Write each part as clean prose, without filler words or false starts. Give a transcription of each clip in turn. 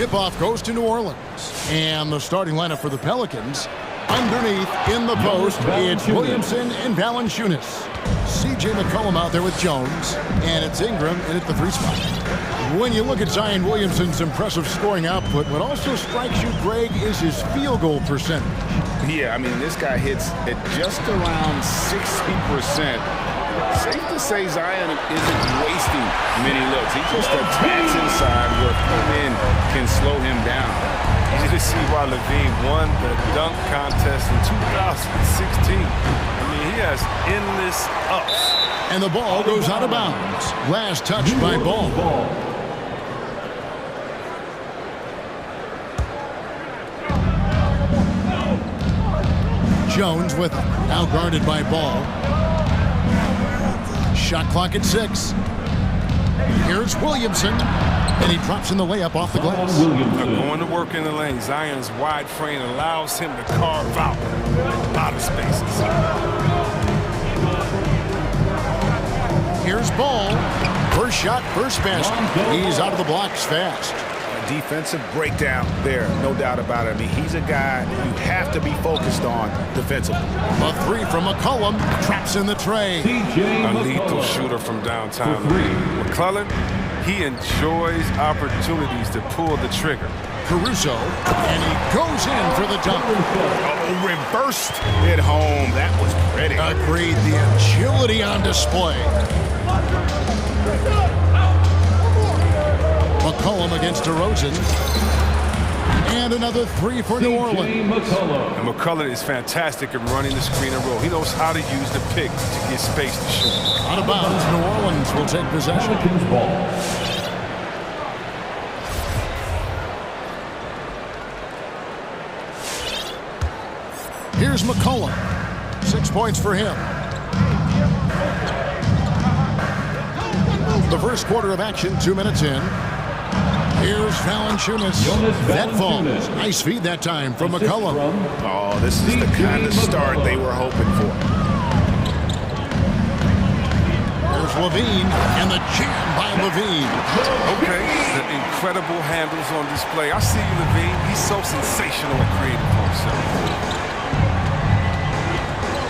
Tip-off goes to New Orleans. And the starting lineup for the Pelicans. Underneath, in the post, it's Williamson and Valanciunas. C.J. McCollum out there with Jones. And it's Ingram in at the 3 spot. When you look at Zion Williamson's impressive scoring output, what also strikes you, Greg, is his field goal percentage. Yeah, I mean, this guy hits at just around 60%. Safe to say Zion isn't wasting many looks. He just attacks inside where men can slow him down. You can see why Levine won the dunk contest in 2016. I mean, he has endless ups. And the ball goes out of bounds. Last touch by Ball. Jones with it. Now guarded by Ball. Shot clock at 6. Here's Williamson. And he drops in the layup off the glass. Going to work in the lane. Zion's wide frame allows him to carve out a lot of spaces. Here's Ball. First shot, first basket. He's out of the blocks fast. A defensive breakdown there, no doubt about it. I mean, he's a guy you have to be focused on defensively. A 3 from McCollum. Traps in the tray. A lethal shooter from downtown. McClellan, he enjoys opportunities to pull the trigger. Caruso, and he goes in for the dunk. Oh, reversed it home. That was pretty. Agreed, the agility on display. McCollum against DeRozan. And another 3 for New Orleans. And McCullough is fantastic at running the screen and roll. He knows how to use the pick to get space to shoot. Out of bounds, New Orleans will take possession. Here's McCollum. 6 points for him. The first quarter of action, 2 minutes in. Here's Valanciunas. That falls. Nice feed that time from McCollum. Oh, this is the kind of start they were hoping for. There's Levine, and the jam by Levine. Okay, the incredible handles on display. I see you, Levine. He's so sensational and creative for himself.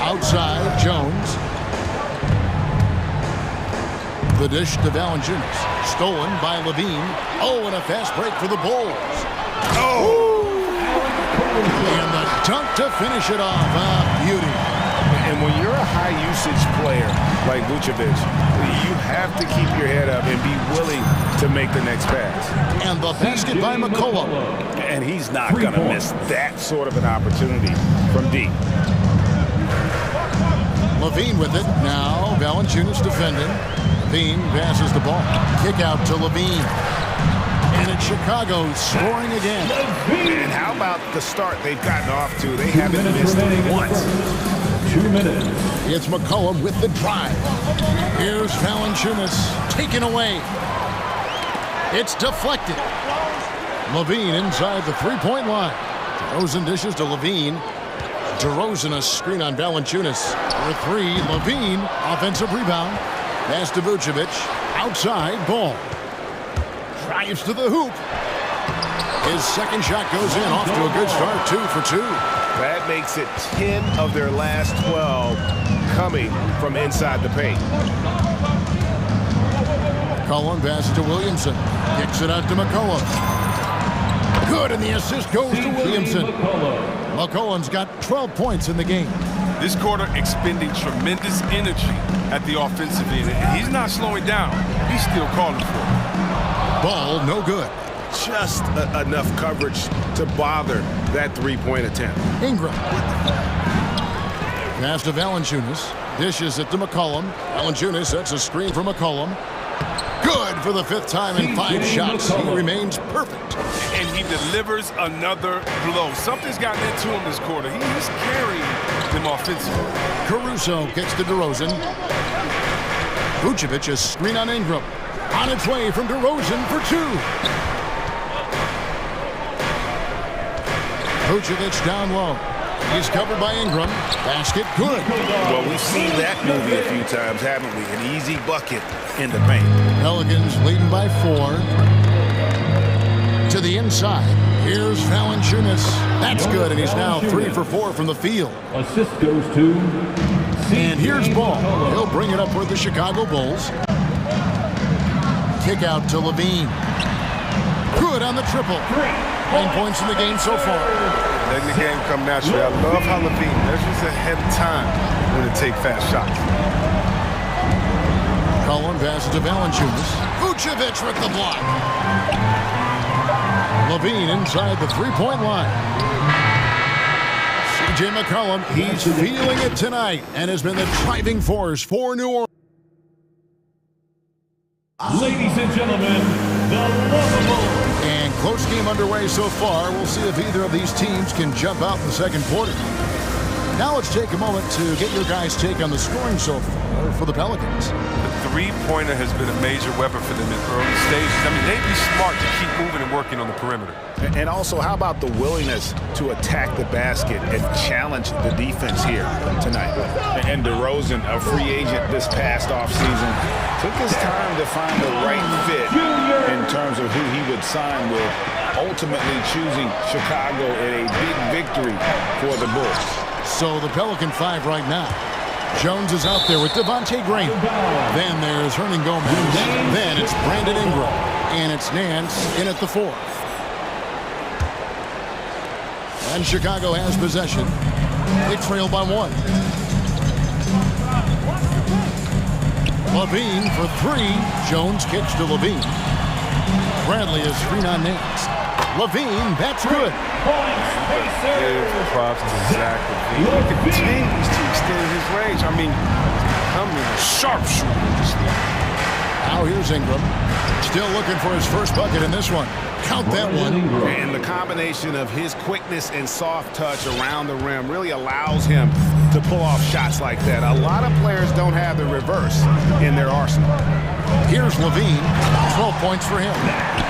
Outside, Jones. The dish to Valanciunas. Stolen by Levine. Oh, and a fast break for the Bulls. Oh! And the dunk to finish it off. Beauty. And when you're a high-usage player like Vucevic, you have to keep your head up and be willing to make the next pass. And the basket by McCollum. And he's not going to miss that sort of an opportunity from deep. Levine with it. Now Valanciunas defending. Levine passes the ball. Kick out to Levine. And it's Chicago scoring again. And how about the start they've gotten off to? They haven't missed once. 2 minutes. It's McCollum with the drive. Here's Valanciunas taken away. It's deflected. Levine inside the 3-point line. DeRozan dishes to Levine. DeRozan a screen on Valanciunas. For 3, Levine, offensive rebound. Pass to Vucevic. Outside, Ball. Drives to the hoop. His second shot goes in. Off to a good start, 2 for 2. That makes it 10 of their last 12 coming from inside the paint. McCollum passes to Williamson. Kicks it out to McCollum. Good, and the assist goes to Williamson. McCollum's got 12 points in the game. This quarter expending tremendous energy at the offensive end. And he's not slowing down. He's still calling for it. Ball, no good. Just enough coverage to bother that 3-point attempt. Ingram. Pass to Valanciunas. Dishes it to McCollum. Valanciunas sets a screen for McCollum. Good for the 5th time in 5 shots. He remains perfect. And he delivers another blow. Something's gotten into him this quarter. He's carrying them offensively. Caruso gets to DeRozan. Vucevic a screen on Ingram. On its way from DeRozan for 2. Vucevic down low. He's covered by Ingram. Basket good. Well, we've seen that movie a few times, haven't we? An easy bucket in the paint. Pelicans leading by 4. To the inside. Here's Valanciunas. That's good, and he's now 3 for 4 from the field. Assist goes to... And here's Ball. He'll bring it up for the Chicago Bulls. Kick out to Levine. Good on the triple. 9 points in the game so far. Letting the game come naturally. I love how Levine measures ahead of time when to take fast shots. Cullen passes to Valanciunas. Vucevic with the block. Levine inside the three-point line. C.J. McCollum, he's feeling it tonight and has been the driving force for New Orleans. Ladies and gentlemen, the lovable. And close game underway so far. We'll see if either of these teams can jump out in the second quarter. Now let's take a moment to get your guys' take on the scoring so far for the Pelicans. The three-pointer has been a major weapon for them in early stages. I mean, they'd be smart to keep moving and working on the perimeter. And also, how about the willingness to attack the basket and challenge the defense here tonight? And DeRozan, a free agent this past offseason, took his time to find the right fit in terms of who he would sign with, ultimately choosing Chicago in a big victory for the Bulls. So the Pelican 5 right now. Jones is out there with Devontae Graham. Then there's Hernan Gomez. Then it's Brandon Ingram. And it's Nance in at the 4. And Chicago has possession. They trail by 1. Levine for 3. Jones kicks to Levine. Bradley is screen on Nance. Levine, that's good. Give props to Zach Levine. He continues to extend his range. I mean, becoming a sharpshooter. Now here's Ingram. Still looking for his first bucket in this one. Count that one. And the combination of his quickness and soft touch around the rim really allows him to pull off shots like that. A lot of players don't have the reverse in their arsenal. Here's Levine. 12 points for him.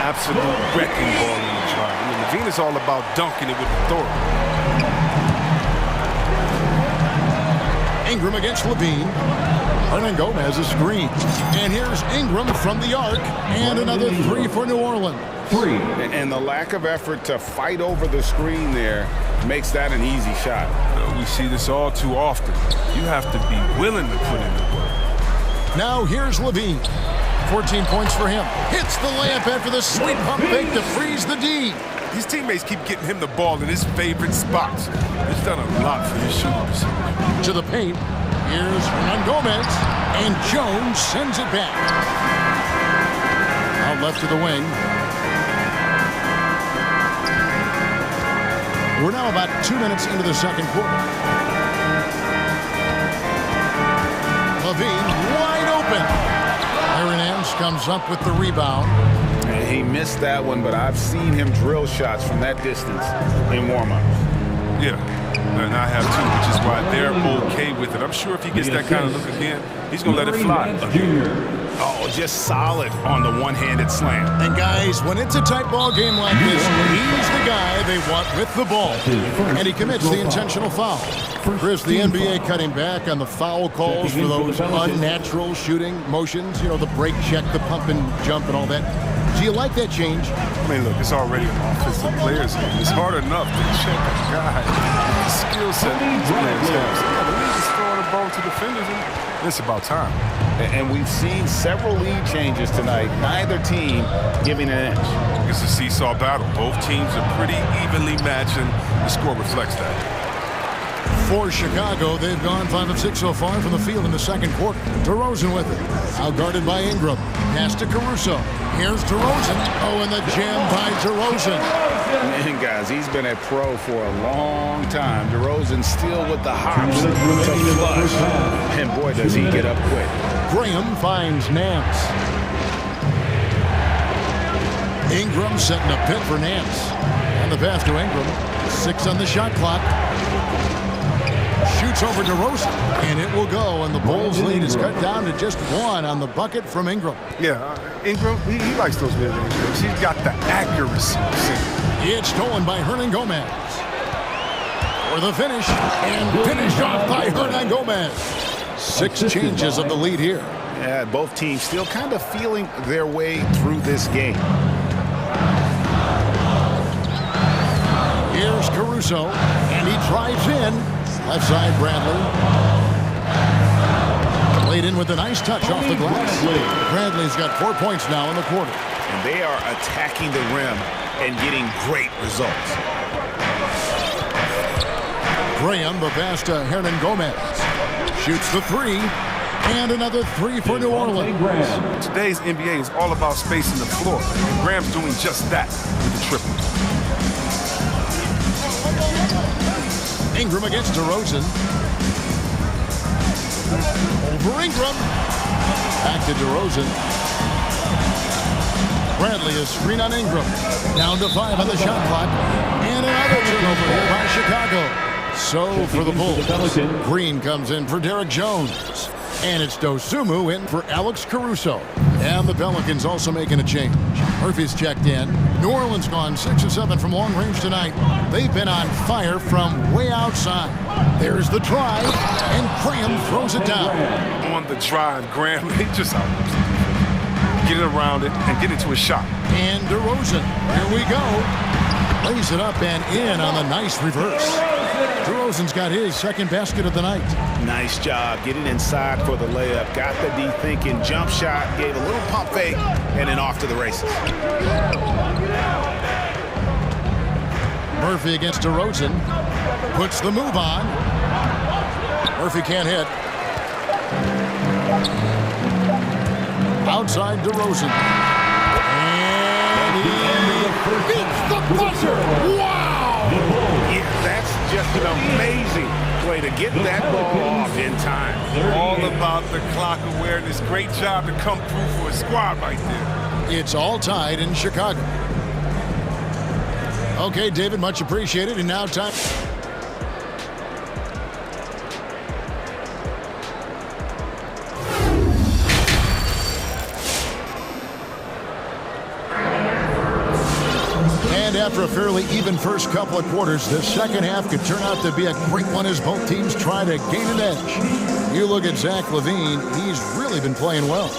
Absolute wrecking ball in the drive. I mean, Levine is all about dunking it with authority. Ingram against Levine. Hernan Gomez a screen. And here's Ingram from the arc. And another 3 for New Orleans. 3. And the lack of effort to fight over the screen there makes that an easy shot. We see this all too often. You have to be willing to put in the work. Now here's Levine. 14 points for him. Hits the layup after the sweet pump fake to freeze the D. His teammates keep getting him the ball in his favorite spots. It's done a lot for his shooting percentage. To the paint. Here's Hernan Gomez. And Jones sends it back. Out left to the wing. We're now about 2 minutes into the second quarter. Levine wide open. Aaron Nance comes up with the rebound. And he missed that one, but I've seen him drill shots from that distance in warm-ups. Yeah, and I have too, which is why they're okay with it. I'm sure if he gets that kind of look again, he's going to let it fly. Oh, just solid on the one-handed slam. And guys, when it's a tight ball game like this, he's the guy they want with the ball. And he commits the intentional foul. Chris, the NBA cutting back on the foul calls for those unnatural shooting motions. You know, the break check, the pump and jump and all that. Do you like that change? I mean, look, it's already an offensive player's game. It's hard enough to check a guy. The skill set these players have. So, yeah, the league is throwing the ball to defenders, and it's about time. And we've seen several lead changes tonight. Neither team giving an inch. It's a seesaw battle. Both teams are pretty evenly matched, and the score reflects that. For Chicago, they've gone 5 of 6 so far from the field in the second quarter. DeRozan with it. Out guarded by Ingram. Pass to Caruso. Here's DeRozan. Oh, and the jam by DeRozan. Man, guys, he's been a pro for a long time. DeRozan still with the hops to flush. And boy, does he get up quick. Graham finds Nance. Ingram setting a pit for Nance. And the pass to Ingram. 6 on the shot clock. Shoots over DeRozan, and it will go, and the Bulls' lead is cut down to just 1 on the bucket from Ingram. Yeah, Ingram, he likes those mid-range shots. He's got the accuracy. It's stolen by Hernan Gomez. For the finish, and finished off by Hernan Gomez. 6 changes of the lead here. Yeah, both teams still kind of feeling their way through this game. Here's Caruso, and he drives in. Left side, Bradley. Laid in with a nice touch off the glass. Bradley's got 4 points now in the quarter. And they are attacking the rim and getting great results. Graham, the pass to Hernan Gomez. Shoots the three. And another three for New Orleans. Today's NBA is all about spacing the floor. And Graham's doing just that with the triple. Ingram against DeRozan. Over Ingram. Back to DeRozan. Bradley is screen on Ingram. Down to 5 on the shot clock. And another turnover here by Chicago. So for the Bulls, Green comes in for Derek Jones. And it's Dosumu in for Alex Caruso. And the Pelicans also making a change. Murphy's checked in. New Orleans gone 6 of 7 from long range tonight. They've been on fire from way outside. There's the drive, and Graham throws it down. On the drive, Graham, he just get it around it and get into a shot. And DeRozan, here we go. Lays it up and in on the nice reverse. DeRozan's got his second basket of the night. Nice job getting inside for the layup. Got the D thinking, jump shot, gave a little pump fake, and then off to the races. Murphy against DeRozan. Puts the move on. Murphy can't hit. Outside DeRozan. And he beats the buzzer. Wow! Yeah, that's just an amazing play to get that ball off in time. All about the clock awareness. Great job to come through for a squad right there. It's all tied in Chicago. Okay, David, much appreciated. And now time. And after a fairly even first couple of quarters, the second half could turn out to be a great one as both teams try to gain an edge. You look at Zach LaVine, he's really been playing well.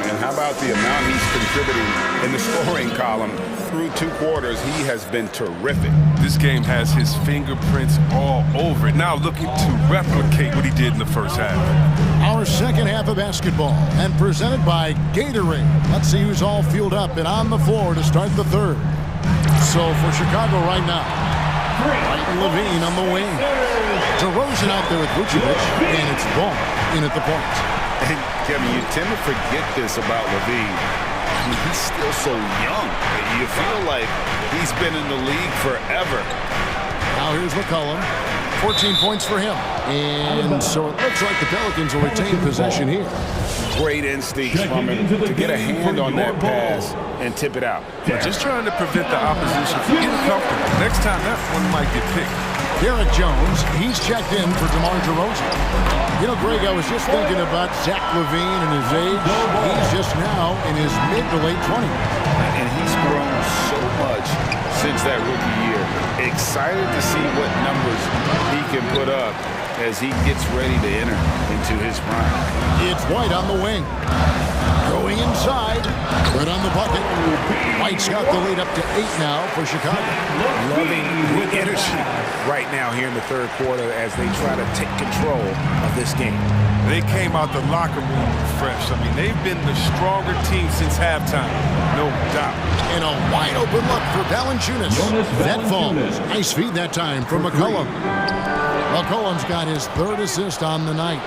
And how about the amount he's contributing in the scoring column? Through 2 quarters, he has been terrific. This game has his fingerprints all over it. Now looking to replicate what he did in the first half. Our second half of basketball, and presented by Gatorade. Let's see who's all fueled up and on the floor to start the third. So for Chicago right now, LaVine on the wing. DeRozan out there with Vucevic, and it's Ball in at the point. And Kevin, you tend to forget this about LaVine. I mean, he's still so young. You feel like he's been in the league forever. Now here's McCollum. 14 points for him. And so it looks like the Pelicans will retain possession here. Great instincts from him to get a hand on that pass and tip it out. Just trying to prevent the opposition from getting comfortable. Next time, that one might get picked. Derek Jones, he's checked in for DeMar DeRozan. You know, Greg, I was just thinking about Zach LaVine and his age. He's just now in his mid to late 20s. And he's grown so much since that rookie year. Excited to see what numbers he can put up as he gets ready to enter into his prime. It's White on the wing. Going inside. Good on the bucket. White's got the lead up to 8 now for Chicago. Loving the energy right now here in the third quarter as they try to take control of this game. They came out the locker room fresh. I mean, they've been the stronger team since halftime, no doubt. And a wide open look for Valanciunas. That falls. Nice feed that time for McCollum. McCollum's got his 3rd assist on the night.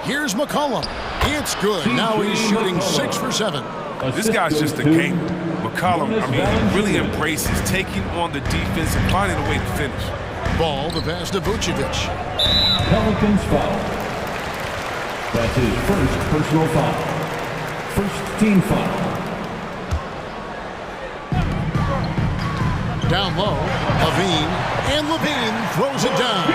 Here's McCollum. It's good. Now he's shooting 6 for 7. This guy's just a gamer. McCollum, I mean, he really embraces taking on the defense and finding a way to finish. Ball, the pass to Vucevic. Pelicans foul. That's his first personal foul. First team foul. Down low, LaVine, and LaVine throws it down.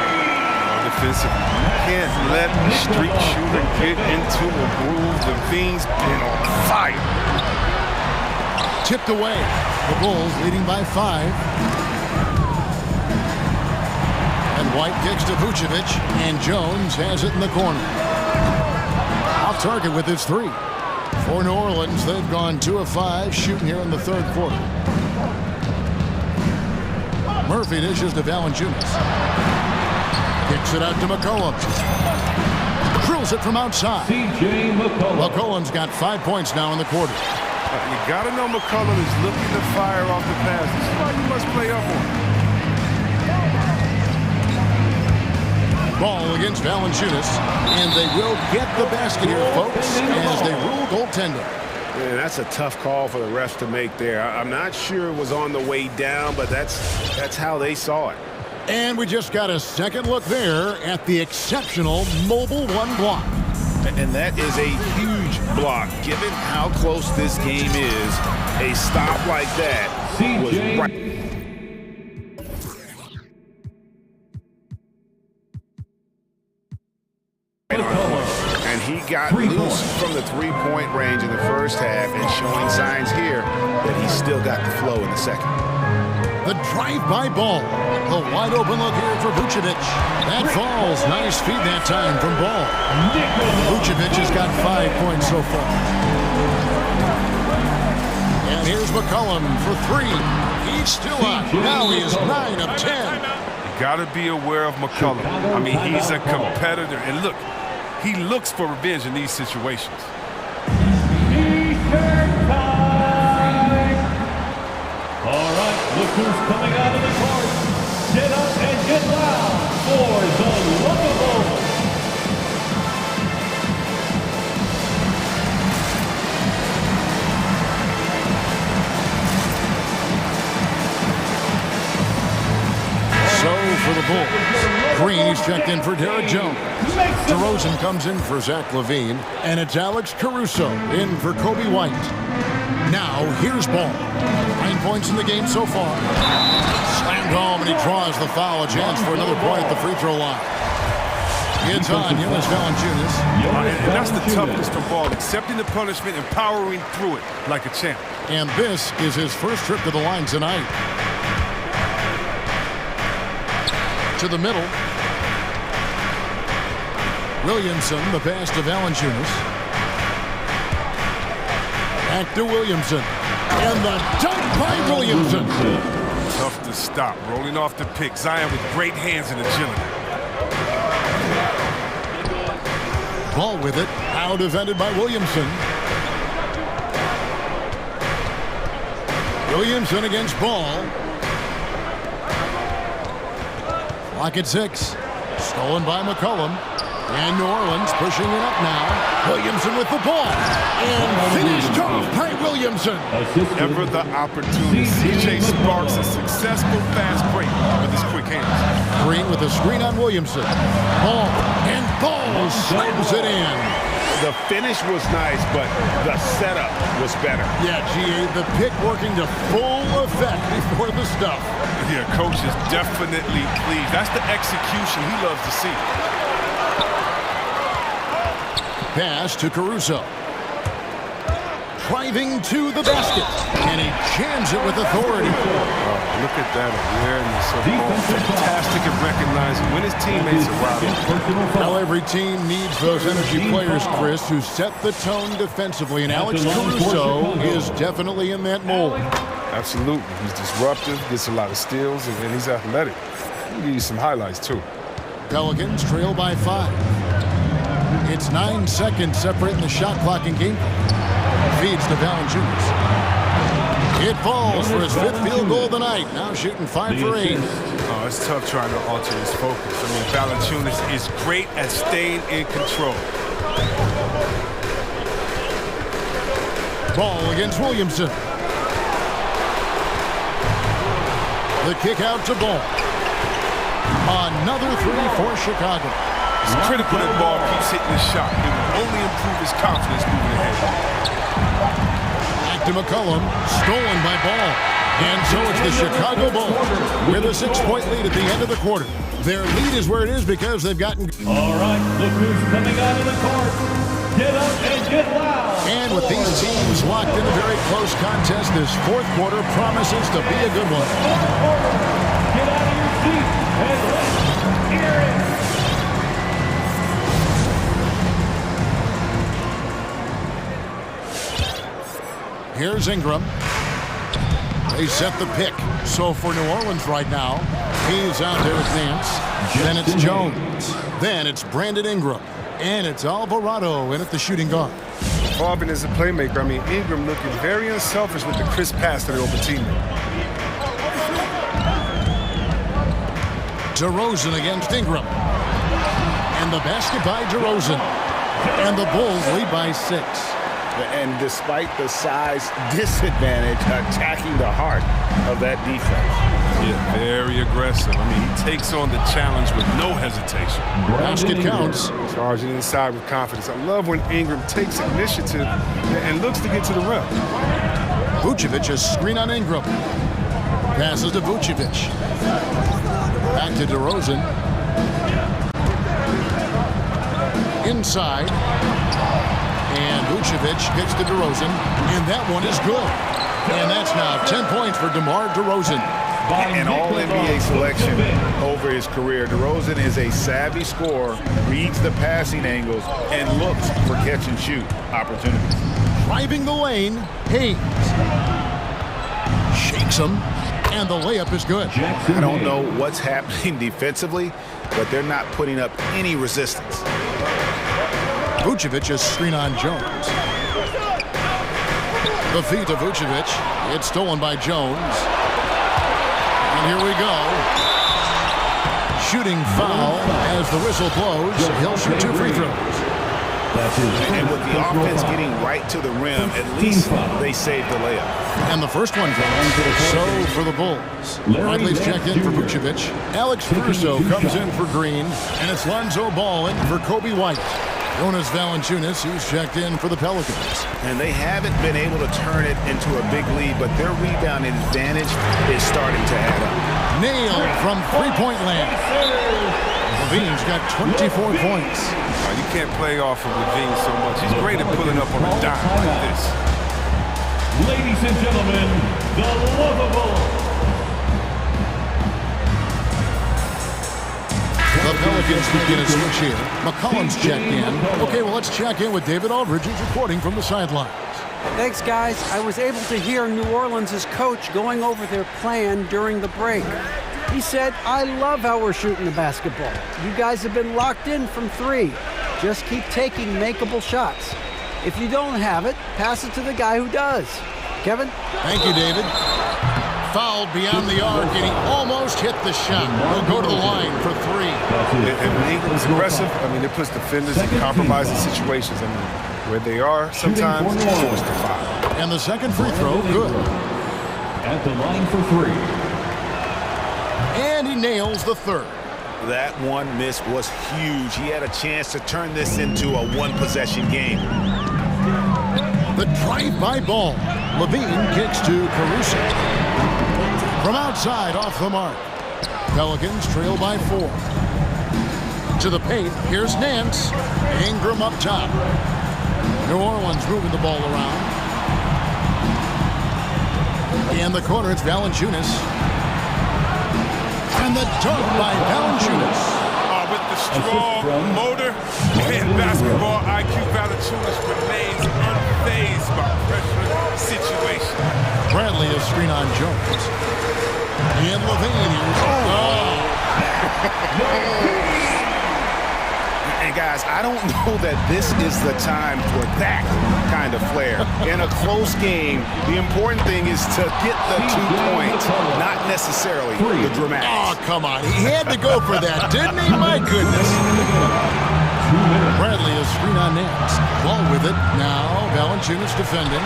Defensively, you can't let the street shooter get into a groove. LaVine's been on fire. Tipped away. The Bulls leading by 5. And White kicks to Vucevic, and Jones has it in the corner. Off target with his 3. For New Orleans, they've gone 2 of 5 shooting here in the third quarter. Murphy dishes to Valanciunas. Kicks it out to McCollum. Drills it from outside. C.J. McCollum. McCollum's got 5 points now in the quarter. You got to know McCollum is looking to fire off the pass. This is why you must play up on him. Ball against Valanciunas, and they will get the basket here, folks, as they rule goaltender. Man, that's a tough call for the refs to make there. I'm not sure it was on the way down, but that's how they saw it. And we just got a second look there at the exceptional Mobile One block. And that is a huge block. Given how close this game is, a stop like that was right. And he got loose from the three-point range in the first half and showing signs here that he's still got the flow in the second. The drive-by ball. A wide-open look here for Vucevic. That falls. Nice feed that time from Ball. Vucevic has got 5 points so far. And here's McCollum for three. He's still up. Now he is 9 of 10. You got to be aware of McCollum. I mean, he's a competitor. And look, he looks for revenge in these situations. All right, look who's coming out of the court. Get up and get loud for the lovable. So for the Bulls, Green is checked in for Derek Jones. DeRozan comes in for Zach LaVine, and it's Alex Caruso in for Kobe White. Now, here's Ball. 9 points in the game so far. Slammed home, and he draws the foul. A chance for another point at the free throw line. It's on Jonas Valanciunas. And that's the toughness for Ball, accepting the punishment and powering through it like a champ. And this is his first trip to the line tonight. To the middle. Williamson, the pass to Valanciunas. Back to Williamson. And the dunk by Williamson. Tough to stop. Rolling off the pick. Zion with great hands and agility. Ball with it. Now defended by Williamson. Williamson against Ball. Clock at 6. Stolen by McCollum. And New Orleans pushing it up now. Williamson with the ball. And finished off by Williamson. Ever the opportunity. CJ sparks a successful fast break with his quick hands. Green with a screen on Williamson. Ball. And Ball slams it in. The finish was nice, but the setup was better. Yeah, GA, the pick working to full effect before the stuff. Yeah, coach is definitely pleased. That's the execution he loves to see. Pass to Caruso. Driving to the basket. And he jams it with authority. Oh, look at that awareness of ball. Fantastic at recognizing when his teammates arrive. Now every team needs those energy players, Chris, who set the tone defensively. And Alex Caruso is definitely in that mold. Absolutely. He's disruptive, gets a lot of steals, and he's athletic. I'll give you some highlights, too. Pelicans trail by 5. It's 9 seconds separating the shot clock and game. Feeds to Valanciunas. It falls for his 5th field goal of the night. Now shooting 5 for 8. Oh, it's tough trying to alter his focus. I mean, Valanciunas is great at staying in control. Ball against Williamson. The kick out to Ball. Another 3 for Chicago. It's critical that Ball keeps hitting the shot. It will only improve his confidence moving ahead. Back to McCollum. Stolen by Ball. And so it's the Chicago Bulls with a 6-point lead at the end of the quarter. Their lead is where it is because they've gotten... All right, look who's coming out of the court. Get up and get loud. And with these teams locked in a very close contest, this 4th quarter promises to be a good one. Get out of your seat and let's hear it. Here's Ingram. They set the pick. So for New Orleans right now, he's out there with Nance. Then it's Jones. Then it's Brandon Ingram. And it's Alvarado in at the shooting guard. Marvin is a playmaker. I mean, Ingram looking very unselfish with the crisp pass to the open teammate. DeRozan against Ingram. And the basket by DeRozan. And the Bulls lead by 6. And despite the size disadvantage, attacking the heart of that defense. Yeah, very aggressive. I mean, he takes on the challenge with no hesitation. Basket counts. Charging inside with confidence. I love when Ingram takes initiative and looks to get to the rim. Vucevic, a screen on Ingram. Passes to Vucevic. Back to DeRozan. Inside. And Vucevic gets to DeRozan. And that one is good. And that's now 10 points for DeMar DeRozan. An all-NBA selection over his career. DeRozan is a savvy scorer, reads the passing angles, and looks for catch-and-shoot opportunities. Driving the lane, Hayes. Shakes him, and the layup is good. I don't know what's happening defensively, but they're not putting up any resistance. Vucevic is screen on Jones. The feed to Vucevic. It's stolen by Jones. And here we go. Shooting foul as the whistle blows. He'll shoot 2 free throws. And with the offense getting right to the rim, at least they saved the layup. And the first one goes. So for the Bulls. Bradley's checked in for Vucevic. Alex Caruso comes in for Green. And it's Lonzo Ball in for Kobe White. Jonas Valanciunas, who's checked in for the Pelicans. And they haven't been able to turn it into a big lead, but their rebound advantage is starting to add up. Nailed from three-point land. Levine's got 24 points. You can't play off of Levine so much. He's great at pulling up on a dime like this. Ladies and gentlemen, the lovable. The Pelicans begin a switch here. McCollum's checked in. Okay, well, let's check in with David Aldridge, who's reporting from the sidelines. Thanks, guys. I was able to hear New Orleans' coach going over their plan during the break. He said, I love how we're shooting the basketball. You guys have been locked in from 3. Just keep taking makeable shots. If you don't have it, pass it to the guy who does. Kevin? Thank you, David. Fouled beyond the arc, and he almost hit the shot. He'll go to the line for 3. And when Ingram's aggressive, I mean, it puts defenders in compromising situations. I mean, where they are sometimes forced to foul. And the second free throw, good. At the line for 3. And he nails the third. That one miss was huge. He had a chance to turn this into a one-possession game. The drive-by ball. Levine kicks to Caruso. From outside, off the mark. Pelicans trail by 4. To the paint, here's Nance. Ingram up top. New Orleans moving the ball around. In the corner, it's Valanciunas. And the dunk by Valanciunas. With the strong motor and basketball IQ, Valanciunas remains unfazed by pressure situation. Bradley is screen on Jones. And Levine. And guys, I don't know that this is the time for that kind of flair. In a close game, the important thing is to get the 2 points, not necessarily the dramatics. Oh, come on. He had to go for that, didn't he? My goodness. Bradley is screen on Nance. Ball with it. Now Valanciunas defending.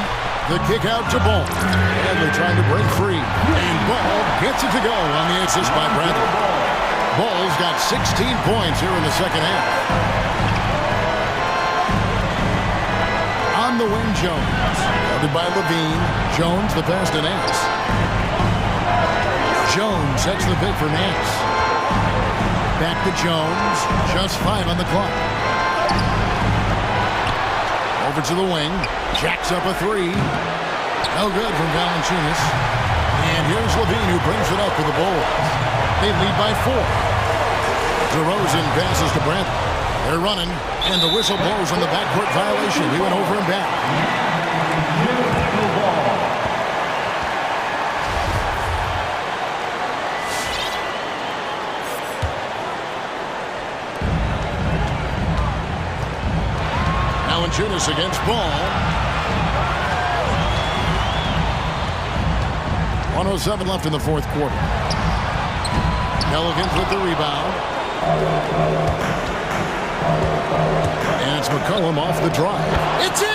The kick out to Ball. Bradley trying to break free. And Ball gets it to go on the assist by Bradley. Ball's got 16 points here in the second half. On the wing, Jones. Guarded by Levine. Jones, the pass to Nance. Jones sets the pick for Nance. Back to Jones. Just 5 on the clock. Over to the wing. Jacks up a 3. No good from Valanciunas. And here's Levine, who brings it up for the Bulls. They lead by 4. DeRozan passes to Brent. They're running, and the whistle blows on the backcourt violation. He went over and back. Valanciunas against Ball. 1:07 left in the fourth quarter. Pelicans with the rebound. And it's McCollum off the drive. It's in!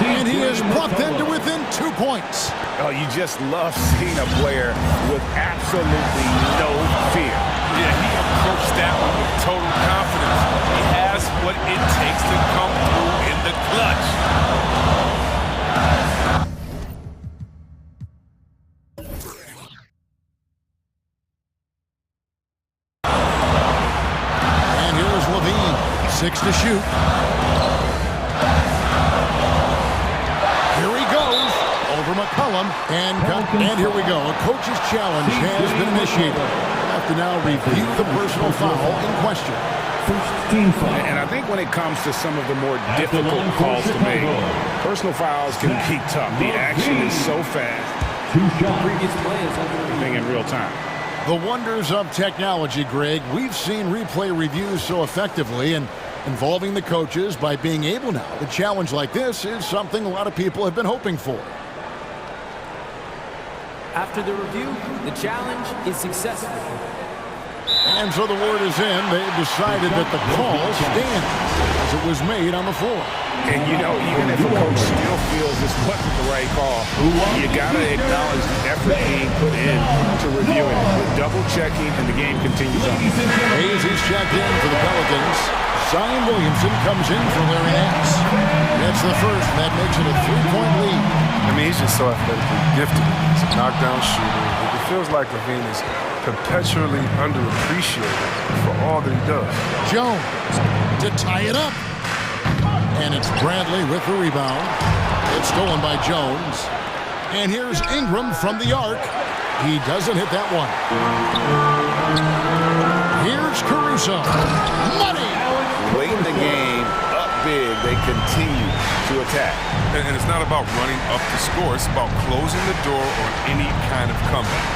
And he has brought them to within 2 points. Oh, you just love seeing a player with absolutely no fear. Yeah, he approached that one with total confidence. He has what it takes to come through in the clutch. And here is Levine. 6 to shoot. Here he goes. Over McCollum. And here we go. A coach's challenge has been initiated. We'll have to now review the personal foul in question. And I think when it comes to some of the more difficult calls to make, personal fouls can be tough. The action is so fast. Everything in real time. The wonders of technology, Greg. We've seen replay reviews so effectively, and involving the coaches by being able now to challenge like this is something a lot of people have been hoping for. After the review, the challenge is successful. And so the word is in. They've decided that the call stands as it was made on the floor. And you know, even if a coach still feels this wasn't the right call, you gotta acknowledge the effort being put in to reviewing it. With double checking, and the game continues on. Hayes is checked in for the Pelicans. Zion Williamson comes in for Larry Nance. That's the first. That makes it a 3-point lead. I mean, he's just so athletically gifted. He's a knockdown shooter. It feels like Levine is perpetually underappreciated for all that he does. Jones to tie it up. And it's Bradley with the rebound. It's stolen by Jones. And here's Ingram from the arc. He doesn't hit that one. Here's Caruso. Money! Late in the game, up big, they continue to attack. And it's not about running up the score. It's about closing the door on any kind of comeback.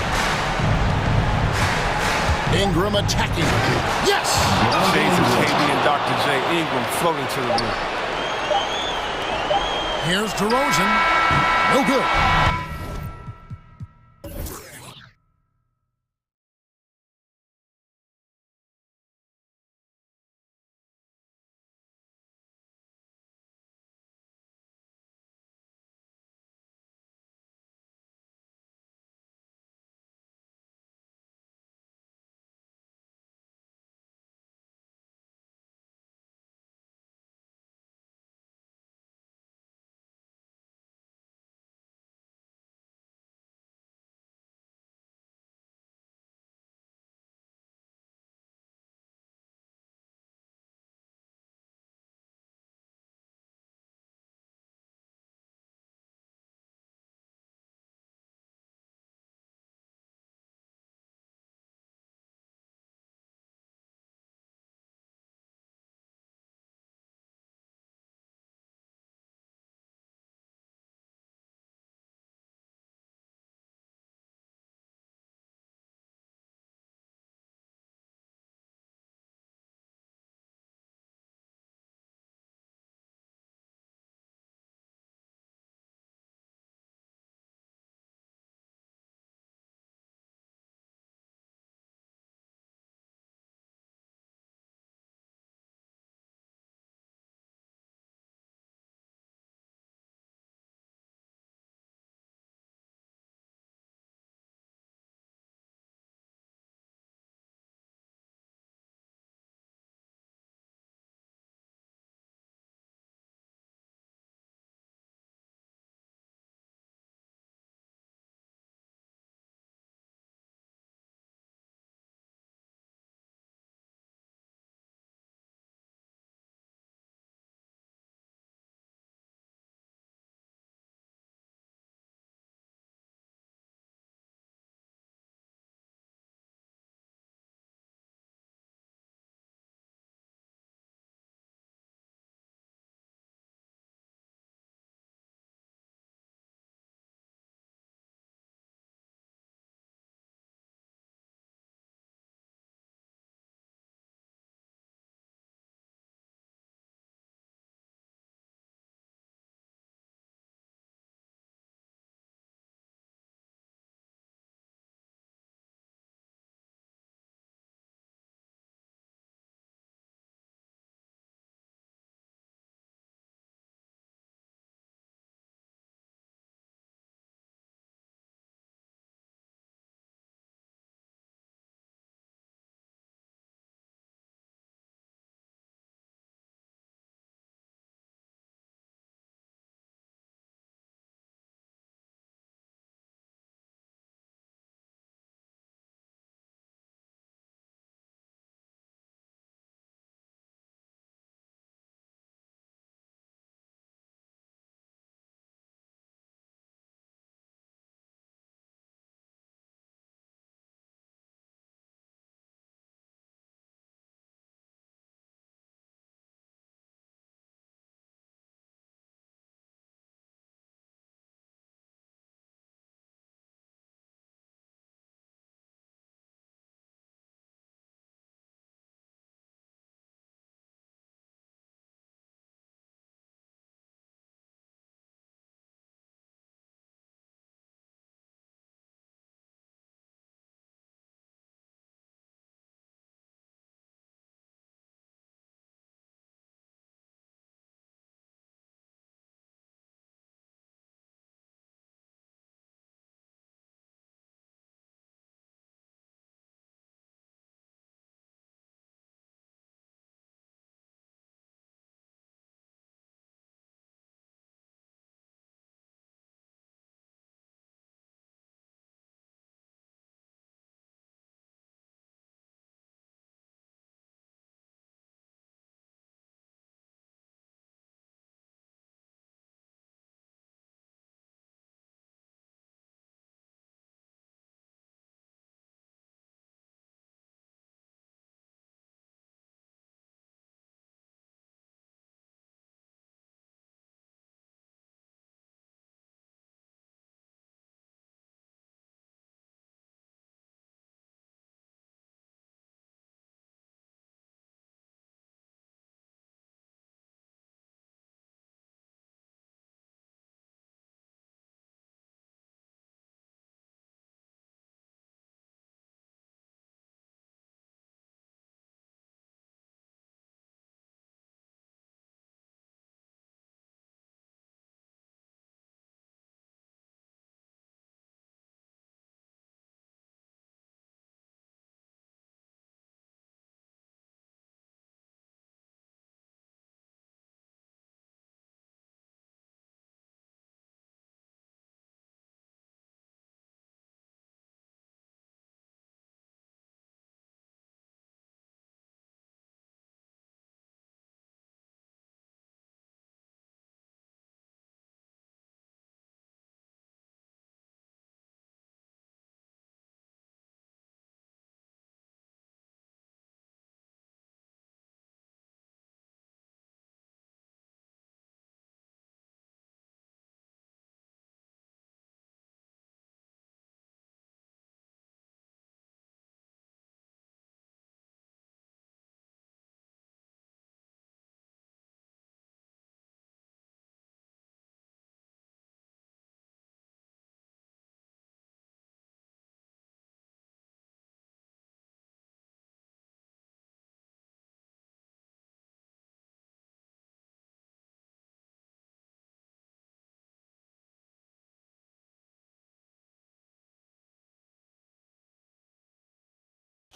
Ingram attacking. Yes! Shades of KD and Dr. J. Ingram floating to the rim. Here's DeRozan. No good.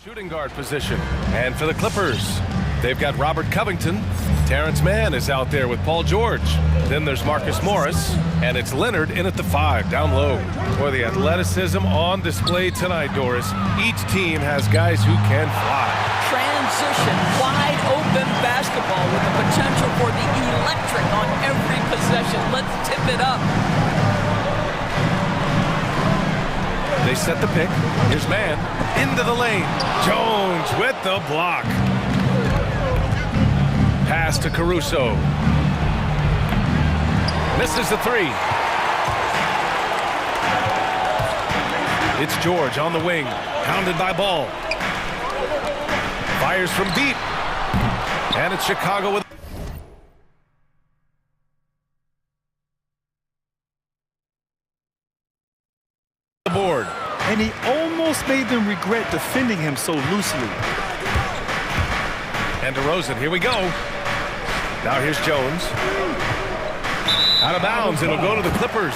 Shooting guard position. And for the Clippers, they've got Robert Covington. Terrence Mann is out there with Paul George. Then there's Marcus Morris. And it's Leonard in at the 5, down low. For the athleticism on display tonight, Doris. Each team has guys who can fly. Transition, wide open basketball with the potential for the electric on every possession. Let's tip it up. They set the pick. Here's Mann into the lane. Jones with the block. Pass to Caruso. Misses the 3. It's George on the wing, pounded by Ball. Fires from deep. And it's Chicago with the board. And he almost made them regret defending him so loosely. And DeRozan, here we go. Now here's Jones. Out of bounds, it'll go to the Clippers.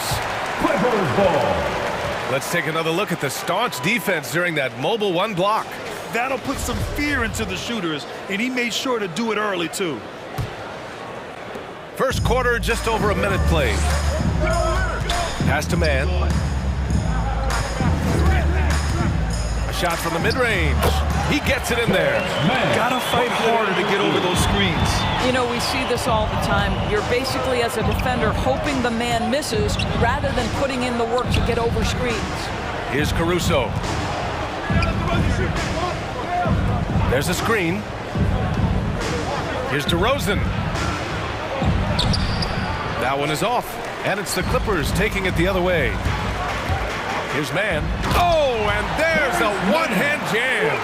Clippers ball. Let's take another look at the staunch defense during that mobile 1 block. That'll put some fear into the shooters, and he made sure to do it early, too. First quarter, just over a minute played. Pass to Mann. A shot from the mid-range. He gets it in there. Gotta fight harder to get over those screens. You know, we see this all the time. You're basically, as a defender, hoping the man misses rather than putting in the work to get over screens. Here's Caruso. There's a screen. Here's DeRozan. That one is off, and it's the Clippers taking it the other way. Here's Mann. Oh, and there's a one-hand jam.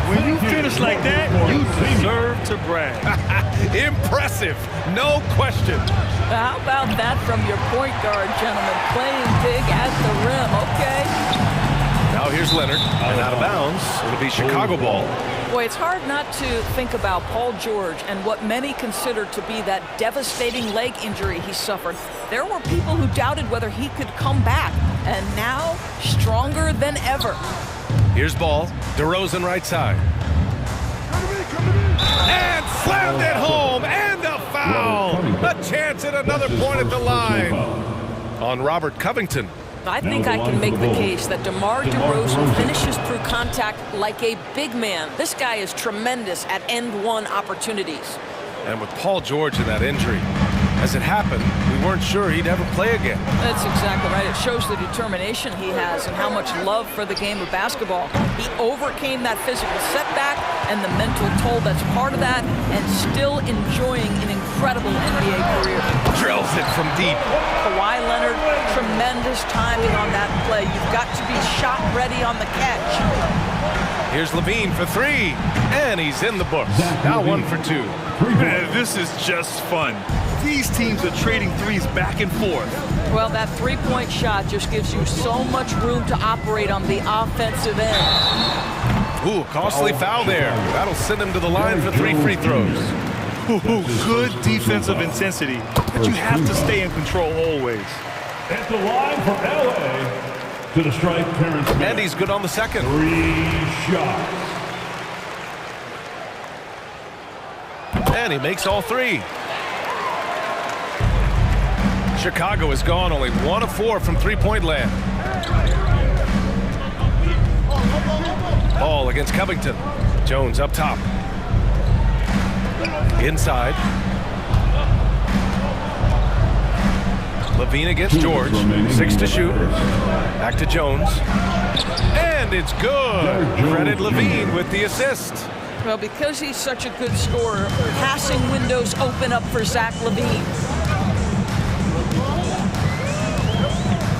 When you finish like that, you deserve to brag. Impressive, no question. How about that from your point guard, gentlemen? Playing big at the rim, okay? Now here's Leonard, and out of bounds. It'll be Chicago ball. Boy, it's hard not to think about Paul George and what many consider to be that devastating leg injury he suffered. There were people who doubted whether he could come back, and now stronger than ever. Here's Ball, DeRozan right side. And slammed it home, and a foul! A chance at another point at the line on Robert Covington. I think I can make the case that DeMar DeRozan finishes through contact like a big man. This guy is tremendous at end-one opportunities. And with Paul George in that injury, as it happened, we weren't sure he'd ever play again. That's exactly right. It shows the determination he has and how much love for the game of basketball. He overcame that physical setback and the mental toll that's part of that, and still enjoying an incredible NBA career. Drills it from deep. Kawhi Leonard, tremendous timing on that play. You've got to be shot ready on the catch. Here's Levine for 3, and he's in the books. Now 1 for 2. Man, this is just fun. These teams are trading threes back and forth. Well, that three-point shot just gives you so much room to operate on the offensive end. Ooh, costly foul there. That'll send him to the line for 3 free throws. Ooh, good defensive intensity, but you have to stay in control always. At the line for LA, to the strike, Terrence Mann. And he's good on the second. 3 shots. And he makes all 3. Chicago has gone only 1 of 4 from three-point land. Ball against Covington. Jones up top. Inside. Levine against George. 6 to shoot. Back to Jones. And it's good. Credit Levine with the assist. Well, because he's such a good scorer, passing windows open up for Zach LaVine.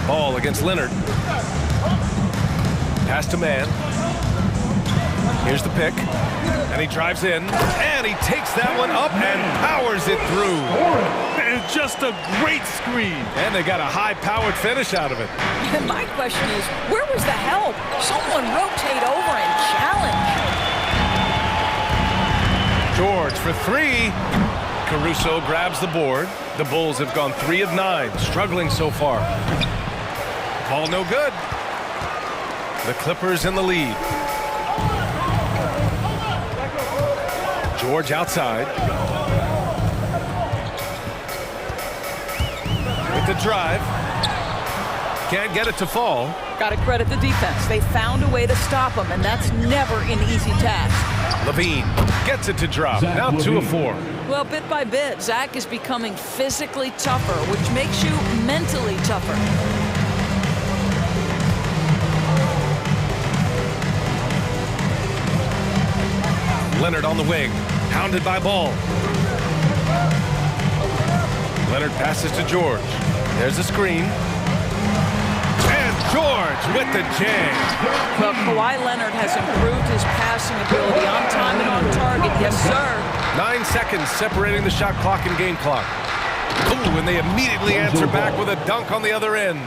Ball against Leonard. Pass to Mann. Here's the pick. And he drives in. And he takes that one up and powers it through. And just a great screen. And they got a high-powered finish out of it. And my question is, where was the help? Someone rotate over and challenge. George for 3. Caruso grabs the board. The Bulls have gone 3 of 9, struggling so far. Ball no good. The Clippers in the lead. George outside. With the drive. Can't get it to fall. Got to credit the defense. They found a way to stop him, and that's never an easy task. Levine gets it to drop. Now 2 of 4. Well, bit by bit, Zach is becoming physically tougher, which makes you mentally tougher. Leonard on the wing, hounded by Ball. Leonard passes to George. There's a screen. And George with the jam. Well, Kawhi Leonard has improved his passing ability on time and on target. Yes, sir. 9 seconds separating the shot clock and game clock. Ooh, and they immediately answer back with a dunk on the other end.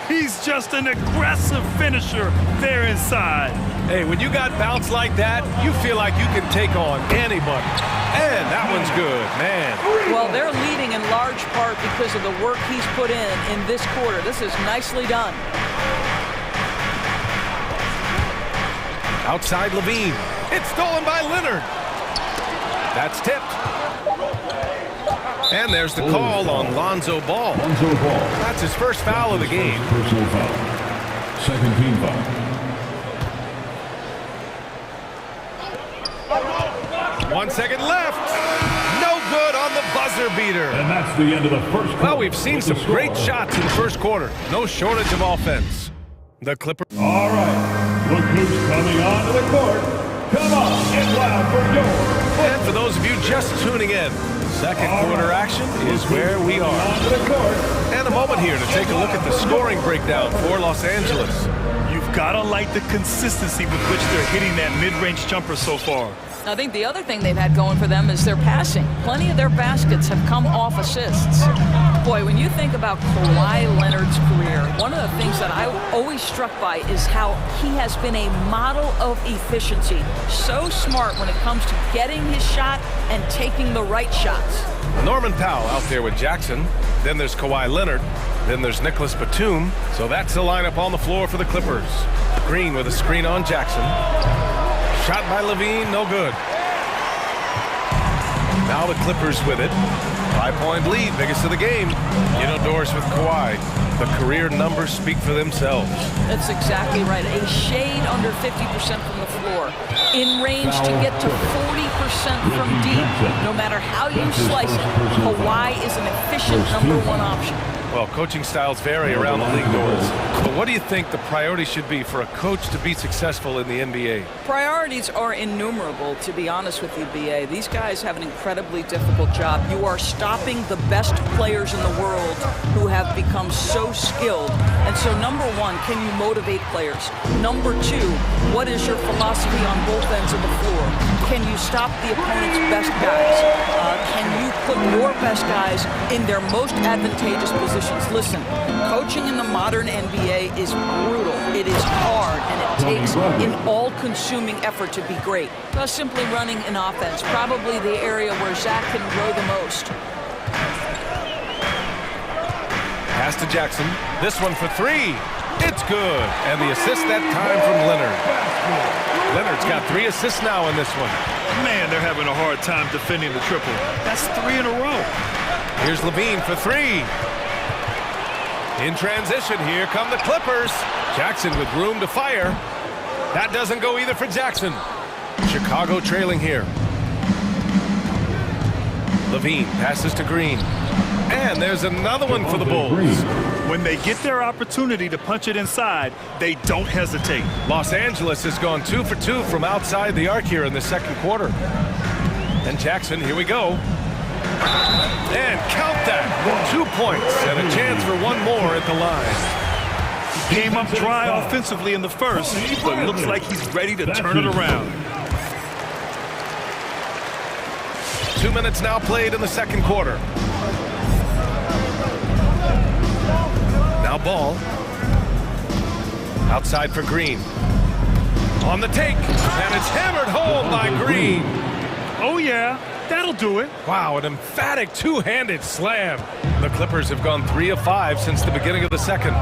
He's just an aggressive finisher there inside. Hey, when you got bounce like that, you feel like you can take on anybody. And that one's good, man. Well, they're leading in large part because of the work he's put in this quarter. This is nicely done. Outside Levine. It's stolen by Leonard. That's tipped. And there's the call on Lonzo Ball. That's his first foul of the game. Personal foul. Second team foul. One second left. No good on the buzzer beater. And that's the end of the first quarter. Well, we've seen some great shots in the first quarter. No shortage of offense. The Clippers. All right. Look who's coming onto the court. Come on, get loud for yours. And for those of you just tuning in, second quarter action is where we are. And a moment here to take a look at the scoring breakdown for Los Angeles. You've got to like the consistency with which they're hitting that mid-range jumper so far. I think the other thing they've had going for them is their passing. Plenty of their baskets have come off assists. Boy, when you think about Kawhi Leonard's career, one of the things that I'm always struck by is how he has been a model of efficiency. So smart when it comes to getting his shot and taking the right shots. Norman Powell out there with Jackson. Then there's Kawhi Leonard. Then there's Nicholas Batum. So that's the lineup on the floor for the Clippers. Green with a screen on Jackson. Shot by Levine, no good. Now the Clippers with it. 5-point lead, biggest of the game. Indoors with Kawhi. The career numbers speak for themselves. That's exactly right. A shade under 50% from the floor. In range to get to 40% from deep. No matter how you slice it, Kawhi is an efficient #1 option. Well, coaching styles vary around the league doors. But what do you think the priority should be for a coach to be successful in the NBA? Priorities are innumerable, to be honest with you, BA. These guys have an incredibly difficult job. You are stopping the best players in the world who have become so skilled. And so, #1, can you motivate players? #2, what is your philosophy on both ends of the floor? Can you stop the opponent's best guys? Can you put your best guys in their most advantageous positions? Listen, coaching in the modern NBA is brutal. It is hard, and it takes an all-consuming effort to be great. Simply running an offense, probably the area where Zach can grow the most. Pass to Jackson. This one for 3. It's good. And the assist that time from Leonard. Leonard's got 3 assists now in this one. Man, they're having a hard time defending the triple. That's 3 in a row. Here's Levine for 3. In transition, here come the Clippers. Jackson with room to fire. That doesn't go either for Jackson. Chicago trailing here. Levine passes to Green. And there's another one for the Bulls. When they get their opportunity to punch it inside, they don't hesitate. Los Angeles has gone 2 for 2 from outside the arc here in the second quarter. And Jackson, here we go. And count that. 2 points and a chance for one more at the line. He came up dry offensively in the first, but looks like he's ready to turn it around. 2 minutes now played in the second quarter. Now Ball. Outside for Green. On the take. And it's hammered home by Green. Oh, yeah. That'll do it. Wow, an emphatic two-handed slam. The Clippers have gone 3 of 5 since the beginning of the second.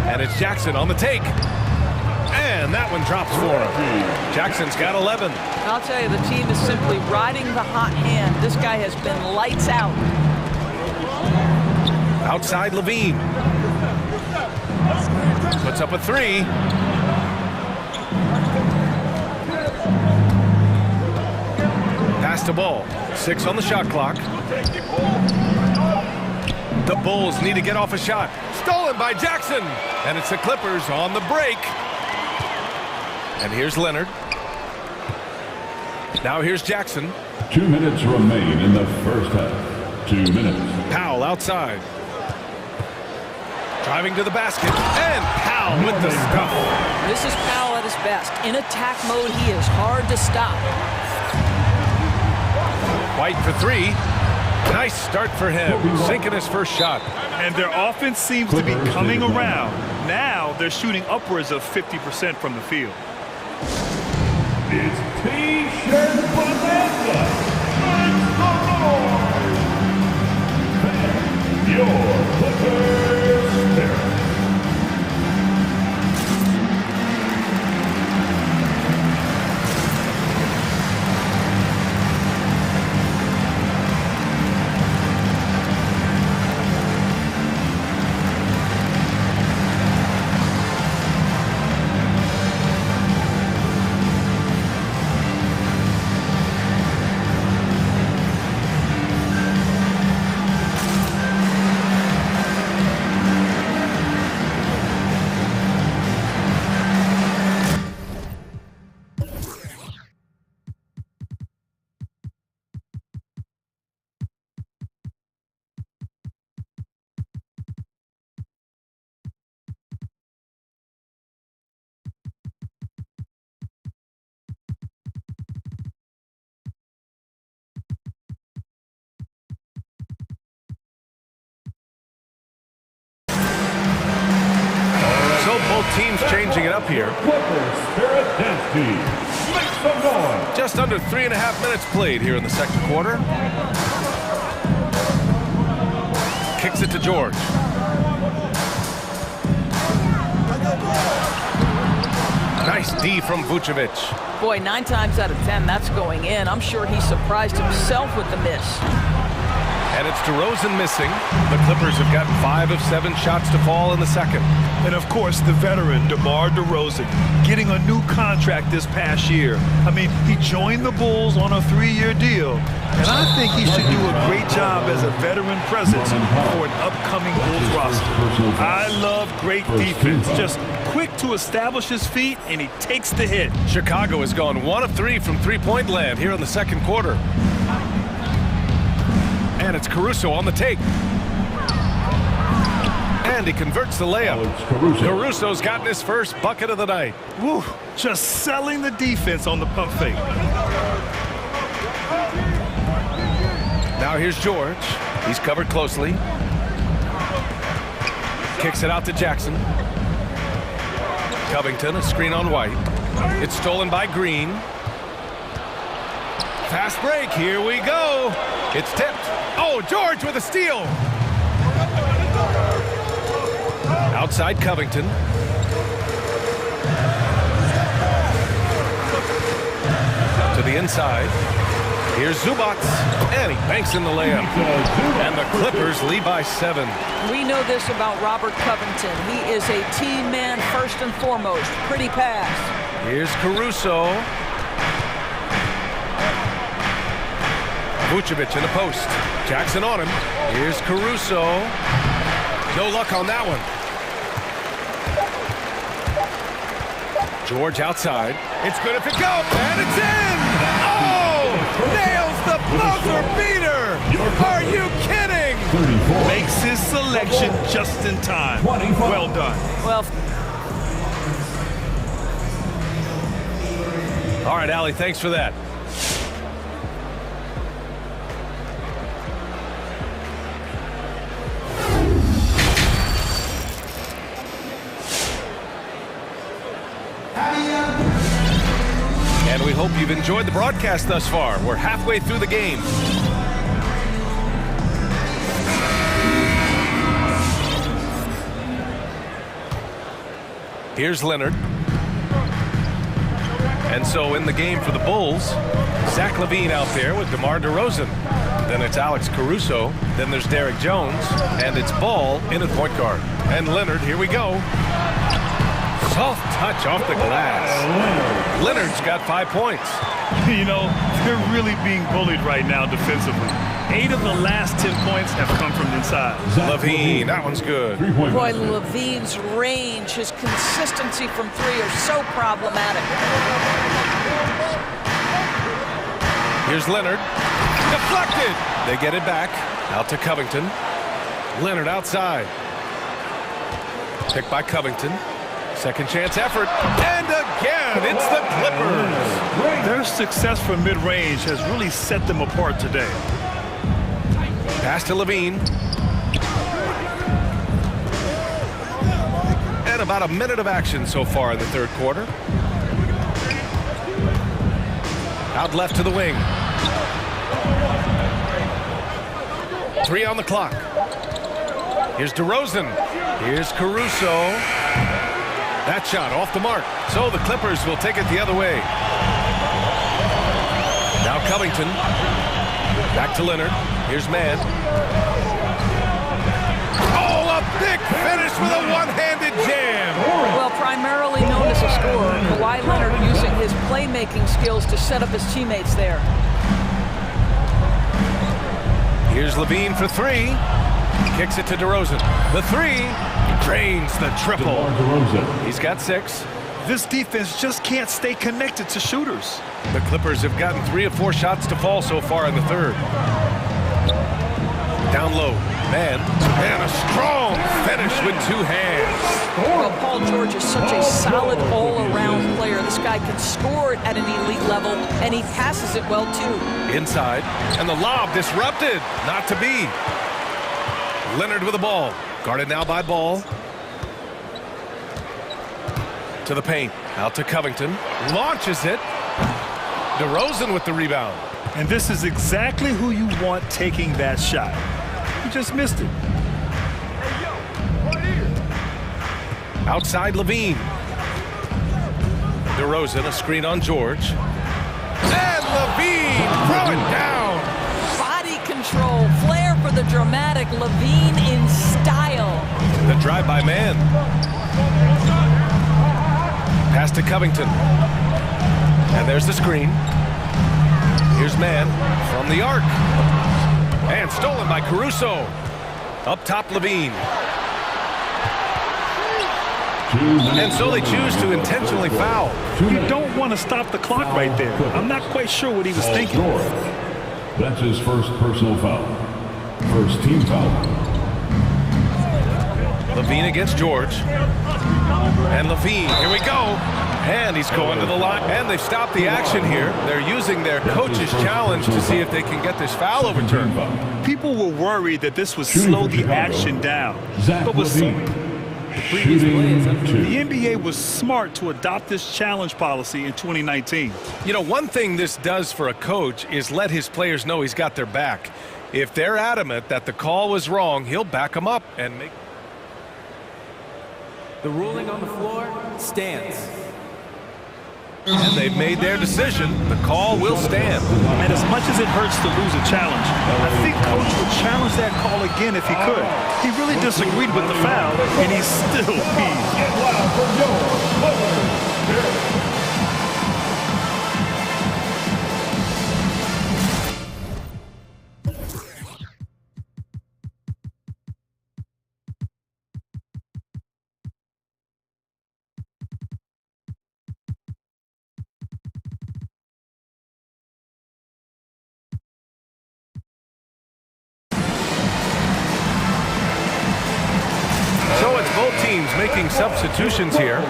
And it's Jackson on the take. And and that one drops for him. Jackson's got 11. I'll tell you, the team is simply riding the hot hand. This guy has been lights out. Outside Levine. Puts up a three. Pass the ball. 6 on the shot clock. The Bulls need to get off a shot. Stolen by Jackson. And it's the Clippers on the break. And here's Leonard. Now here's Jackson. 2 minutes remain in the first half. 2 minutes. Powell outside. Driving to the basket. And Powell with the stuff. This is Powell at his best. In attack mode, he is hard to stop. White for three. Nice start for him. Sinking his first shot. And their offense seems to be coming around. Now they're shooting upwards of 50% from the field. It's T-shirt bonanza. Your Clippers spirit. Both teams changing it up here. Spirit Dance Team. Make some noise. Just under 3.5 minutes played here in the second quarter. Kicks it to George. Nice D from Vucevic. Boy, 9 times out of 10, that's going in. I'm sure he surprised himself with the miss. And it's DeRozan missing. The Clippers have gotten 5 of 7 shots to fall in the second. And of course, the veteran, DeMar DeRozan, getting a new contract this past year. I mean, he joined the Bulls on a 3-year deal. And I think he should do a great job as a veteran presence for an upcoming Bulls roster. I love great defense. Just quick to establish his feet, and he takes the hit. Chicago has gone 1 of 3 from three-point land here in the second quarter. And it's Caruso on the take. And he converts the layup. Caruso's gotten his first bucket of the night. Woo, just selling the defense on the pump fake. Now here's George. He's covered closely. Kicks it out to Jackson. Covington, a screen on White. It's stolen by Green. Fast break, here we go. It's tipped. Oh, George with a steal. Outside Covington. To the inside. Here's Zubac. And he banks in the layup. And the Clippers lead by 7. We know this about Robert Covington. He is a team man first and foremost. Pretty pass. Here's Caruso. Vucevic in the post. Jackson on him. Here's Caruso. No luck on that one. George outside. It's good if it goes. And it's in! Oh! Nails the buzzer beater! Are you kidding? Makes his selection just in time. Well done. Well, all right, Allie, thanks for that. And we hope you've enjoyed the broadcast thus far. We're halfway through the game. Here's Leonard. And so in the game for the Bulls, Zach LaVine out there with DeMar DeRozan. Then it's Alex Caruso. Then there's Derek Jones. And it's Ball in at point guard. And Leonard, here we go. Soft touch off the glass. Leonard's got 5 points. You know, they're really being bullied right now defensively. 8 of the last 10 points have come from inside. LaVine, that one's good. Boy, LaVine's range, his consistency from three are so problematic. Here's Leonard. Deflected. They get it back. Out to Covington. Leonard outside. Picked by Covington. Second chance effort. And again, it's the Clippers. Their success from mid-range has really set them apart today. Pass to LaVine. And about a minute of action so far in the third quarter. Out left to the wing. 3 on the clock. Here's DeRozan. Here's Caruso. That shot off the mark. So the Clippers will take it the other way. Now Covington. Back to Leonard. Here's Mann. Oh, a big finish with a one-handed jam. Well, primarily known as a scorer, Kawhi Leonard using his playmaking skills to set up his teammates there. Here's LaVine for 3. Kicks it to DeRozan. The 3. Drains the triple. He's got 6. This defense just can't stay connected to shooters. The Clippers have gotten 3 of 4 shots to fall so far in the third. Down low. Mann. And a strong finish with 2 hands. Well, Paul George is such a solid all-around player. This guy can score it at an elite level, and he passes it well, too. Inside. And the lob disrupted. Not to be. Leonard with the ball. Guarded now by Ball. To the paint. Out to Covington. Launches it. DeRozan with the rebound. And this is exactly who you want taking that shot. You just missed it. Outside LaVine. DeRozan, a screen on George. And LaVine throw it down. Body control, flair for the dramatic. LaVine in style. The drive by Mann. Pass to Covington. And there's the screen. Here's Mann from the arc. And stolen by Caruso. Up top, LaVine. And so they choose to intentionally foul. You don't want to stop the clock right there. I'm not quite sure what he was thinking. That's his first personal foul. First team foul. LaVine against George. And LaVine, here we go. And he's going to the line. And they've stopped the action here. They're using their coach's challenge to see if they can get this foul overturned. People were worried that this would slow the action down. But with the NBA was smart to adopt this challenge policy in 2019. You know, one thing this does for a coach is let his players know he's got their back. If they're adamant that the call was wrong, he'll back them up and make... The ruling on the floor stands. And they've made their decision. The call will stand. And as much as it hurts to lose a challenge, I think Coach would challenge that call again if he could. He really disagreed with the foul, and he's still peeved. So it's both teams making substitutions here.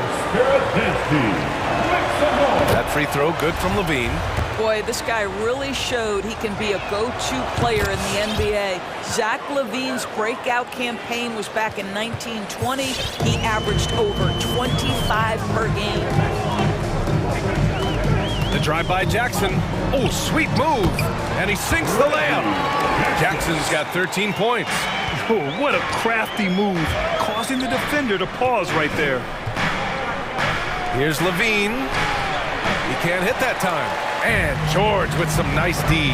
That free throw good from LaVine. Boy, this guy really showed he can be a go-to player in the NBA. Zach LaVine's breakout campaign was back in 1920. He averaged over 25 per game. The drive by Jackson. Oh, sweet move. And he sinks the layup. Jackson's got 13 points. Oh, what a crafty move, causing the defender to pause right there. Here's LaVine. He can't hit that time. And George with some nice D.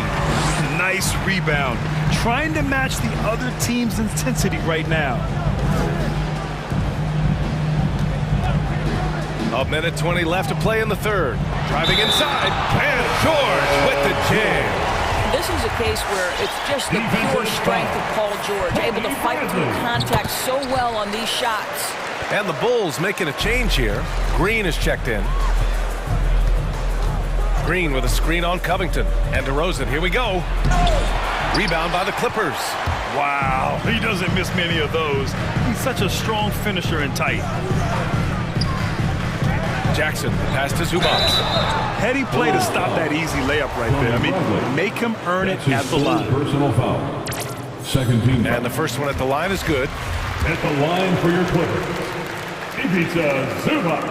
Nice rebound. Trying to match the other team's intensity right now. A minute 20 left to play in the third. Driving inside, and George with the jam. This is a case where it's just the pure strength of Paul George, able to fight through contact so well on these shots. And the Bulls making a change here. Green is checked in. Green with a screen on Covington. And DeRozan, here we go. Rebound by the Clippers. Wow, he doesn't miss many of those. He's such a strong finisher and tight. Jackson, pass to Zubac. Heady play to stop that easy layup right there. I mean, make him earn it at the line. Personal foul. Second team foul. And the first one at the line is good. At the line for your Clippers, Ivica Zubac.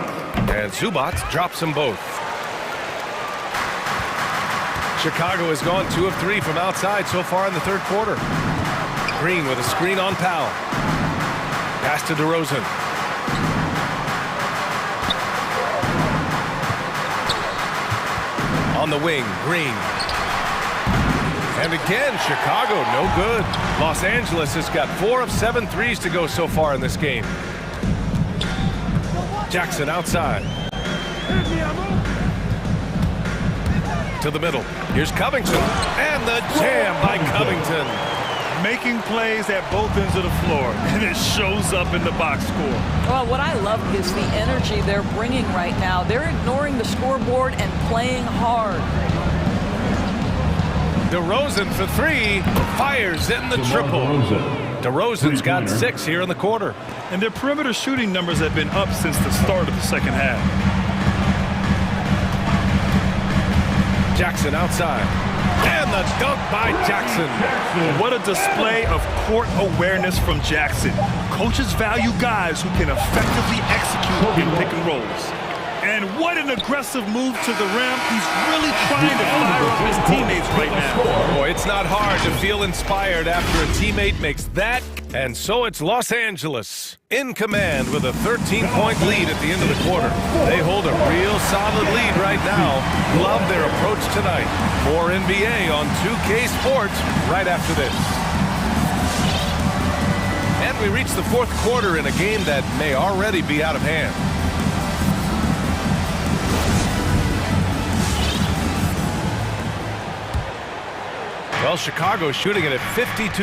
And Zubac drops them both. Chicago has gone 2 of 3 from outside so far in the third quarter. Green with a screen on Powell. Pass to DeRozan. On the wing, Green. And again, Chicago, no good. Los Angeles has got 4 of 7 threes to go so far in this game. Jackson outside. To the middle. Here's Covington. And the jam by Covington. Making plays at both ends of the floor, and it shows up in the box score. Well, what I love is the energy they're bringing right now. They're ignoring the scoreboard and playing hard. DeRozan for 3, fires in the triple. DeRozan's got 6 here in the quarter. And their perimeter shooting numbers have been up since the start of the second half. Jackson outside. And the dunk by Jackson. What a display of court awareness from Jackson. Coaches value guys who can effectively execute in pick and rolls. And what an aggressive move to the rim. He's really trying to fire up his teammates right now. Boy, it's not hard to feel inspired after a teammate makes that. And so it's Los Angeles in command with a 13-point lead at the end of the quarter. They hold a real solid lead right now. Love their approach tonight. More NBA on 2K Sports right after this. And we reach the fourth quarter in a game that may already be out of hand. Well, Chicago's shooting it at 52%.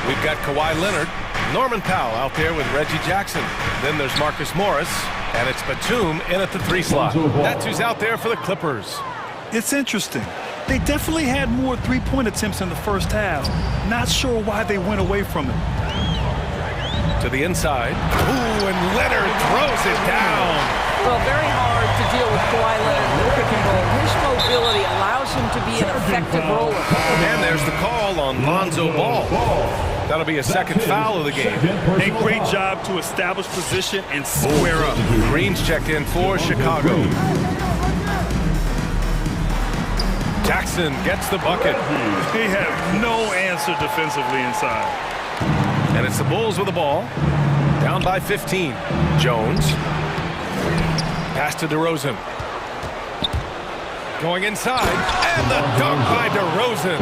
We've got Kawhi Leonard, Norman Powell out there with Reggie Jackson. Then there's Marcus Morris, and it's Batum in at the 3 slot. That's who's out there for the Clippers. It's interesting. They definitely had more three-point attempts in the first half. Not sure why they went away from it. To the inside. Ooh, and Leonard throws it down. Well, very hard to deal with Kawhi Leonard in the pick and roll. His mobility allows him to be an effective roller. And there's the call on Lonzo Ball. That'll be a second foul of the game. A great job to establish position and square up. Green's checked in for Chicago. Jackson gets the bucket. They have no answer defensively inside. And it's the Bulls with the ball. Down by 15. Jones. Pass to DeRozan. Going inside. And the dunk by DeRozan.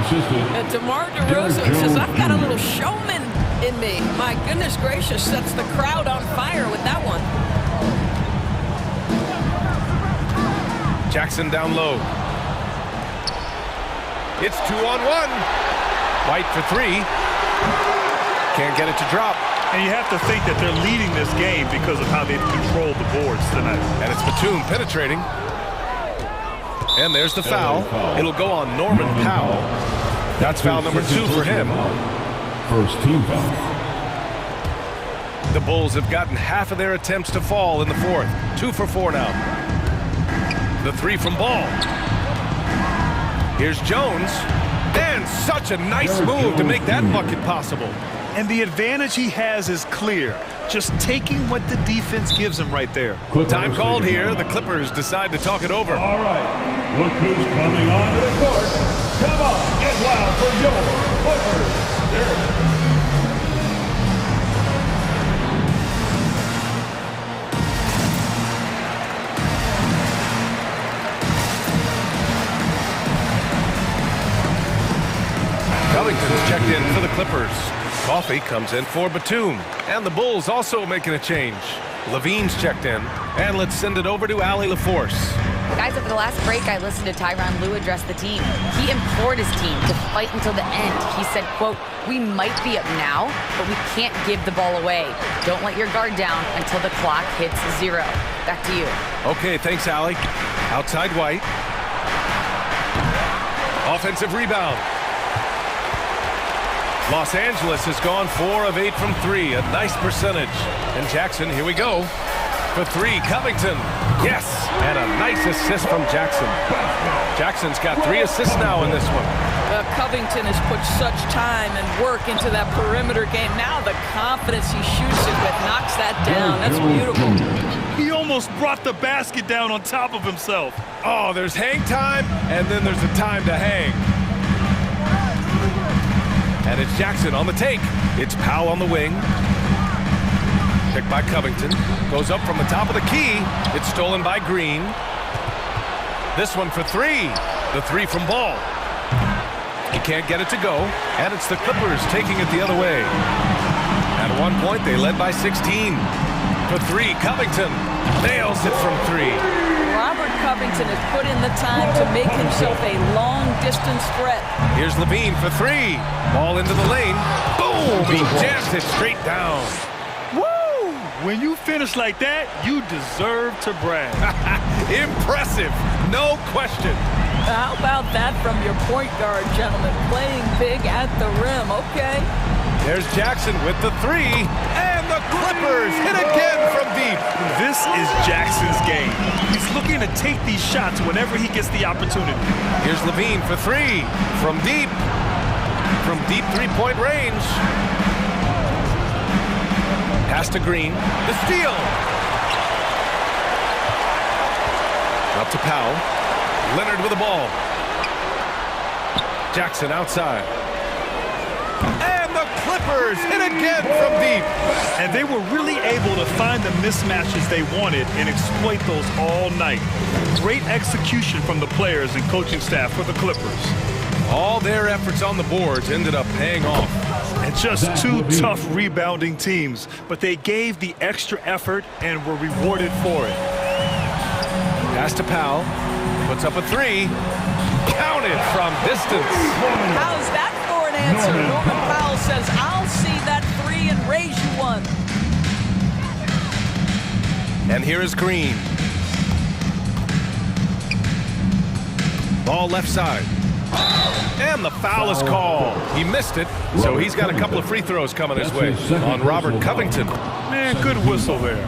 And DeMar DeRozan says, I've got a little showman in me. My goodness gracious, sets the crowd on fire with that one. Jackson down low. It's 2-on-1. White for 3. Can't get it to drop. And you have to think that they're leading this game because of how they've controlled the boards tonight. And it's Batum penetrating. And there's the foul. It'll go on Norman Powell. That's foul number 2 for him. First team foul. The Bulls have gotten half of their attempts to fall in the fourth. 2 for 4 now. The 3 from Ball. Here's Jones. And such a nice move to make that bucket possible. And the advantage he has is clear. Just taking what the defense gives him right there. Time called here. The Clippers decide to talk it over. All right. Look who's coming onto the court. Come on, get loud for your Clippers. Coffee comes in for Batum. And the Bulls also making a change. Levine's checked in. And let's send it over to Allie LaForce. Guys, over the last break, I listened to Tyronn Lue address the team. He implored his team to fight until the end. He said, quote, "We might be up now, but we can't give the ball away. Don't let your guard down until the clock hits 0. Back to you. Okay, thanks, Allie. Outside White. Offensive rebound. Los Angeles has gone 4 of 8 from 3, a nice percentage. And Jackson, here we go. For 3, Covington. Yes, and a nice assist from Jackson. Jackson's got 3 assists now in this one. Covington has put such time and work into that perimeter game. Now the confidence he shoots it with knocks that down. That's beautiful. He almost brought the basket down on top of himself. Oh, there's hang time, and then there's a time to hang. And it's Jackson on the take. It's Powell on the wing. Picked by Covington. Goes up from the top of the key. It's stolen by Green. This one for 3. The 3 from Ball. He can't get it to go. And it's the Clippers taking it the other way. At one point, they led by 16. For 3, Covington. Nails it from 3. Robert Covington has put in the time to make himself a long-distance threat. Here's Levine for 3. Ball into the lane. Boom! He jams it straight down. Woo! When you finish like that, you deserve to brag. Impressive, no question. How about that from your point guard, gentlemen? Playing big at the rim, okay. There's Jackson with the 3, and the Clippers hit again from deep. This is Jackson's game. He's looking to take these shots whenever he gets the opportunity. Here's Levine for 3, from deep. From deep three-point range. Pass to Green, the steal. Up to Powell. Leonard with the ball. Jackson outside. And the Clippers hit again from deep. And they were really able to find the mismatches they wanted and exploit those all night. Great execution from the players and coaching staff for the Clippers. All their efforts on the boards ended up paying off. And just 2 tough rebounding teams, but they gave the extra effort and were rewarded for it. Pass to Powell. Puts up a 3. Counted from distance. How's that for an answer? Norman Powell says, I'll see that 3 and raise you one. And here is Green. Ball left side. And the foul is called. He missed it, so he's got a couple of free throws coming his way on Robert Covington. Man, good whistle there.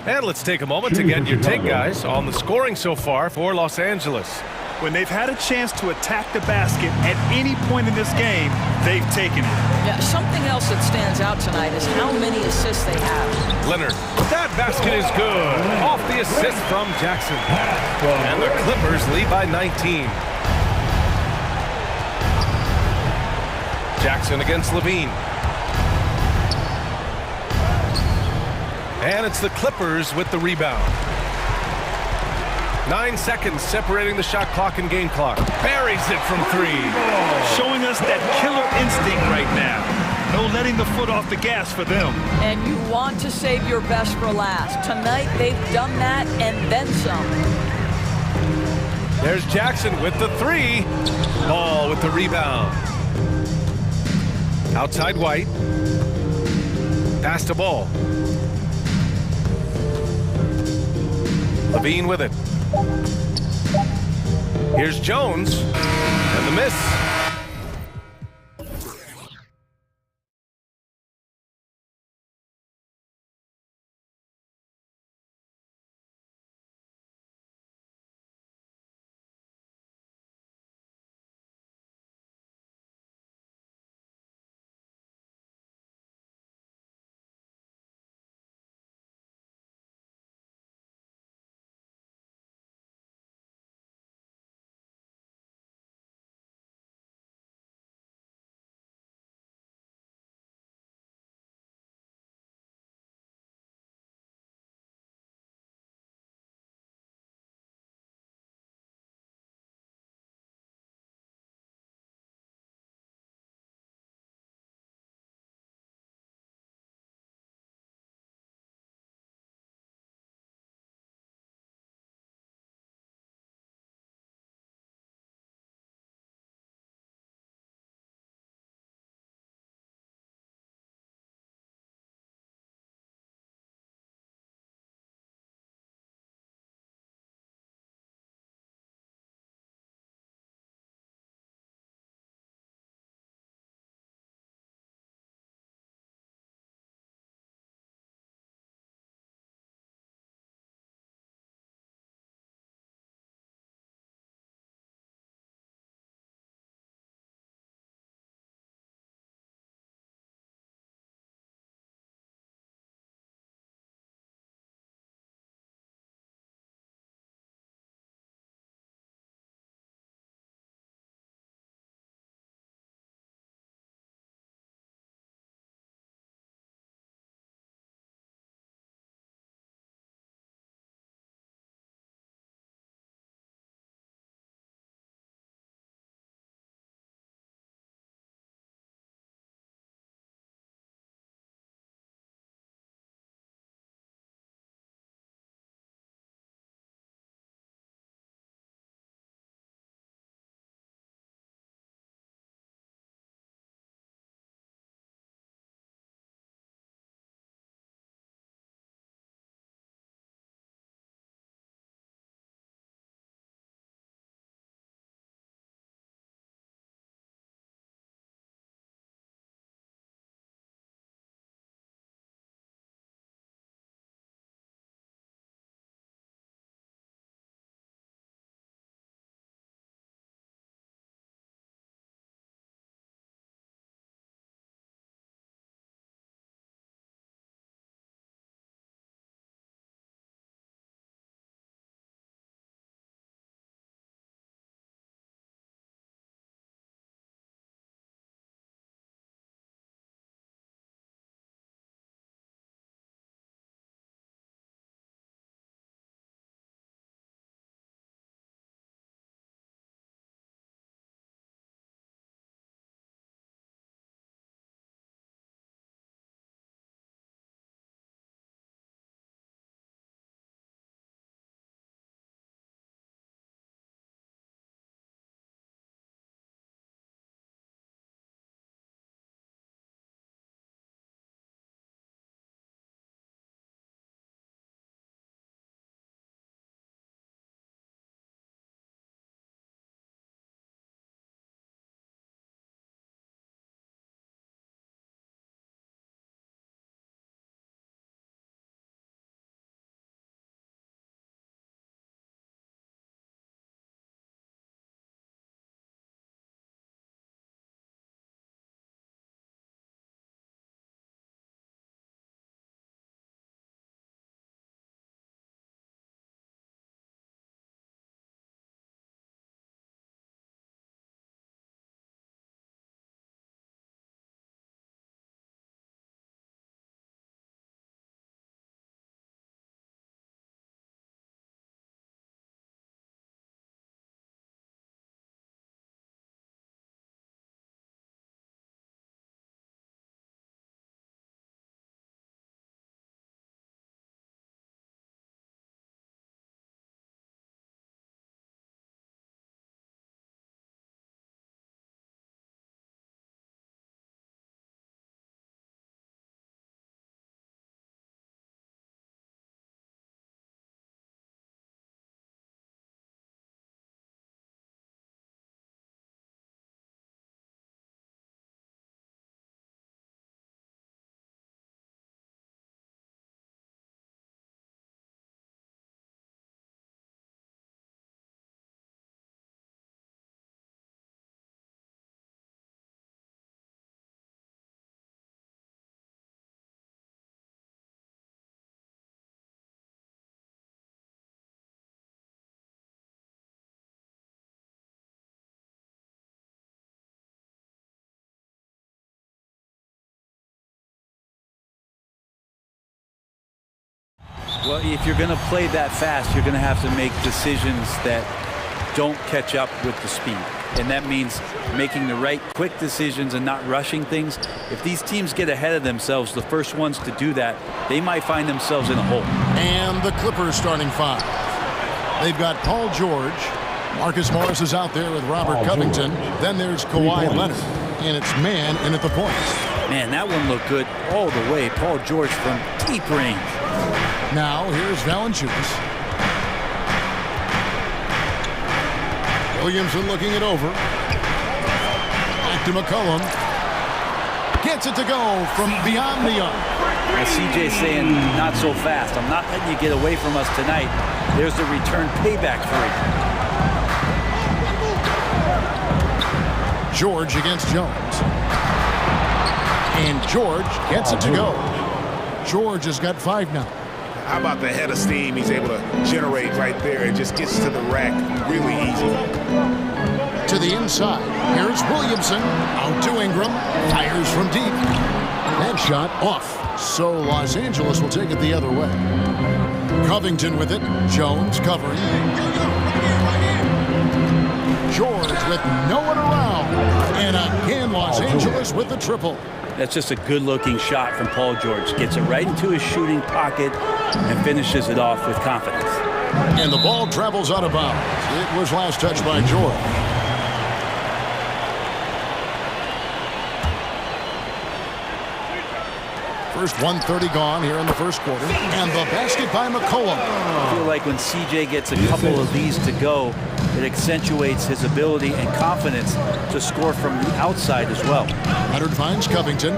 And let's take a moment to get your take, guys, on the scoring so far for Los Angeles. When they've had a chance to attack the basket at any point in this game, they've taken it. Yeah, something else that stands out tonight is how many assists they have. Leonard, that basket is good. Off the assist from Jackson. And the Clippers lead by 19. Jackson against Levine. And it's the Clippers with the rebound. 9 seconds separating the shot clock and game clock. Buries it from 3. Showing us that killer instinct right now. No letting the foot off the gas for them. And you want to save your best for last. Tonight they've done that and then some. There's Jackson with the 3. Ball with the rebound. Outside White. Pass to Ball. Levine with it. Here's Jones, and the miss. Well, if you're going to play that fast, you're going to have to make decisions that don't catch up with the speed. And that means making the right quick decisions and not rushing things. If these teams get ahead of themselves, the first ones to do that, they might find themselves in a hole. And the Clippers starting five. They've got Paul George. Marcus Morris is out there with Robert Covington. Then there's Kawhi Leonard. And it's man in at the point. Man, that one looked good all the way. Paul George from deep range. Now here's Valanciunas. Williamson looking it over. Back to McCollum. Gets it to go from beyond the arc. Now CJ saying, not so fast. I'm not letting you get away from us tonight. There's the return payback for you. George against Jones. And George gets it to go. George has got 5 now. How about the head of steam he's able to generate right there? It just gets to the rack really easy. To the inside. Here's Williamson. Out to Ingram. Fires from deep. That shot off. So Los Angeles will take it the other way. Covington with it. Jones covering. George with no one around. And again, Los Angeles with the triple. That's just a good-looking shot from Paul George. Gets it right into his shooting pocket and finishes it off with confidence. And the ball travels out of bounds. It was last touched by George. First 1:30 gone here in the first quarter. And the basket by McCollum. I feel like when CJ gets a couple of these to go, it accentuates his ability and confidence to score from the outside as well. Leonard finds Covington.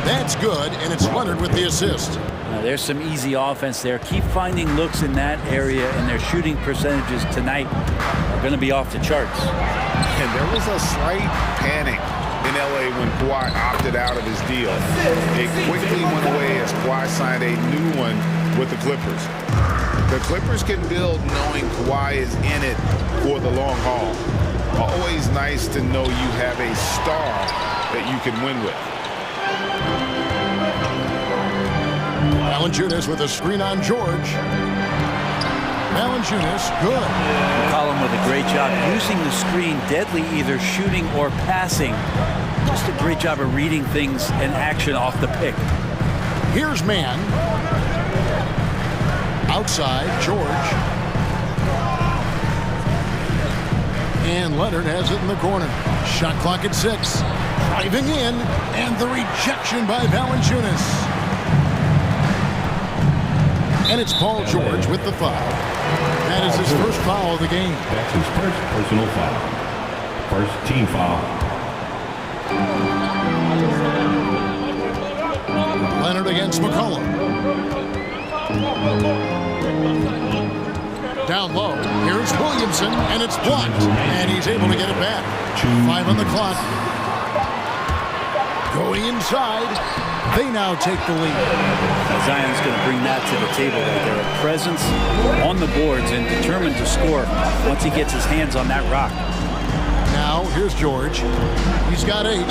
That's good, and it's Leonard with the assist. Now there's some easy offense there. Keep finding looks in that area, and their shooting percentages tonight are going to be off the charts. And there was a slight panic in LA when Kawhi opted out of his deal. It quickly went away as Kawhi signed a new one with the Clippers. The Clippers can build knowing Kawhi is in it for the long haul. Always nice to know you have a star that you can win with. Valanciunas with a screen on George. Valanciunas, good. McCollum with a great job using the screen, deadly either shooting or passing. Just a great job of reading things and action off the pick. Here's man. Outside, George. And Leonard has it in the corner. Shot clock at 6. Driving in, and the rejection by Valanciunas. And it's Paul George with the foul. That is his first foul of the game. That's his first personal foul. First team foul. Leonard against McCollum. Down low. Here's Williamson, and it's blocked. And he's able to get it back. 5 on the clock. Going inside. They now take the lead. Zion's going to bring that to the table right there. A presence on the boards and determined to score once he gets his hands on that rock. Now, here's George. He's got 8.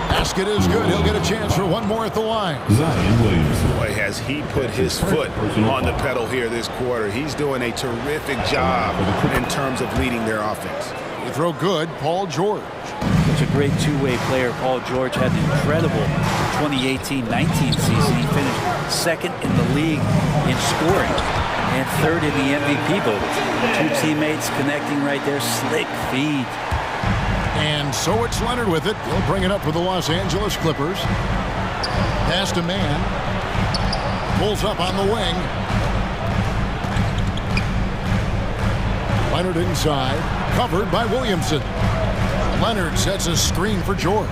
Basket is good. He'll get a chance for one more at the line. Zion Williamson. Boy, has he put his foot on the pedal here this quarter. He's doing a terrific job in terms of leading their offense. You throw good, Paul George. Such a great two-way player. Paul George had an incredible 2018-19 season. He finished second in the league in scoring and third in the MVP vote. 2 teammates connecting right there. Slick feed. And so it's Leonard with it. He'll bring it up for the Los Angeles Clippers. Pass to man. Pulls up on the wing. Leonard inside. Covered by Williamson. Leonard sets a screen for George.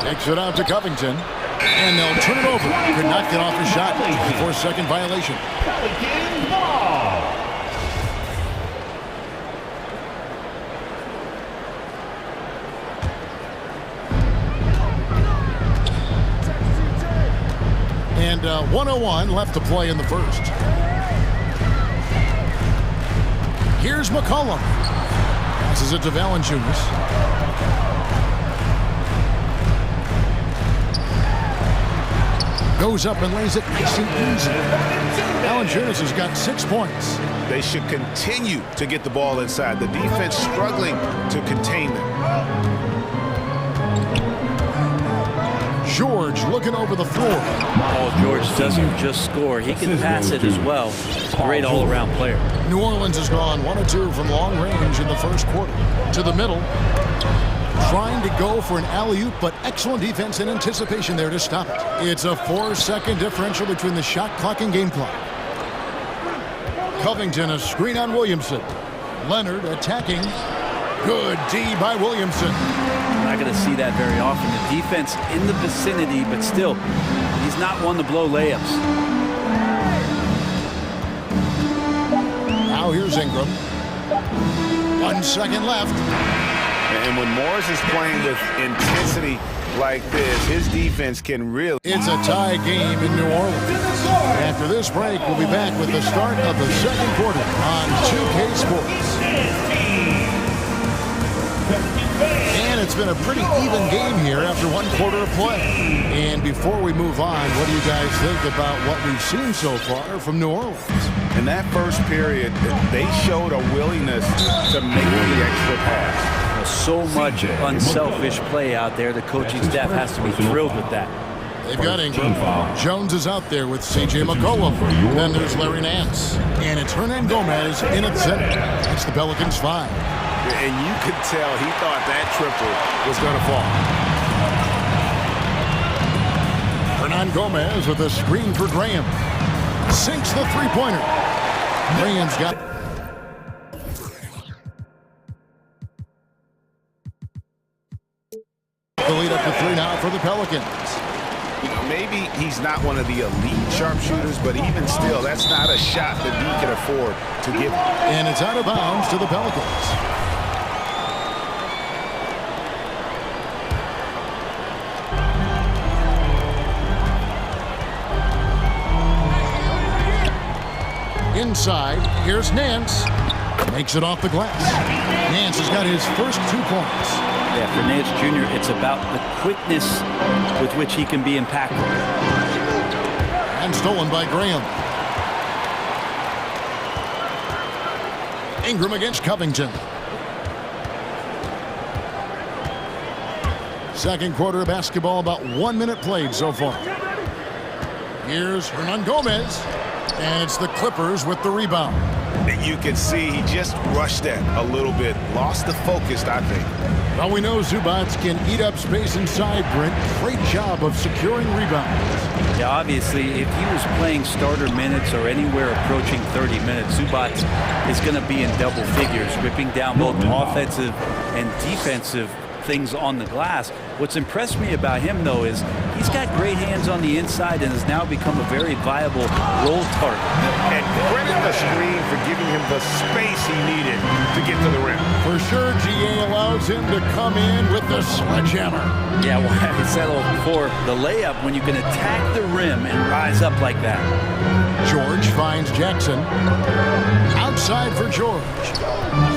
Takes it out to Covington. And they'll turn it over. Could not get off the shot. 4-second violation. And 1:01 left to play in the first. Here's McCollum. Passes it to Valanciunas. Goes up and lays it nice and easy. Valanciunas has got 6 points. They should continue to get the ball inside. The defense struggling to contain them. George looking over the floor. Paul George doesn't just score. He can pass it as well. He's a great all-around player. New Orleans has gone 1 of 2 from long range in the first quarter. To the middle. Trying to go for an alley-oop, but excellent defense and anticipation there to stop it. It's a 4-second differential between the shot clock and game clock. Covington, a screen on Williamson. Leonard attacking. Good D by Williamson. Not going to see that very often. The defense in the vicinity, but still, he's not one to blow layups. Now here's Ingram. 1 second left. And when Morris is playing with intensity like this, his defense can really... It's a tie game in New Orleans. After this break, we'll be back with the start of the second quarter on 2K Sports. And it's been a pretty even game here after 1 quarter of play. And before we move on, what do you guys think about what we've seen so far from New Orleans? In that first period, they showed a willingness to make the extra pass. So much unselfish play out there. The coaching staff has to be thrilled with that. They've got Ingram. Jones is out there with C.J. McCollum. Then there's Larry Nance. And it's Hernan Gomez in at center. It's the Pelicans 5. And you could tell he thought that triple was going to fall. Hernan Gomez with a screen for Graham. Sinks the three-pointer. Graham's got... The lead up to 3 now for the Pelicans. Maybe he's not one of the elite sharpshooters, but even still, that's not a shot that he can afford to give. And it's out of bounds to the Pelicans. Inside, here's Nance. Makes it off the glass. Nance has got his first 2 points. Yeah, for Nance Jr., it's about the quickness with which he can be impactful. And stolen by Graham. Ingram against Covington. Second quarter of basketball, about 1 minute played so far. Here's Hernan Gomez. And it's the Clippers with the rebound. You can see he just rushed that a little bit. Lost the focus, I think. Well, we know Zubac can eat up space inside, Brent. Great job of securing rebounds. Yeah, obviously, if he was playing starter minutes or anywhere approaching 30 minutes, Zubac is going to be in double figures, ripping down both offensive and defensive things on the glass. What's impressed me about him, though, is he's got great hands on the inside and has now become a very viable role target. And credit the screen for giving him the space he needed to get to the rim. For sure, GA allows him to come in with the sledgehammer. Yeah, well, I said before, the layup, when you can attack the rim and rise up like that. George finds Jackson. Outside for George.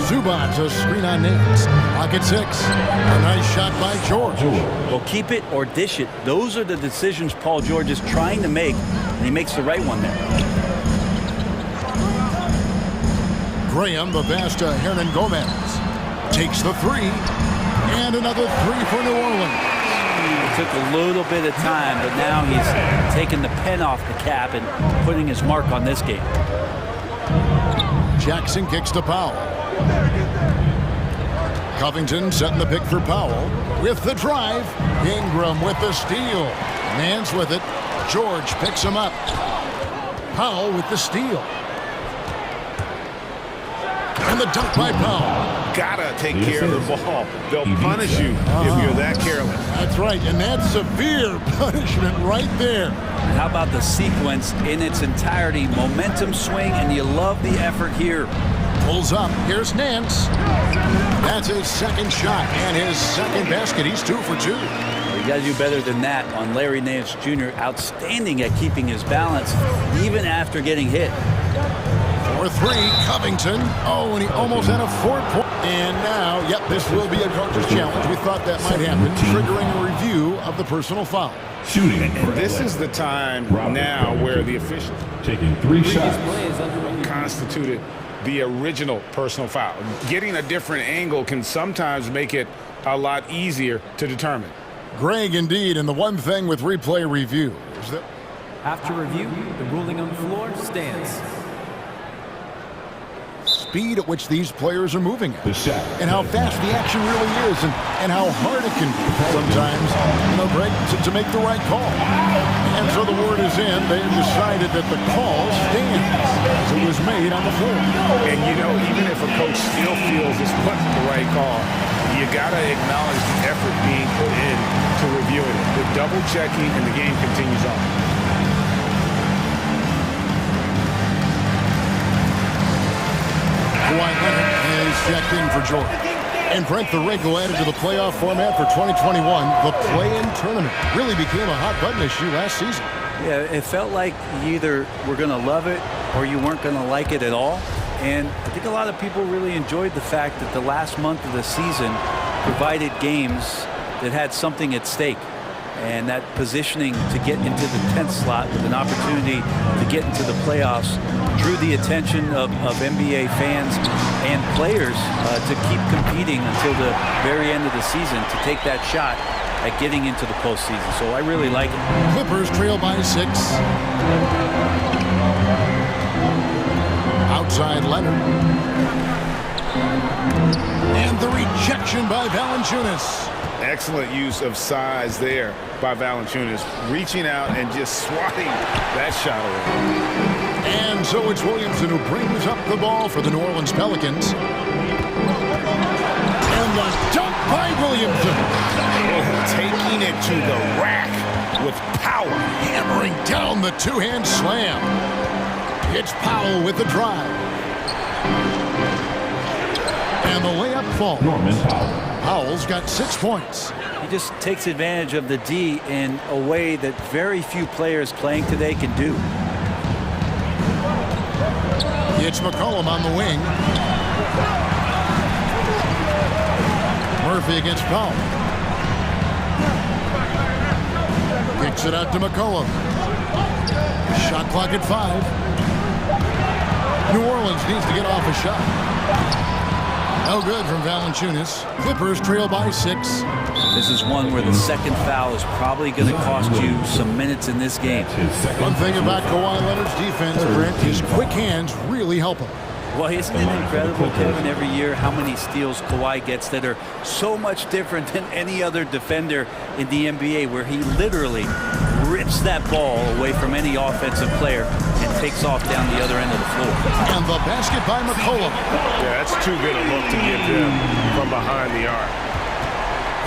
Zubac, a screen on Nance. Pocket 6. A nice shot by George. Well, keep it or dish it. Those are the decisions Paul George is trying to make, and he makes the right one there. Graham, the pass to Hernan Gomez. Takes the 3. And another 3 for New Orleans. It took a little bit of time, but now he's taking the pen off the cap and putting his mark on this game. Jackson kicks to Powell. Covington setting the pick for Powell with the drive. Ingram with the steal. Nance with it. George picks him up. Powell with the steal. And the dunk by Powell. Gotta take care of the ball. They'll punish you if you're that careless. That's right, and that's severe punishment right there. How about the sequence in its entirety? Momentum swing, and you love the effort here. Pulls up. Here's Nance. That's his second shot and his second basket. He's 2 for 2. You got to do better than that on Larry Nance Jr. Outstanding at keeping his balance, even after getting hit. For three, Covington. Oh, and he almost had a 4-point. And now, yep, this will be a coach's challenge. We thought that might happen, triggering a review of the personal foul. Shooting. And this is the time now where the official taking 3 shots constituted the original personal foul. Getting a different angle can sometimes make it a lot easier to determine. Greg, indeed, and the one thing with replay review is that After review, the ruling on the floor stands. speed at which these players are moving at, and how fast the action really is, and how hard it can be sometimes, Greg, to make the right call. And so the word is in. They have decided that the call stands as it was made on the floor. And, even if a coach still feels this wasn't the right call, you got to acknowledge the effort being put in to reviewing it. The double checking, and the game continues on. Kawhi Leonard is checked in for Jordan. And Brent, the wrinkle added to the playoff format for 2021, the play-in tournament really became a hot button issue last season. Yeah, it felt like you either were going to love it or you weren't going to like it at all. And I think a lot of people really enjoyed the fact that the last month of the season provided games that had something at stake. And that positioning to get into the 10th slot with an opportunity to get into the playoffs drew the attention of NBA fans and players to keep competing until the very end of the season to take that shot at getting into the postseason. So I really like it. Clippers trail by 6. Outside Leonard. And the rejection by Valanciunas. Excellent use of size there by Valanciunas, reaching out and just swatting that shot away. And so it's Williamson who brings up the ball for the New Orleans Pelicans. And the dunk by Williamson. Taking it to the rack with power. Hammering down the two-hand slam. It's Powell with the drive. And the layup falls. Norman Powell. Powell's got 6 points. He just takes advantage of the D in a way that very few players playing today can do. It's McCollum on the wing. Murphy against Powell. Kicks it out to McCollum. Shot clock at 5. New Orleans needs to get off a shot. No good from Valanciunas. Clippers trail by 6. This is one where the second foul is probably going to cost you some minutes in this game. One thing about Kawhi Leonard's defense, Brent, his quick hands really help him. Well, isn't it incredible, Kevin, every year how many steals Kawhi gets that are so much different than any other defender in the NBA, where he literally rips that ball away from any offensive player and takes off down the other end of the floor. And the basket by McCollum. Yeah, that's too good a look to give them from behind the arc.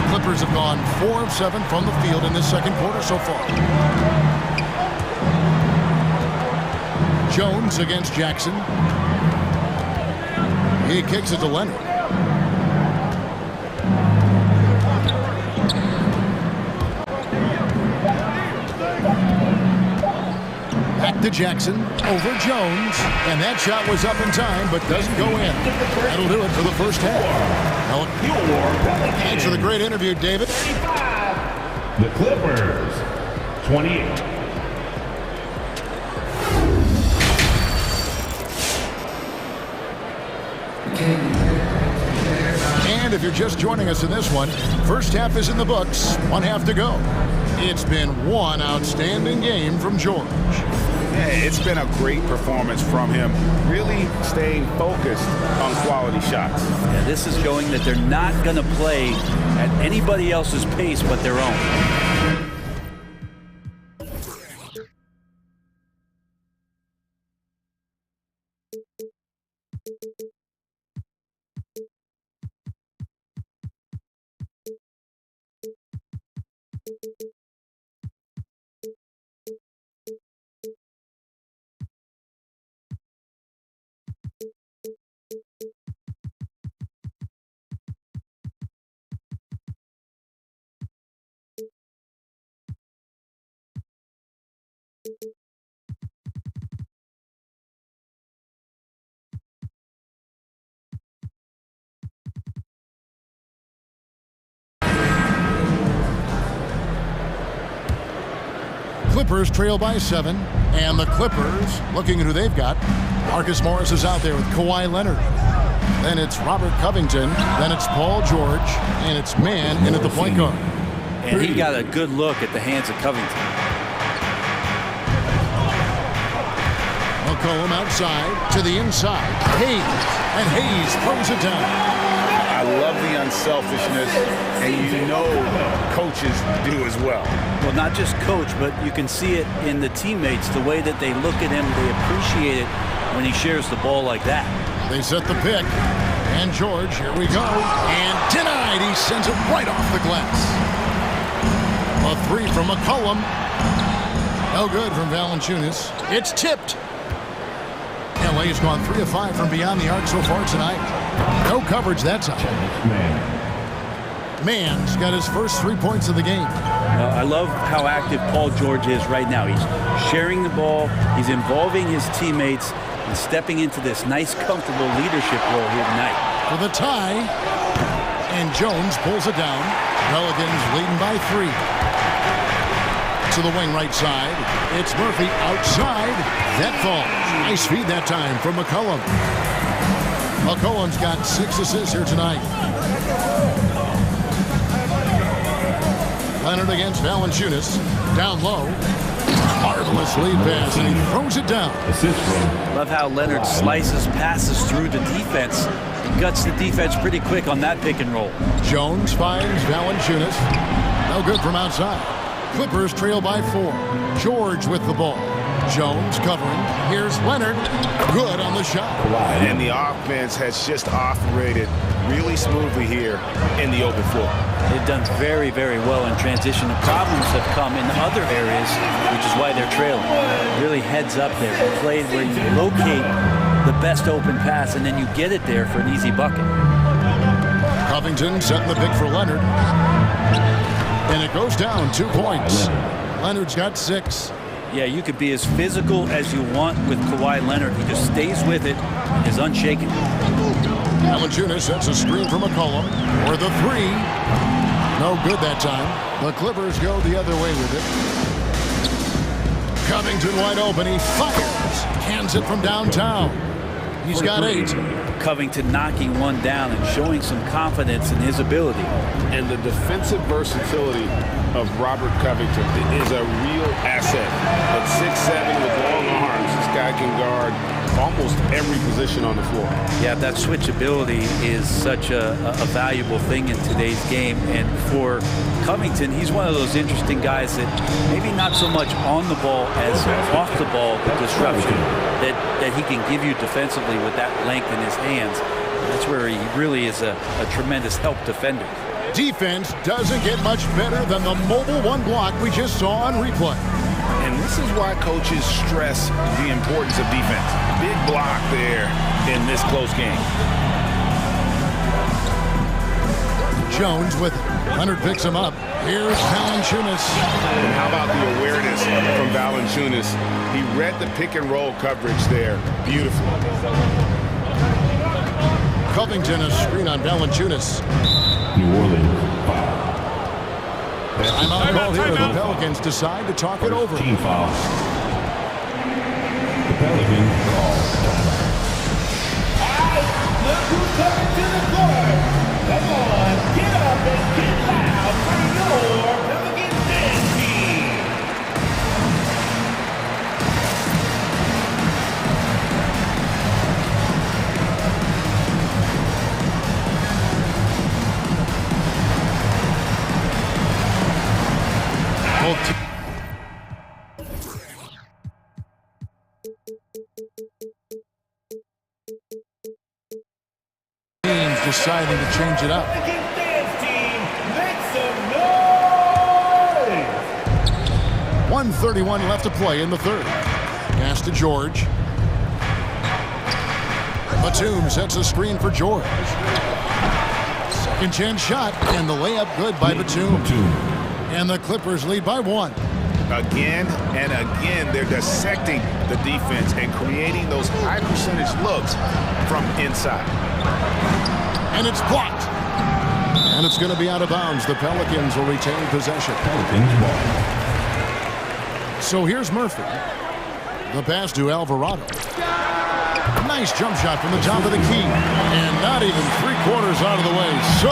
The Clippers have gone 4 of 7 from the field in this second quarter so far. Jones against Jackson. He kicks it to Leonard. Back to Jackson, over Jones, and that shot was up in time, but doesn't go in. That'll do it for the first half. Thanks for the great interview, David. The Clippers, 28. And if you're just joining us in this one, first half is in the books, 1 half to go. It's been one outstanding game from George. Yeah, it's been a great performance from him, really staying focused on quality shots. Yeah, this is showing that they're not going to play at anybody else's pace but their own. Clippers trail by 7. And the Clippers, looking at who they've got, Marcus Morris is out there with Kawhi Leonard. Then it's Robert Covington. Then it's Paul George. And it's Mann in at the point guard. And he got a good look at the hands of Covington. McCollum outside to the inside. Hayes. And Hayes throws it down. I love the unselfishness, and you know coaches do as well. Well, not just coach, but you can see it in the teammates, the way that they look at him. They appreciate it when he shares the ball like that. They set the pick. And George, here we go. And denied. He sends it right off the glass. A 3 from McCollum. No good from Valanciunas. It's tipped. LA's gone 3 of 5 from beyond the arc so far tonight. No coverage that time. Mann's got his first 3 points of the game. I love how active Paul George is right now. He's sharing the ball. He's involving his teammates and stepping into this nice, comfortable leadership role here tonight. For the tie. And Jones pulls it down. Pelicans leading by 3. To the wing right side. It's Murphy outside. That falls. Nice feed that time from McCollum. McCollum's got 6 assists here tonight. Leonard against Valanciunas. Down low. Marvelous lead pass, and he throws it down. Love how Leonard slices passes through the defense. He guts the defense pretty quick on that pick and roll. Jones finds Valanciunas. No good from outside. Clippers trail by 4. George with the ball. Jones covering. Here's Leonard. Good on the shot. And the offense has just operated really smoothly here in the open floor. They've done very, very well in transition. The problems have come in other areas, which is why they're trailing. Really heads up there. Played where you locate the best open pass and then you get it there for an easy bucket. Covington setting the pick for Leonard. And it goes down 2 points. Leonard's got 6. Yeah, you could be as physical as you want with Kawhi Leonard. He just stays with it and is unshaken. Valanciunas sets a screen for McCollum. For the 3. No good that time. The Clippers go the other way with it. Covington wide open. He fires. Hands it from downtown. He's got 8. Covington knocking one down and showing some confidence in his ability. And the defensive versatility of Robert Covington is a real asset. At 6'7" with long arms, this guy can guard almost every position on the floor. Yeah, that switchability is such a valuable thing in today's game. And for Covington, he's one of those interesting guys that maybe not so much on the ball as off the ball, the disruption that he can give you defensively with that length in his hands. That's where he really is a tremendous help defender. Defense doesn't get much better than the mobile one block we just saw on replay. And this is why coaches stress the importance of defense. Big block there in this close game. Jones with it. Leonard picks him up. Here's Valanciunas. And how about the awareness from Valanciunas? He read the pick and roll coverage there beautifully. Covington, a screen on Valanciunas. New Orleans, 5. Timeout call here. The Pelicans decide to talk it over. Team foul. The Pelicans call timeout. Look who's coming to the court. Come on, get up and get loud for your Pelicans dance team. Teams deciding to change it up. 1:31 left to play in the third. Pass to George. Batum sets a screen for George. Second chance shot, and the layup good by Batum. And the Clippers lead by 1. Again and again, they're dissecting the defense and creating those high percentage looks from inside. And it's blocked. And it's going to be out of bounds. The Pelicans will retain possession. So here's Murphy. The pass to Alvarado. Nice jump shot from the top of the key. And not even 3/4 out of the way. So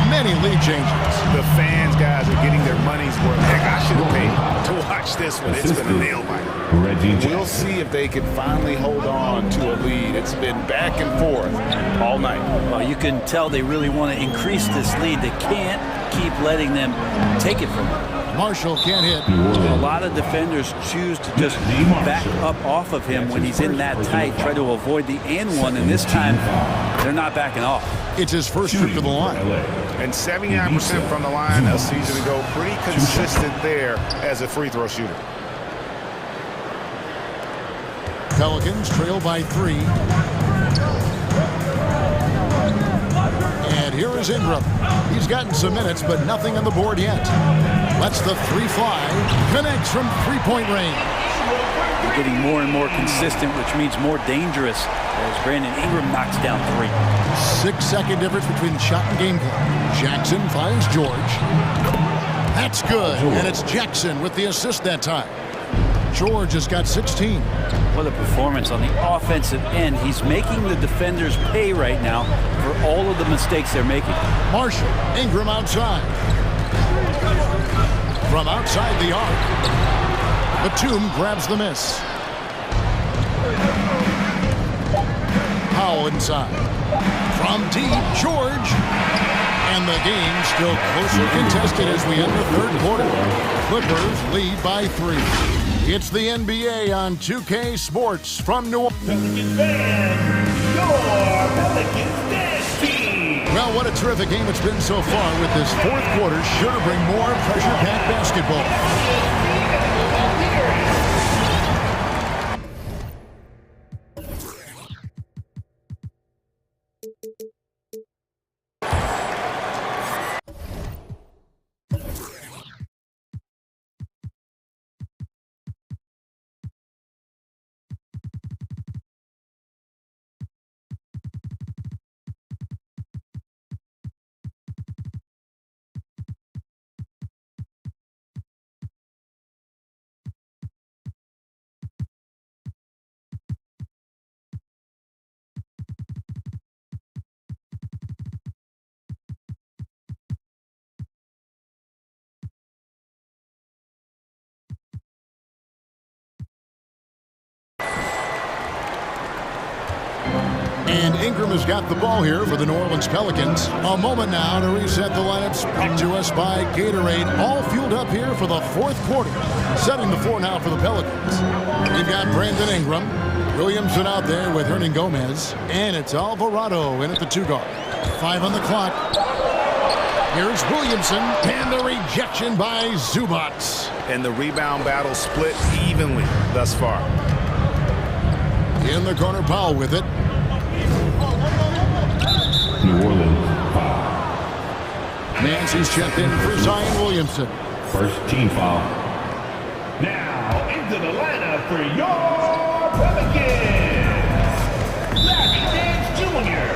many lead changes. The fans, guys, are getting their money's worth. Heck, I should have paid to watch this one. It's been a nail biter. We'll see if they can finally hold on to a lead. It's been back and forth all night. Well, you can tell they really want to increase this lead. They can't keep letting them take it from them. Marshall can't hit. A lot of defenders choose to just back up off of him when he's in that tight, try to avoid the and one, and this time they're not backing off. It's his first trip to the line. And 79% from the line a season ago. Pretty consistent there as a free throw shooter. Pelicans trail by 3. And here is Ingram. He's gotten some minutes, but nothing on the board yet. Lets the 3 fly. Connects from 3-point range. They're getting more and more consistent, which means more dangerous as Brandon Ingram knocks down 3. 6-second difference between shot and game clock. Jackson finds George. That's good. And it's Jackson with the assist that time. George has got 16. What a performance on the offensive end. He's making the defenders pay right now for all of the mistakes they're making. Marshall, Ingram outside. From outside the arc. Batum grabs the miss. Powell inside. From deep, George. And the game still closely contested as we end the third quarter. Clippers lead by 3. It's the NBA on 2K Sports from New Orleans. Pelicans fans, your Pelicans dance team. Well, what a terrific game it's been so far with this fourth quarter. Sure to bring more pressure-packed basketball. And Ingram has got the ball here for the New Orleans Pelicans. A moment now to reset the lineups. Brought to us by Gatorade. All fueled up here for the fourth quarter. Setting the floor now for the Pelicans. We've got Brandon Ingram. Williamson out there with Hernan Gomez. And it's Alvarado in at the 2 guard. 5 on the clock. Here's Williamson. And the rejection by Zubac. And the rebound battle split evenly thus far. In the corner, Powell with it. New Orleans foul. Nancy's checked in for Zion Williamson. First team foul. Now into the lineup for your Pelicans, Larry Nance Jr.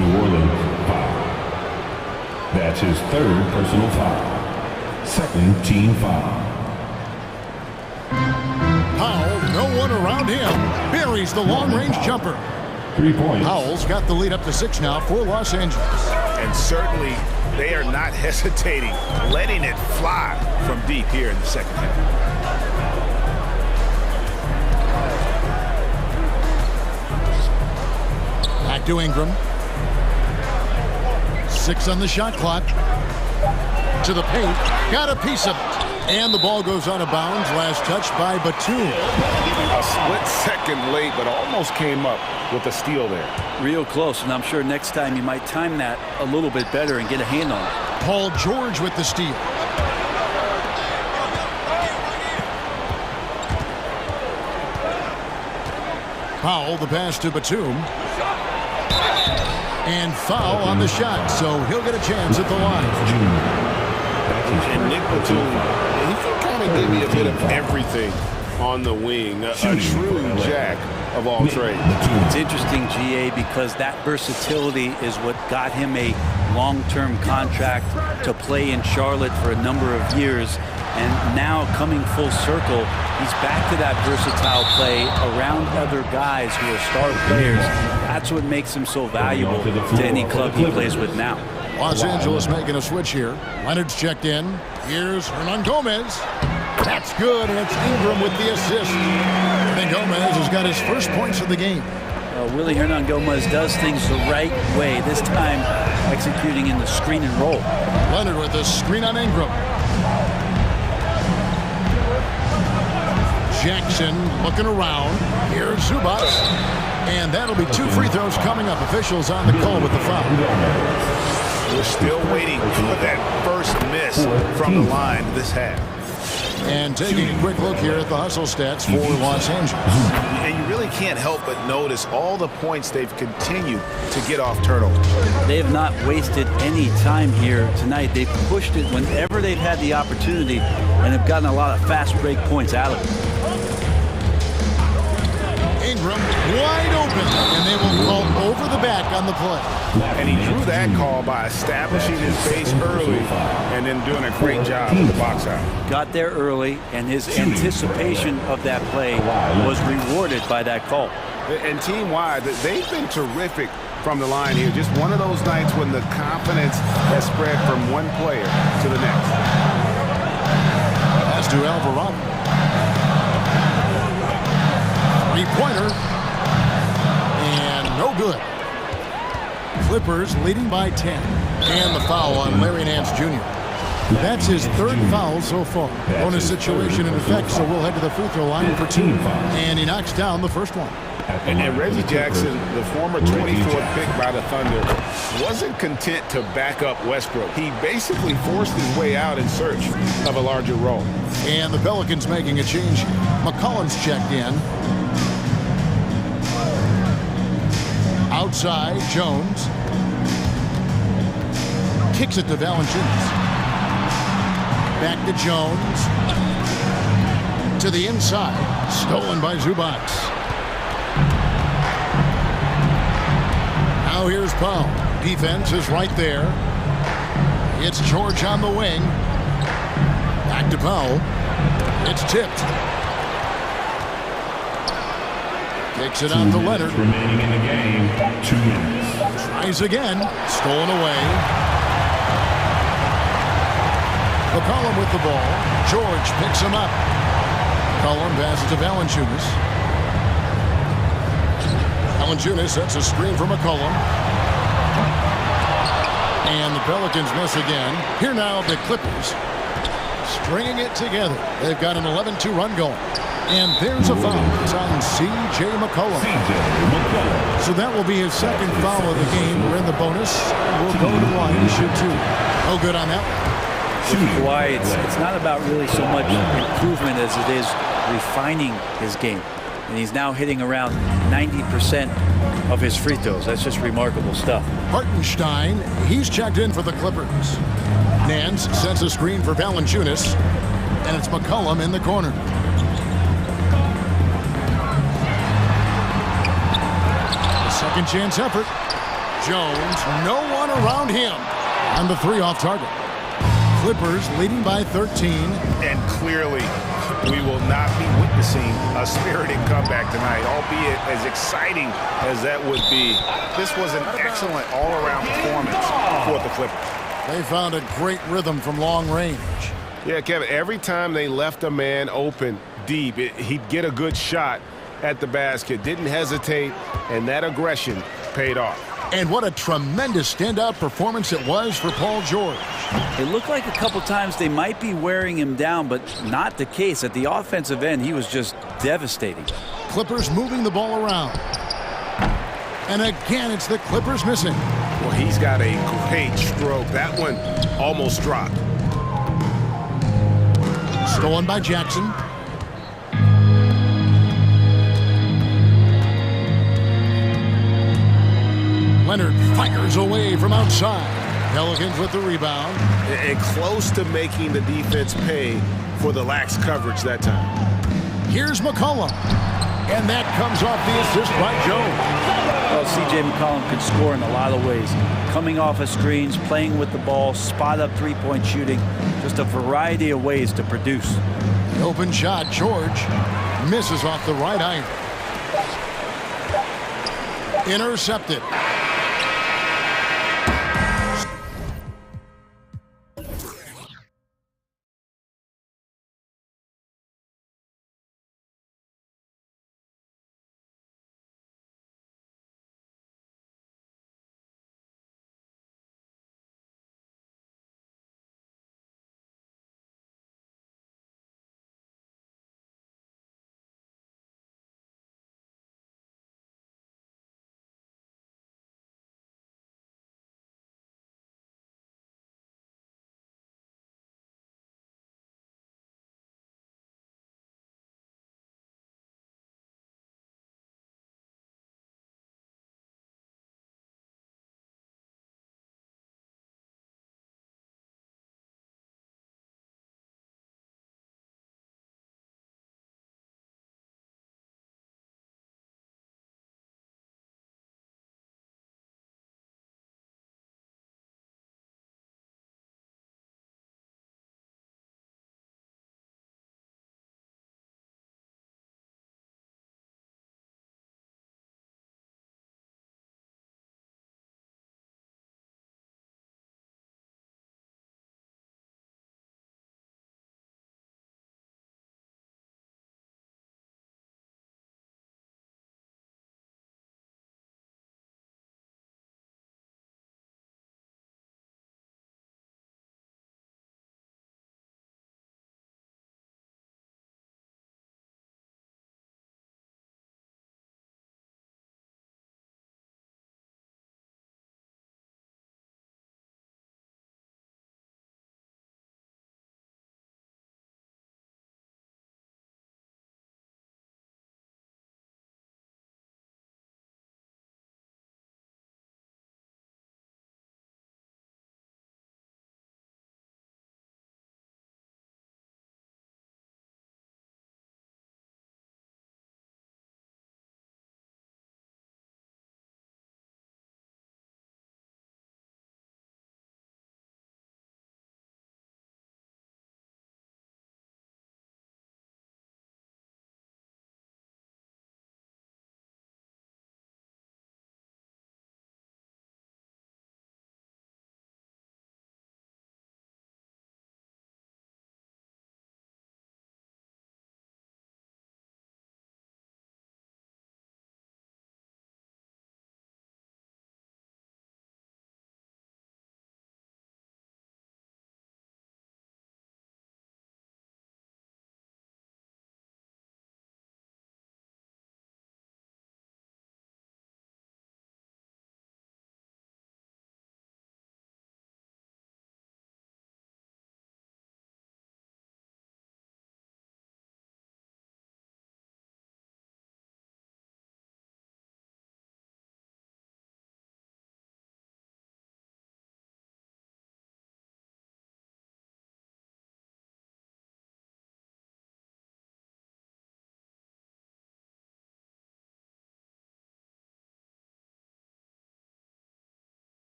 New Orleans foul. That's his 3rd personal foul. 2nd team foul. Powell, no one around him. Buries the long-range jumper. 3 points. Powell's got the lead up to 6 now for Los Angeles. And certainly they are not hesitating, letting it fly from deep here in the second half. Back to Ingram. 6 on the shot clock. To the paint. Got a piece of it. And the ball goes out of bounds. Last touch by Batum. A split second late, but almost came up with a steal there. Real close, and I'm sure next time you might time that a little bit better and get a hand on it. Paul George with the steal. Powell, the pass to Batum. And foul on the shot, so he'll get a chance at the line. And Nick Batum, he can kind of give you a bit of everything on the wing. A true jack of all trades. It's interesting, GA, because that versatility is what got him a long-term contract to play in Charlotte for a number of years. And now coming full circle, he's back to that versatile play around other guys who are star players. That's what makes him so valuable to any club he plays with now. Los Angeles making a switch here. Leonard's checked in. Here's Hernan Gomez. That's good, and it's Ingram with the assist. And Gomez has got his first points of the game. Willie Hernan Gomez does things the right way, this time executing in the screen and roll. Leonard with the screen on Ingram. Jackson looking around. Here's Zubac. And that'll be 2 free throws coming up. Officials on the call with the foul. We're still waiting for that first miss from the line this half. And taking a quick look here at the hustle stats for Los Angeles. And you really can't help but notice all the points they've continued to get off turnovers. They have not wasted any time here tonight. They've pushed it whenever they've had the opportunity and have gotten a lot of fast break points out of it. Ingram wide open, and they will call over the back on the play. And he drew that call by establishing his base early and then doing a great job with the box out. Got there early, and his anticipation of that play was rewarded by that call. And team-wide, they've been terrific from the line here. Just one of those nights when the confidence has spread from one player to the next. As to Alvarado. Three-pointer. And no good. Clippers leading by 10. And the foul on Larry Nance Jr. That's his 3rd foul so far. Bonus situation in effect, so we'll head to the free throw line for 2. And he knocks down the first one. And Reggie Jackson, the former 24th pick by the Thunder, wasn't content to back up Westbrook. He basically forced his way out in search of a larger role. And the Pelicans making a change here. McCollum's checked in. Outside, Jones. Kicks it to Valanciunas. Back to Jones. To the inside. Stolen by Zubac. Now here's Powell. Defense is right there. It's George on the wing. Back to Powell. It's tipped. Takes it out to Leonard. Remaining in the game, 2 minutes. Tries again. Stolen away. McCollum with the ball. George picks him up. McCollum passes to Valanciunas. Valanciunas sets a screen for McCollum. And the Pelicans miss again. Here now the Clippers. Stringing it together. They've got an 11-2 run going. And there's a foul. It's on C.J. McCollum. So that will be his 2nd foul of the game. We're in the bonus. We'll go to the line to shoot 2. No good on that one. Why it's not about really so much improvement as it is refining his game. And he's now hitting around 90% of his free throws. That's just remarkable stuff. Hartenstein, he's checked in for the Clippers. Nance sets a screen for Valanciunas. And it's McCollum in the corner. Second chance effort. Jones, no one around him. And the 3 off target. Clippers leading by 13. And clearly, we will not be witnessing a spirited comeback tonight, albeit as exciting as that would be. This was an excellent all-around performance for the Clippers. They found a great rhythm from long range. Yeah, Kevin, every time they left a man open deep, he'd get a good shot at the basket. Didn't hesitate, and that aggression paid off. And what a tremendous standout performance it was for Paul George. It looked like a couple times they might be wearing him down, but not the case. At the offensive end, he was just devastating. Clippers moving the ball around. And again, it's the Clippers missing. Well, he's got a great stroke. That one almost dropped. Stolen by Jackson. Leonard fires away from outside. Pelicans with the rebound. And close to making the defense pay for the lax coverage that time. Here's McCollum. And that comes off the assist by Jones. Well, C.J. McCollum could score in a lot of ways. coming off of screens, playing with the ball, spot-up three-point shooting, just a variety of ways to produce. The open shot, George misses off the right iron. Intercepted.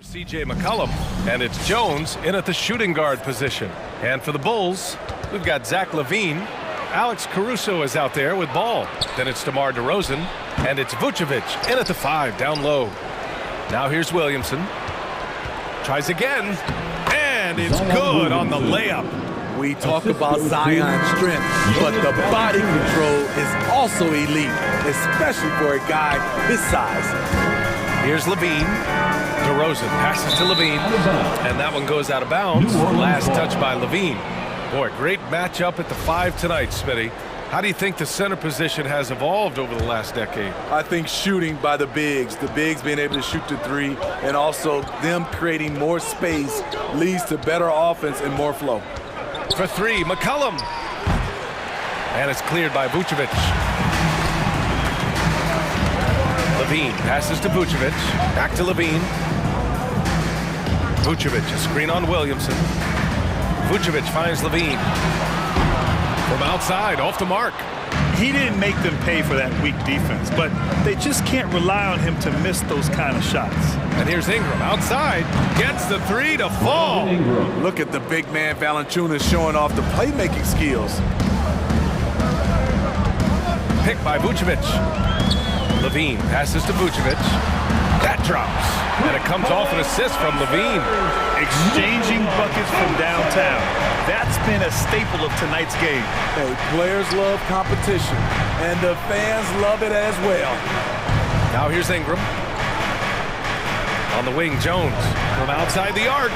C.J. McCollum, and it's Jones in at the shooting guard position. And for the Bulls, we've got Zach LaVine. Alex Caruso is out there with ball. Then it's DeMar DeRozan, and it's Vucevic in at the 5 down low. Now here's Williamson. Tries again, and it's good on the layup. We talk about Zion's strength, but the body control is also elite, especially for a guy his size. Here's LaVine. DeRozan passes to LaVine, and that one goes out of bounds. Last touch by LaVine. Boy, great matchup at the 5 tonight, Smitty. How do you think the center position has evolved over the last decade? I think shooting by the bigs being able to shoot the 3, and also them creating more space leads to better offense and more flow. For 3, McCollum. And it's cleared by Vucevic. LaVine passes to Vucevic. Back to LaVine. Vucevic, a screen on Williamson. Vucevic finds LaVine. From outside, off the mark. He didn't make them pay for that weak defense, but they just can't rely on him to miss those kind of shots. And here's Ingram outside, gets the 3 to fall. Look at the big man Valanciunas showing off the playmaking skills. Picked by Vucevic. LaVine passes to Vucevic. That drops, and it comes off an assist from LaVine. Exchanging buckets from downtown. That's been a staple of tonight's game. Hey, players love competition, and the fans love it as well. Now here's Ingram. On the wing, Jones from outside the arc.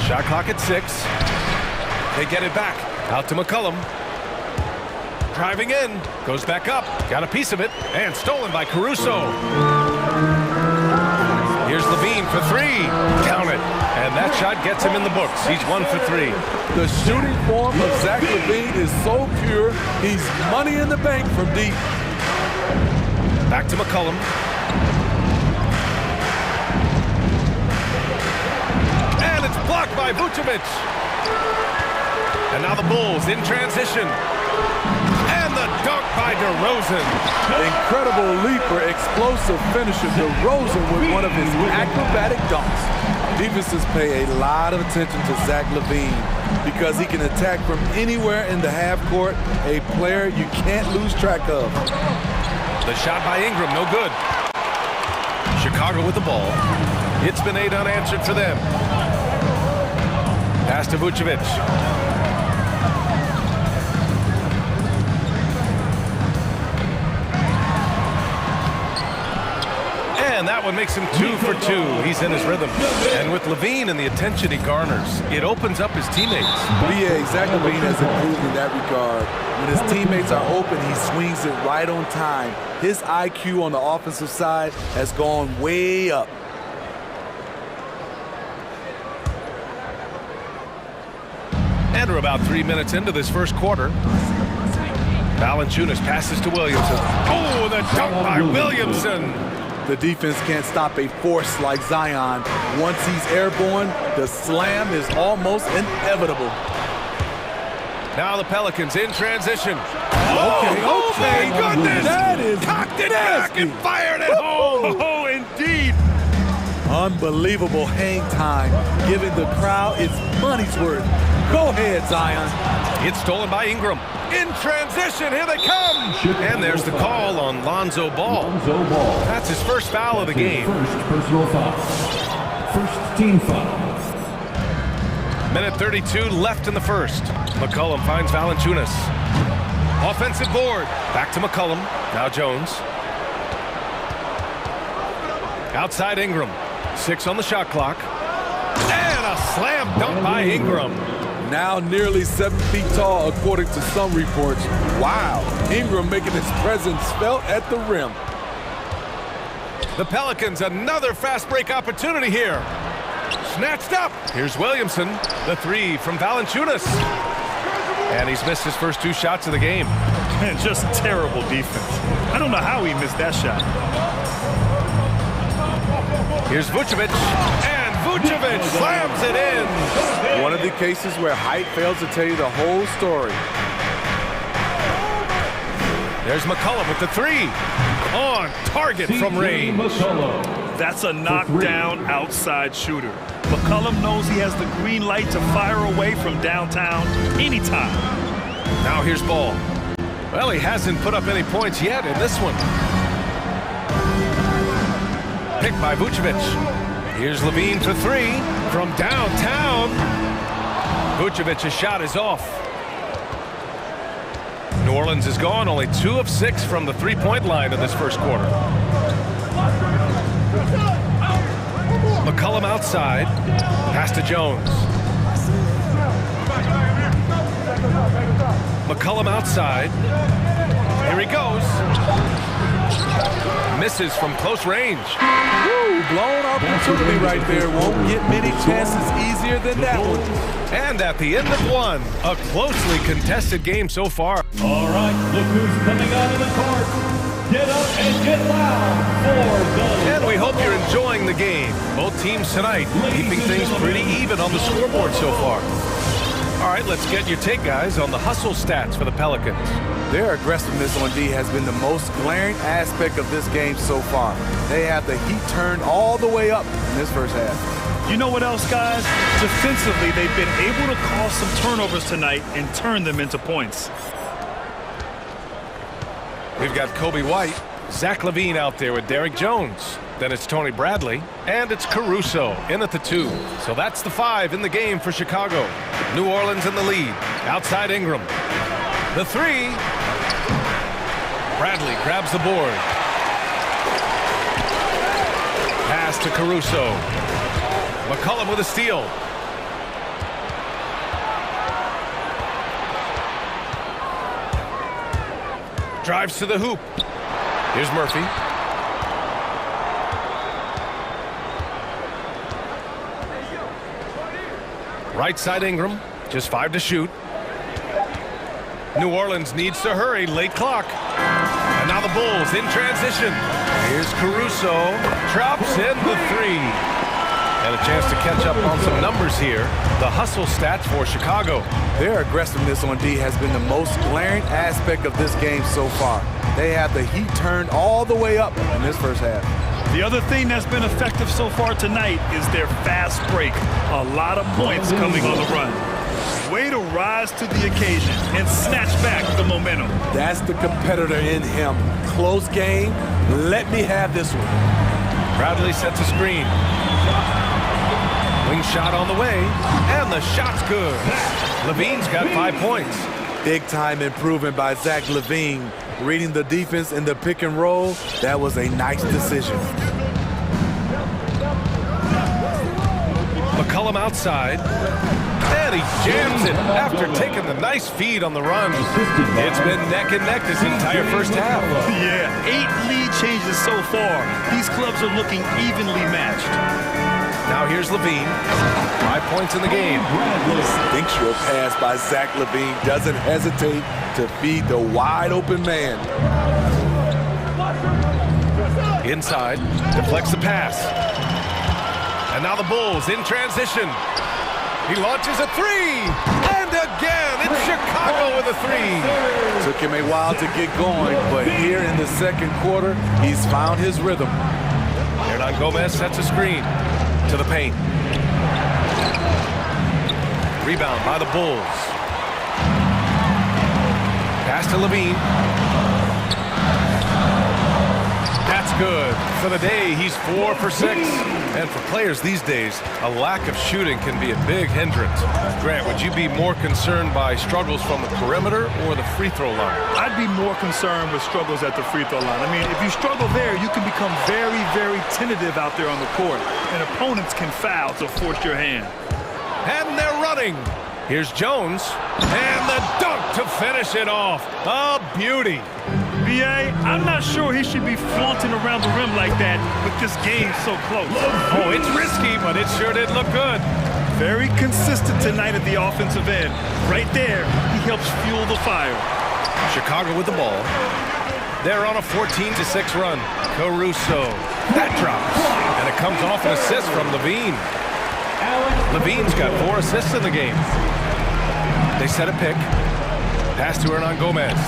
Shot clock at 6. They get it back. Out to McCollum. Driving in. Goes back up. Got a piece of it. And stolen by Caruso. Here's LaVine for 3. Count it. And that shot gets him in the books. He's 1 for 3. The shooting form of Zach LaVine is so pure, he's money in the bank from deep. Back to McCollum. And it's blocked by Vucevic. And now the Bulls in transition. And the dunk by DeRozan. Incredible leaper, explosive finisher. DeRozan with one of his acrobatic dunks. Defenses pay a lot of attention to Zach LaVine because he can attack from anywhere in the half court, a player you can't lose track of. The shot by Ingram, no good. Chicago with the ball. It's been 8 unanswered for them. Pass to Vucevic. And that one makes him 2 for 2. He's in his rhythm. And with LaVine and the attention he garners, it opens up his teammates. Yeah, Zach LaVine has improved in that regard. When his teammates are open, he swings it right on time. His IQ on the offensive side has gone way up. And we're about 3 minutes into this first quarter. Valanciunas passes to Williamson. Oh, the dunk by Williamson. The defense can't stop a force like Zion. Once he's airborne, the slam is almost inevitable. Now the Pelicans in transition. Okay. My goodness! That is cocked it nasty. back and fired it home. Oh, indeed. Unbelievable hang time, giving the crowd its money's worth. Go ahead, Zion. It's stolen by Ingram. In transition, here they come. And there's the call on Lonzo Ball. That's his first foul of the game. First personal foul. First team foul. Minute 32 left in the first. McCollum finds Valanciunas. Offensive board. Back to McCollum. Now Jones. Outside Ingram. 6 on the shot clock. And a slam dunk by Ingram. Now nearly 7 feet tall, according to some reports. Wow, Ingram making his presence felt at the rim. The Pelicans, another fast break opportunity here. Snatched up. Here's Williamson. The 3 from Valanciunas. And he's missed his first 2 shots of the game. Man, just terrible defense. I don't know how he missed that shot. Here's Vucevic. And Vucevic slams it in. One of the cases where height fails to tell you the whole story. There's McCollum with the 3. On target from range. That's a knockdown outside shooter. McCollum knows he has the green light to fire away from downtown anytime. Now here's Ball. Well, he hasn't put up any points yet in this one. Picked by Vucevic. Here's Levine for three from downtown. Vucevic's shot is off. New Orleans is gone, only 2 of 6 from the three-point line in this first quarter. McCollum outside, pass to Jones. McCollum outside, here he goes. Misses from close range. Woo, blown opportunity right there. Won't get many chances easier than that one. And at the end of one, a closely contested game so far. All right, look who's coming out of the court. Get up and get loud for the... And we hope you're enjoying the game. Both teams tonight keeping things pretty even on the scoreboard so far. All right, let's get your take, guys, on the hustle stats for the Pelicans. Their aggressiveness on D has been the most glaring aspect of this game so far. They have the heat turned all the way up in this first half. You know what else, guys? Defensively, they've been able to cause some turnovers tonight and turn them into points. We've got Kobe White, Zach LaVine out there with Derrick Jones. Then it's Tony Bradley, and it's Caruso in at the 2. So that's the 5 in the game for Chicago. New Orleans in the lead. Outside Ingram. The 3. Bradley grabs the board. Pass to Caruso. McCollum with a steal. Drives to the hoop. Here's Murphy. Right side Ingram, just 5 to shoot. New Orleans needs to hurry, late clock. And now the Bulls in transition. Here's Caruso, drops in the 3. And a chance to catch up on some numbers here. The hustle stats for Chicago. Their aggressiveness on D has been the most glaring aspect of this game so far. They have the heat turned all the way up in this first half. The other thing that's been effective so far tonight is their fast break. A lot of points coming on the run. Way to rise to the occasion and snatch back the momentum. That's the competitor in him. Close game. Let me have this one. Bradley sets a screen. Wing shot on the way, and the shot's good. LaVine's got 5 points. Big time improvement by Zach LaVine. Reading the defense in the pick and roll, that was a nice decision. McCollum outside, and he jams it after taking the nice feed on the run. It's been neck and neck this entire first half. Yeah, 8 lead changes so far. These clubs are looking evenly matched. Now here's LaVine, 5 points in the game. Instinctual pass by Zach LaVine doesn't hesitate to feed the wide open man. Inside, deflects the pass. And now the Bulls in transition. He launches a 3, and again, it's Chicago with a 3. Took him a while to get going, but here in the second quarter, he's found his rhythm. Hernan Gomez sets a screen to the paint. Rebound by the Bulls. Pass to LaVine. That's good. For the day, he's 4 for 6. And for players these days, a lack of shooting can be a big hindrance. Grant, would you be more concerned by struggles from the perimeter or the free throw line? I'd be more concerned with struggles at the free throw line. I mean, if you struggle there, you can become very, very tentative out there on the court. And opponents can foul to force your hand. And they're running. Here's Jones. And the dunk to finish it off. A beauty. B.A., I'm not sure he should be flaunting around the rim like that with this game so close. Oh, it's risky, but it sure did look good. Very consistent tonight at the offensive end. Right there, he helps fuel the fire. Chicago with the ball. They're on a 14-6 run. Caruso. That drops. And it comes off an assist from LaVine. LaVine's got 4 assists in the game. They set a pick. Pass to Hernan Gomez.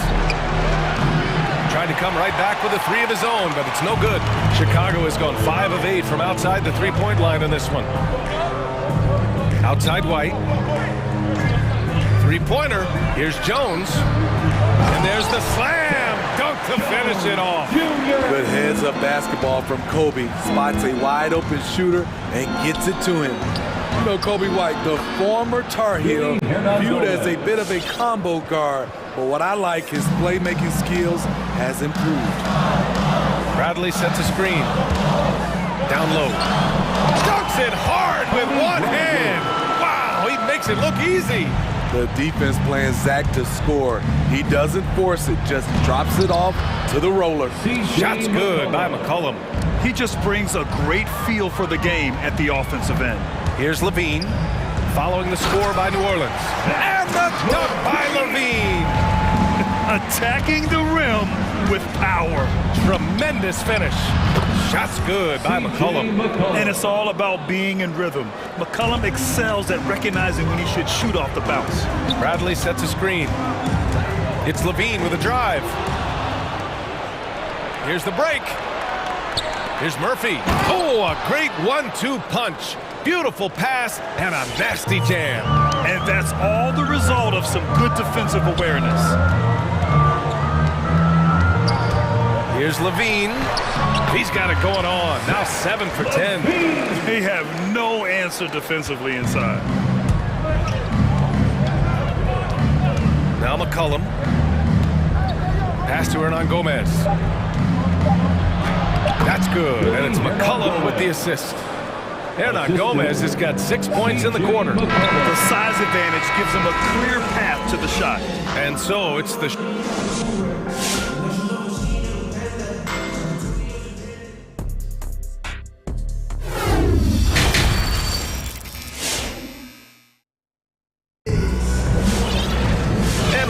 tried to come right back with a three of his own, but it's no good. Chicago has gone 5 of 8 from outside the three-point line in this one. Outside White. Three-pointer. Here's Jones. And there's the slam. Dunk to finish it off. Good heads-up basketball from Kobe. Spots a wide-open shooter and gets it to him. You know, Kobe White, the former Tar Heel, viewed as a bit of a combo guard. But what I like, his playmaking skills has improved. Bradley sets a screen. Down low. Dunks it hard with one hand. Wow, he makes it look easy. The defense playing Zach to score. He doesn't force it, just drops it off to the roller. Shot's good by McCollum. He just brings a great feel for the game at the offensive end. Here's Levine, following the score by New Orleans. And the dunk by Levine. Attacking the rim with power. Tremendous finish. Shot's good by McCollum. And it's all about being in rhythm. McCollum excels at recognizing when he should shoot off the bounce. Bradley sets a screen. It's Levine with a drive. Here's the break. Here's Murphy. Oh, a great 1-2 punch. Beautiful pass and a nasty jam. And that's all the result of some good defensive awareness. Here's Levine. He's got it going on. Now 7 for 10. They have no answer defensively inside. Now McCollum. Pass to Hernan Gomez. That's good, and it's McCollum with the assist. Hernan Gomez has got 6 points in the quarter. The size advantage gives him a clear path to the shot. And so it's the...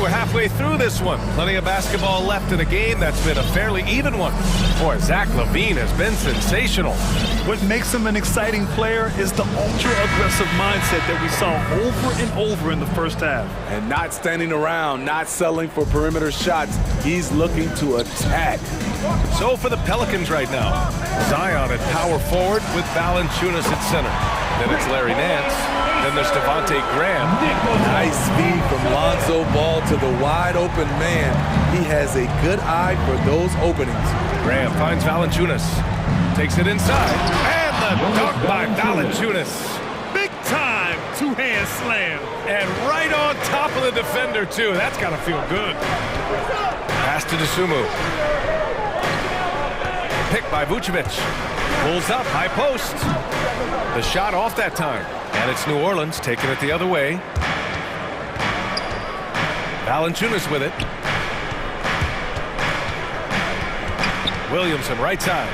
halfway through this one. Plenty of basketball left in a game that's been a fairly even one. Boy, Zach LaVine has been sensational. What makes him an exciting player is the ultra-aggressive mindset that we saw over and over in the first half. And not standing around, not settling for perimeter shots. He's looking to attack. So for the Pelicans right now, Zion at power forward with Valanciunas at center. Then it's Larry Nance. Then there's Devontae Graham. Nice speed from Lonzo Ball to the wide open man. He has a good eye for those openings. Graham finds Valanciunas. Takes it inside. And the dunk by Valanciunas. Big time two-hand slam. And right on top of the defender, too. That's got to feel good. Pass to Dosunmu. Picked by Vucevic. Pulls up, high post. The shot off that time. And it's New Orleans taking it the other way. Valanciunas with it. Williamson right side.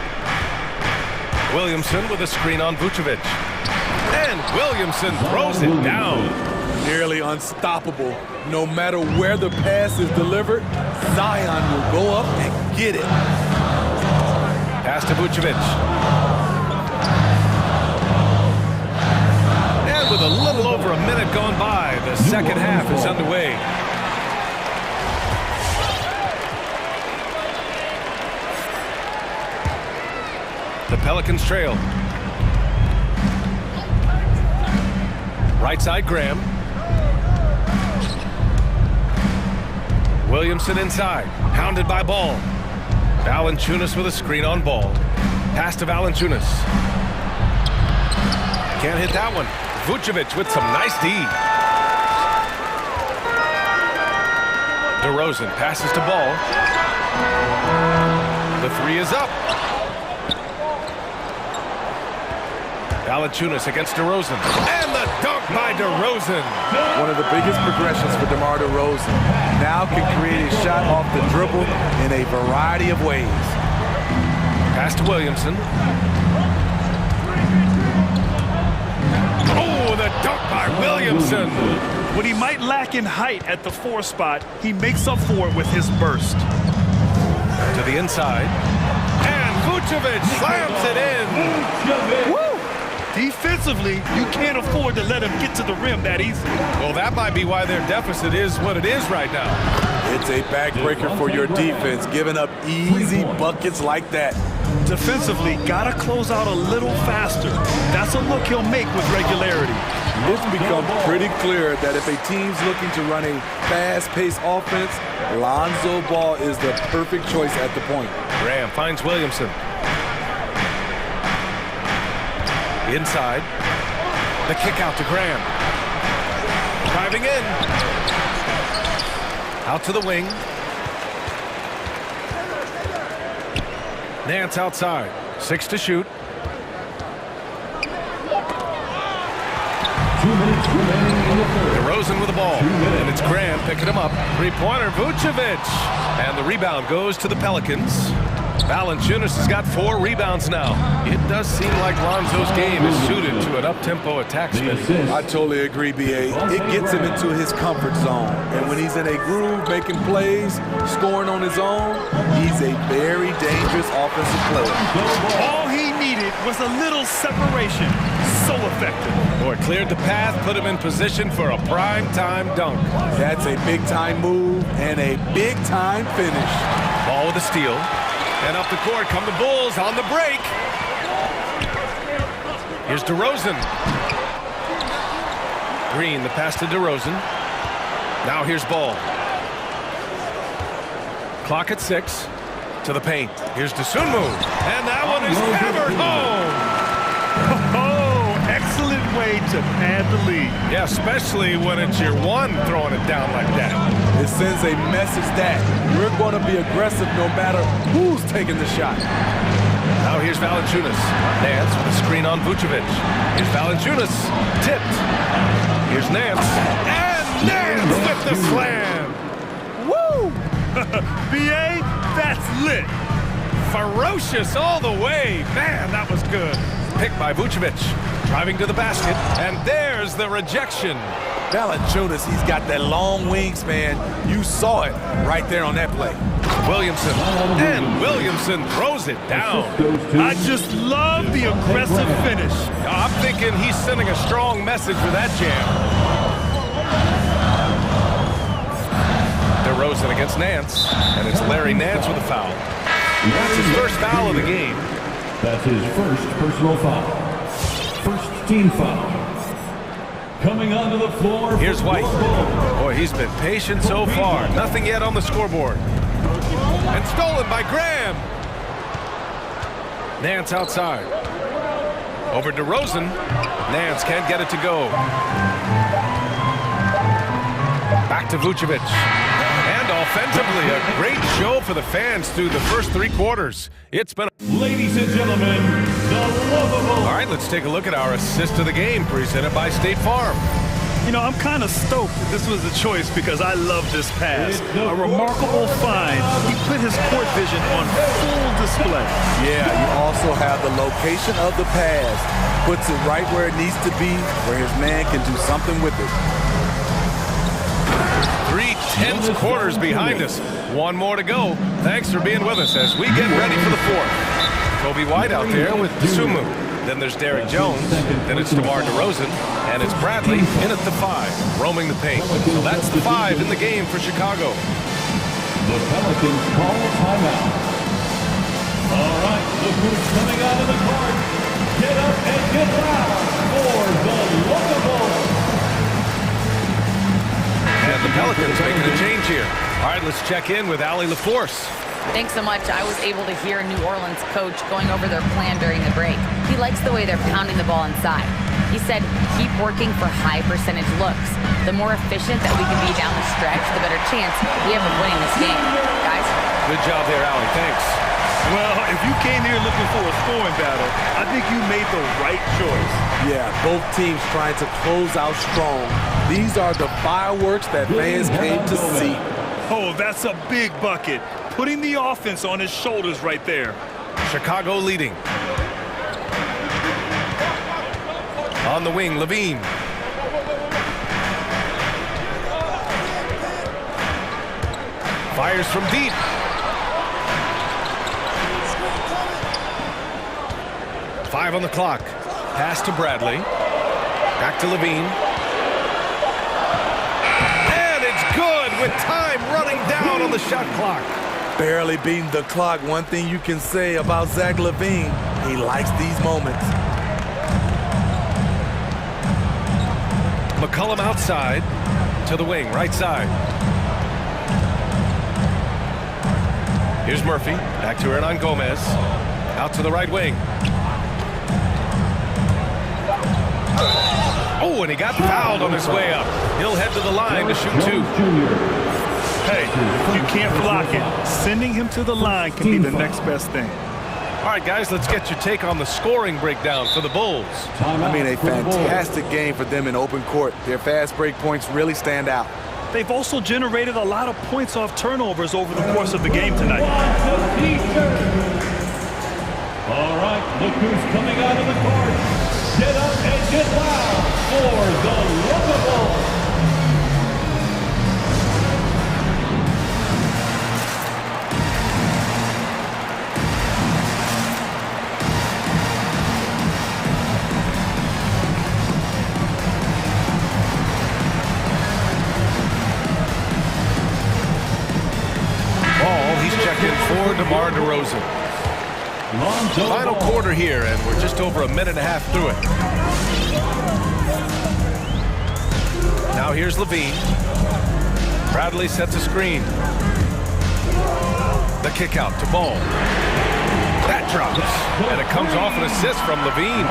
Williamson with a screen on Vucevic. And Williamson throws it down. Nearly unstoppable. No matter where the pass is delivered, Zion will go up and get it. Pass to Vucevic. And with a little over a minute gone by, the second half is underway. The Pelicans trail. Right side, Graham. Williamson inside, hounded by Ball. Valanciunas with a screen on Ball. Pass to Valanciunas. Can't hit that one. Vucevic with some nice D. DeRozan passes to Ball. The three is up. Valanciunas against DeRozan. And the dunk by DeRozan. One of the biggest progressions for DeMar DeRozan. Now can create a shot off the dribble in a variety of ways. Pass to Williamson. Oh, the dunk by Williamson. What he might lack in height at the 4 spot, he makes up for it with his burst. To the inside. And Vucevic slams it in. Woo! Defensively, you can't afford to let him get to the rim that easily. Well, that might be why their deficit is what it is right now. It's a backbreaker for your defense, giving up easy buckets like that. Defensively, gotta close out a little faster. That's a look he'll make with regularity. It's become pretty clear that if a team's looking to run a fast-paced offense, Lonzo Ball is the perfect choice at the point. Graham finds Williamson. Inside. The kick out to Graham. Driving in. Out to the wing. Nance outside. 6 to shoot. 2 minutes remaining in the third. DeRozan with the ball. And it's Graham picking him up. Three-pointer, Vucevic. And the rebound goes to the Pelicans. Valanciunas has got 4 rebounds now. It does seem like Lonzo's game is suited to an up-tempo attack spin. I totally agree, B.A. It gets him into his comfort zone. And when he's in a groove, making plays, scoring on his own, he's a very dangerous offensive player. All he needed was a little separation. So effective. Boy, cleared the path, put him in position for a prime-time dunk. That's a big-time move and a big-time finish. Ball with a steal. And up the court come the Bulls on the break. Here's DeRozan. Green, the pass to DeRozan. Now here's Ball. Clock at 6. To the paint. Here's Dosunmu. And that one is hammered home. Excellent way to pad the lead. Yeah, especially when it's your one throwing it down like that. It sends a message that we're going to be aggressive no matter who's taking the shot. Now here's Valanciunas. Nance with a screen on Vucevic. Here's Valanciunas. Tipped. Here's Nance. And Nance with the slam. Woo! B.A., that's lit. Ferocious all the way. Man, that was good. Picked by Vucevic. Driving to the basket. And there's the rejection. Valanciunas, he's got that long wingspan. You saw it right there on that play. Williamson. And Williamson throws it down. I just love the aggressive finish. I'm thinking he's sending a strong message with that jam. DeRozan against Nance. And it's Larry Nance with a foul. That's his first foul of the game. That's his first personal foul. First team foul. Coming onto the floor. Here's White. Boy, he's been patient so far. Nothing yet on the scoreboard. And stolen by Graham. Nance outside. Over DeRozan. Nance can't get it to go. Back to Vucevic. And offensively, a great show for the fans through the first 3 quarters. It's been... Ladies and gentlemen, the lovable... All right, let's take a look at our assist of the game presented by State Farm. You know, I'm kind of stoked that this was the choice because I love this pass. A remarkable find. He put his court vision on full display. Yeah, you also have the location of the pass. Puts it right where it needs to be, where his man can do something with it. 3 tense quarters behind us. 1 more to go. Thanks for being with us as we get ready for the 4th. Kobe White out there with Dosunmu. Then there's Derrick Jones. Then it's DeMar DeRozan. And it's Bradley in at the 5, roaming the paint. So that's the 5 in the game for Chicago. The Pelicans call timeout. All right, look who's coming out of the court. Get up and get loud for the lovable. And the Pelicans making a change here. All right, let's check in with Allie LaForce. Thanks so much. I was able to hear New Orleans coach going over their plan during the break. He likes the way they're pounding the ball inside. He said, keep working for high percentage looks. The more efficient that we can be down the stretch, the better chance we have of winning this game. Guys? Good job there, Allie. Thanks. Well, if you came here looking for a scoring battle, I think you made the right choice. Yeah, both teams trying to close out strong. These are the fireworks that fans came to see. Oh, that's a big bucket. Putting the offense on his shoulders right there. Chicago leading. On the wing, Levine. Fires from deep. Five on the clock. Pass to Bradley. Back to Levine. And it's good with time running down on the shot clock. Barely beating the clock. One thing you can say about Zach LaVine, he likes these moments. McCollum outside to the wing, right side. Here's Murphy, back to Hernan Gomez. Out to the right wing. Oh, and he got fouled on his way up. He'll head to the line to shoot two. Hey, you can't block it. Sending him to the line can be the next best thing. All right, guys, let's get your take on the scoring breakdown for the Bulls. I mean, a fantastic game for them in open court. Their fast break points really stand out. They've also generated a lot of points off turnovers over the course of the game tonight. All right, look who's coming out of the court. Get up and get loud for the Bulls. For DeMar DeRozan. Final quarter here, and we're just over a minute and a half through it. Now here's LaVine. Bradley sets a screen. The kick out to Ball. That drops, and it comes off an assist from LaVine.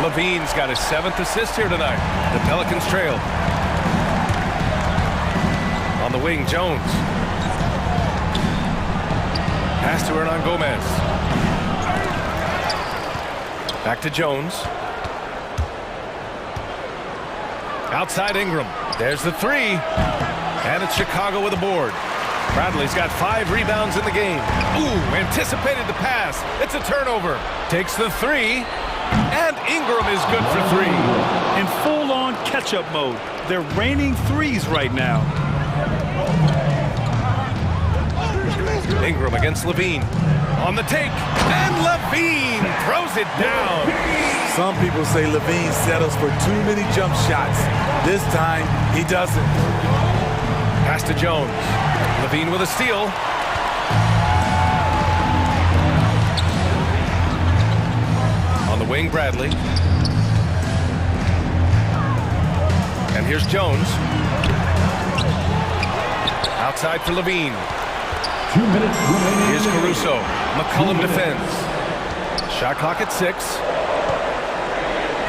LaVine's got his 7th assist here tonight. The Pelicans trail. On the wing, Jones. Pass to Hernan Gomez. Back to Jones. Outside Ingram. There's the three. And it's Chicago with a board. Bradley's got 5 rebounds in the game. Ooh, anticipated the pass. It's a turnover. Takes the three. And Ingram is good for 3. In full-on catch-up mode. They're raining threes right now. Ingram against LaVine. On the take. And LaVine throws it down. Some people say LaVine settles for too many jump shots. This time, he doesn't. Pass to Jones. LaVine with a steal. On the wing, Bradley. And here's Jones. Outside for LaVine. 2 minutes remaining. Here's Caruso. McCollum defends. Shot clock at 6.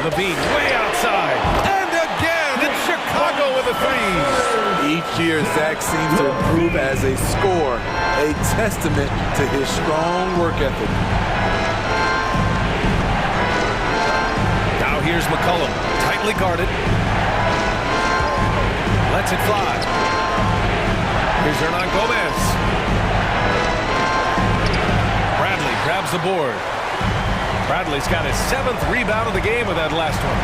LaVine way outside. And again, it's Chicago with a 3. Each year, Zach seems to improve as a scorer, a testament to his strong work ethic. Now here's McCollum, tightly guarded. Lets it fly. Here's Hernan Gomez. Bradley grabs the board. Bradley's got his 7th rebound of the game with that last one.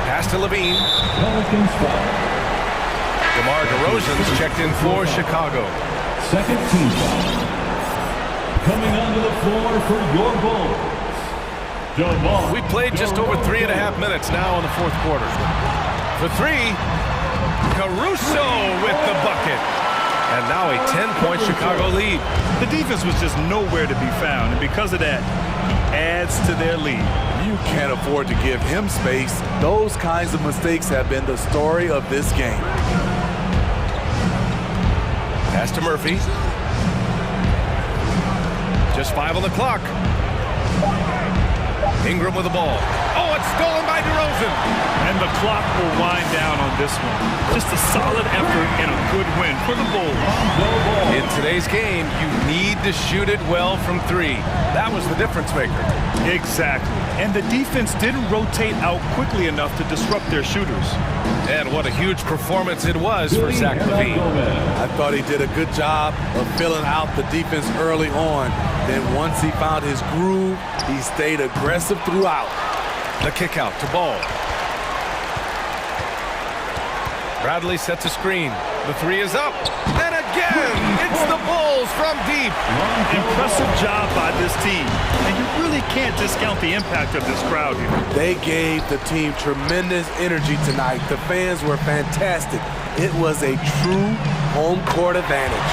Pass to LaVine. DeMar DeRozan's checked in for Chicago. Second team foul. Coming onto the floor for your Bulls. We played just over 3.5 minutes now in the 4th quarter. For 3, Caruso with the bucket. And now a 10-point Chicago lead. The defense was just nowhere to be found, and because of that, he adds to their lead. You can't afford to give him space. Those kinds of mistakes have been the story of this game. Pass to Murphy. Just 5 on the clock. Ingram with the ball. Oh, it's stolen by DeRozan. And the clock will wind down on this one. Just a solid effort and a good win for the Bulls. In today's game, you need to shoot it well from 3. That was the difference maker. Exactly. And the defense didn't rotate out quickly enough to disrupt their shooters. And what a huge performance it was for Zach LaVine. I thought he did a good job of filling out the defense early on. Then once he found his groove, he stayed aggressive throughout. The kick out to Ball. Bradley sets a screen. The 3 is up. And again, it's the Bulls from deep. Impressive job by this team. And you really can't discount the impact of this crowd here. They gave the team tremendous energy tonight. The fans were fantastic. It was a true home court advantage.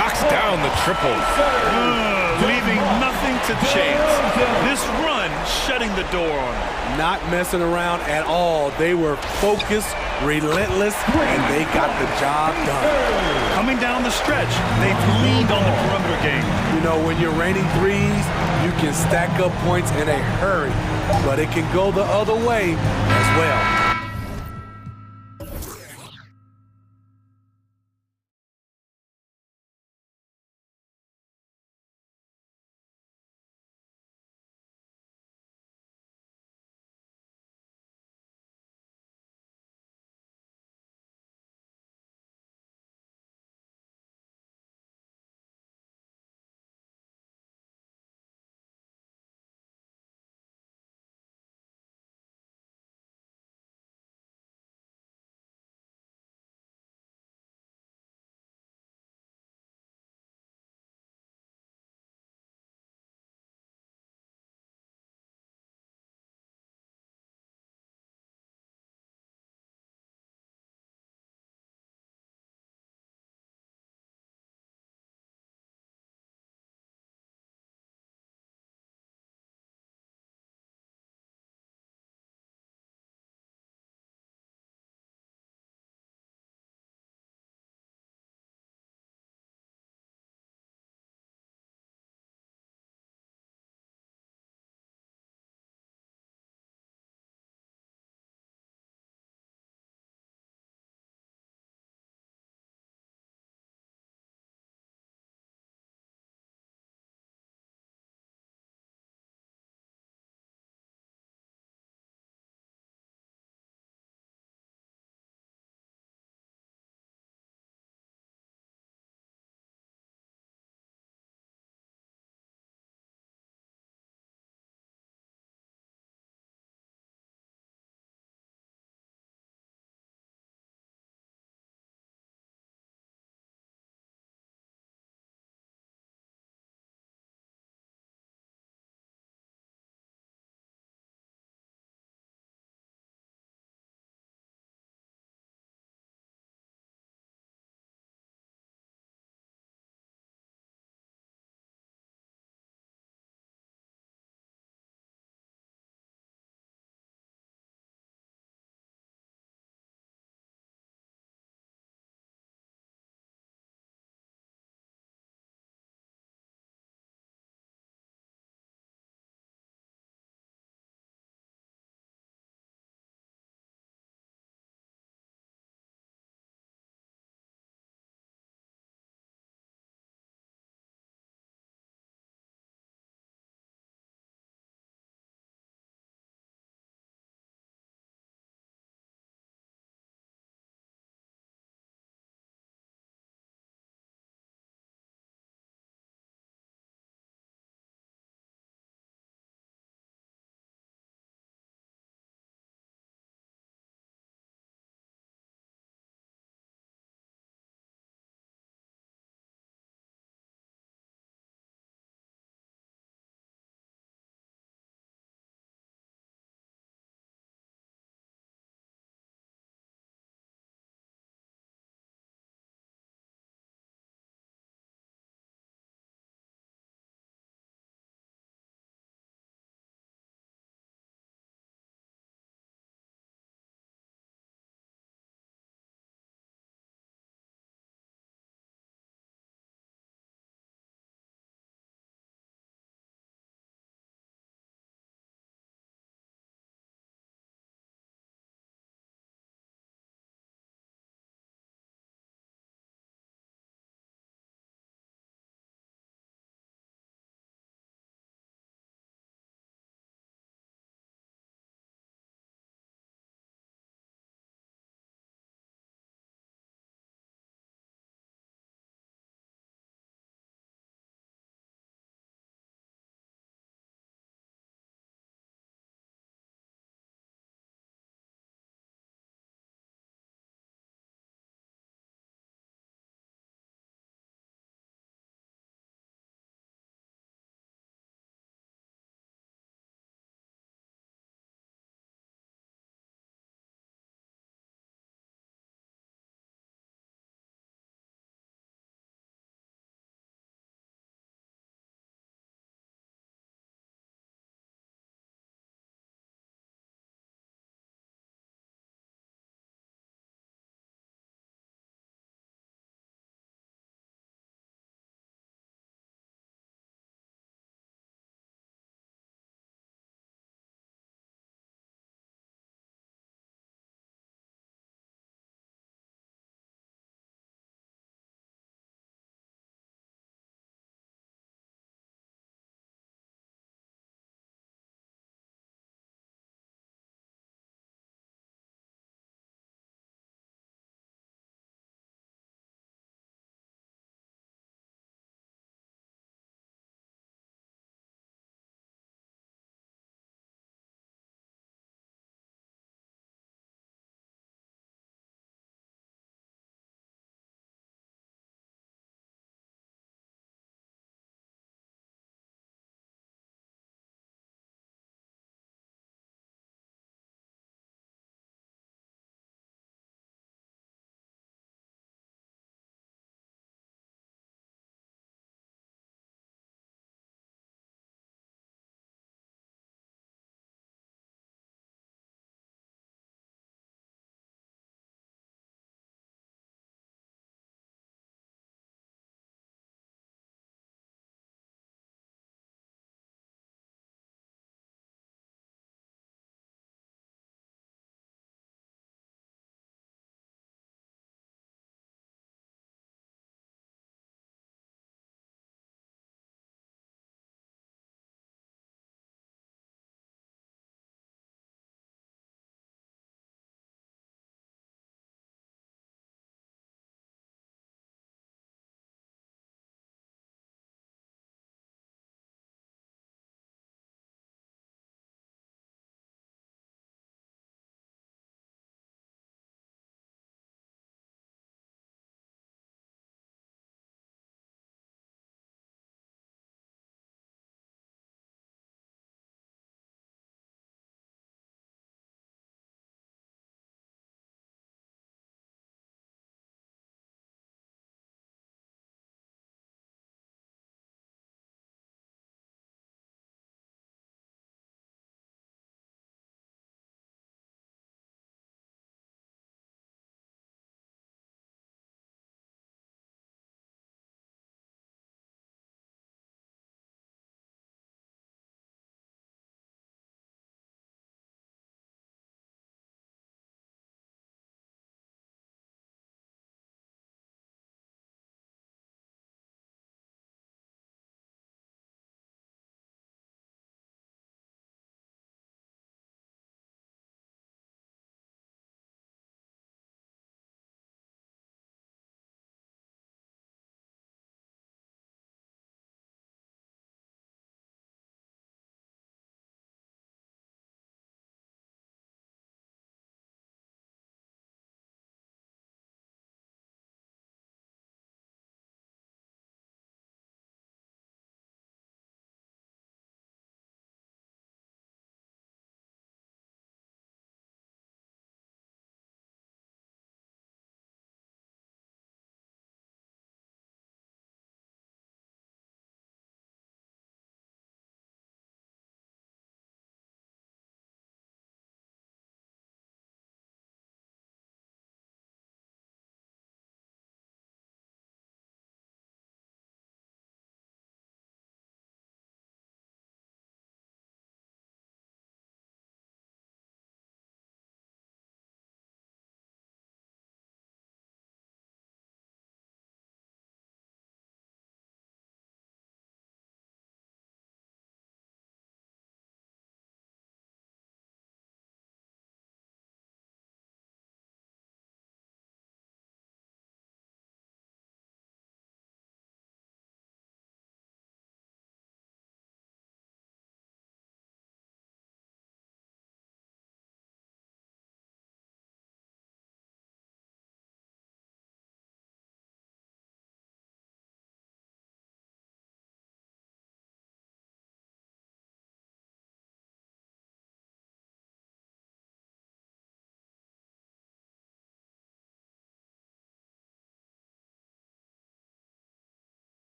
Knocks down the triple. Leaving nothing to chance. This run shutting the door on them. Not messing around at all. They were focused, relentless, and they got the job done. Coming down the stretch, they've leaned on the perimeter game. You know, when you're raining threes, you can stack up points in a hurry, but it can go the other way as well.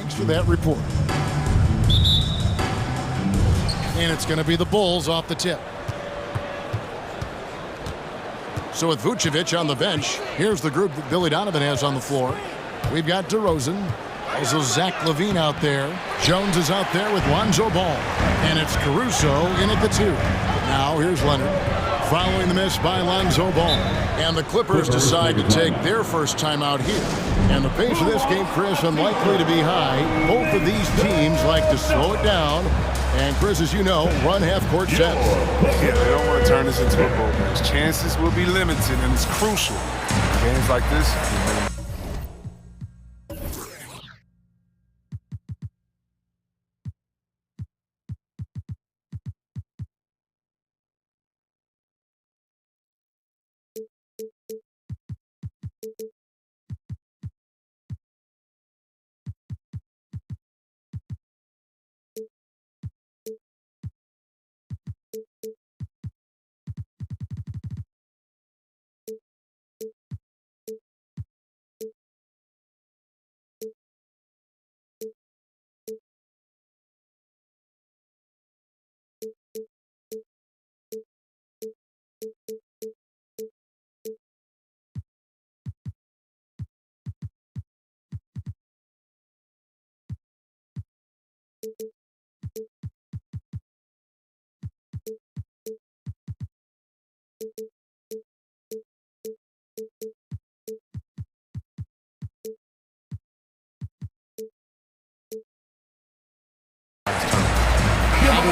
Thanks for that report. And it's going to be the Bulls off the tip. So with Vucevic on the bench, here's the group that Billy Donovan has on the floor. We've got DeRozan. Also Zach LaVine out there. Jones is out there with Lonzo Ball. And it's Caruso in at the 2. Now here's Leonard. Following the miss by Lonzo Ball. And the Clippers decide to take their first time out here. And the pace of this game, Chris, unlikely to be high. Both of these teams like to slow it down. And Chris, as you know, run half-court sets. Yeah, they don't want to turn this into a bowl match. Chances will be limited, and it's crucial. Games like this,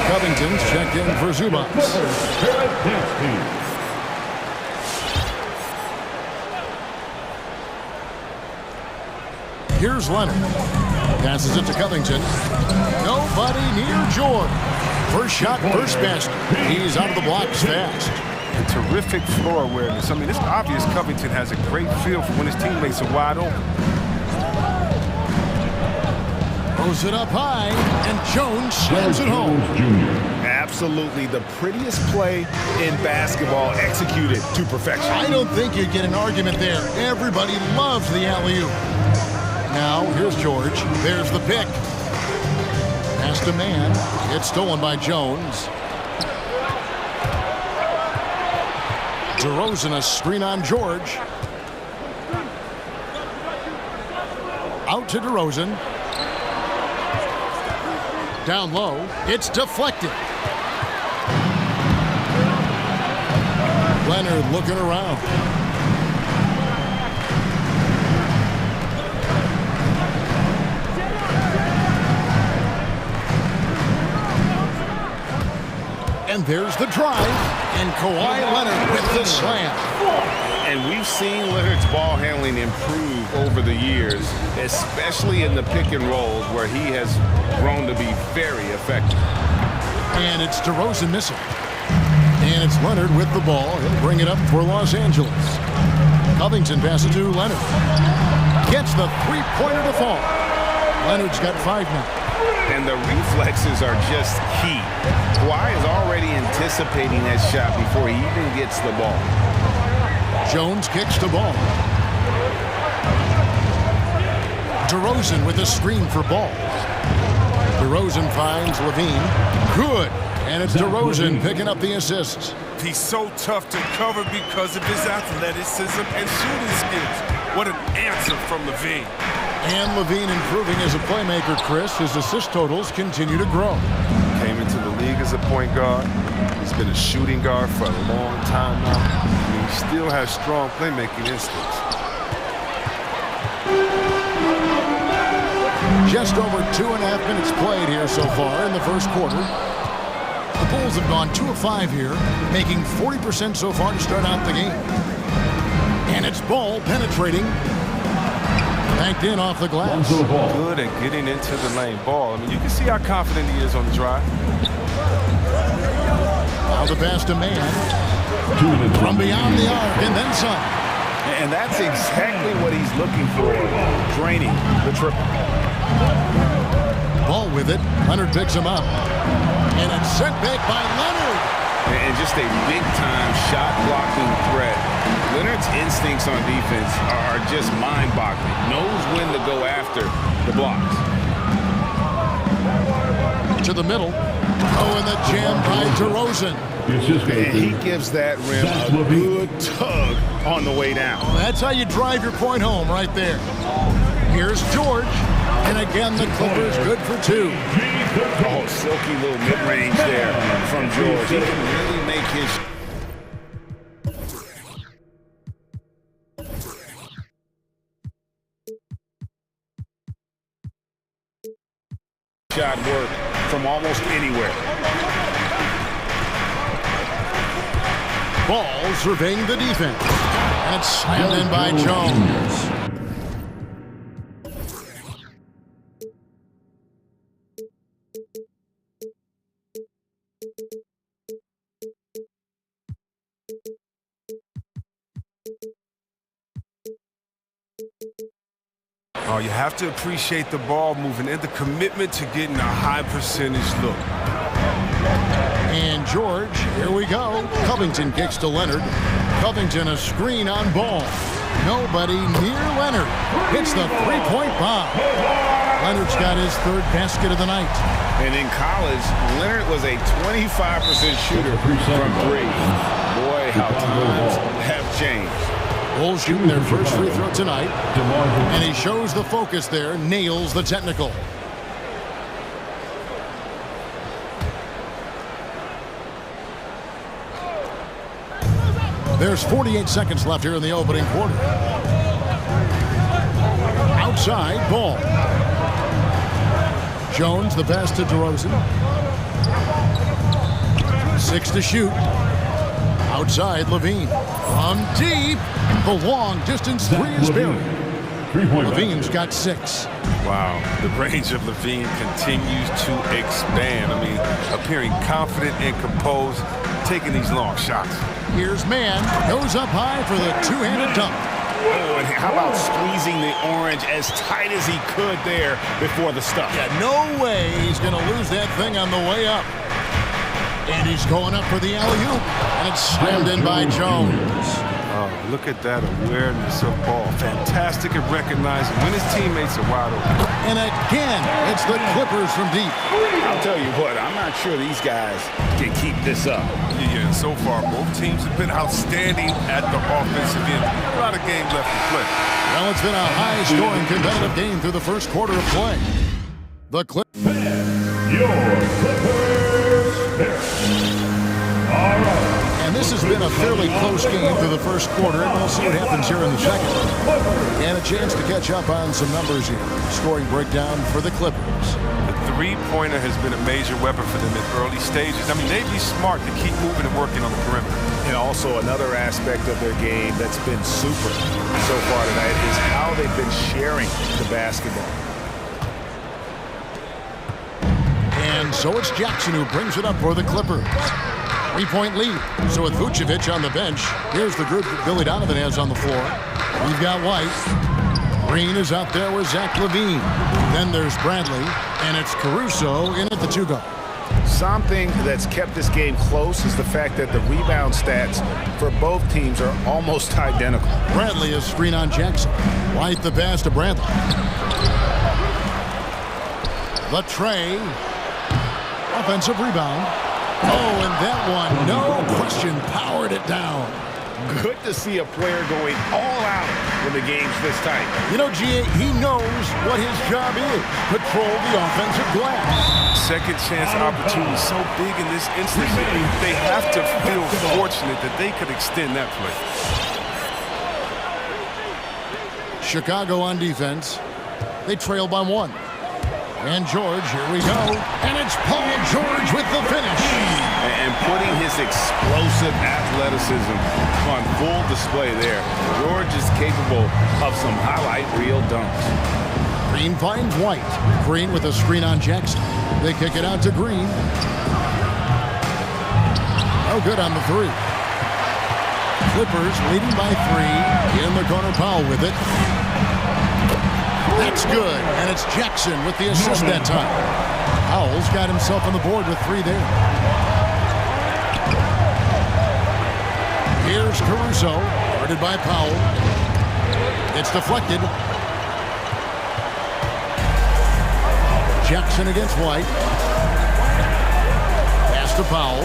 Covington's checked in for Zubats. Here's Leonard. Passes it to Covington. Nobody near George. First shot, first basket. He's out of the blocks fast. And terrific floor awareness. I mean, it's obvious Covington has a great feel for when his teammates are wide open. Throws it up high, and Jones slams it home. Absolutely the prettiest play in basketball executed to perfection. I don't think you'd get an argument there. Everybody loves the alley-oop. Now, here's George. There's the pick. Pass to man. It's stolen by Jones. DeRozan, a screen on George. Out to DeRozan. Down low. It's deflected. Leonard looking around. And there's the drive. And Kawhi Leonard with the slam. And we've seen Leonard's ball handling improve over the years, especially in the pick and rolls where he has grown to be very effective. And it's DeRozan missing. And it's Leonard with the ball. He'll bring it up for Los Angeles. Covington passes to Leonard. Gets the three-pointer to fall. Leonard's got 5 now. And the reflexes are just key. Kawhi is already anticipating that shot before he even gets the ball. Jones kicks the ball. DeRozan with a screen for ball. DeRozan finds LaVine. Good. And it's DeRozan picking up the assists. He's so tough to cover because of his athleticism and shooting skills. What an answer from LaVine. And LaVine improving as a playmaker, Chris. His assist totals continue to grow. Came into the league as a point guard. He's been a shooting guard for a long time now. I mean, he still has strong playmaking instincts. Just over 2.5 minutes played here so far in the first quarter. The Bulls have gone 2 of 5 here, making 40% so far to start out the game. And it's Ball penetrating. Banked in off the glass. Good at getting into the lane. Ball. I mean, you can see how confident he is on the drive. Now the pass to man. From beyond the arc and then some. And that's exactly what he's looking for, draining the triple. Ball with it. Leonard picks him up. And it's sent back by Leonard. And just a big-time shot-blocking threat. Leonard's instincts on defense are just mind-boggling. Knows when to go after the blocks. to the middle. Oh, and the jam by DeRozan. And he gives that rim a good tug on the way down. That's how you drive your point home right there. Here's George. And again, the Clippers good for two. Oh, silky little mid-range there from George. He can really make his shot work from almost anywhere. Ball surveying the defense. And it's slammed in by Jones. Oh, you have to appreciate the ball moving and the commitment to getting a high percentage look. And George, here we go. Covington kicks to Leonard. Covington a screen on Ball. Nobody near Leonard. Hits the three-point bomb. Leonard's got his third basket of the night. And in college, Leonard was a 25% shooter from three. Boy, how times have changed. Bulls shooting their first free throw tonight. And he shows the focus there, nails the technical. There's 48 seconds left here in the opening quarter. Outside, Ball. Jones, the pass to DeRozan. 6 to shoot. Outside, Levine. From deep. The long distance three is buried. Levine's got 6. Wow, the range of Levine continues to expand. I mean, appearing confident and composed, taking these long shots. Here's Mann. Goes up high for the two-handed dunk. Oh, and how about squeezing the orange as tight as he could there before the stuff? Yeah, no way he's going to lose that thing on the way up. And he's going up for the alley-oop. And it's slammed in by Jones. Oh, look at that awareness of Ball. Fantastic at recognizing when his teammates are wide open. And again, it's the Clippers from deep. I'll tell you what, I'm not sure these guys can keep this up. Yeah, and so far, both teams have been outstanding at the offensive end. A lot of game left to play. Well, it's been a high-scoring competitive game through the first quarter of play. The Clippers. Your Clippers. All right. And this has been a fairly close game through the first quarter, and we'll see what happens here in the second. And a chance to catch up on some numbers here. Scoring breakdown for the Clippers. The three-pointer has been a major weapon for them in early stages. I mean, they'd be smart to keep moving and working on the perimeter. And also another aspect of their game that's been super so far tonight is how they've been sharing the basketball. And so it's Jackson who brings it up for the Clippers. 3-point lead. So with Vucevic on the bench, here's the group that Billy Donovan has on the floor. We've got White. Green is out there with Zach LaVine. Then there's Bradley, and it's Caruso in at the 2-guard. Something that's kept this game close is the fact that the rebound stats for both teams are almost identical. Bradley is screen on Jackson. White the pass to Bradley. The tray. Offensive rebound. Oh, and that one, no question, powered it down. Good to see a player going all out when the game's this tight. You know, G.A., he knows what his job is. Control the offensive glass. Second chance opportunity so big in this instance. They have to feel fortunate that they could extend that play. Chicago on defense. They trail by 1. And George, here we go. And it's Paul George with the finish. And putting his explosive athleticism on full display there. George is capable of some highlight reel dunks. Green finds White. Green with a screen on Jackson. They kick it out to Green. No good on the 3. Clippers leading by 3. In the corner, Powell with it. That's good, and it's Jackson with the assist that time. Powell's got himself on the board with 3 there. Here's Caruso, guarded by Powell. It's deflected. Jackson against White. forced a foul.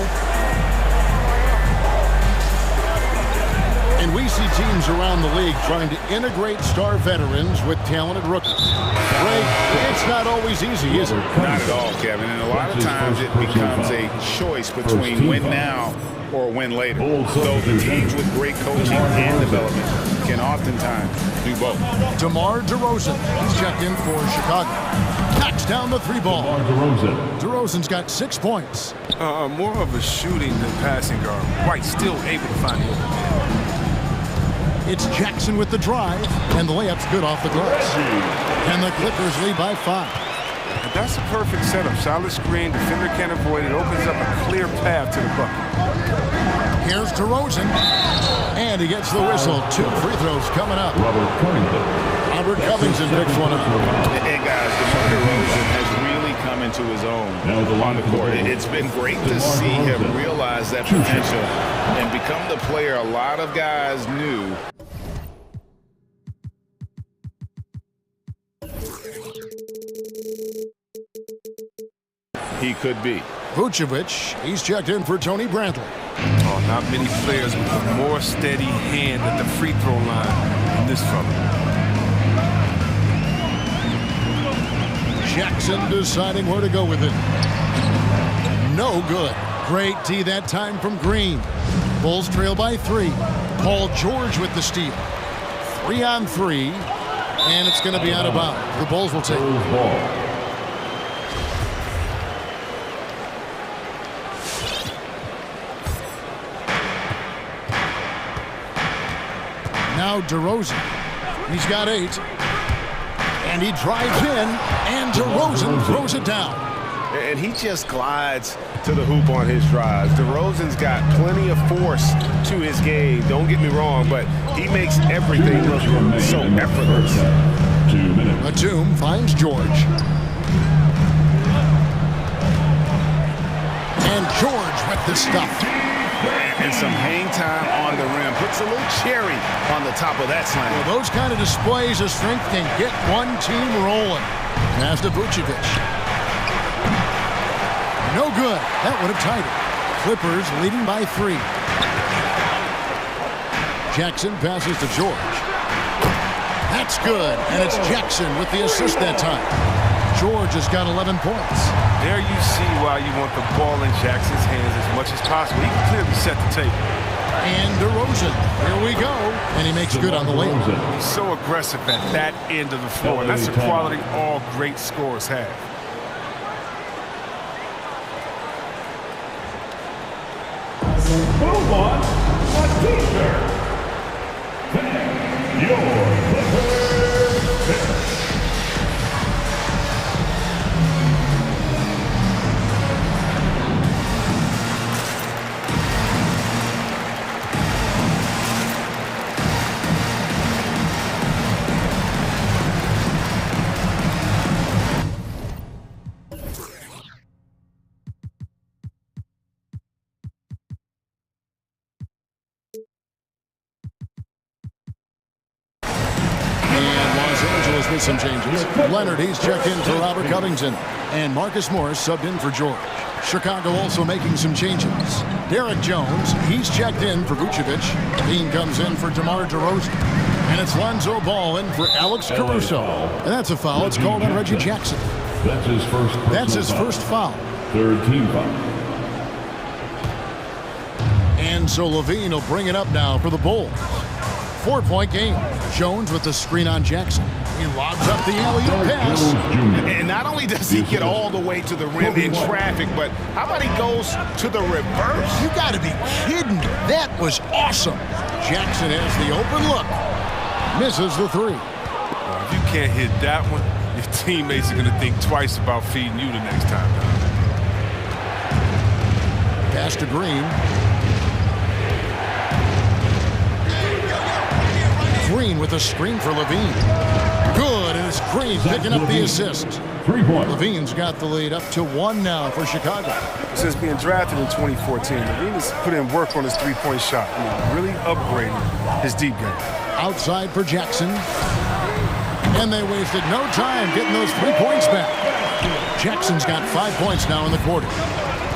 And we see teams around the league trying to integrate star veterans with talented rookies. Ray, it's not always easy, is it? Not at all, Kevin. And a lot of times it becomes a choice between win now or win later. Though the teams with great coaching and development can oftentimes do both. DeMar DeRozan is checked in for Chicago. Knocks down the three ball. DeRozan's got 6 points. More of a shooting than passing guard. White still able to find the open man. It's Jackson with the drive, and the layup's good off the glass. And the Clippers lead by 5. And that's a perfect setup. Solid screen, defender can't avoid it. Opens up a clear path to the bucket. Here's DeRozan, and he gets the whistle. 2 free throws coming up. Robert Covington picks one up. And guys, DeMar DeRozan has really come into his own on the court. It's been great to see him realize that potential and become the player a lot of guys knew. He could be. Vucevic, he's checked in for Tony Bradley. Oh, not many players with a more steady hand at the free throw line than this fella. Jackson deciding where to go with it. No good. Great D that time from Green. Bulls trail by 3. Paul George with the steal. 3 on 3, and it's going to be out of bounds. The Bulls will take it. Now DeRozan. He's got 8. And he drives in, and DeRozan throws it down. And he just glides to the hoop on his drives. DeRozan's got plenty of force to his game. Don't get me wrong, but he makes everything look so effortless. 2 minutes. Batum finds George. And George with the stuff. And some hang time on the rim. Puts a little cherry on the top of that slam. Well, those kind of displays of strength can get one team rolling. Pass to Vucevic. No good. That would have tied it. Clippers leading by 3. Jackson passes to George. That's good. And it's Jackson with the assist that time. George has got 11 points. There you see why you want the ball in Jackson's hands as much as possible. He can clearly set the table. And DeRozan, here we go. And he makes good on the layup. He's so aggressive at that end of the floor. That's a quality all great scorers have. Move on, a t-shirt. Your Clippers. With some changes. Leonard, he's checked in for Robert Covington. And Marcus Morris subbed in for George. Chicago also making some changes. Derek Jones, he's checked in for Vucevic. Dean comes in for DeMar DeRozan. And it's Lonzo Ball in for Alex Caruso. And that's a foul. It's called on Reggie Jackson. That's his first foul. 3rd team foul. And so Levine will bring it up now for the Bulls. 4-point game. Jones with the screen on Jackson. He lobs up the alley-oop pass. And not only does he get all the way to the rim in traffic, but how about he goes to the reverse? You got to be kidding me. That was awesome. Jackson has the open look. Misses the 3. If you can't hit that one, your teammates are going to think twice about feeding you the next time. Pass to Green. Green with a screen for Levine. Good, and it's Green picking up the assist. 3 points. Levine's got the lead up to 1 now for Chicago. Since being drafted in 2014, Levine has put in work on his three-point shot. Really upgrading his deep game. Outside for Jackson. And they wasted no time getting those 3 points back. Jackson's got 5 points now in the quarter.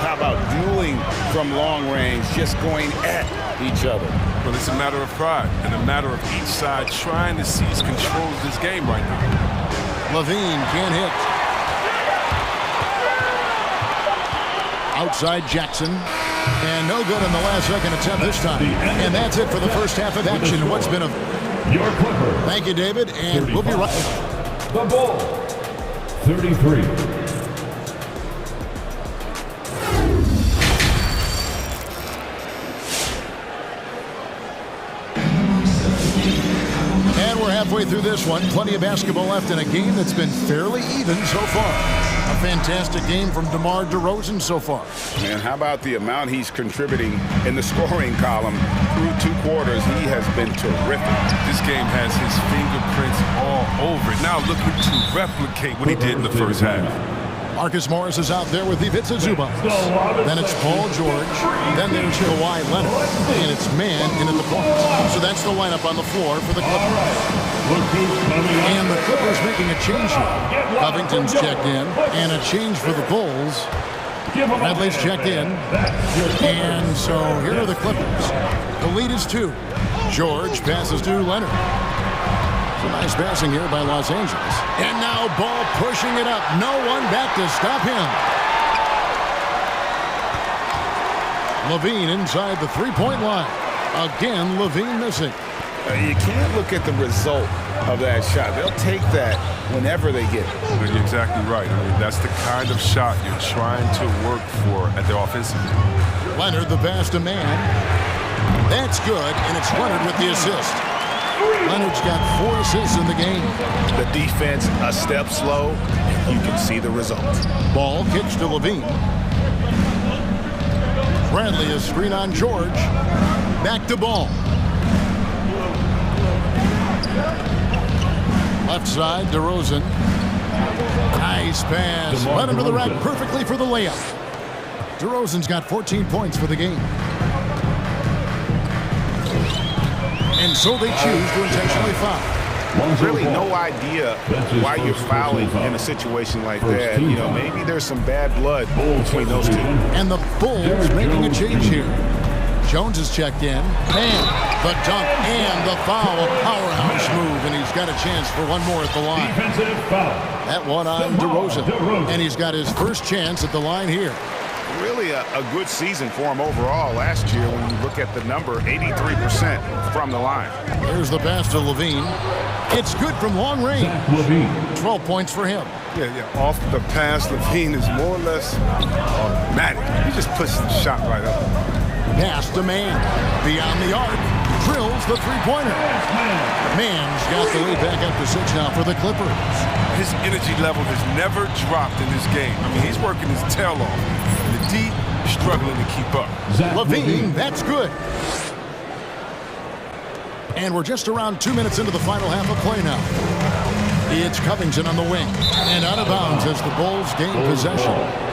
How about dueling from long range, just going at each other? Well, it's a matter of pride and a matter of each side trying to seize control of this game right now. Levine can't hit. Outside Jackson. And no good on the last second attempt this time. And that's it for the first half of action. What's been a... Your Clippers. Thank you, David. And 35. We'll be right... The ball. 33. Halfway through this one, plenty of basketball left in a game that's been fairly even so far. A fantastic game from DeMar DeRozan so far. Man, how about the amount he's contributing in the scoring column through 2 quarters? He has been terrific. This game has his fingerprints all over it. Now looking to replicate what he did in the first half. Marcus Morris is out there with Ivica Zubac. Then it's Paul George. Then there's Kawhi Leonard. And it's man in at the point. So that's the lineup on the floor for the Clippers. And the Clippers making a change here. Covington's checked in. And a change for the Bulls. Bradley's checked in. And so here are the Clippers. The lead is 2. George passes to Leonard. Nice passing here by Los Angeles. And now ball pushing it up. No one back to stop him. Levine inside the three-point line. Again, Levine missing. You can't look at the result of that shot. They'll take that whenever they get it. You're exactly right. I mean, that's the kind of shot you're trying to work for at the offensive end. Leonard, the pass to man. That's good, and it's Leonard with the assist. Leonard's got 4 assists in the game. The defense a step slow. You can see the result. Ball kicks to Levine. Bradley is screen on George. Back to Ball. Left side, DeRozan. Nice pass. Right under the rack perfectly for the layup. DeRozan's got 14 points for the game. And so they choose to intentionally foul. Really no idea why you're fouling in a situation like that. You know, maybe there's some bad blood between those two. And the Bulls making a change here. Jones is checked in. And the dunk and the foul. Powerhouse move. And he's got a chance for one more at the line. Defensive foul. That one on DeRozan. And he's got his first chance at the line here. Really a good season for him overall last year when you look at the number, 83% from the line. There's the pass to Levine. It's good from long range. 12 points for him. Yeah. Off the pass, Levine is more or less automatic. He just puts the shot right up. Pass to Man. Beyond the arc. Drills the three-pointer. Man's got the lead back up to 6 now for the Clippers. His energy level has never dropped in this game. I mean, he's working his tail off. And the D struggling to keep up. Levine, that's good. And we're just around 2 minutes into the final half of play now. It's Covington on the wing. And out of bounds as the Bulls gain possession.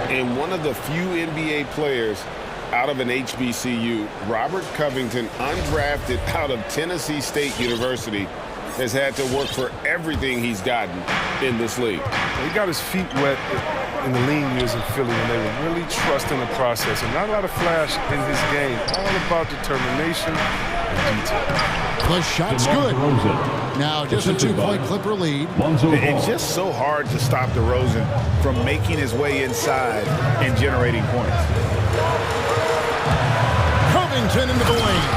And one of the few NBA players out of an HBCU, Robert Covington, undrafted out of Tennessee State University, has had to work for everything he's gotten in this league. He got his feet wet in the lean years in Philly when they were really trusting the process. And not a lot of flash in his game. All about determination and detail. The shot's good. Now just a 2-point Clipper lead. It's just so hard to stop DeRozan from making his way inside and generating points. Covington into the lane.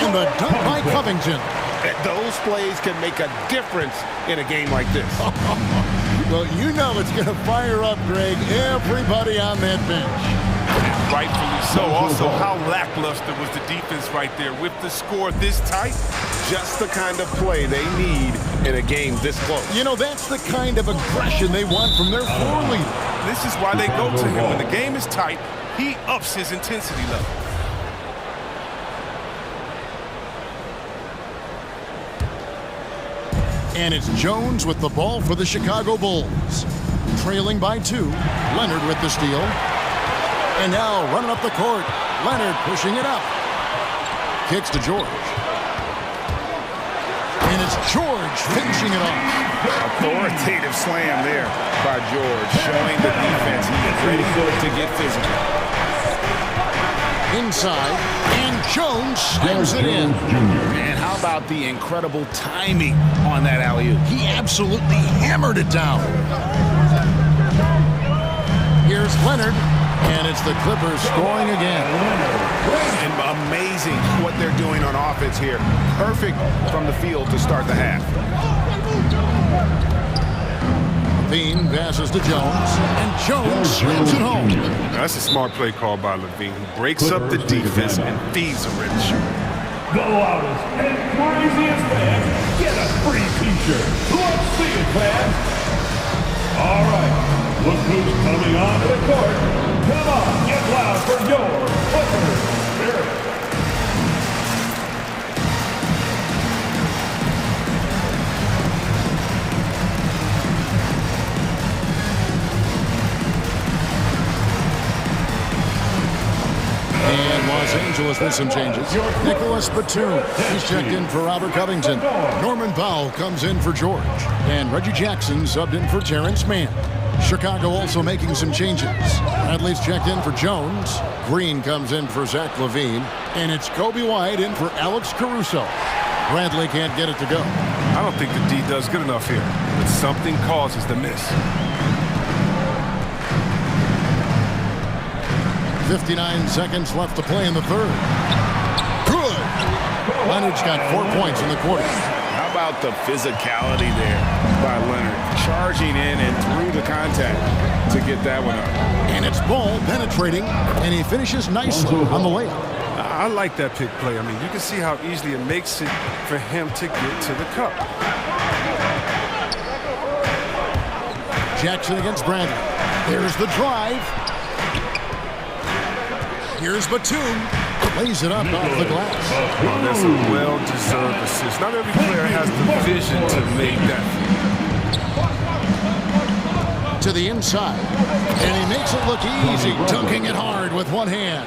And the dunk by Covington. Those plays can make a difference in a game like this. Well, you know it's going to fire up, Greg, everybody on that bench. Rightfully so. Also, how lackluster was the defense right there with the score this tight? Just the kind of play they need in a game this close. You know, that's the kind of aggression they want from their floor leader. This is why they go to him. When the game is tight, he ups his intensity level. And it's Jones with the ball for the Chicago Bulls. Trailing by 2. Leonard with the steal. And now running up the court. Leonard pushing it up. Kicks to George. And And it's George finishing it off. Authoritative slam there by George, showing the defense he is ready to get physical. Inside, and Jones snaps it in. And how about the incredible timing on that alley-oop? He absolutely hammered it down. Here's Leonard, and it's the Clippers scoring again. And amazing what they're doing on offense here. Perfect from the field to start the half. Levine passes to Jones, and Jones slams it home. That's a smart play call by Levine. He breaks up the defense and feeds them ready to shoot. The loudest and craziest fans get a free t-shirt. Let's see it, fans. All right, look who's coming onto the court. Come on, get loud for your Clippers. And Los Angeles with some changes. Nicholas Batum, he's checked in for Robert Covington. Norman Powell comes in for George. And Reggie Jackson subbed in for Terrence Mann. Chicago also making some changes. Bradley's checked in for Jones. Green comes in for Zach LaVine. And it's Kobe White in for Alex Caruso. Bradley can't get it to go. I don't think the D does good enough here, but something causes the miss. 59 seconds left to play in the third. Good. Leonard's got 4 points in the quarter. How about the physicality there by Leonard? Charging in and through the contact to get that one up. And it's Ball penetrating, and he finishes nicely on the layup. I like that pick play. I mean, you can see how easily it makes it for him to get to the cup. Jackson against Bradley. Here's the drive. Here's Batum. Lays it up off the glass. Oh, that's a well-deserved assist. Not every player has the vision to make that. To the inside. And he makes it look easy, dunking it hard with one hand.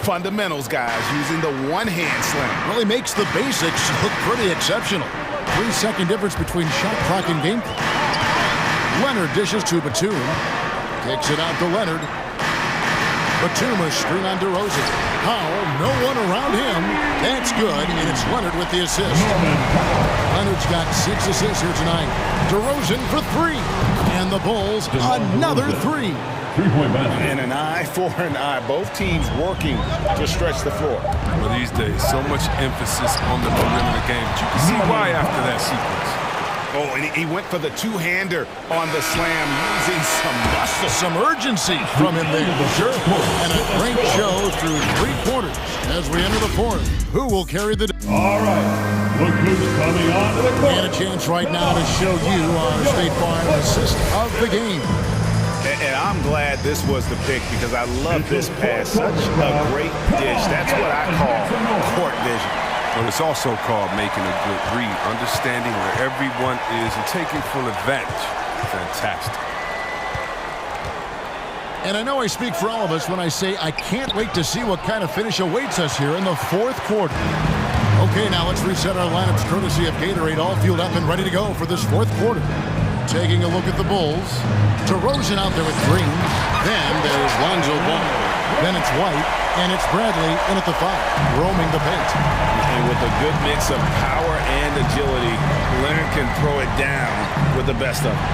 Fundamentals, guys, using the one-hand slam. Really makes the basics look pretty exceptional. 3-second difference between shot clock and game clock. Leonard dishes to Batum. Kicks it out to Leonard. Batum a screen on DeRozan. Powell, no one around him. That's good, and it's Leonard with the assist. Leonard's got 6 assists here tonight. DeRozan for 3. And the Bulls, another 3. And an eye for an eye. Both teams working to stretch the floor. Well, these days, so much emphasis on the perimeter game. But you can see why after that sequence. Oh, and he went for the two-hander on the slam, using some muscle. Some urgency from him there. Sure. And a great show through 3 quarters as we enter the 4th. Who will carry the... All right, look who's coming onto the court. And a chance right now to show you our State Farm assist of the game. And I'm glad this was the pick because I love this pass. Such a great dish. That's what I call court vision. But it's also called making a good read, understanding where everyone is and taking full advantage. Fantastic. And I know I speak for all of us when I say I can't wait to see what kind of finish awaits us here in the 4th quarter. Okay, now let's reset our lineups courtesy of Gatorade, all fueled up and ready to go for this 4th quarter. Taking a look at the Bulls. DeRozan out there with Green. Then there's Lonzo Ball. Then it's White. And it's Bradley in at the 5, roaming the paint. And with a good mix of power and agility, Leonard can throw it down with the best of them.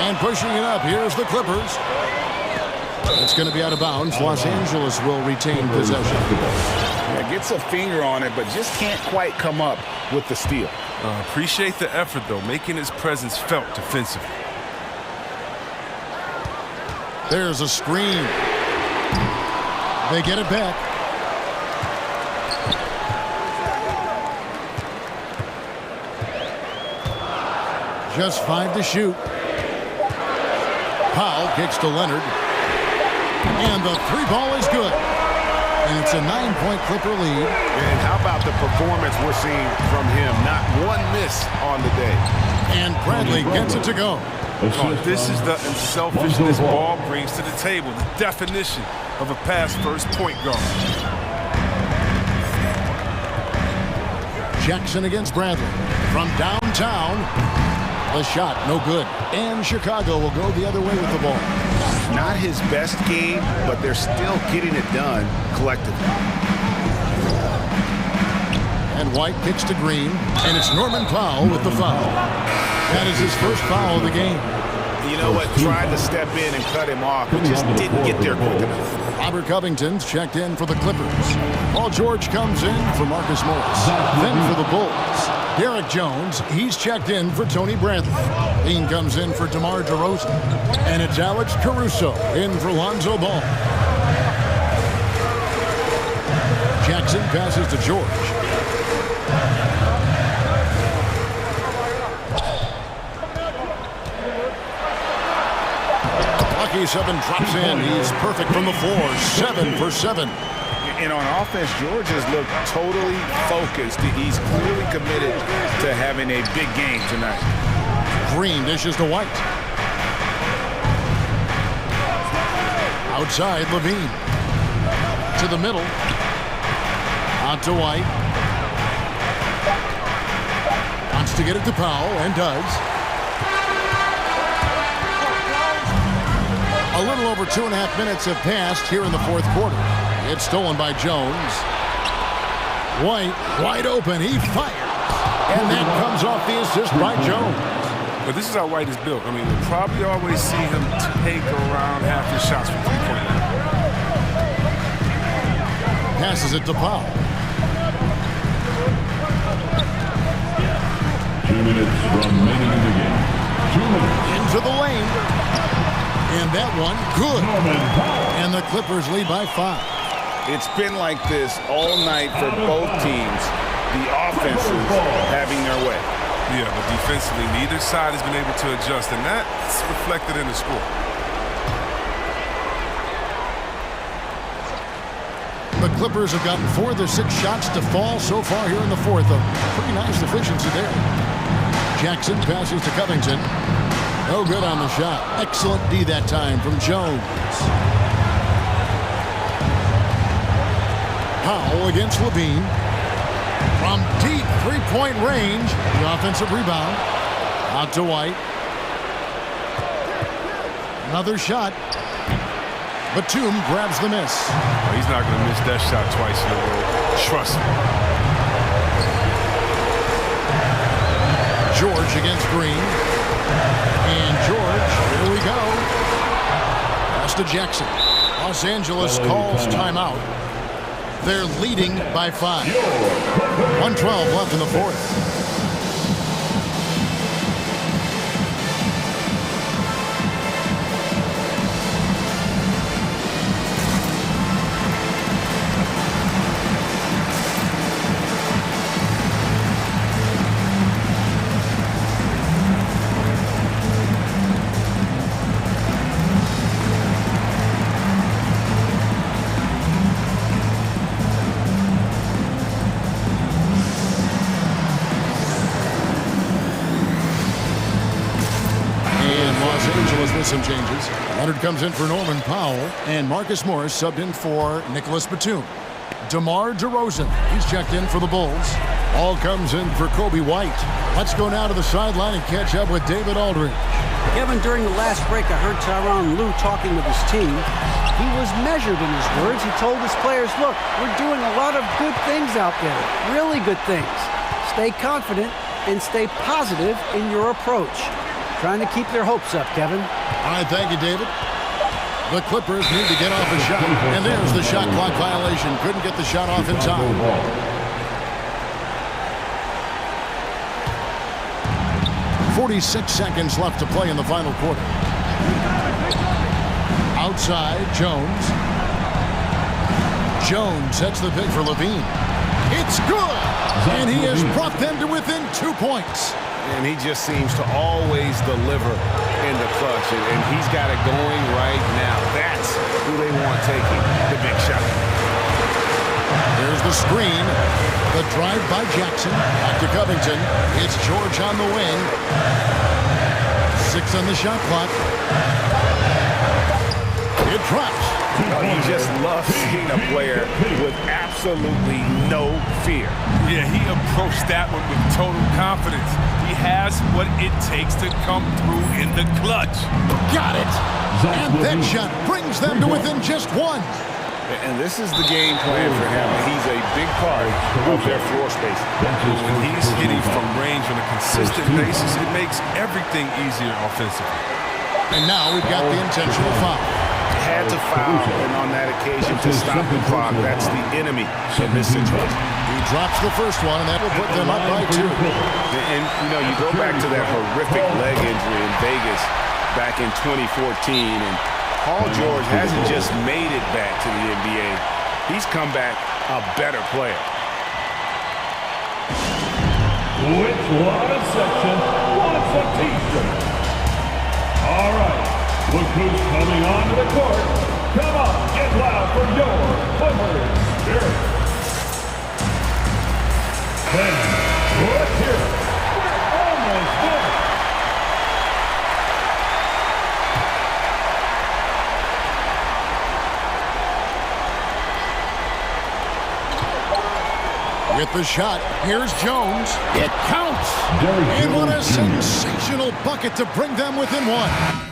And pushing it up, here's the Clippers. It's going to be out of bounds. Los Angeles will retain possession. Yeah, gets a finger on it, but just can't quite come up with the steal. Appreciate the effort, though, making his presence felt defensively. There's a screen. They get it back. Just 5 to shoot. Powell kicks to Leonard. And the 3 ball is good. And it's a 9-point Clipper lead. And how about the performance we're seeing from him? Not one miss on the day. And Bradley gets it to go. Oh, this is the unselfishness Ball brings to the table, the definition of a pass-first point guard. Jackson against Bradley. From downtown, the shot, no good. And Chicago will go the other way with the ball. Not his best game, but they're still getting it done collectively. And White kicks to Green, and it's Norman Powell with the foul. That is his first foul of the game. You know what? Tried to step in and cut him off, but just didn't get there quick enough. Robert Covington's checked in for the Clippers. Paul George comes in for Marcus Morris. Then for the Bulls, Derek Jones, he's checked in for Tony Bradley. Dean comes in for DeMar DeRozan. And it's Alex Caruso in for Lonzo Ball. Jackson passes to George. Lucky 7 drops in. He's perfect from the floor. 7 for 7. And on offense, George has looked totally focused. He's clearly committed to having a big game tonight. Green dishes to White. Outside, Levine. To the middle. Out to White. Wants to get it to Powell, and does. A little over 2.5 minutes have passed here in the fourth quarter. It's stolen by Jones. White, wide open, he fires. And that comes off the assist by Jones. But this is how White is built. I mean, you'll probably always see him take around half his shots from three-point line. Passes it to Powell. 2 minutes remaining in the game. 2 minutes. Into the lane. And that one, good. And the Clippers lead by 5. It's been like this all night for both teams. The offenses having their way. Yeah, but defensively, neither side has been able to adjust, and that's reflected in the score. The Clippers have gotten 4 of their 6 shots to fall so far here in the fourth. A pretty nice efficiency there. Jackson passes to Covington. No good on the shot. Excellent D that time from Jones. Powell against Levine. From deep three-point range, the offensive rebound. Out to White. Another shot. Batum grabs the miss. Oh, he's not going to miss that shot twice in a row. Trust me. George against Green. And George, here we go. Pass to Jackson. Los Angeles calls timeout. They're leading by 5. 1:12 left in the fourth. Some changes. Leonard comes in for Norman Powell, and Marcus Morris subbed in for Nicholas Batum. DeMar DeRozan, he's checked in for the Bulls. All comes in for Kobe White. Let's go now to the sideline and catch up with David Aldridge. Kevin, during the last break, I heard Tyronn Lue talking with his team. He was measured in his words. He told his players, look, we're doing a lot of good things out there, really good things. Stay confident and stay positive in your approach. Trying to keep their hopes up, Kevin. All right, thank you, David. The Clippers need to get off a shot. And there's the shot clock violation. Couldn't get the shot off in time. .46 seconds left to play in the final quarter. Outside, Jones. Jones sets the pick for Levine. It's good! And he has brought them to within 2 points. And he just seems to always deliver in the clutch. And he's got it going right now. That's who they want taking the big shot. There's the screen. The drive by Jackson. Back to Covington. It's George on the wing. 6 on the shot clock. It drops. He just loves love seeing a player with absolutely no fear. Yeah, he approached that one with total confidence. He has what it takes to come through in the clutch. Got it! And that shot brings them to within just one. And this is the game plan for him. He's a big part of their floor space. When he's hitting from range on a consistent basis, it makes everything easier offensively. And now we've got the intentional foul. Had to foul, and on that occasion to stop the clock. That's the enemy in this situation. He drops the first one, and that will put them up by 2. And, you know, you go back to that horrific leg injury in Vegas back in 2014, and Paul George hasn't just made it back to the NBA. He's come back a better player. Which one a section wants a t-shirt? All right, look who's coming onto the court. Come on, get loud for your Clippers Spirit. Let's hear it. We're almost there. With the shot, here's Jones. It counts! And what a sensational bucket to bring them within 1.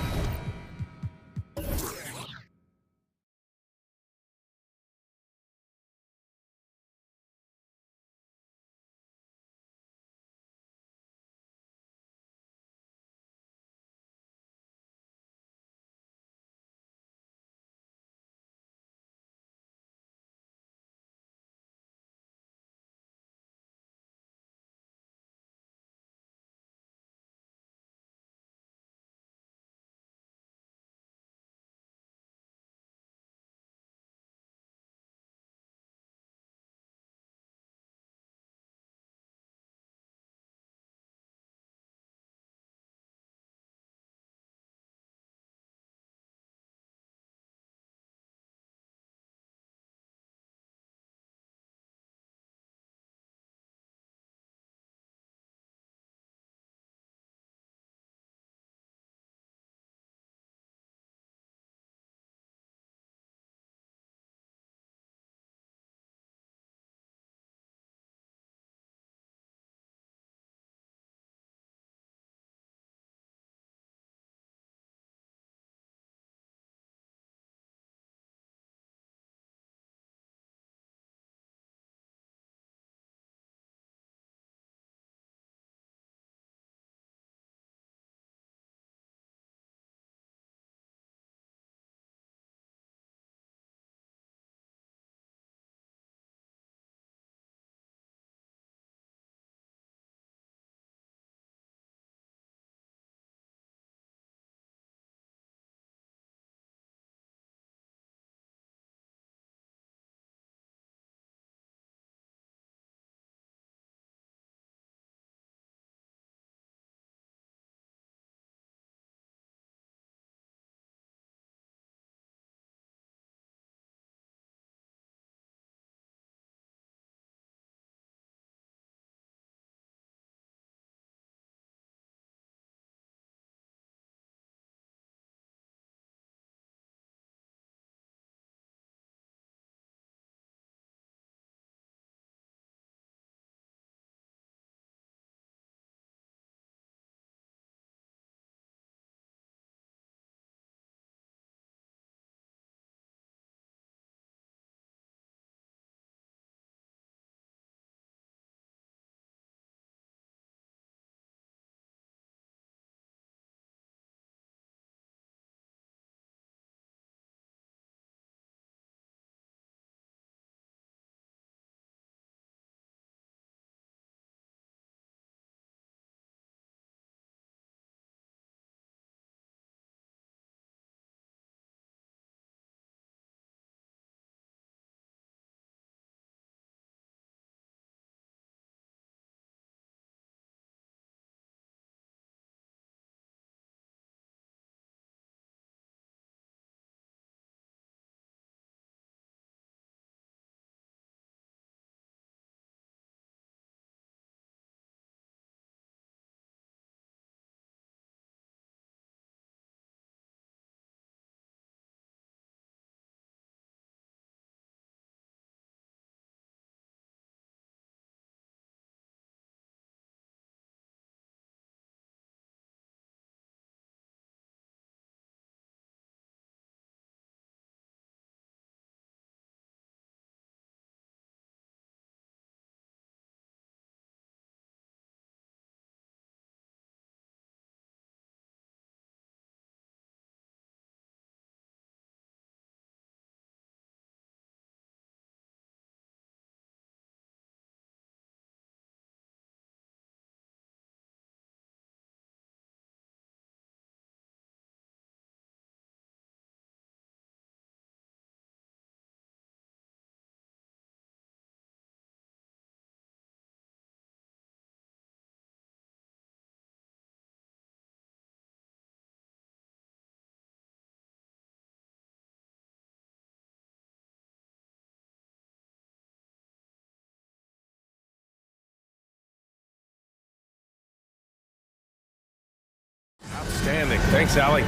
Outstanding. Thanks, Allie.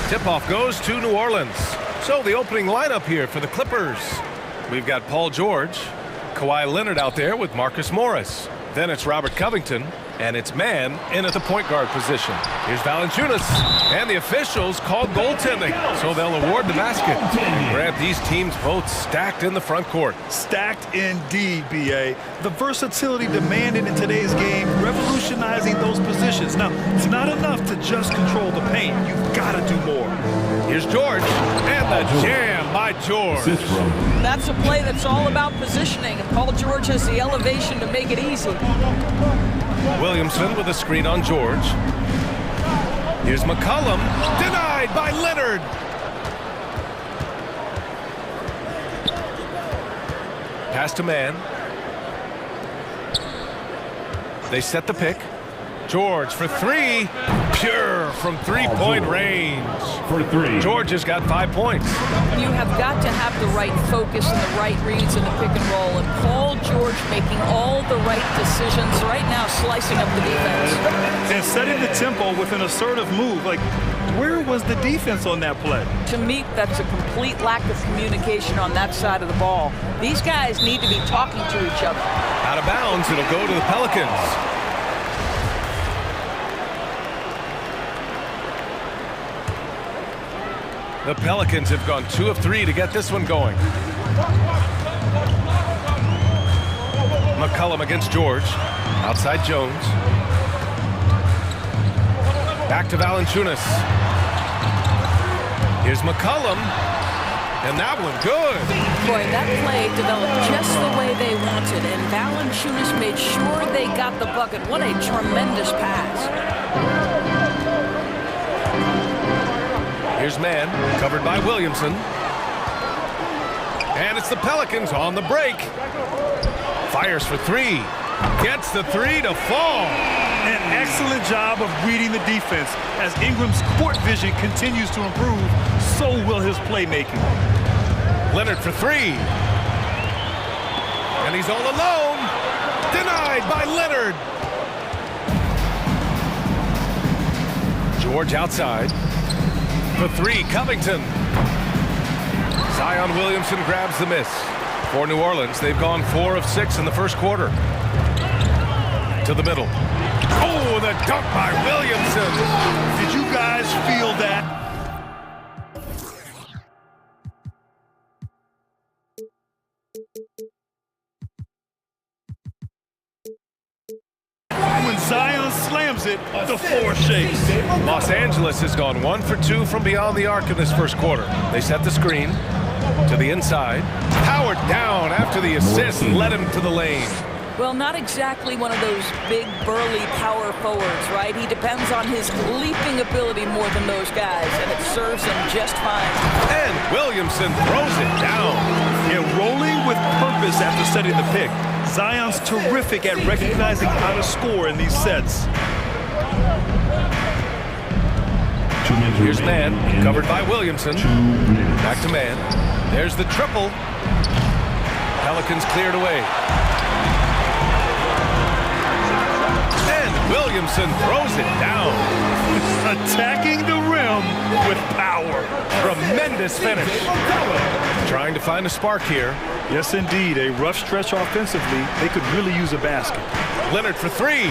Tip-off goes to New Orleans. So the opening lineup here for the Clippers. We've got Paul George, Kawhi Leonard out there with Marcus Morris. Then it's Robert Covington, and it's man in at the point guard position. Here's Valanciunas, and the officials called goaltending, so they'll award the basket. And grab these teams both stacked in the front court. Stacked indeed, B.A. The versatility demanded in today's game, revolutionizing those positions. Now, it's not enough to just control the paint. You've got to do more. Here's George, and the jam by George. That's a play that's all about positioning, and Paul George has the elevation to make it easy. Williamson with a screen on George. Here's McCollum, denied by Leonard. Pass to man. They set the pick. George for three. Pure from three-point range. For three. George has got 5 points. You have got to have the right focus and the right reads in the pick and roll. And Paul George making all the right decisions right now, slicing up the defense. And setting the tempo with an assertive move. Like, where was the defense on that play? To me, that's a complete lack of communication on that side of the ball. These guys need to be talking to each other. Out of bounds, it'll go to the Pelicans. The Pelicans have gone 2 of 3 to get this one going. McCollum against George. Outside Jones. Back to Valanciunas. Here's McCollum. And that one good. Boy, that play developed just the way they wanted, and Valanciunas made sure they got the bucket. What a tremendous pass. Here's man, covered by Williamson. And it's the Pelicans on the break. Fires for three. Gets the three to fall. An excellent job of reading the defense. As Ingram's court vision continues to improve, so will his playmaking. Leonard for three. And he's all alone. Denied by Leonard. George outside. For three, Covington. Zion Williamson grabs the miss. For New Orleans, they've gone 4 of 6 in the first quarter. To the middle. Oh, the dunk by Williamson. Did you guys feel that? When Zion slams it, the floor shakes. Los Angeles has gone 1 for 2 from beyond the arc in this first quarter. They set the screen to the inside. Powered down after the assist and led him to the lane. Well, not exactly one of those big, burly power forwards, right? He depends on his leaping ability more than those guys, and it serves him just fine. And Williamson throws it down. Yeah, rolling with purpose after setting the pick. Zion's terrific at recognizing how to score in these sets. Here's man, covered by Williamson. Back to man. There's the triple. Pelicans cleared away. And Williamson throws it down. Attacking the rim with power. Tremendous finish. Trying to find a spark here. Yes, indeed. A rough stretch offensively. They could really use a basket. Leonard for three.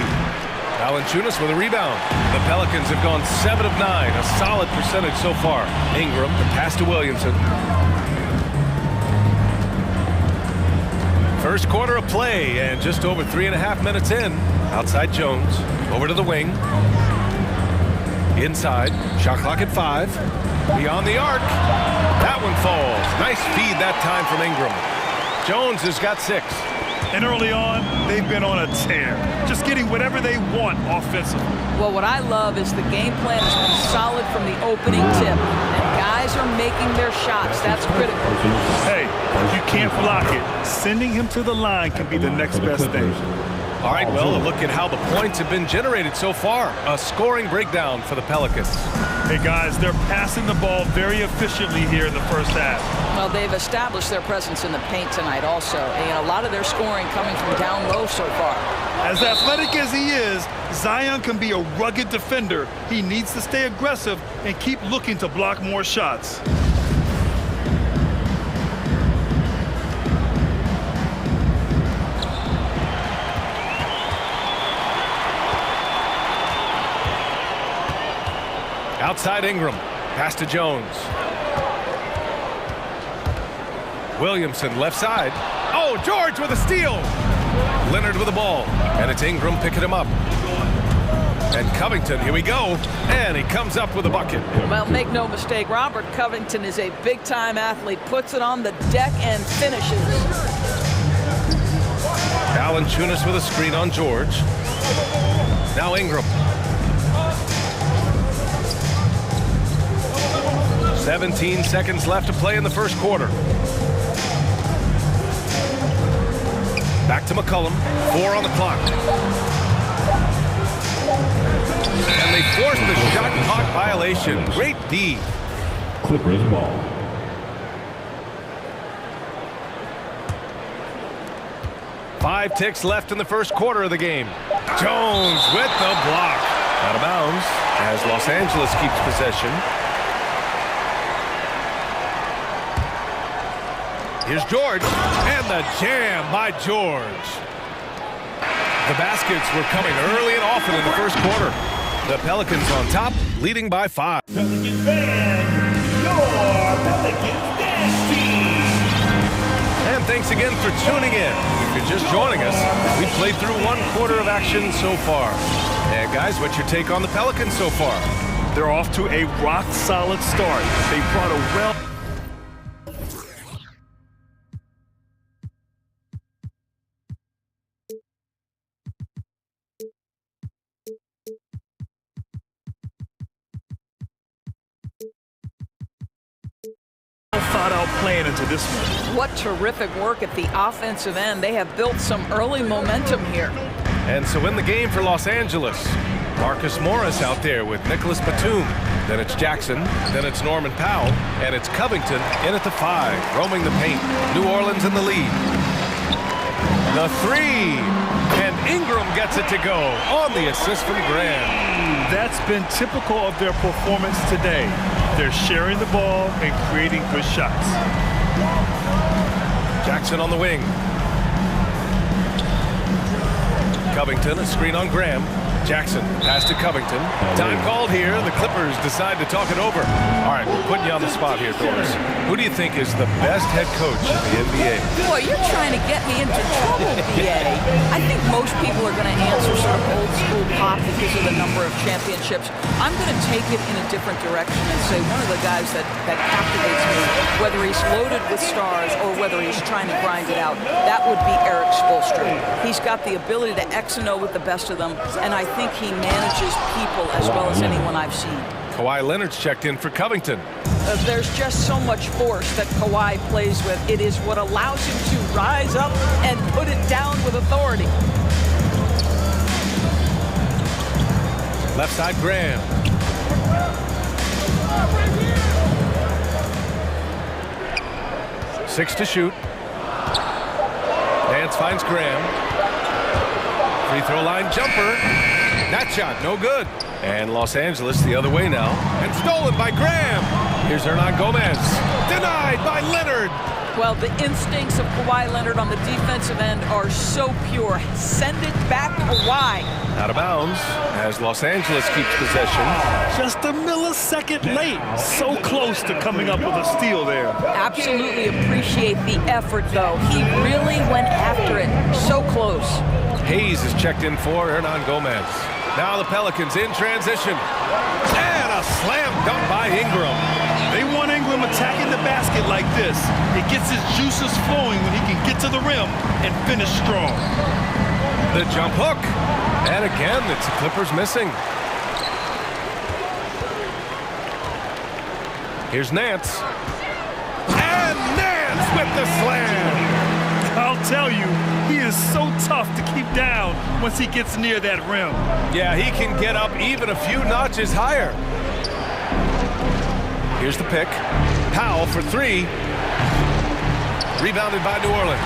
Valanciunas with a rebound. The Pelicans have gone 7 of 9, a solid percentage so far. Ingram, the pass to Williamson. First quarter of play, and just over 3.5 minutes in. Outside Jones, over to the wing. Inside, shot clock at 5. Beyond the arc. That one falls. Nice feed that time from Ingram. Jones has got 6. And early on, they've been on a tear. Just getting whatever they want offensively. Well, what I love is the game plan has been solid from the opening tip. And guys are making their shots. That's critical. Hey, if you can't block it, sending him to the line can be the next best thing. All right, well, a look at how the points have been generated so far. A scoring breakdown for the Pelicans. Hey, guys, they're passing the ball very efficiently here in the first half. Well, they've established their presence in the paint tonight also. And a lot of their scoring coming from down low so far. As athletic as he is, Zion can be a rugged defender. He needs to stay aggressive and keep looking to block more shots. Outside Ingram. Pass to Jones. Williamson left side. Oh, George with a steal. Leonard with the ball. And it's Ingram picking him up. And Covington, here we go. And he comes up with a bucket. Well, make no mistake, Robert Covington is a big-time athlete. Puts it on the deck and finishes. Valanciunas with a screen on George. Now Ingram. 17 seconds left to play in the first quarter. Back to McCollum. 4 on the clock. And they forced the shot clock violation. Great D. Clippers ball. Five ticks left in the first quarter of the game. Jones with the block. Out of bounds as Los Angeles keeps possession. Here's George, and the jam by George. The baskets were coming early and often in the first quarter. The Pelicans on top, leading by 5. Pelicans fans, your Pelicans dance team. And thanks again for tuning in. If you're just joining us, we've played through one quarter of action so far. And guys, what's your take on the Pelicans so far? They're off to a rock-solid start. They brought a well... thought-out plan into this one. What terrific work at the offensive end. They have built some early momentum here. And so in the game for Los Angeles, Marcus Morris out there with Nicholas Batum. Then it's Jackson, then it's Norman Powell, and it's Covington in at the 5, roaming the paint. New Orleans in the lead. The 3, and Ingram gets it to go on the assist from Graham. That's been typical of their performance today. They're sharing the ball and creating good shots. Jackson on the wing. Covington, a screen on Graham. Jackson, pass to Covington. Time called here. The Clippers decide to talk it over. All right, we're putting you on the spot here, Doris. Who do you think is the best head coach in the NBA? Boy, you're trying to get me into trouble, BA. I think most people are going to answer sort of old school pop because of the number of championships. I'm going to take it in a different direction and say one of the guys that captivates me, whether he's loaded with stars or whether he's trying to grind it out, that would be Eric Spoelstra. He's got the ability to X and O with the best of them, and I think he manages people as well as anyone I've seen. Kawhi Leonard's checked in for Covington. There's just so much force that Kawhi plays with. It is what allows him to rise up and put it down with authority. Left side, Graham. Six to shoot. Nance finds Graham. Free throw line jumper. That shot, no good. And Los Angeles the other way now. And stolen by Graham. Here's Hernan Gomez. Denied by Leonard. Well, the instincts of Kawhi Leonard on the defensive end are so pure. Send it back Kawhi. Out of bounds as Los Angeles keeps possession. Just a millisecond late. So close to coming up with a steal there. Absolutely appreciate the effort, though. He really went after it. So close. Hayes is checked in for Hernan Gomez. Now the Pelicans in transition. And a slam dunk by Ingram. They want Ingram attacking the basket like this. It gets his juices flowing when he can get to the rim and finish strong. The jump hook. And again, it's the Clippers missing. Here's Nance. And Nance with the slam. I'll tell you, he is so tough to keep down once he gets near that rim. Yeah, he can get up even a few notches higher. Here's the pick. Powell for three. Rebounded by New Orleans.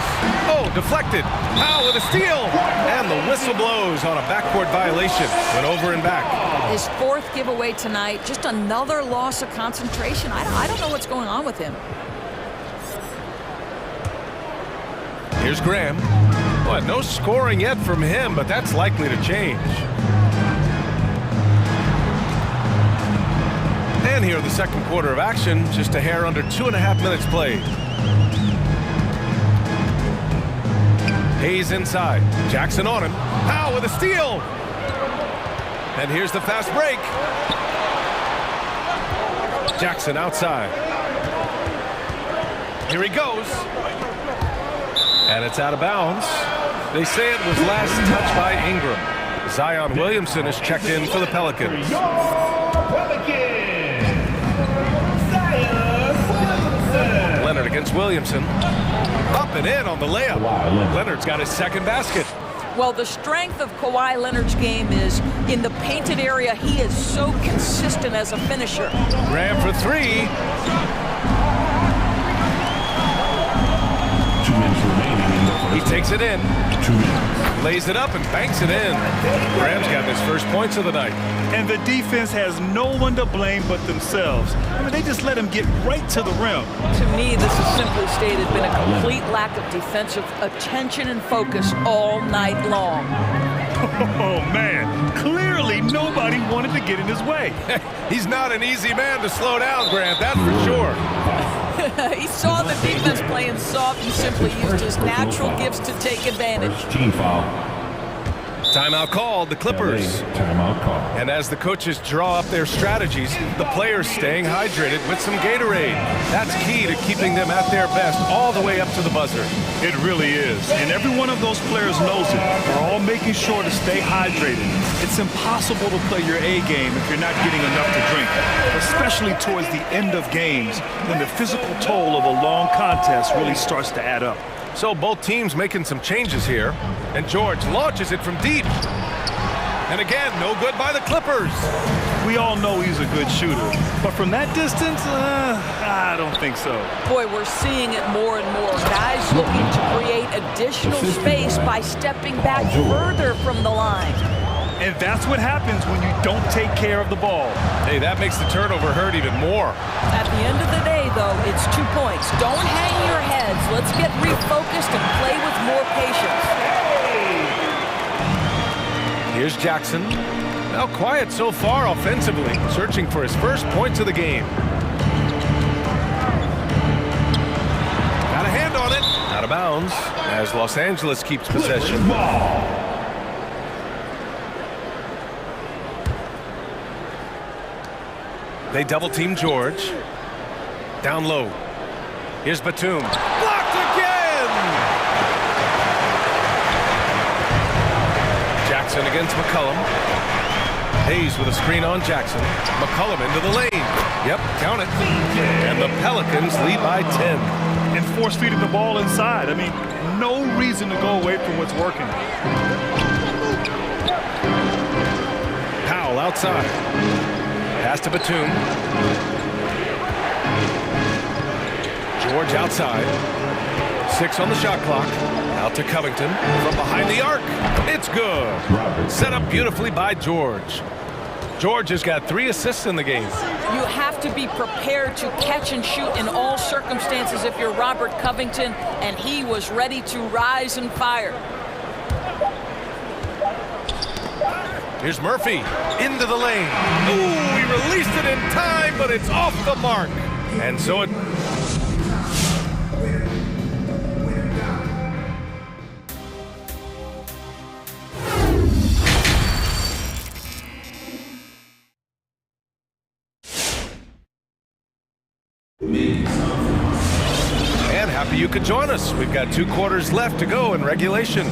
Oh, deflected. Powell with a steal. And the whistle blows on a backcourt violation. Went over and back. His fourth giveaway tonight. Just another loss of concentration. I don't know what's going on with him. Here's Graham. Boy, no scoring yet from him, but that's likely to change. And here in the second quarter of action, just a hair under 2.5 minutes played. Hayes inside. Jackson on him. Powell with a steal. And here's the fast break. Jackson outside. Here he goes. And it's out of bounds. They say it was last touched by Ingram. Zion Williamson is checked in for the Pelicans. Leonard against Williamson. Up and in on the layup. Leonard's got his second basket. Well, the strength of Kawhi Leonard's game is in the painted area. He is so consistent as a finisher. Graham for three. 2 minutes remaining in the first. He takes it in. 2 minutes. Lays it up and banks it in. Graham's got his first points of the night. And the defense has no one to blame but themselves. I mean, they just let him get right to the rim. To me, this has simply stated been a complete lack of defensive attention and focus all night long. Oh, man. Clearly, nobody wanted to get in his way. He's not an easy man to slow down, Grant, that's for sure. He saw the defense playing soft and simply used his natural gifts to take advantage. Team foul. Timeout called, the Clippers. Timeout call. And as the coaches draw up their strategies, the players staying hydrated with some Gatorade. That's key to keeping them at their best all the way up to the buzzer. It really is. And every one of those players knows it. They're all making sure to stay hydrated. It's impossible to play your A game if you're not getting enough to drink, especially towards the end of games when the physical toll of a long contest really starts to add up. So both teams making some changes here. And George launches it from deep. And again, no good by the Clippers. We all know he's a good shooter. But from that distance, I don't think so. Boy, we're seeing it more and more. Guys looking to create additional space by stepping back further from the line. And that's what happens when you don't take care of the ball. Hey, that makes the turnover hurt even more. At the end of the day, though, it's 2 points. Don't hang your heads. Let's get refocused and play with more patience. Here's Jackson. Now quiet so far offensively, searching for his first points of the game. Got a hand on it. Out of bounds as Los Angeles keeps possession. They double-team George. Down low. Here's Batum. Blocked again! Jackson against McCollum. Hayes with a screen on Jackson. McCollum into the lane. Yep, count it. And the Pelicans lead by 10. And force-feeding the ball inside. I mean, no reason to go away from what's working. Powell outside. Pass to Batum. George outside. 6 on the shot clock. Out to Covington from behind the arc. It's good. Set up beautifully by George. George has got 3 assists in the game. You have to be prepared to catch and shoot in all circumstances if you're Robert Covington, and he was ready to rise and fire. Here's Murphy into the lane. Ooh, he released it in time, but it's off the mark. And so it... And happy you could join us. We've got 2 quarters left to go in regulation.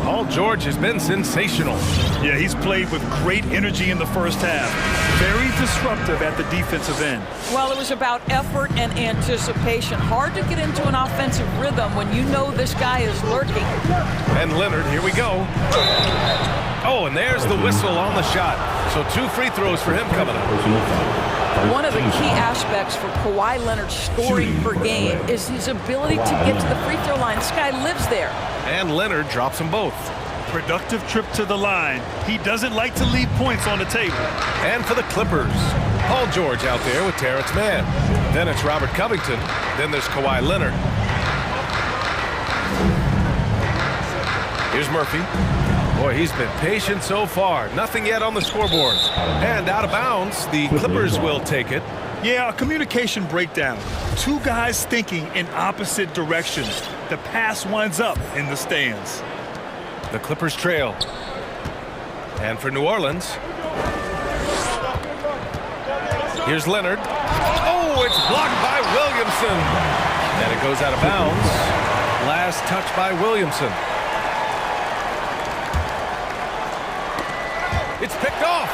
Paul George has been sensational. Yeah, he's played with great energy in the first half. Very disruptive at the defensive end. Well, it was about effort and anticipation. Hard to get into an offensive rhythm when you know this guy is lurking. And Leonard, here we go. Oh, and there's the whistle on the shot. So 2 free throws for him coming up. One of the key aspects for Kawhi Leonard's scoring per game is his ability to get to the free throw line. This guy lives there. And Leonard drops them both. Productive trip to the line. He doesn't like to leave points on the table. And for the Clippers, Paul George out there with Terrence Mann. Then it's Robert Covington. Then there's Kawhi Leonard. Here's Murphy. Boy, he's been patient so far. Nothing yet on the scoreboard. And out of bounds, the Clippers will take it. Yeah, a communication breakdown. Two guys thinking in opposite directions. The pass winds up in the stands. The Clippers trail. And for New Orleans, here's Leonard. Oh, it's blocked by Williamson. And it goes out of bounds. Last touch by Williamson. It's picked off.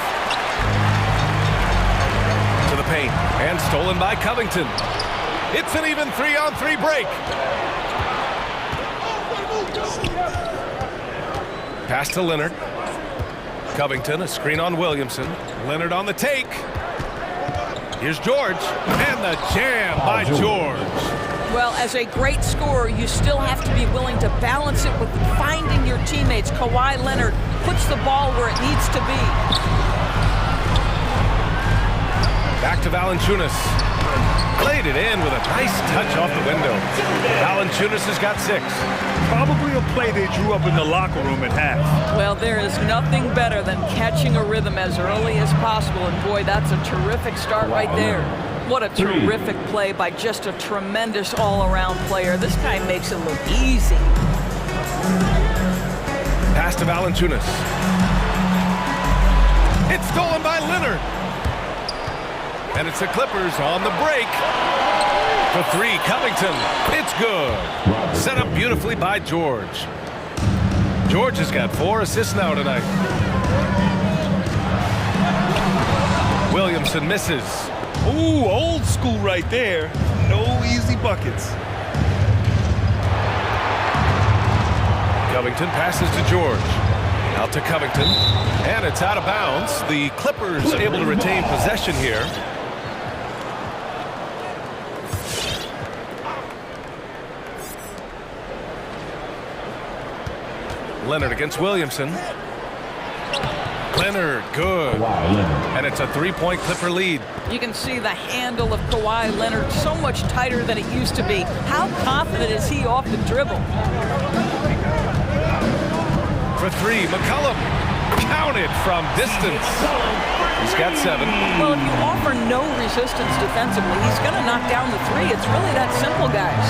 To the paint. And stolen by Covington. It's an even 3-on-3 break. Pass to Leonard. Covington, a screen on Williamson. Leonard on the take. Here's George. And the jam by George. Well, as a great scorer, you still have to be willing to balance it with finding your teammates. Kawhi Leonard puts the ball where it needs to be. Back to Valanciunas. Played it in with a nice touch off the window. Valanciunas has got 6. Probably a play they drew up in the locker room at half. Well, there is nothing better than catching a rhythm as early as possible, and boy, that's a terrific start right there. What a terrific play by just a tremendous all-around player. This guy makes it look easy. Pass to Valanciunas. It's stolen by Leonard. And it's the Clippers on the break. For 3, Covington. It's good. Set up beautifully by George. George has got 4 assists now tonight. Williamson misses. Ooh, old school right there. No easy buckets. Covington passes to George. Out to Covington. And it's out of bounds. The Clippers able to retain possession here. Leonard against Williamson. Leonard, good. And it's a 3-point Clipper lead. You can see the handle of Kawhi Leonard so much tighter than it used to be. How confident is he off the dribble? For 3, McCollum. Counted from distance. He's got 7. Well, if you offer no resistance defensively, he's going to knock down the 3. It's really that simple, guys.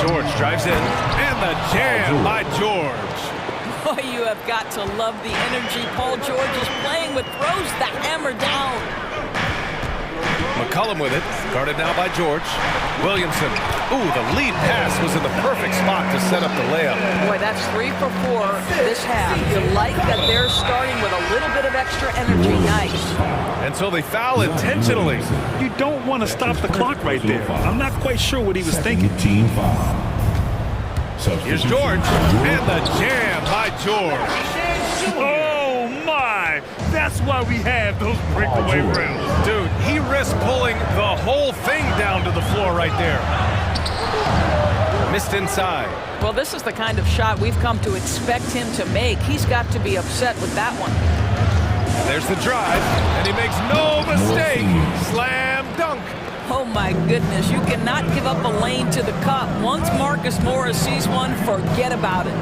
George drives in. And the jam by George. Oh, you have got to love the energy Paul George is playing with. Throws the hammer down. McCollum with it. Guarded now by George. Williamson. Ooh, the lead pass was in the perfect spot to set up the layup. Boy, that's 3 for 4 this half. You like that they're starting with a little bit of extra energy. Nice. And so they foul intentionally. You don't want to stop the clock right there. I'm not quite sure what he was thinking. Team foul. Here's George. And the jam by George. Oh, my. That's why we have those breakaway rims. Dude, he risked pulling the whole thing down to the floor right there. Missed inside. Well, this is the kind of shot we've come to expect him to make. He's got to be upset with that one. And there's the drive, and he makes no mistake. Slam dunk. Oh, my goodness. You cannot give up a lane to the cup. Once Marcus Morris sees one, forget about it.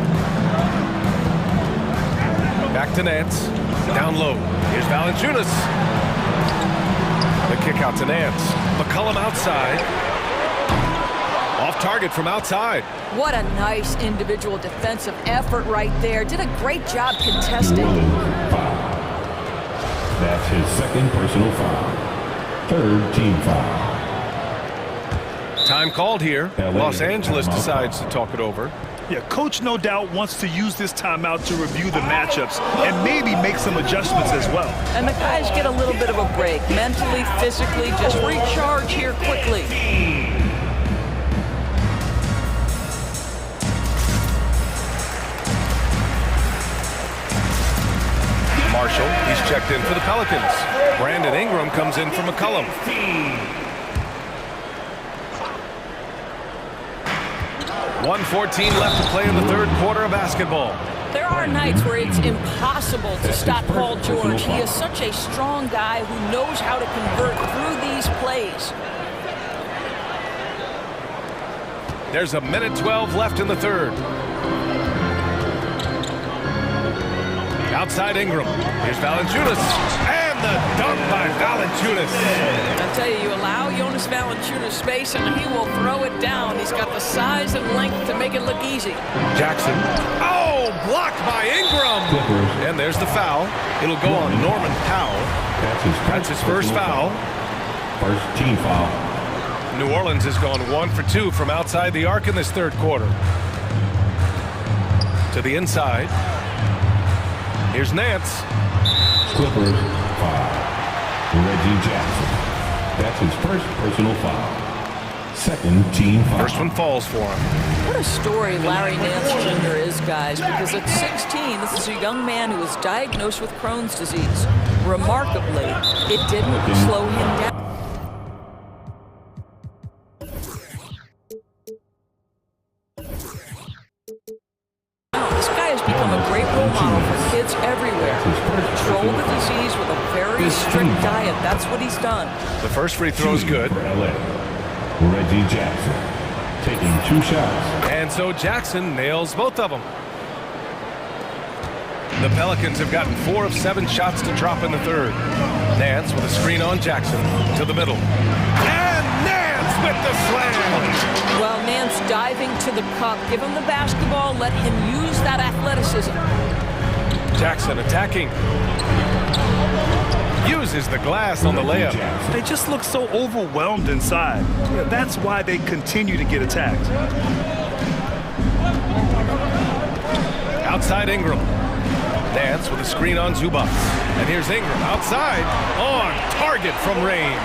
Back to Nance. Down low. Here's Valanciunas. The kick out to Nance. McCollum outside. Off target from outside. What a nice individual defensive effort right there. Did a great job contesting. That's his 2nd personal foul. 3rd team foul. Time called here. Los Angeles decides to talk it over. Yeah, coach no doubt wants to use this timeout to review the matchups and maybe make some adjustments as well. And the guys get a little bit of a break. Mentally, physically, just recharge here quickly. Marshall. He's checked in for the Pelicans. Brandon Ingram comes in for McCollum. 1:14 left to play in the third quarter of basketball. There are nights where it's impossible to stop Paul George. He is such a strong guy who knows how to convert through these plays. There's 1:12 left in the third. Outside Ingram. Here's Valanciunas. And the dunk by Valanciunas. I tell you, you allow Jonas Valanciunas space and he will throw it down. He's got the size and length to make it look easy. Jackson. Oh, blocked by Ingram. And there's the foul. It'll go on Norman Powell. That's his first foul. First team foul. New Orleans has gone 1 for 2 from outside the arc in this third quarter. To the inside. Here's Nance. Clippers foul. Reggie Jackson. That's his first personal foul. Second team foul. First one falls for him. What a story Larry Nance Jr. is, guys, because at 16, this is a young man who was diagnosed with Crohn's disease. Remarkably, it didn't slow him down. This guy has become a great role model for kids everywhere. Control the disease with a very strict diet. That's what he's done. The first free throw is good. Reggie Jackson taking 2 shots. And so Jackson nails both of them. The Pelicans have gotten 4 of 7 shots to drop in the third. Nance with a screen on Jackson to the middle. And Nance with the slam. Well, Nance diving to the cup. Give him the basketball. Let him use that athleticism. Jackson attacking. Uses the glass on the layup. They just look so overwhelmed inside. Yeah, that's why they continue to get attacked. Outside Ingram. Nance with a screen on Zubac. And here's Ingram outside on target from range.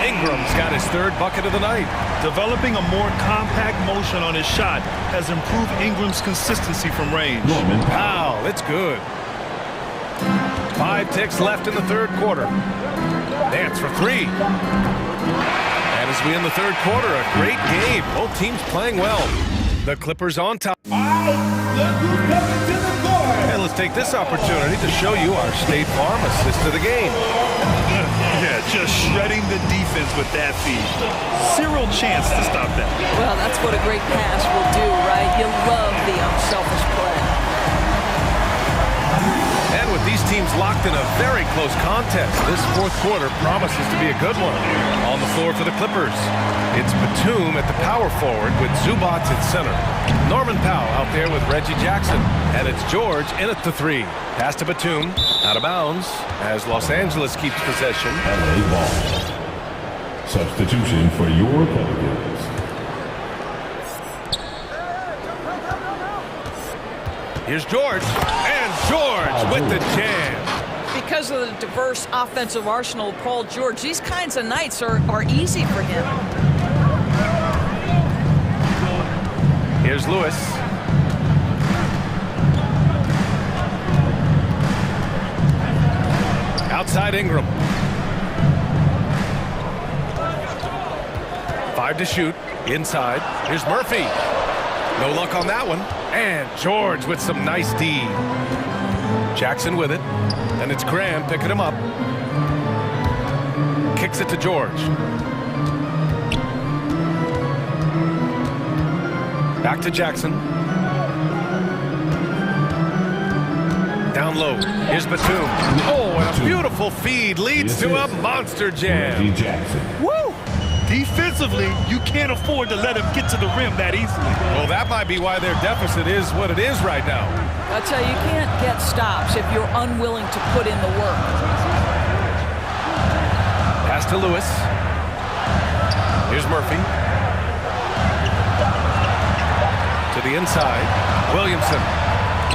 Ingram's got his third bucket of the night. Developing a more compact motion on his shot has improved Ingram's consistency from range. Wow, it's good. 5 ticks left in the third quarter. Nance for 3. And as we end the third quarter, a great game. Both teams playing well. The Clippers on top. And let's take this opportunity to show you our State Farm assist to the game. Yeah, just shredding the defense with that feed. Zero chance to stop that. Well, that's what a great pass will do, right? You love the unselfish play. And with these teams locked in a very close contest, this fourth quarter promises to be a good one. On the floor for the Clippers, it's Batum at the power forward with Zubac at center. Norman Powell out there with Reggie Jackson. And it's George in at the 3. Pass to Batum, out of bounds, as Los Angeles keeps possession. LA ball. Substitution for your Pelicans. Here's George, and George with the jam. Because of the diverse offensive arsenal of Paul George, these kinds of nights are easy for him. Here's Lewis. Outside Ingram. 5 to shoot. Inside. Here's Murphy. No luck on that one. And George with some nice D. Jackson with it. And it's Graham picking him up. Kicks it to George. Back to Jackson. Down low. Here's Batum. Oh, and a beautiful feed leads to a monster jam. Woo! Defensively, you can't afford to let him get to the rim that easily. Well, that might be why their deficit is what it is right now. I'll tell you, you can't get stops if you're unwilling to put in the work. Pass to Lewis. Here's Murphy. To the inside. Williamson.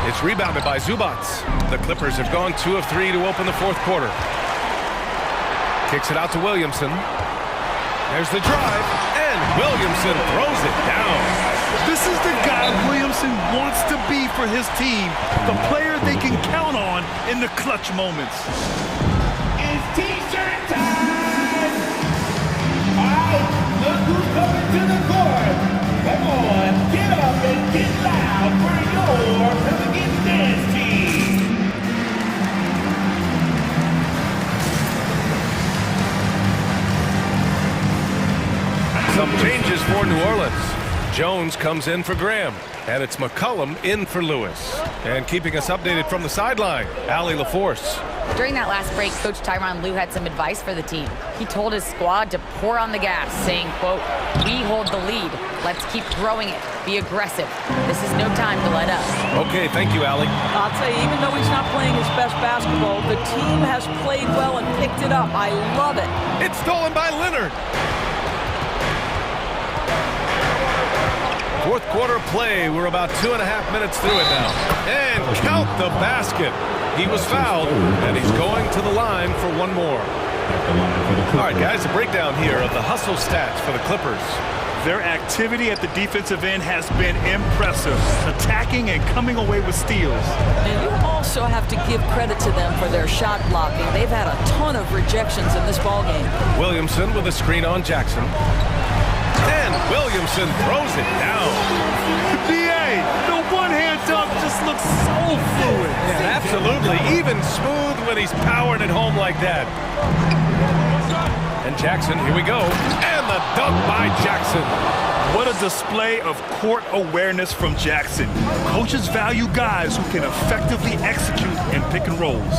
It's rebounded by Zubac. The Clippers have gone 2 of 3 to open the fourth quarter. Kicks it out to Williamson. There's the drive, and Williamson throws it down. This is the guy Williamson wants to be for his team, the player they can count on in the clutch moments. It's T-shirt time! All right, look who's coming to the court. Come on, get up and get loud for your Come Against Dance team. Some changes for New Orleans. Jones comes in for Graham, and it's McCollum in for Lewis. And keeping us updated from the sideline, Allie LaForce. During that last break, Coach Tyronn Lue had some advice for the team. He told his squad to pour on the gas, saying, quote, "We hold the lead. Let's keep growing it. Be aggressive. This is no time to let up." Okay, thank you, Allie. I'll tell you, even though he's not playing his best basketball, the team has played well and picked it up. I love it. It's stolen by Leonard. Fourth quarter play. We're about 2.5 minutes through it now. And count the basket. He was fouled, and he's going to the line for one more. All right, guys, a breakdown here of the hustle stats for the Clippers. Their activity at the defensive end has been impressive, attacking and coming away with steals. And you also have to give credit to them for their shot blocking. They've had a ton of rejections in this ballgame. Williamson with a screen on Jackson. And Williamson throws it down. BA, the one-hand dunk just looks so fluid. Yeah, absolutely. Even smooth when he's powering it home like that. And Jackson, here we go. And the dunk by Jackson. What a display of court awareness from Jackson. Coaches value guys who can effectively execute in pick and rolls.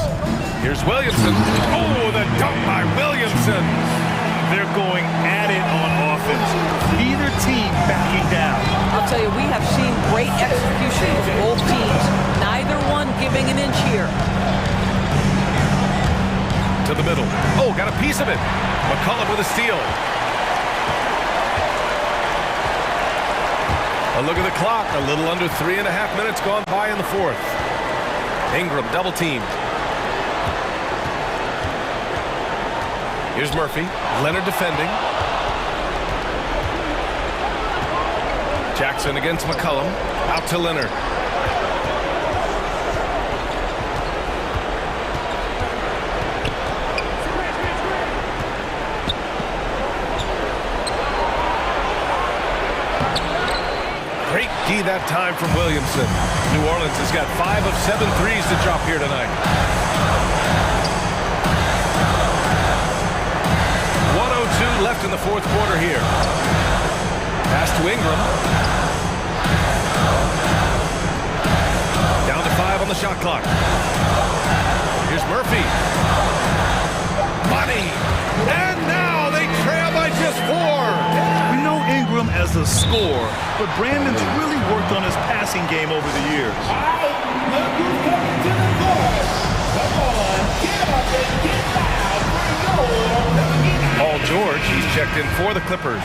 Here's Williamson. Oh, the dunk by Williamson. They're going at it on offense. Neither team backing down. I'll tell you, we have seen great execution of both teams. Neither one giving an inch here. To the middle. Oh, got a piece of it. McCollum with a steal. A look at the clock. A little under 3.5 minutes gone by in the fourth. Ingram double teamed. Here's Murphy. Leonard defending. Jackson against McCollum. Out to Leonard. Great D that time from Williamson. New Orleans has got 5 of 7 threes to drop here tonight. 1:02 left in the fourth quarter here. Pass to Ingram. Down to 5 on the shot clock. Here's Murphy. Money. And now they trail by just 4. We know Ingram as a scorer, but Brandon's really worked on his passing game over the years. All right, look who's coming to the court. Come on, get up and get loud for your Paul George, he's checked in for the Clippers.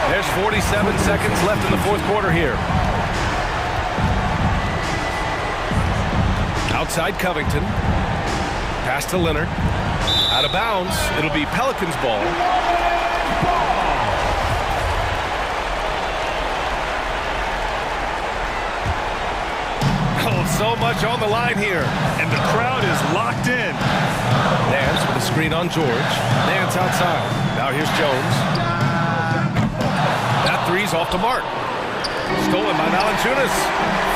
There's 47 seconds left in the fourth quarter here. Outside Covington. Pass to Leonard. Out of bounds. It'll be Pelicans ball. Oh, so much on the line here. And the crowd is locked in. Nance with a screen on George. Nance outside. Now here's Jones. That three's off the mark. Stolen by Valanciunas.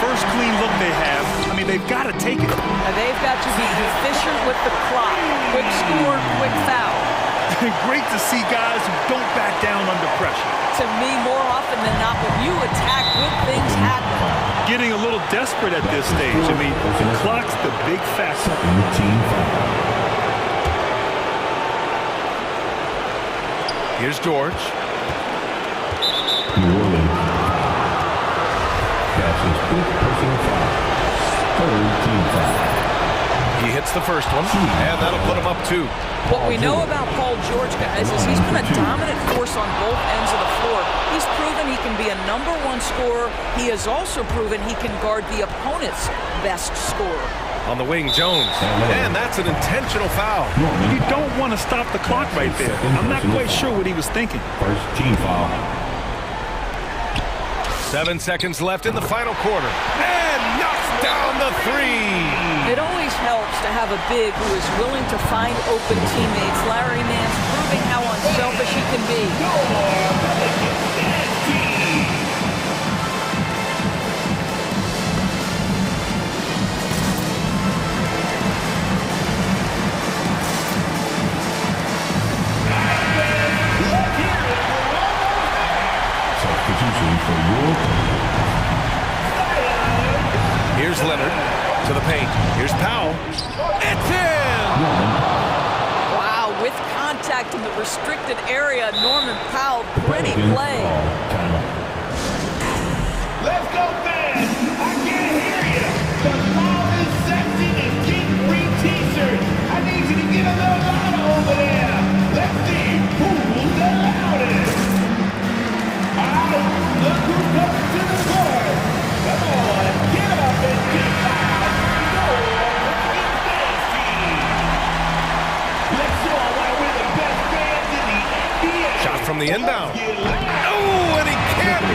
First clean look they have. I mean, they've got to take it. And they've got to be efficient with the clock. Quick score, quick foul. Great to see guys who don't back down under pressure. To me, more often than not, when you attack, good things happen. Getting a little desperate at this stage. I mean, the clock's the big factor. Here's George. New Orleans. That's his fifth personal foul. Third team foul. He hits the first one, and that'll put him up 2. What we know about Paul George, guys, is he's been a dominant force on both ends of the floor. He's proven he can be a #1 scorer. He has also proven he can guard the opponent's best scorer. On the wing, Jones. And that's an intentional foul. You don't want to stop the clock right there. I'm not quite sure what he was thinking. First team foul. 7 seconds left in the final quarter. And knocks down the 3. It always helps to have a big who is willing to find open teammates. Larry Nance proving how unselfish he can be. Substitution for your Here's Leonard to the paint. Here's Powell. It's in! Wow, with contact in the restricted area, Norman Powell, pretty play. Let's go, fans! I can't hear you. The ball is sexy and King Green T-shirt. I need you to get a little louder over there. Let's see who's the loudest. All right, look who's coming to the court. Come on, get up and get loud. Go, it's nasty. Let's show why we're the best fans in the NBA. Shot from the inbound. Oh, and he can't.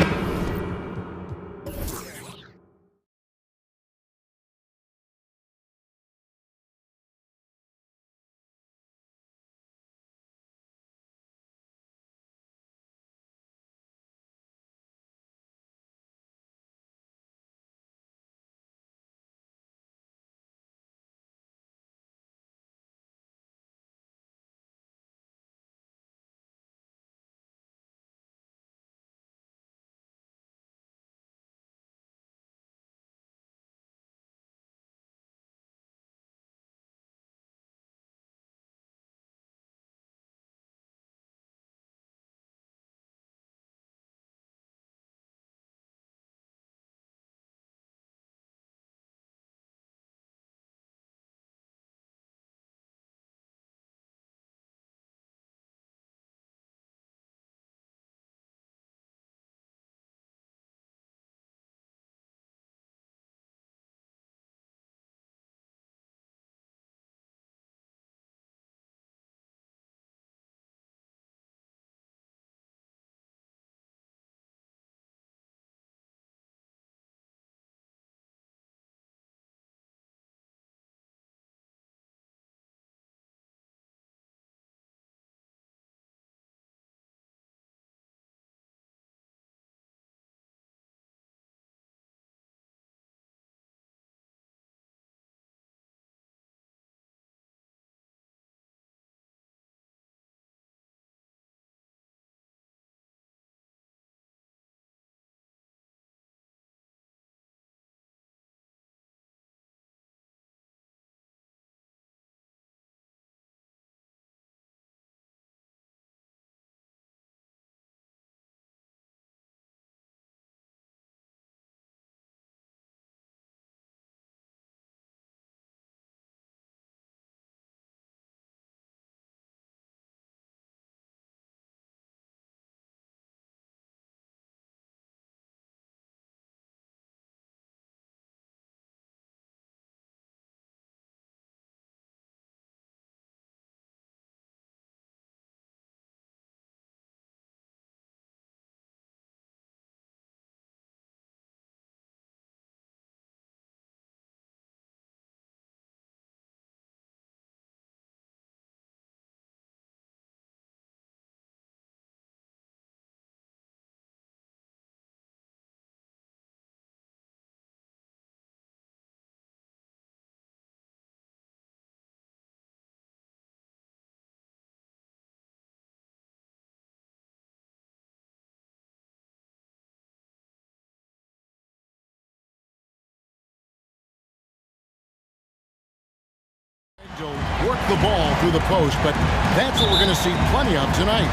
Work the ball through the post, but that's what we're going to see plenty of tonight.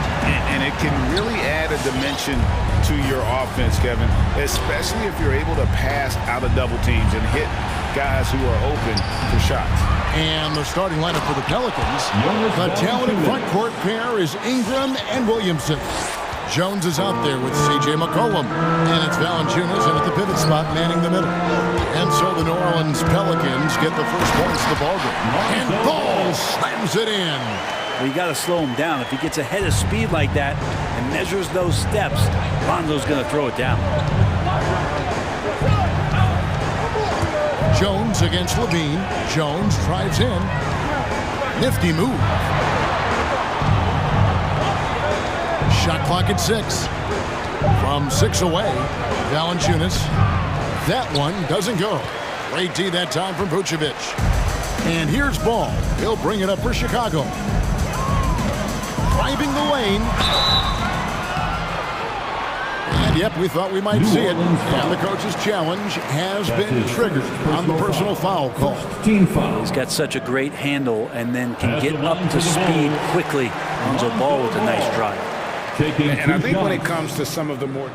And it can really add a dimension to your offense, Kevin, especially if you're able to pass out of double teams and hit guys who are open for shots. And the starting lineup for the Pelicans. The talented front court pair is Ingram and Williamson. Jones is out there with C.J. McCollum. And it's Valanciunas in at the pivot spot, manning the middle. And so the New Orleans Pelicans get the first points of the ballgame. And Ball slams it in. Well, you got to slow him down. If he gets ahead of speed like that and measures those steps, Lonzo's going to throw it down. Jones against Levine. Jones drives in. Nifty move. Shot clock at 6. From 6 away, Valanciunas. That one doesn't go. Great D that time from Vucevic. And here's Ball. He'll bring it up for Chicago. Driving the lane. And yep, we thought we might see it. And the coach's challenge has been triggered on the personal foul call. He's got such a great handle and then can get up to speed quickly. Lonzo Ball with a nice drive. And I think when it comes to some of the more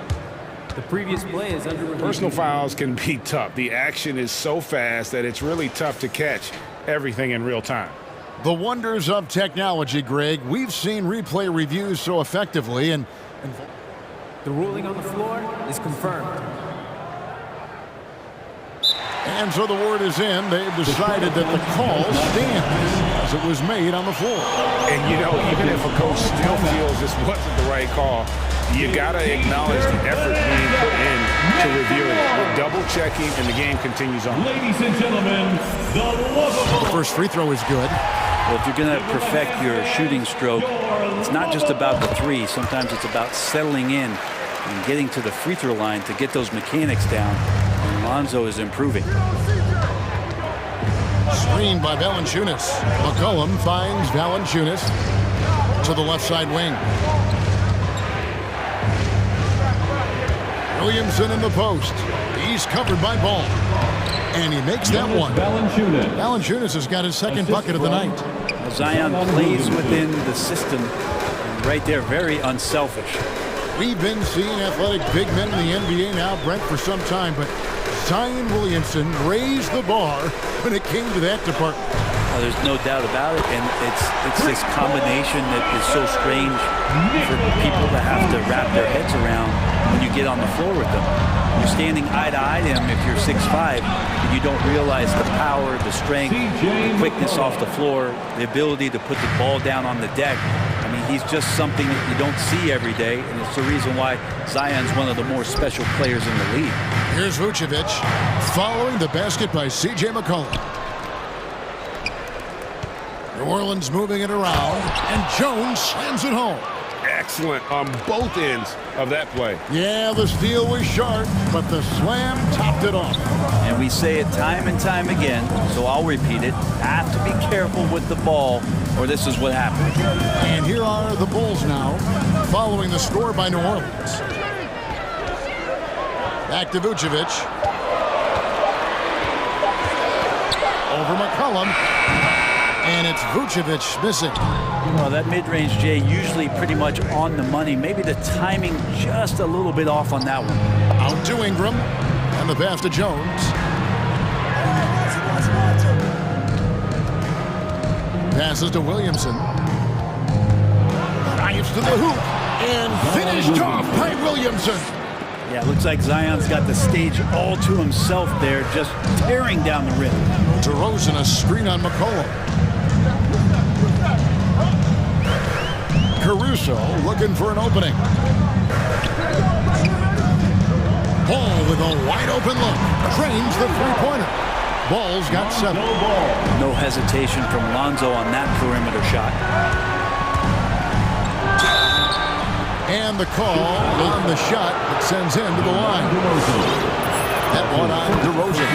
The previous play is under review. personal fouls can be tough. The action is so fast that it's really tough to catch everything in real time. The wonders of technology, Greg. We've seen replay reviews so effectively, and The ruling on the floor is confirmed. And so the word is in. They've decided that the call stands as it was made on the floor. And, you know, even if a coach still feels this wasn't the right call, you got to acknowledge the effort being put in to reviewing it. We're double-checking, and the game continues on. Ladies and gentlemen, the lovable. The first free throw is good. Well, if you're going to perfect your shooting stroke, it's not just about the three. Sometimes it's about settling in and getting to the free throw line to get those mechanics down. And Lonzo is improving. Screened by Valanciunas. McCollum finds Valanciunas to the left side wing. Williamson in the post. He's covered by Ball. And he makes that one. Valanciunas has got his second bucket of the night. Well, Zion plays within the system. And right there, very unselfish. We've been seeing athletic big men in the NBA now, Brent, for some time, but Zion Williamson raised the bar when it came to that department. Well, there's no doubt about it, and it's this combination that is so strange for people to have to wrap their heads around when you get on the floor with them. You're standing eye to eye to him if you're 6'5", and you don't realize the power, the strength, the quickness off the floor, the ability to put the ball down on the deck. I mean, he's just something that you don't see every day, and it's the reason why Zion's one of the more special players in the league. Here's Vucevic following the basket by C.J. McCollum. New Orleans moving it around, and Jones slams it home. Excellent on both ends of that play. Yeah, the steal was sharp, but the slam topped it off. And we say it time and time again, so I'll repeat it. Have to be careful with the ball, or this is what happens. And here are the Bulls now, following the score by New Orleans. Back to Vucevic. Over McCollum. And it's Vucevic missing. Well, that mid-range, Jay, usually pretty much on the money. Maybe the timing just a little bit off on that one. Out to Ingram. And the pass to Jones. Passes to Williamson. Drives to the hoop. And finished off by Williamson. Yeah, it looks like Zion's got the stage all to himself there, just tearing down the rim. DeRozan a screen on McCollum. Caruso looking for an opening. Ball with a wide open look. Trains the three-pointer. Ball's got 7. No hesitation from Lonzo on that perimeter shot. And the call on the shot that sends him to the line. That one on DeRozan.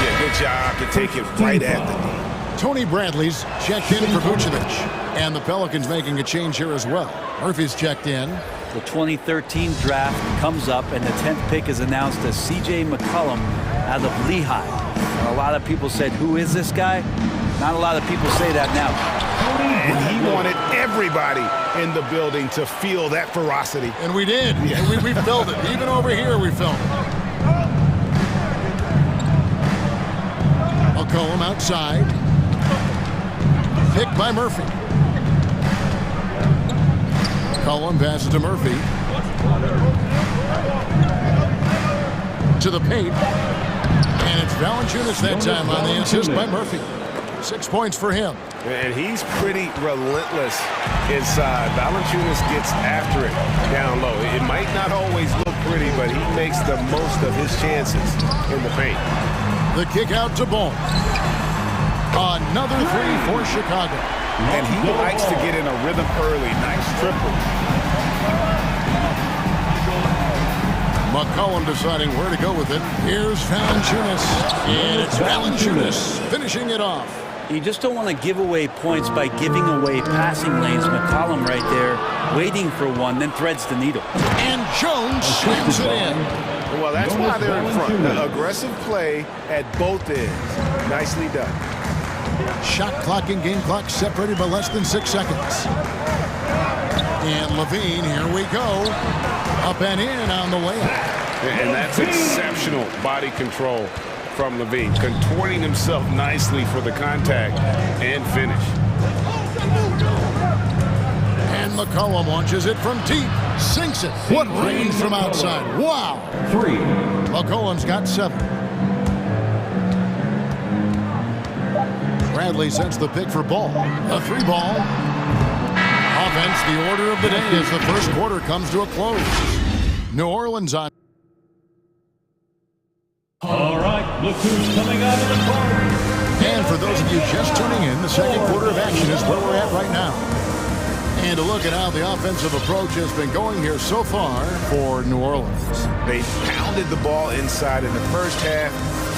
Yeah, good job to take it right at the knee. Tony Bradley's checked in for Vucevic. And the Pelicans making a change here as well. Murphy's checked in. The 2013 draft comes up, and the 10th pick is announced as C.J. McCollum out of Lehigh. And a lot of people said, who is this guy? Not a lot of people say that now. And he wanted everybody in the building to feel that ferocity. And we did. Yeah. We felt it. Even over here, we felt it. McCollum outside. pick by Murphy. Cullen passes to Murphy. To the paint. And it's Valanciunas that time on the assist by Murphy. 6 points for him. And he's pretty relentless inside. Valanciunas gets after it down low. It might not always look pretty, but he makes the most of his chances in the paint. The kick out to Ball. Another three for Chicago. And he likes to get in a rhythm early. Nice triple. McCollum deciding where to go with it. Here's Valanciunas. And it's Valanciunas finishing it off. You just don't want to give away points by giving away passing lanes. McCollum right there, waiting for one, then threads the needle. And Jones slams it in. Well, that's why they're in front. The aggressive play at both ends. Nicely done. Shot clock and game clock separated by less than 6 seconds. And Levine, here we go. Up and in on the layup. And that's exceptional body control from Levine, contorting himself nicely for the contact and finish. And McCollum launches it from deep, sinks it. What range from outside. Wow. 3. McCollum's got 7. Bradley sets the pick for Ball. A 3-ball. Offense, the order of the day as the first quarter comes to a close. New Orleans on. All right, look who's coming out of the court. And for those of you just tuning in, the second quarter of action is where we're at right now. And to look at how the offensive approach has been going here so far for New Orleans. They pounded the ball inside in the first half,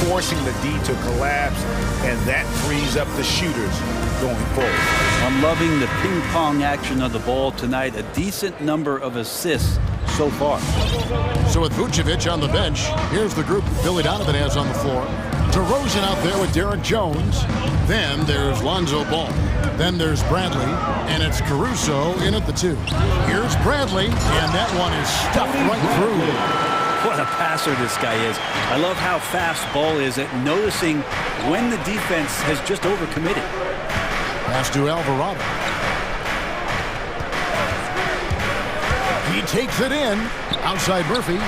forcing the D to collapse, and that frees up the shooters going forward. I'm loving the ping-pong action of the ball tonight. A decent number of assists so far. So with Vucevic on the bench, here's the group Billy Donovan has on the floor. DeRozan out there with Derek Jones. Then there's Lonzo Ball. Then there's Bradley, and it's Caruso in at the 2. Here's Bradley, and that one is stuffed right through. What a passer this guy is. I love how fast Ball is at noticing when the defense has just overcommitted. Pass to Alvarado. He takes it in. Outside Murphy.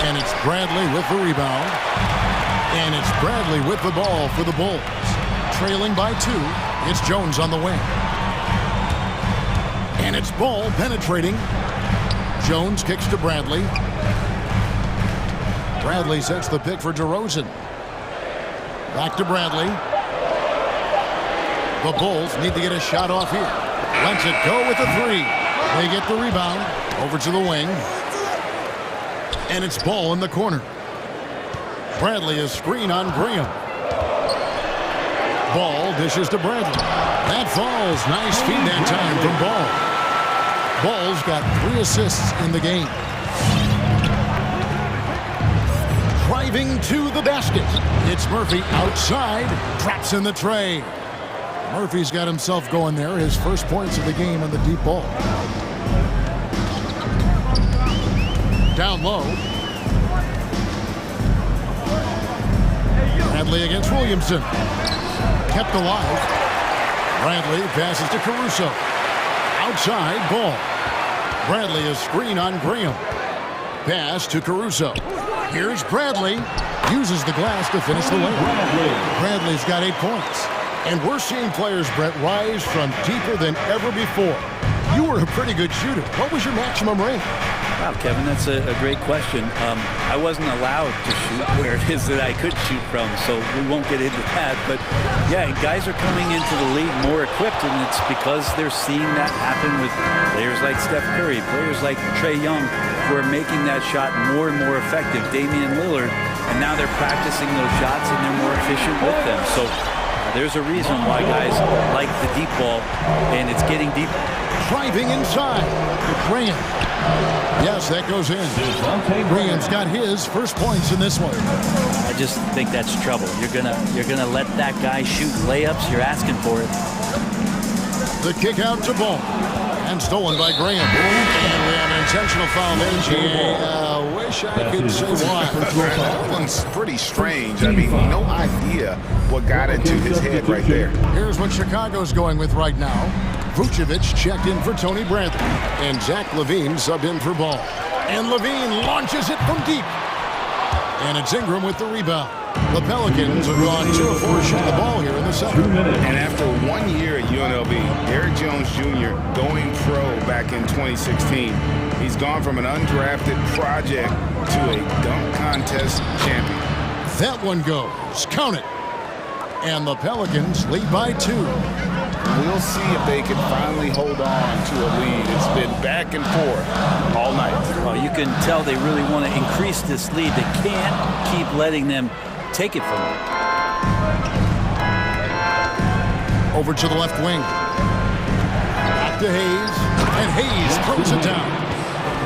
And it's Bradley with the rebound. And it's Bradley with the ball for the Bulls. Trailing by 2. It's Jones on the wing. And it's Ball penetrating. Jones kicks to Bradley. Bradley sets the pick for DeRozan. Back to Bradley. The Bulls need to get a shot off here. Lets it go with a 3. They get the rebound. Over to the wing. And it's Ball in the corner. Bradley is screen on Graham. Ball dishes to Bradley. That falls. Nice feed that time from Ball. Ball's got 3 assists in the game. Driving to the basket. It's Murphy outside. Traps in the tray. Murphy's got himself going there. His first points of the game on the deep ball. Down low. Bradley against Williamson. Kept alive. Bradley passes to Caruso. Outside, Ball. Bradley is screen on Graham. Pass to Caruso. Here's Bradley. Uses the glass to finish the lane. Bradley's got 8 points. And we're seeing players, Brett, rise from deeper than ever before. You were a pretty good shooter. What was your maximum range? Wow, Kevin, that's a great question. I wasn't allowed to shoot where it is that I could shoot from, so we won't get into that. But, yeah, guys are coming into the league more equipped, and it's because they're seeing that happen with players like Steph Curry, players like Trae Young, who are making that shot more and more effective, Damian Lillard, and now they're practicing those shots, and they're more efficient with them. So there's a reason why guys like the deep ball, and it's getting deeper. Driving inside. Graham. Yes, that goes in. Graham's got his first points in this one. I just think that's trouble. You're gonna let that guy shoot layups. You're asking for it. The kick out to Ball. And stolen by Graham. And we have an intentional foul there. Wish I could say why. That one's pretty strange. I mean, no idea what got into his head right there. Here's what Chicago's going with right now. Vucevic checked in for Tony Bradley. And Zach LaVine subbed in for Ball. And LaVine launches it from deep. And it's Ingram with the rebound. The Pelicans have gone 2 of 4 shooting the ball here in the second. And after 1 year at UNLV, Derrick Jones Jr. going pro back in 2016, he's gone from an undrafted project to a dunk contest champion. That one goes. Count it. And the Pelicans lead by 2. We'll see if they can finally hold on to a lead. It's been back and forth all night. Well, you can tell they really want to increase this lead. They can't keep letting them take it from them. Over to the left wing. Back to Hayes. And Hayes throws it down.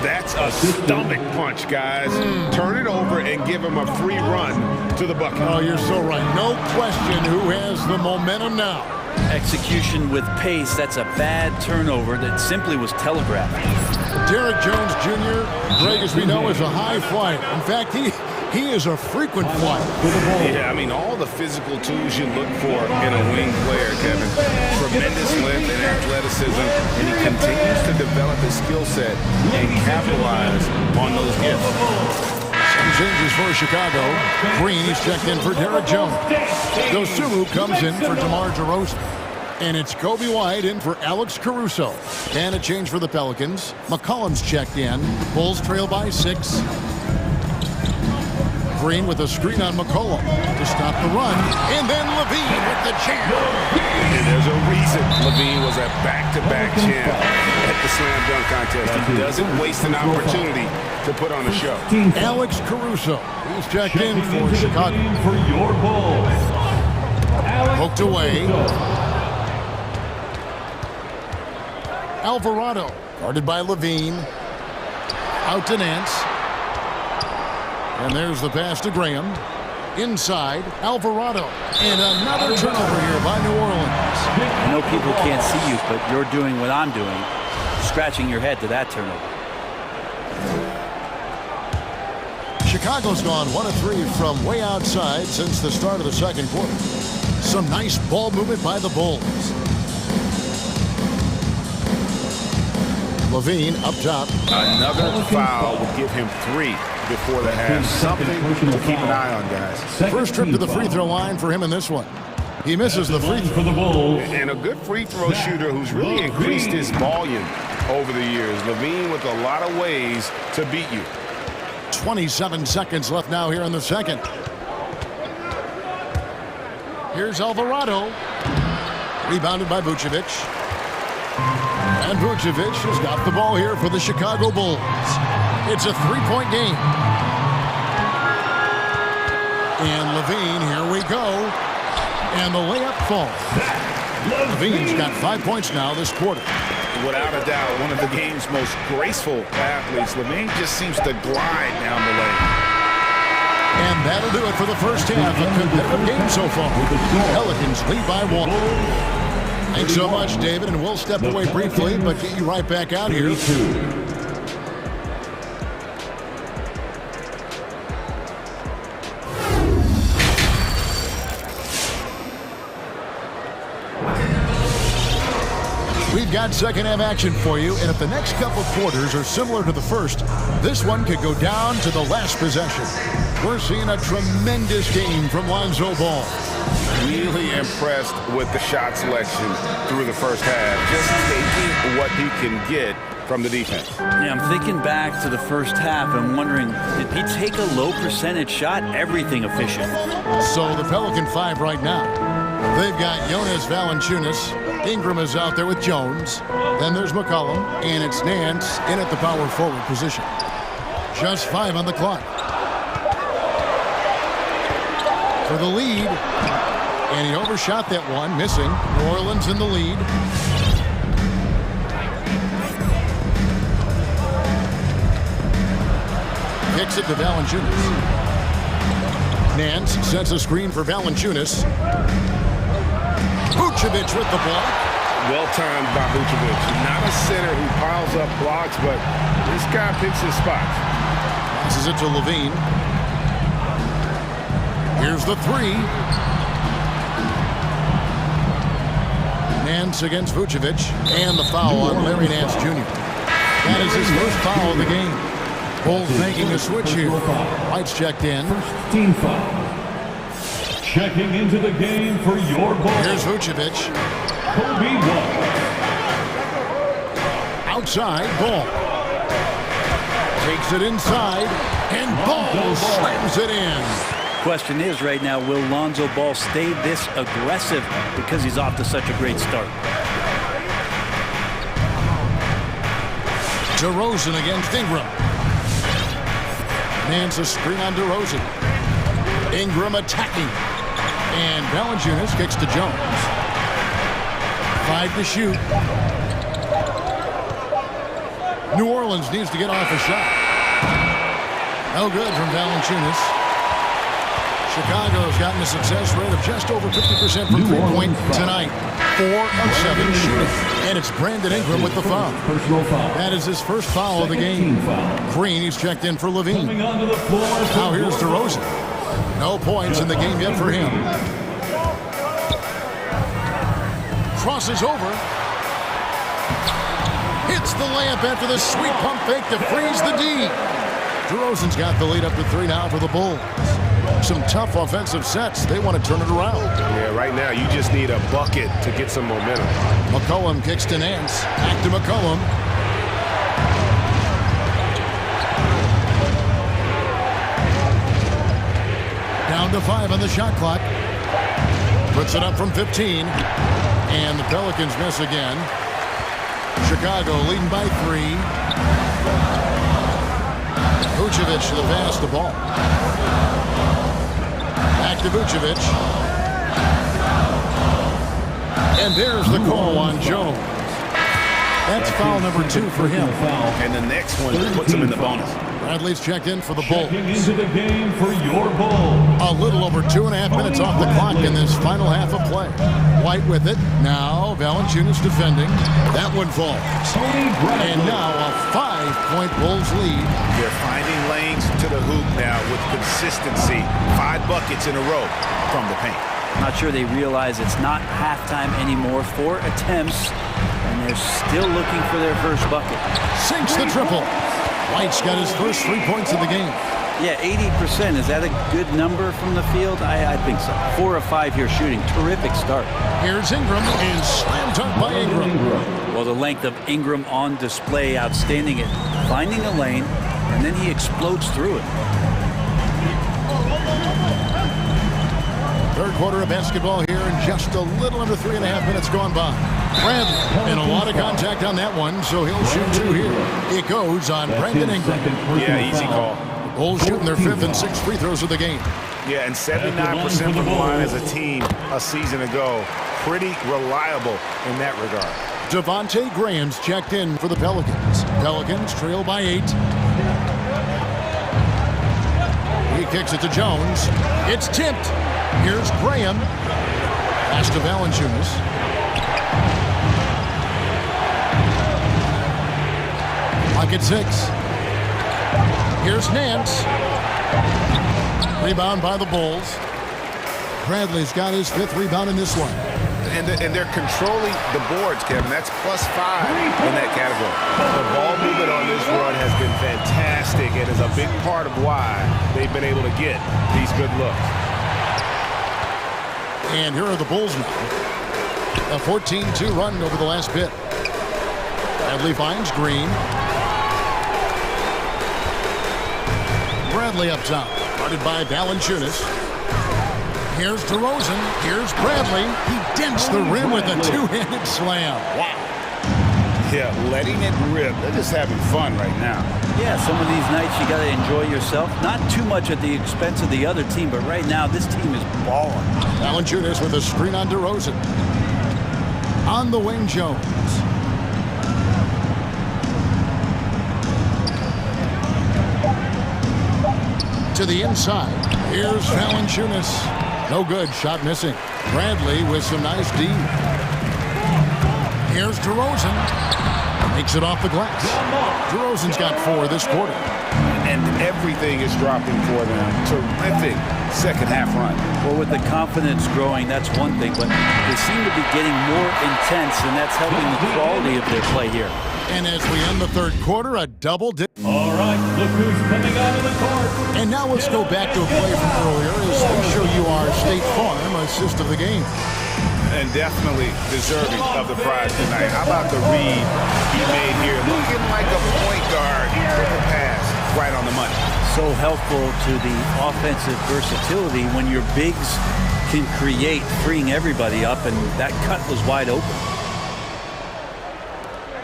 That's a stomach punch, guys. Turn it over and give him a free run to the bucket. Oh, you're so right. No question who has the momentum now. Execution with pace, that's a bad turnover that simply was telegraphed. Derrick Jones Jr., Greg, as we know, is a high flyer. In fact, he is a frequent flyer. Yeah, I mean, all the physical tools you look for in a wing player, Kevin. Tremendous length and athleticism, and he continues to develop his skill set and capitalize on those gifts. Some changes for Chicago. Green is checked in for Derrick Jones. Dosunmu comes in for DeMar DeRozan. And it's Kobe White in for Alex Caruso. And a change for the Pelicans. McCollum's checked in. Bulls trail by 6. Green with a screen on McCollum to stop the run. And then LaVine with the jam. And there's a reason LaVine was a back-to-back champ at the slam dunk contest. He doesn't waste an opportunity to put on a show. Alex Caruso, he's checked in for Chicago. For your Bulls. Poked away. Alvarado, guarded by LaVine. Out to Nance. And there's the pass to Graham. Inside, Alvarado. And another turnover here by New Orleans. I know people can't see you, but you're doing what I'm doing. Scratching your head to that turnover. Chicago's gone 1 of 3 from way outside since the start of the second quarter. Some nice ball movement by the Bulls. LaVine up top. Another foul would give him 3 before the half. Something to keep an eye on, guys. First trip to the free throw line for him in this one. He misses the free throw. And a good free throw shooter who's really increased his volume over the years. LaVine with a lot of ways to beat you. 27 seconds left now here in the second. Here's Alvarado. Rebounded by Vucevic. And Vucevic has got the ball here for the Chicago Bulls. It's a 3-point game. And LaVine, here we go. And the layup falls. LaVine's got 5 points now this quarter. Without a doubt, one of the game's most graceful athletes. LaVine just seems to glide down the lane. And that'll do it for the first half. A competitive game so far. Pelicans lead by 1. Thanks so much, David, and we'll step away briefly, but get you right back out here. We've got second half action for you, and if the next couple quarters are similar to the first, this one could go down to the last possession. We're seeing a tremendous game from Lonzo Ball. Really impressed with the shot selection through the first half. Just taking what he can get from the defense. Yeah, I'm thinking back to the first half and wondering, did he take a low percentage shot? Everything efficient. So the Pelican 5 right now. They've got Jonas Valanciunas. Ingram is out there with Jones. Then there's McCollum, and it's Nance in at the power forward position. Just 5 on the clock. For the lead. And he overshot that one, missing. New Orleans in the lead. Kicks it to Valanciunas. Nance sets a screen for Valanciunas. Vucevic with the block. well timed by Vucevic. Not a center who piles up blocks, but this guy picks his spots. Passes it to Levine. Here's the three. Nance against Vucevic, and the foul on Larry Nance Jr. That is his first foul of the game. Bulls making a switch here. White's checked in. First team foul. Checking into the game for your ball. Here's Vucevic. Kobe White. Outside, Ball. Takes it inside, and Ball slams it in. Question is right now, will Lonzo Ball stay this aggressive because he's off to such a great start? DeRozan against Ingram. Nance a screen on DeRozan. Ingram attacking. And Valanciunas kicks to Jones. 5 to shoot. New Orleans needs to get off a shot. No good from Valanciunas. Chicago's gotten a success rate of just over 50% from three-point tonight. 4 of 7 shooting. And it's Brandon Ingram with the foul. That is his first foul of the game. Green, he's checked in for Levine. Now here's DeRozan. No points in the game yet for him. Crosses over. Hits the layup after the sweet pump fake to freeze the D. DeRozan's got the lead up to 3 now for the Bulls. Some tough offensive sets. They want to turn it around. Yeah, right now you just need a bucket to get some momentum. McCollum kicks to Nance. Back to McCollum. Down to 5 on the shot clock. Puts it up from 15. And the Pelicans miss again. Chicago leading by 3. Vucevic to the pass, the ball. Back to Vucevic. And there's the call on Jones. That's foul number 2 for him. And the next one puts him in the bonus. Bradley's checked in for the Bulls. Checking into the game for your Bulls. A little over 2.5 minutes off the clock in this final half of play. White with it. Now Valanciunas defending. That one falls. And now a 5-point Bulls lead. They're finding lanes to the hoop now with consistency. 5 buckets in a row from the paint. Not sure they realize it's not halftime anymore. 4 attempts, and they're still looking for their first bucket. Sinks the triple. White's got his first 3 points of the game. Yeah, 80%. Is that a good number from the field? I think so. 4 of 5 here shooting. Terrific start. Here's Ingram, and slam dunk by Ingram. Well, the length of Ingram on display, outstanding at finding a lane, and then he explodes through it. Third quarter of basketball here, and just a little under 3.5 minutes gone by. Bradley, and a lot of contact on that one, so he'll shoot 2 here. It goes on Brandon Ingram. Yeah, easy call. Bulls shooting their 5th and 6th free throws of the game. Yeah, and 79% from the line as a team a season ago. Pretty reliable in that regard. Devontae Graham's checked in for the Pelicans. Pelicans trail by 8. He kicks it to Jones. It's tipped. Here's Graham. Pass to Valanciunas. Pocket 6. Here's Nance. Rebound by the Bulls. Bradley's got his 5th rebound in this one. And they're controlling the boards, Kevin. That's +5 in that category. The ball movement on this run has been fantastic and is a big part of why they've been able to get these good looks. And here are the Bulls now. A 14-2 run over the last bit. Bradley finds Green. Bradley up top, guarded by Valanciunas. Here's DeRozan. Here's Bradley. He dents the rim with a 2-handed slam. Wow. Yeah, letting it rip. They're just having fun right now. Yeah, some of these nights you got to enjoy yourself. Not too much at the expense of the other team, but right now this team is balling. Valanciunas with a screen on DeRozan. On the wing, Jones. To the inside. Here's Valanciunas. No good. Shot missing. Bradley with some nice D. Here's DeRozan. Makes it off the glass. DeRozan's got 4 this quarter. And everything is dropping for them. Terrific second half run. Well, with the confidence growing, that's one thing, but they seem to be getting more intense, and that's helping the quality of their play here. And as we end the third quarter, a double dip. All right, look who's coming onto the court. And now let's go back to a play from earlier as we show you our State Farm assist of the game. And definitely deserving of the prize tonight. How about the read he made here? Looking like a point guard with a pass right on the money. So helpful to the offensive versatility when your bigs can create, freeing everybody up, and that cut was wide open.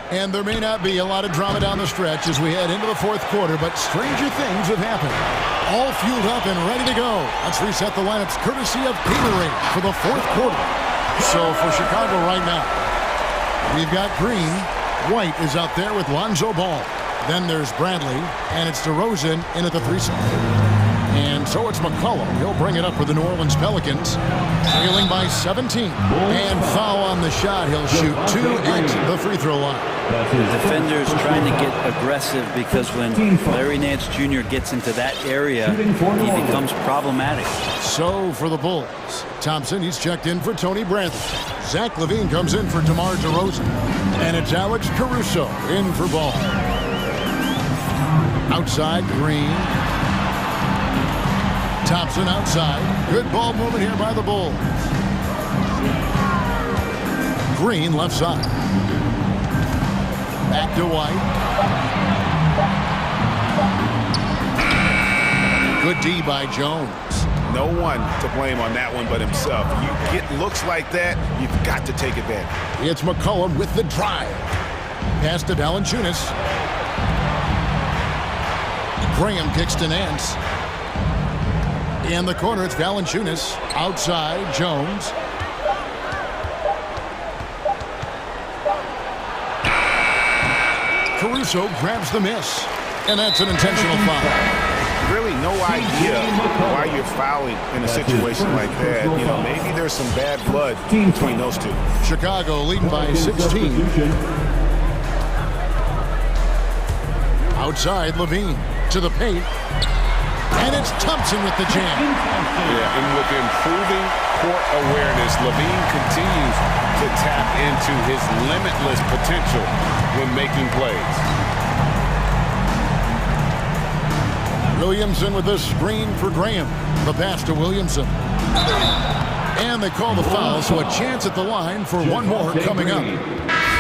And there may not be a lot of drama down the stretch as we head into the fourth quarter, but stranger things have happened. All fueled up and ready to go. Let's reset the lineups courtesy of Gatorade for the fourth quarter. So for Chicago right now, we've got Green. White is out there with Lonzo Ball. Then there's Bradley, and it's DeRozan in at the 3 spot. And so it's McCollum. He'll bring it up for the New Orleans Pelicans, trailing by 17. And foul on the shot. He'll shoot 2 at the free throw line. Defenders trying to get aggressive because when Larry Nance Jr. gets into that area, he becomes problematic. So for the Bulls, Thompson, he's checked in for Tony Bradley. Zach LaVine comes in for DeMar DeRozan. And it's Alex Caruso in for Ball. Outside, Green. Thompson outside. Good ball movement here by the Bulls. Green left side. Back to White. Good D by Jones. No one to blame on that one but himself. You get looks like that, you've got to take advantage. It's McCollum with the drive. Pass to Valanciunas. Graham kicks to Nance. In the corner, it's Valanciunas. Outside, Jones. Caruso grabs the miss. And that's an intentional foul. Really no idea why you're fouling in a situation like that. You know, maybe there's some bad blood between those two. Chicago leading by 16. Outside, LaVine to the paint. And it's Thompson with the jam. Yeah, and with improving court awareness, LaVine continues to tap into his limitless potential when making plays. Williamson with the screen for Graham. The pass to Williamson. And they call the foul, so a chance at the line for one more coming up.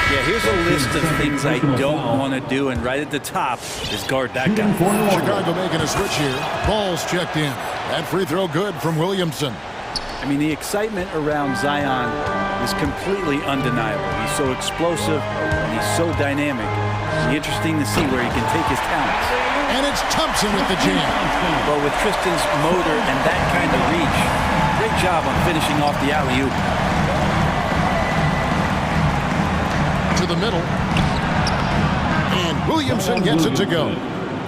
Yeah, here's a list of things I don't want to do, and right at the top is guard that guy. Chicago making a switch here. Ball's checked in. That free throw good from Williamson. I mean, the excitement around Zion is completely undeniable. He's so explosive, and he's so dynamic. It'll be interesting to see where he can take his talents. And it's Thompson with the jam. Well, with Tristan's motor and that kind of reach, great job on finishing off the alley-oop. To the middle. And Williamson gets it to go.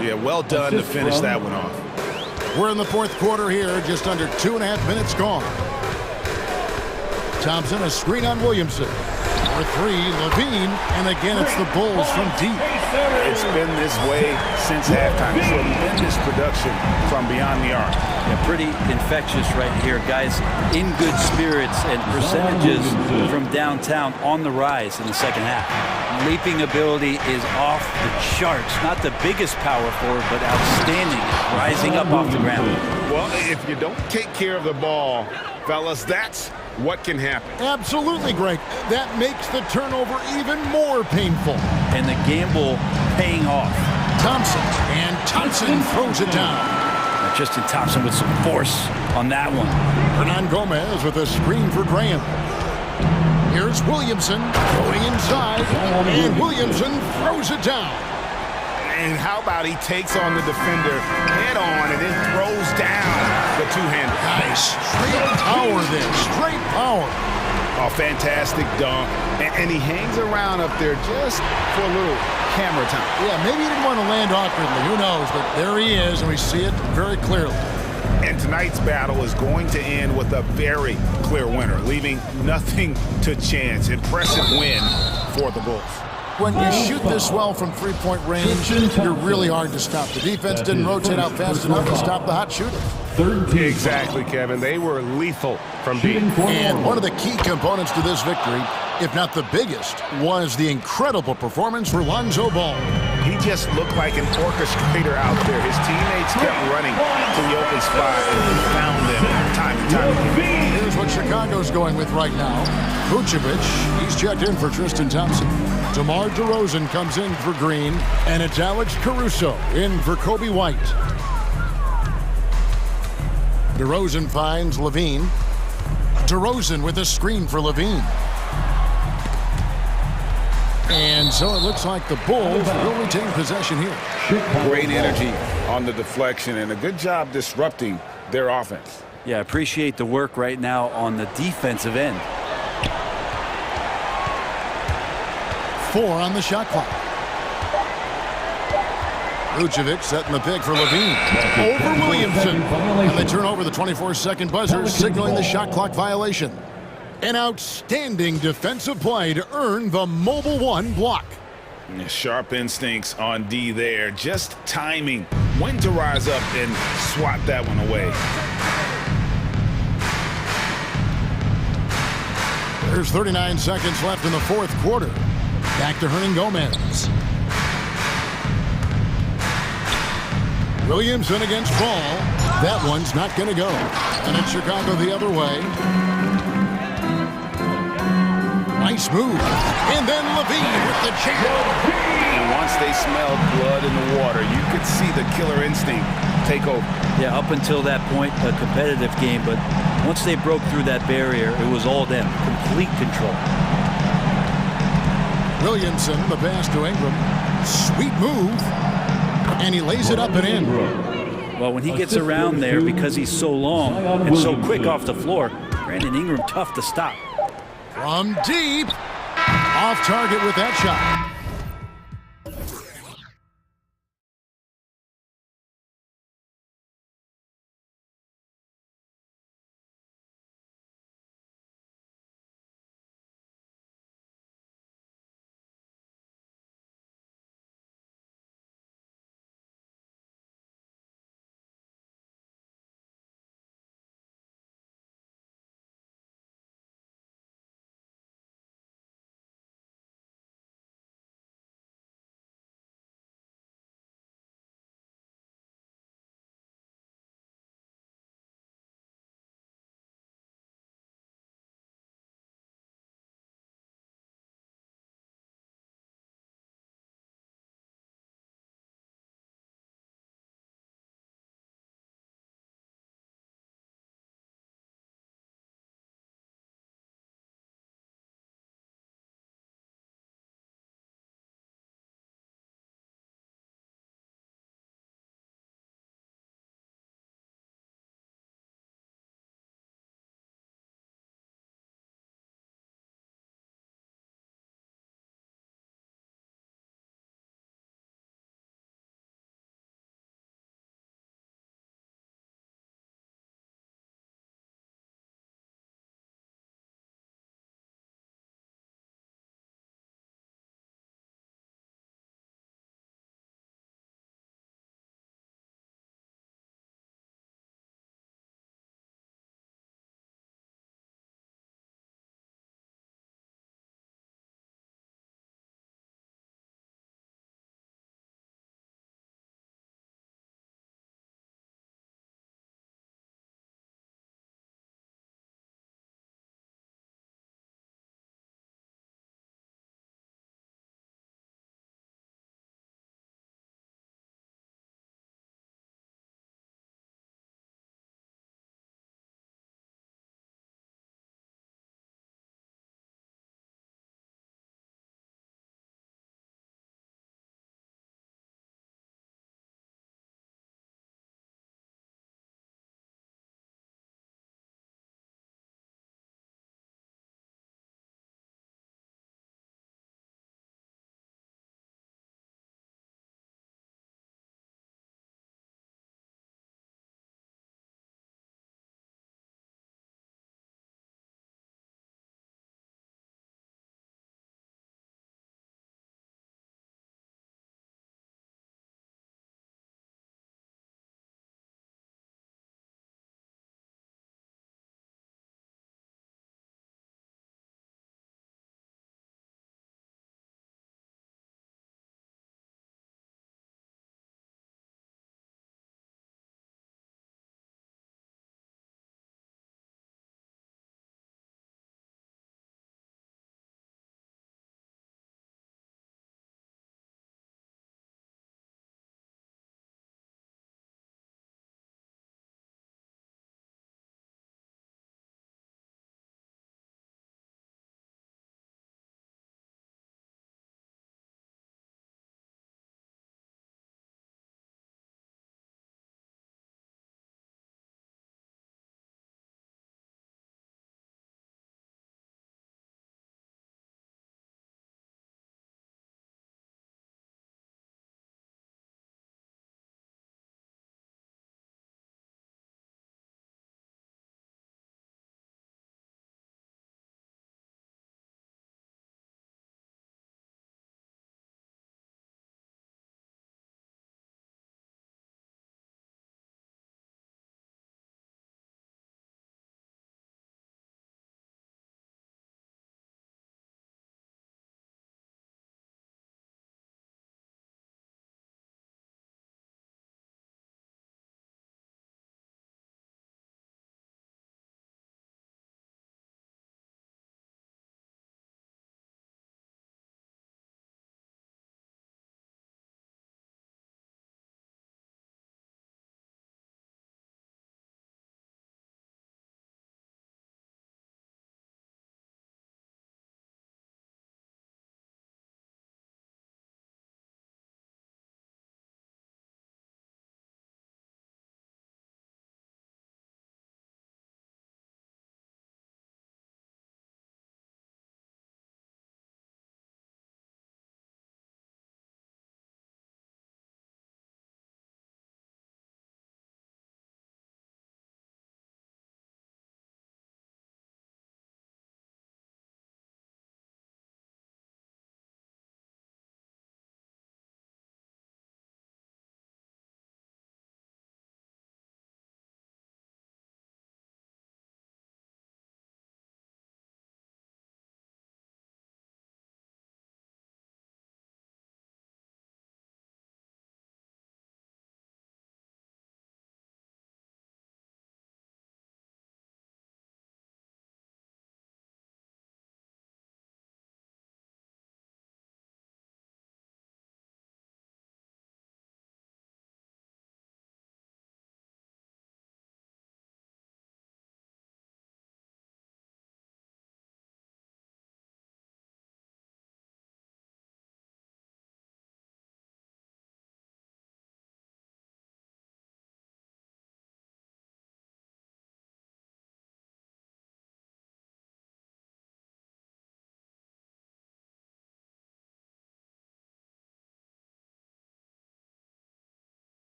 Yeah, well done to finish that one off. We're in the fourth quarter here, just under 2.5 minutes gone. Thompson, a screen on Williamson. For 3, LaVine, and again it's the Bulls from deep. It's been this way since halftime. Tremendous production from beyond the arc. Yeah, pretty infectious right here, guys. In good spirits and percentages from downtown on the rise in the second half. Leaping ability is off the charts. Not the biggest power forward, but outstanding. Rising up off the ground. Well, if you don't take care of the ball, fellas, that's what can happen. Absolutely, Greg. That makes the turnover even more painful. And the gamble paying off. Thompson, and Thompson throws it down. Justin Thompson with some force on that one. Hernan Gomez with a screen for Graham. Here's Williamson going inside, and Williamson throws it down. And how about he takes on the defender head on and then throws down the two-hander. Nice. Straight power there. Straight power. Oh, fantastic dunk. And he hangs around up there just for a little camera time. Yeah, maybe he didn't want to land awkwardly. Who knows? But there he is, and we see it very clearly. And tonight's battle is going to end with a very clear winner, leaving nothing to chance. Impressive win for the Bulls. When you shoot this well from three-point range, you're really hard to stop. The defense didn't rotate out fast enough to stop the hot shooter. Exactly, Kevin. They were lethal from deep. And one of the key components to this victory, if not the biggest, was the incredible performance for Lonzo Ball. He just looked like an orchestrator out there. His teammates kept running to the open spot and he found them time and time again. Here's what Chicago's going with right now. Vucevic, he's checked in for Tristan Thompson. DeMar DeRozan comes in for Green, and it's Alex Caruso in for Kobe White. DeRozan finds Levine. DeRozan with a screen for Levine. And so it looks like the Bulls will retain possession here. Great energy on the deflection and a good job disrupting their offense. Yeah, appreciate the work right now on the defensive end. 4 on the shot clock. Vucevic setting the pick for Levine. Over Williamson. And they turn over the 24-second buzzer, signaling the shot clock violation. An outstanding defensive play to earn the Mobile One block. Sharp instincts on D there. Just timing when to rise up and swat that one away. There's 39 seconds left in the fourth quarter. Back to Hernan Gomez. Williamson against Ball. That one's not going to go. And it's Chicago the other way. Nice move. And then Levine with the chance. And once they smelled blood in the water, you could see the killer instinct take over. Yeah, up until that point, a competitive game, but once they broke through that barrier, it was all them. Complete control. Williamson, the pass to Ingram. Sweet move. And he lays it up and in. Well, when he gets around there, because he's so long and so quick off the floor, Brandon Ingram tough to stop. From deep. Off target with that shot.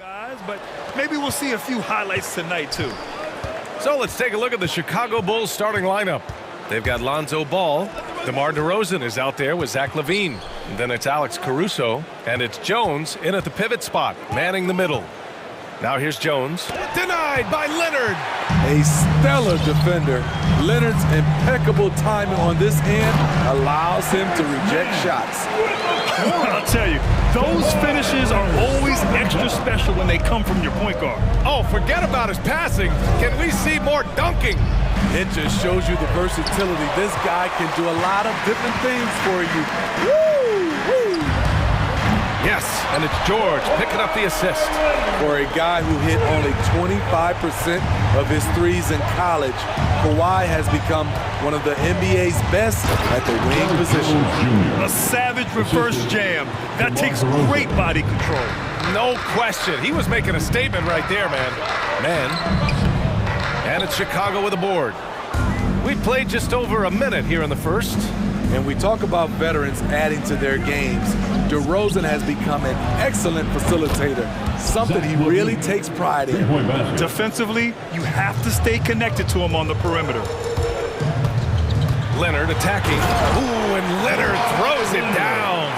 guys, but maybe we'll see a few highlights tonight, too. So let's take a look at the Chicago Bulls starting lineup. They've got Lonzo Ball. DeMar DeRozan is out there with Zach LaVine. And then it's Alex Caruso. And it's Jones in at the pivot spot, manning the middle. Now here's Jones. Denied by Leonard. A stellar defender. Leonard's impeccable timing on this end allows him to reject shots. I'll tell you, those finishes are always extra special when they come from your point guard. Oh, forget about his passing. Can we see more dunking? It just shows you the versatility. This guy can do a lot of different things for you. Woo! Woo! Yes, and it's George picking up the assist. For a guy who hit only 25% of his threes in college, Kawhi has become one of the NBA's best at the wing position. A savage reverse jam. That takes great body control. No question. He was making a statement right there, man. And it's Chicago with a board. We played just over a minute here in the first. And we talk about veterans adding to their games. DeRozan has become an excellent facilitator, something he really takes pride in. Defensively, you have to stay connected to him on the perimeter. Leonard attacking. Ooh, and Leonard throws it down.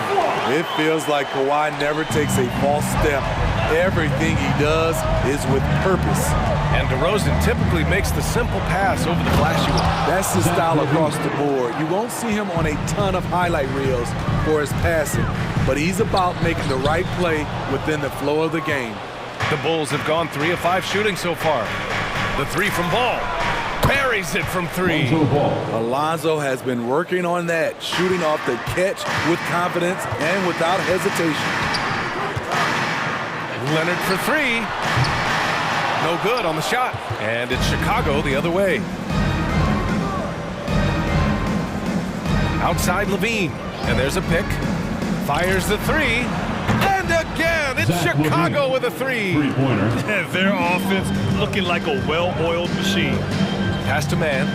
It feels like Kawhi never takes a false step. Everything he does is with purpose. And DeRozan typically makes the simple pass over the flashy one. That's his style across the board. You won't see him on a ton of highlight reels for his passing, but he's about making the right play within the flow of the game. The Bulls have gone 3 of 5 shooting so far. The three from Ball. Buries it from 3. Alonzo has been working on that, shooting off the catch with confidence and without hesitation. Leonard for 3. No good on the shot. And it's Chicago the other way. Outside LaVine. And there's a pick. Fires the 3. And again, it's Chicago with a 3. Their offense looking like a well-oiled machine. Pass to man.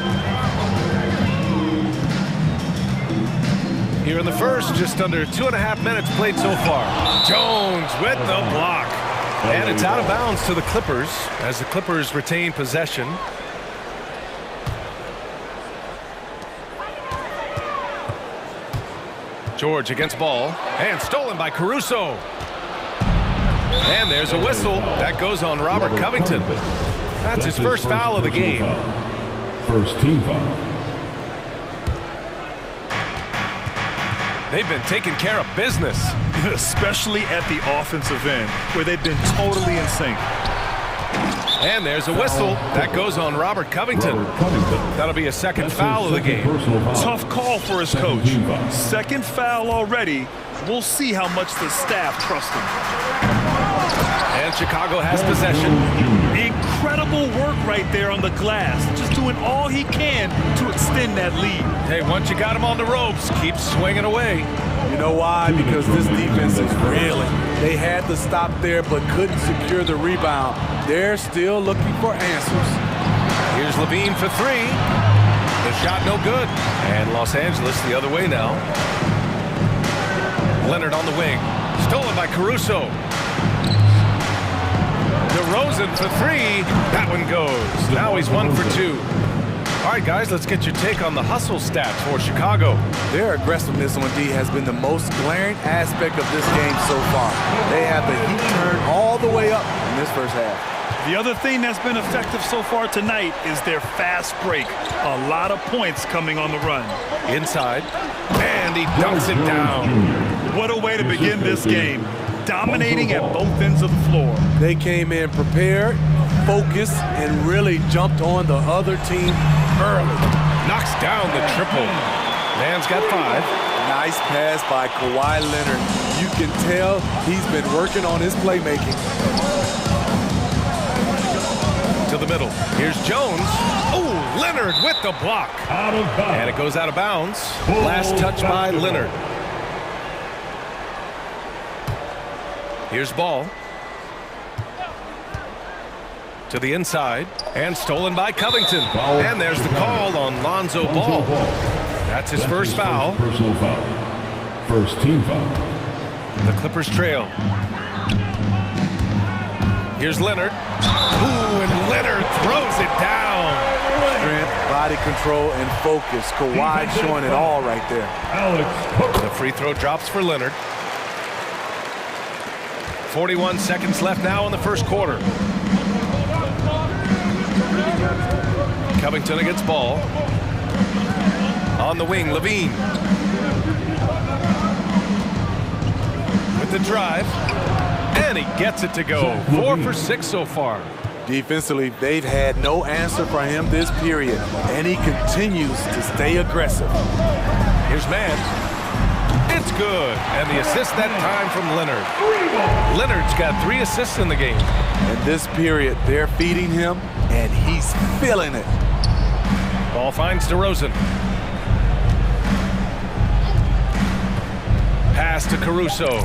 Here in the first, just under 2.5 minutes played so far. Jones with the block. And it's out of bounds to the Clippers as the Clippers retain possession. George against Ball. And stolen by Caruso. And there's a whistle. That goes on Robert Covington. That's his first foul of the game. First team foul. They've been taking care of business. Especially at the offensive end, where they've been totally in sync. And there's a whistle. That goes on Robert Covington. That'll be a second foul of the game. Tough call for his coach. Second foul already. We'll see how much the staff trusts him. And Chicago has possession. Incredible work right there on the glass. Just doing all he can to extend that lead. Hey, once you got him on the ropes, keep swinging away. You know why? Because this defense is reeling. They had to stop there but couldn't secure the rebound. They're still looking for answers. Here's LaVine for 3. The shot no good. And Los Angeles the other way now. Leonard on the wing. Stolen by Caruso. DeRozan for 3. That one goes. Now he's 1 for 2. All right, guys, let's get your take on the hustle stats for Chicago. Their aggressiveness on D has been the most glaring aspect of this game so far. They have the heat turned all the way up in this first half. The other thing that's been effective so far tonight is their fast break. A lot of points coming on the run. Inside, and he dunks it down. What a way to begin this game. Dominating at both ends of the floor. They came in prepared, focused, and really jumped on the other team early. Knocks down the triple. Man's got 5. Nice pass by Kawhi Leonard. You can tell he's been working on his playmaking. To the middle. Here's Jones. Oh, Leonard with the block. Out of bounds. And it goes out of bounds. Last touch by Leonard. Here's Ball. To the inside. And stolen by Covington. And there's the call on Lonzo Ball. That's his first foul. Personal foul. First team foul. The Clippers trail. Here's Leonard. Ooh, and Leonard throws it down. Strength, body control, and focus. Kawhi showing it all right there. The free throw drops for Leonard. 41 seconds left now in the first quarter. Covington against ball. On the wing, Levine. With the drive. And he gets it to go. 4 for 6 so far. Defensively, they've had no answer for him this period, and he continues to stay aggressive. Here's Mann. It's good. And the assist that time from Leonard. Leonard's got 3 assists in the game. In this period, they're feeding him, and he's feeling it. Ball finds DeRozan. Pass to Caruso.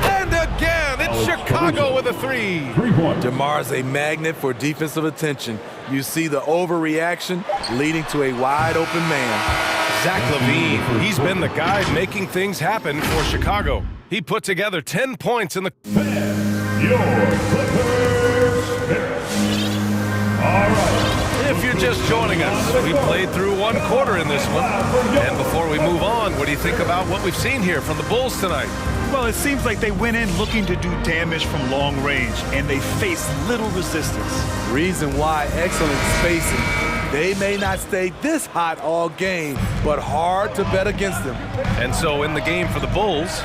And again, it's Chicago with a 3. DeMar's a magnet for defensive attention. You see the overreaction leading to a wide open man. Zach LaVine, he's been the guy making things happen for Chicago. He put together 10 points in the... Your Clippers. All right. If you're just joining us, we played through 1 quarter in this one. And before we move on, what do you think about what we've seen here from the Bulls tonight? Well, it seems like they went in looking to do damage from long range, and they faced little resistance. Reason why: excellent spacing. They may not stay this hot all game, but hard to bet against them. And so in the game for the Bulls,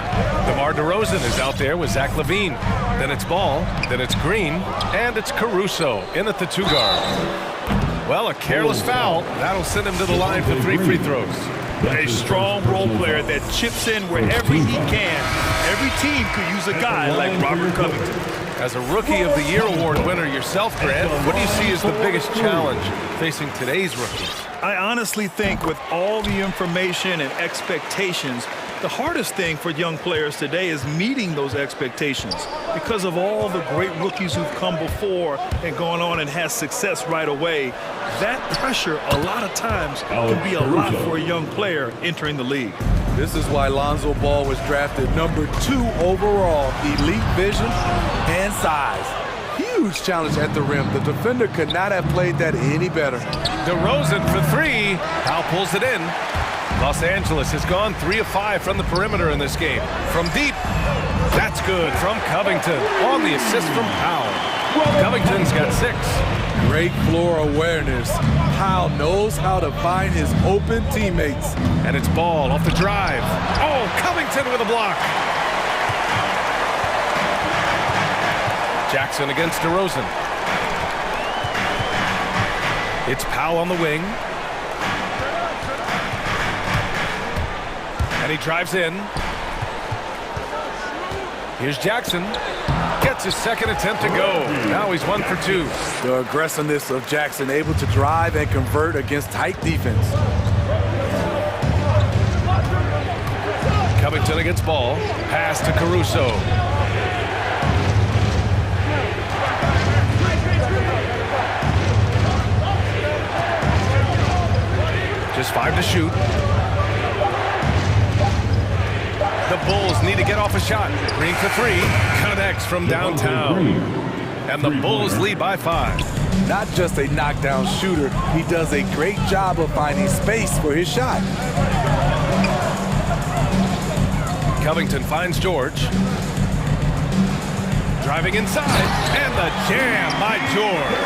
DeMar DeRozan is out there with Zach LaVine. Then it's Ball, then it's Green, and it's Caruso in at the 2 guard. Well, a careless foul. That'll send him to the line for 3 free throws. A strong role player that chips in wherever he can. Every team could use a guy like Robert Covington. As a Rookie of the Year award winner yourself, Grant, what do you see as the biggest challenge facing today's rookies? I honestly think with all the information and expectations, the hardest thing for young players today is meeting those expectations because of all the great rookies who've come before and gone on and had success right away. That pressure, a lot of times, can be a lot for a young player entering the league. This is why Lonzo Ball was drafted number 2 overall. Elite vision and size. Huge challenge at the rim. The defender could not have played that any better. DeRozan for 3. Powell pulls it in. Los Angeles has gone 3 of 5 from the perimeter in this game. From deep, that's good from Covington on the assist from Powell. Covington's got 6. Great floor awareness. Powell knows how to find his open teammates. And it's Ball off the drive. Oh, Covington with a block. Jackson against DeRozan. It's Powell on the wing. And he drives in. Here's Jackson. Gets his second attempt to go. Now he's 1 for 2. The aggressiveness of Jackson, able to drive and convert against tight defense. Covington against Ball. Pass to Caruso. Just 5 to shoot. The Bulls need to get off a shot. Green for 3. Connects from downtown. And the Bulls lead by 5. Not just a knockdown shooter, he does a great job of finding space for his shot. Covington finds George. Driving inside. And the jam by George.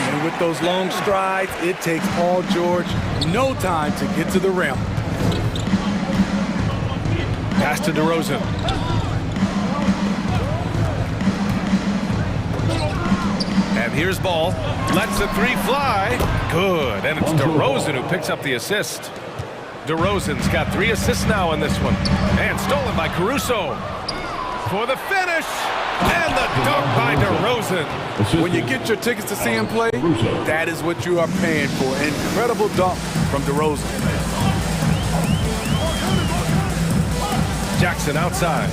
And with those long strides, it takes Paul George no time to get to the rim. Pass to DeRozan. And here's Ball. Lets the 3 fly. Good. And it's DeRozan who picks up the assist. DeRozan's got 3 assists now in this one. And stolen by Caruso. For the finish. And the dunk by DeRozan. When you get your tickets to see him play, that is what you are paying for. Incredible dunk from DeRozan. Jackson outside.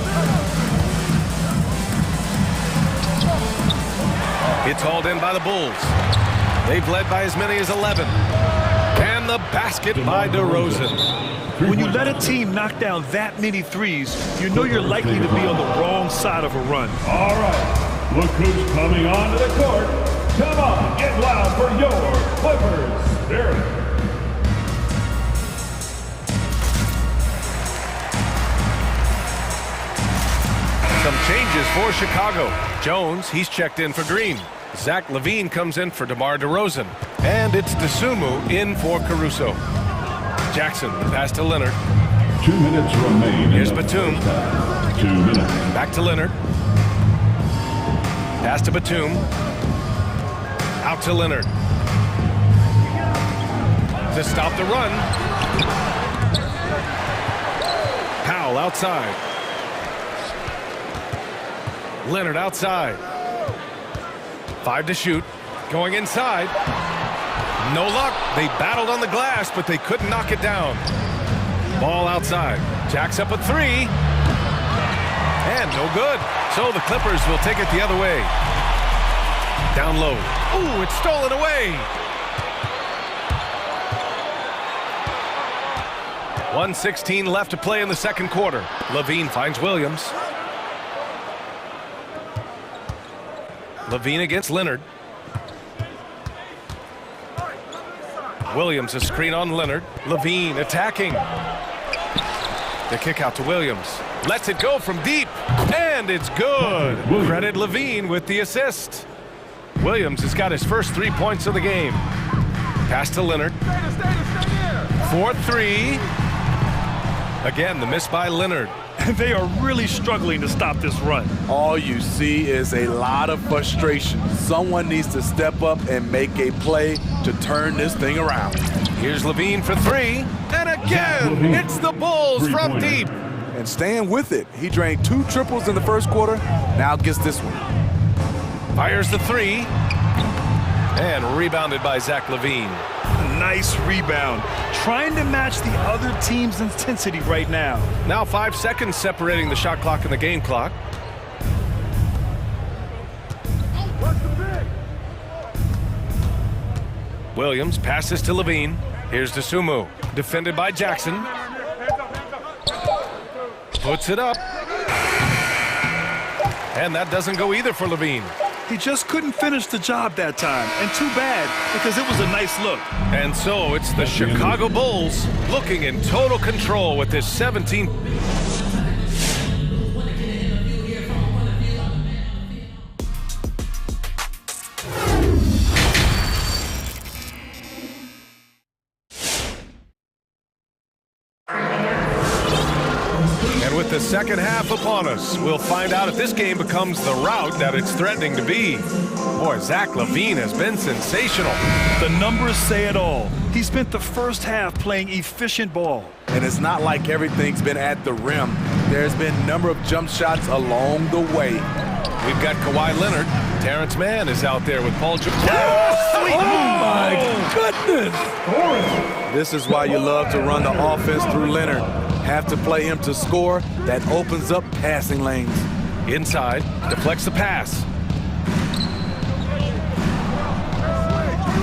It's hauled in by the Bulls. They've led by as many as 11. And the basket by DeRozan. When you let a team knock down that many threes, you know you're likely to be on the wrong side of a run. All right. Look who's coming onto the court. Come on, get loud for your Clippers Spirit. Some changes for Chicago. Jones, he's checked in for Green. Zach LaVine comes in for DeMar DeRozan. And it's DeSumo in for Caruso. Jackson, the pass to Leonard. 2 minutes remain. Here's Batum. 2 minutes. Back to Leonard. Pass to Batum. Out to Leonard. To stop the run. Powell outside. Leonard outside. 5 to shoot. Going inside. No luck. They battled on the glass, but they couldn't knock it down. Ball outside. Jacks up a 3. And no good. So the Clippers will take it the other way. Down low. Ooh, it's stolen away. 1:16 left to play in the second quarter. LaVine finds Williams. LaVine against Leonard. Williams a screen on Leonard. LaVine attacking. The kick out to Williams. Lets it go from deep. And it's good. Credit LaVine with the assist. Williams has got his first 3 points of the game. Pass to Leonard. 4-3. Again, the miss by Leonard. They are really struggling to stop this run. All you see is a lot of frustration. Someone needs to step up and make a play to turn this thing around. Here's LaVine for 3. And again, it's the Bulls from deep. And staying with it. He drained 2 triples in the first quarter. Now gets this one. Fires the 3. And rebounded by Zach LaVine. Nice rebound. Trying to match the other team's intensity right now. Now 5 seconds separating the shot clock and the game clock. Williams passes to LaVine. Here's DeSumo. Defended by Jackson. Puts it up. And that doesn't go either for LaVine. He just couldn't finish the job that time. And too bad, because it was a nice look. And so it's the Chicago Bulls looking in total control with this 17. The second half upon us. We'll find out if this game becomes the rout that it's threatening to be. Boy, Zach LaVine has been sensational. The numbers say it all. He spent the first half playing efficient ball. And it's not like everything's been at the rim. There's been a number of jump shots along the way. We've got Kawhi Leonard. Terrence Mann is out there with Paul George. Oh my goodness! This is why you love to run the offense through Leonard. Have to play him to score. That opens up passing lanes. Inside, deflects the pass.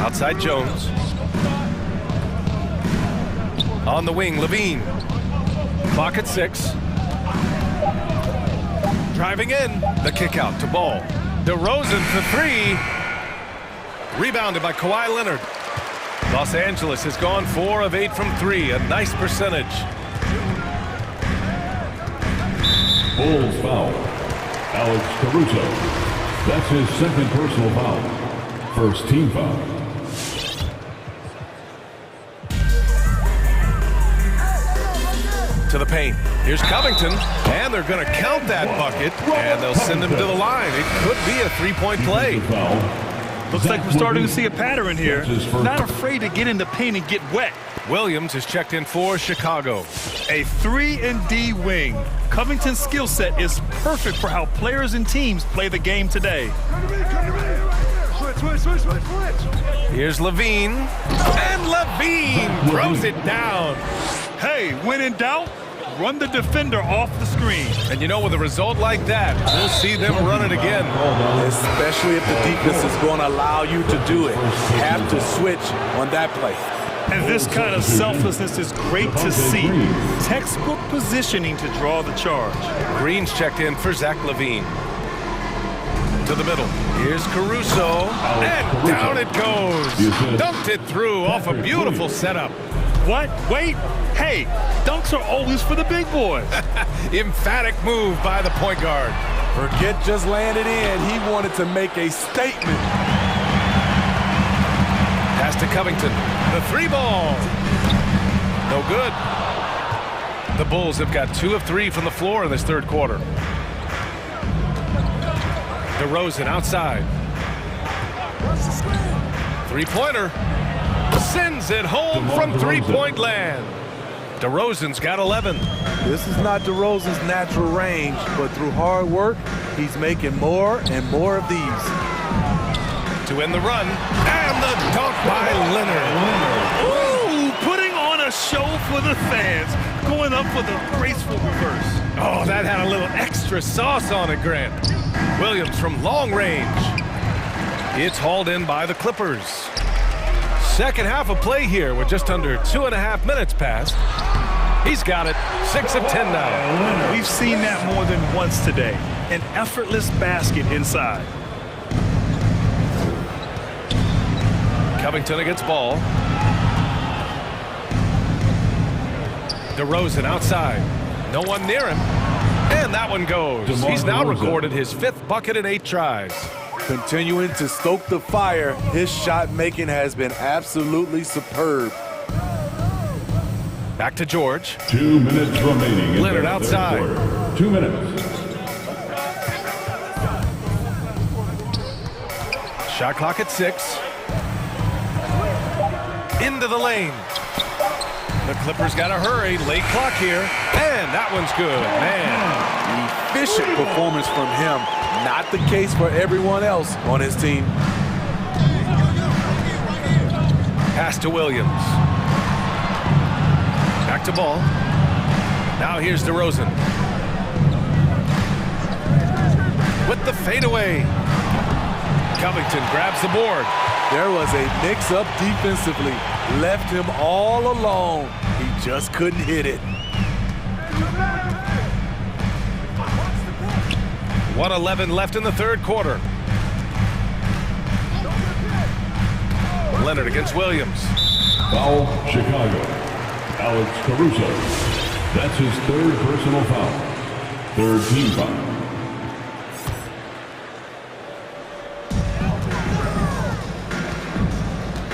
Outside Jones. On the wing, LaVine. Clock at 6. Driving in, the kick out to Ball. DeRozan for 3. Rebounded by Kawhi Leonard. Los Angeles has gone 4 of 8 from 3, a nice percentage. Bulls foul. Alex Caruso. That's his second personal foul. First team foul. To the paint. Here's Covington. And they're going to count that bucket. And they'll send him to the line. It could be a 3-point play. Looks like we're starting to see a pattern here. Not afraid to get in the paint and get wet. Williams is checked in for Chicago. A 3-and-D wing. Covington's skill set is perfect for how players and teams play the game today. Here's LaVine. And LaVine throws it down. Hey, when in doubt, run the defender off the screen. And you know, with a result like that, we'll see them run it again. Especially if the defense is going to allow you to do it. Have to switch on that play. And this kind of selflessness is great to see. Textbook positioning to draw the charge. Green's checked in for Zach LaVine. To the middle. Here's Caruso. And down it goes. Dunked it through off a beautiful setup. What? Wait. Hey, dunks are always for the big boys. Emphatic move by the point guard. Forget just landed in. He wanted to make a statement. Pass to Covington. The three ball. No good. The Bulls have got 2 of 3 from the floor in this third quarter. DeRozan outside. Three-pointer. Sends it home from three-point land. DeRozan's got 11. This is not DeRozan's natural range, but through hard work, he's making more and more of these. To end the run, and the dunk by Leonard. Ooh, putting on a show for the fans, going up for the graceful reverse. Oh, that had a little extra sauce on it, Grant. Williams from long range. It's hauled in by the Clippers. Second half of play here with just under 2.5 minutes passed. He's got it. 6 of 10 now. We've seen that more than once today. An effortless basket inside. Covington against ball. DeRozan outside. No one near him. And that one goes. He's now recorded his 5th bucket in 8 tries. Continuing to stoke the fire, his shot making has been absolutely superb. Back to George. 2 minutes remaining. Leonard outside. 2 minutes. Shot clock at 6. Into the lane. The Clippers got to hurry. Late clock here. And that one's good. Man. Efficient performance from him. Not the case for everyone else on his team. Pass to Williams. Back to ball. Now here's DeRozan. With the fadeaway. Covington grabs the board. There was a mix-up defensively. Left him all alone. He just couldn't hit it. 1:11 left in the third quarter. Leonard against Williams. Foul, Chicago. Alex Caruso. That's his 3rd personal foul. 3rd team foul.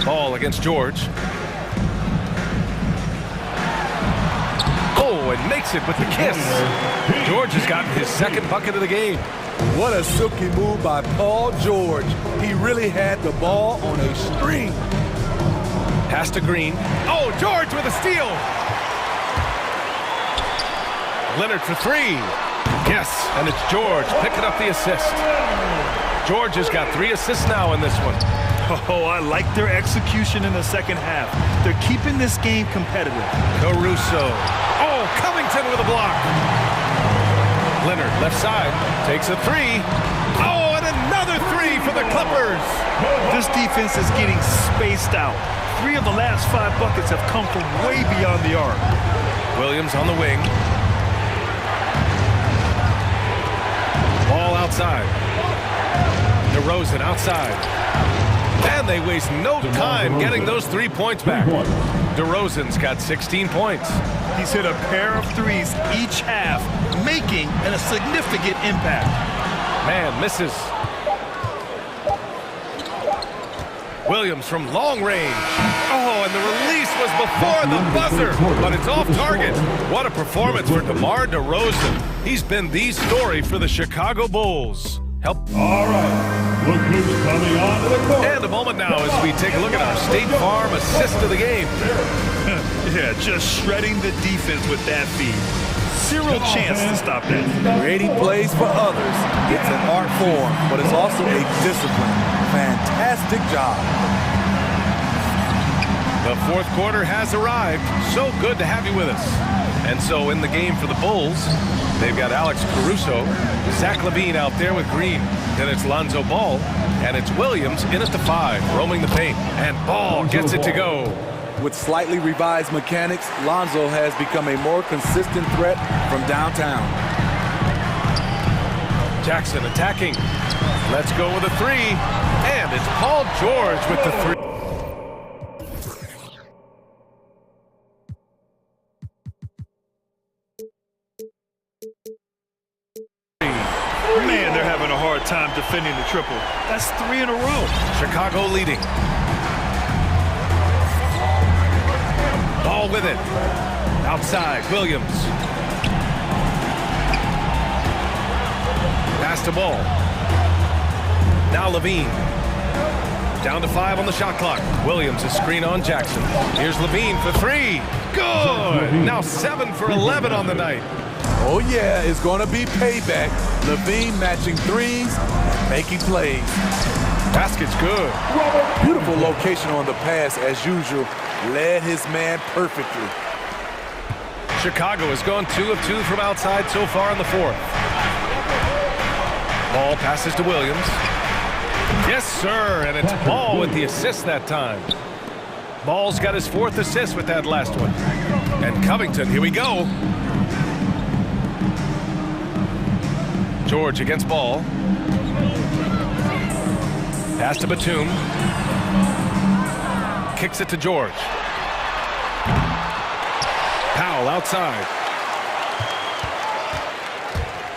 Ball against George. Oh, and makes it with the kiss. George has gotten his 2nd bucket of the game. What a silky move by Paul George. He really had the ball on a string. Pass to Green. Oh, George with a steal. Leonard for 3. Yes, and it's George picking up the assist. George has got 3 assists now in this one. Oh, I like their execution in the second half. They're keeping this game competitive. Caruso. Oh, Covington with a block. Leonard, left side, takes a 3. Oh, and another 3 for the Clippers. This defense is getting spaced out. 3 of the last 5 buckets have come from way beyond the arc. Williams on the wing. Ball outside. DeRozan outside. And they waste no time getting those 3 points back. DeRozan's got 16 points. He's hit a pair of 3s each half, making a significant impact. Man misses. Williams from long range. Oh, and the release was before the buzzer, but it's off target. What a performance for DeMar DeRozan. He's been the story for the Chicago Bulls. All right, look who's coming onto the court. And a moment now as we take a look at our State Farm assist of the game. Yeah, just shredding the defense with that feed. Zero chance to stop that. Creating plays for others. It's an art form, but it's also a discipline. Fantastic job. The fourth quarter has arrived. So good to have you with us. And so in the game for the Bulls, they've got Alex Caruso, Zach LaVine out there with Green. Then it's Lonzo Ball, and it's Williams in at the 5, roaming the paint. And Ball gets it to go. With slightly revised mechanics, Lonzo has become a more consistent threat from downtown. Jackson attacking. Let's go with a three. And it's Paul George with the three. Man, they're having a hard time defending the triple. That's 3 in a row. Chicago leading. Ball with it. Outside, Williams. Pass to Ball. Now Levine. Down to 5 on the shot clock. Williams a screen on Jackson. Here's Levine for 3. Good! Now 7 for 11 on the night. Oh yeah, it's going to be payback. Levine matching threes and making plays. Basket's good. Beautiful location on the pass as usual. Led his man perfectly. Chicago has gone 2 of 2 from outside so far in the fourth. Ball passes to Williams. Yes, sir, and it's Ball with the assist that time. Ball's got his 4th assist with that last one. And Covington, here we go. George against Ball. Pass to Batum. Kicks it to George. Powell outside.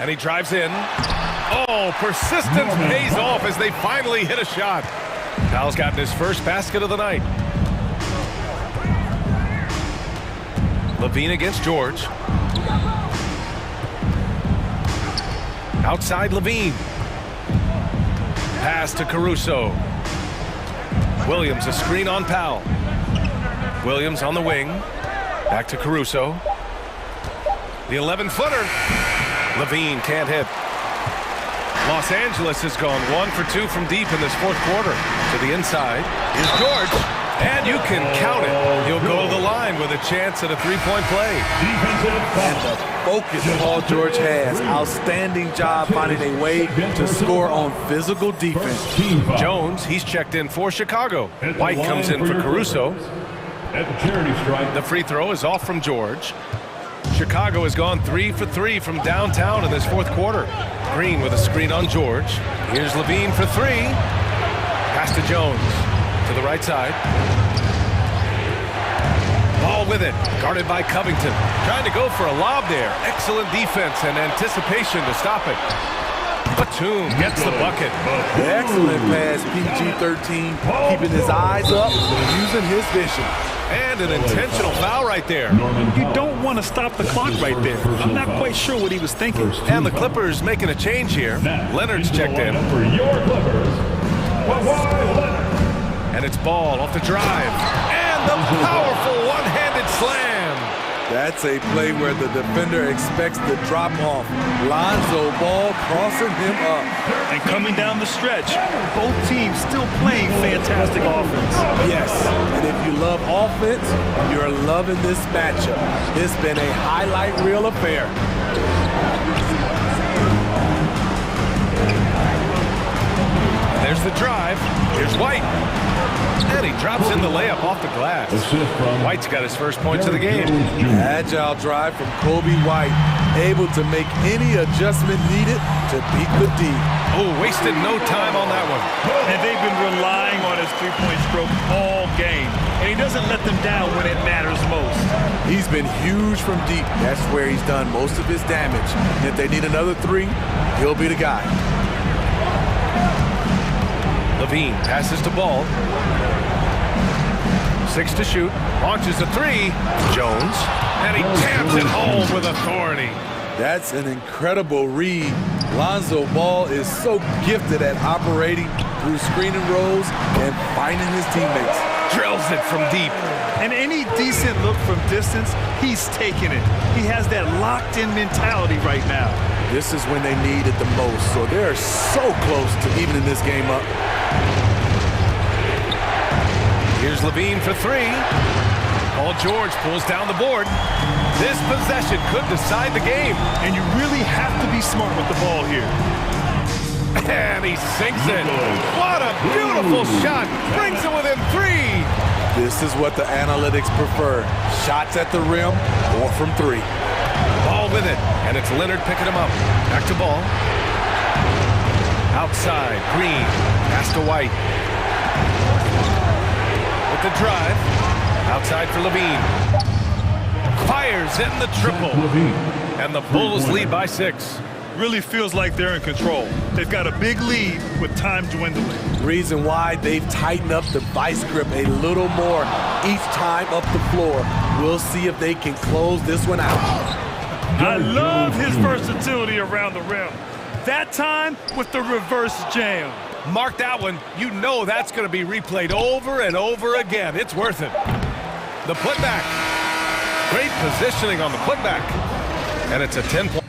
And he drives in. Oh, persistence pays off as they finally hit a shot. Powell's gotten his first basket of the night. Levine against George. Outside Levine. Pass to Caruso. Williams a screen on Powell. Williams on the wing. Back to Caruso. The 11-footer. Levine can't hit. Los Angeles has gone 1 for 2 from deep in this fourth quarter. To the inside. Here's George. And you can count it. He'll go to the line with a chance at a three-point play. And the focus Paul George has. Outstanding job finding a way to score on physical defense. Jones, he's checked in for Chicago. White comes in for Caruso. The free throw is off from George. Chicago has gone 3 for 3 from downtown in this fourth quarter. Green with a screen on George. Here's Levine for 3. Pass to Jones. To the right side. Ball with it. Guarded by Covington. Trying to go for a lob there. Excellent defense and anticipation to stop it. Batum gets the bucket. Excellent pass, PG-13. Keeping his eyes up, using his vision. And an intentional foul right there. You don't want to stop the clock right there. I'm not quite sure what he was thinking. And the Clippers making a change here. Leonard's checked in. For your Clippers, Kawhi Leonard. And it's Ball off the drive. And the powerful one-handed slam. That's a play where the defender expects the drop-off. Lonzo Ball crossing him up. And coming down the stretch, both teams still playing fantastic offense. Yes, and if you love offense, you're loving this matchup. It's been a highlight reel affair. There's the drive. Here's White. And he drops in the layup off the glass. White's got his first points of the game. Agile drive from Kobe White. Able to make any adjustment needed to beat the D. Oh, wasted no time on that one. And they've been relying on his three-point stroke all game. And he doesn't let them down when it matters most. He's been huge from deep. That's where he's done most of his damage. If they need another 3, he'll be the guy. Levine passes to Ball. 6 to shoot. Launches a 3. Jones. And he jams it home with authority. That's an incredible read. Lonzo Ball is so gifted at operating through screening rolls and finding his teammates. Drills it from deep. And any decent look from distance, he's taking it. He has that locked-in mentality right now. This is when they need it the most, so they're so close to evening this game up. Here's Levine for 3. Paul George pulls down the board. This possession could decide the game. And you really have to be smart with the ball here. And he sinks it. What a beautiful shot. Brings it within 3. This is what the analytics prefer. Shots at the rim or from 3. Ball with it. And it's Leonard picking him up. Back to Ball. Outside, Green, pass to White. With the drive, outside for Levine. Fires in the triple. And the Bulls lead by 6. Really feels like they're in control. They've got a big lead with time dwindling. Reason why they've tightened up the vice grip a little more each time up the floor. We'll see if they can close this one out. I love his versatility around the rim. That time with the reverse jam. Mark that one. You know that's going to be replayed over and over again. It's worth it. The putback. Great positioning on the putback. And it's a 10-point.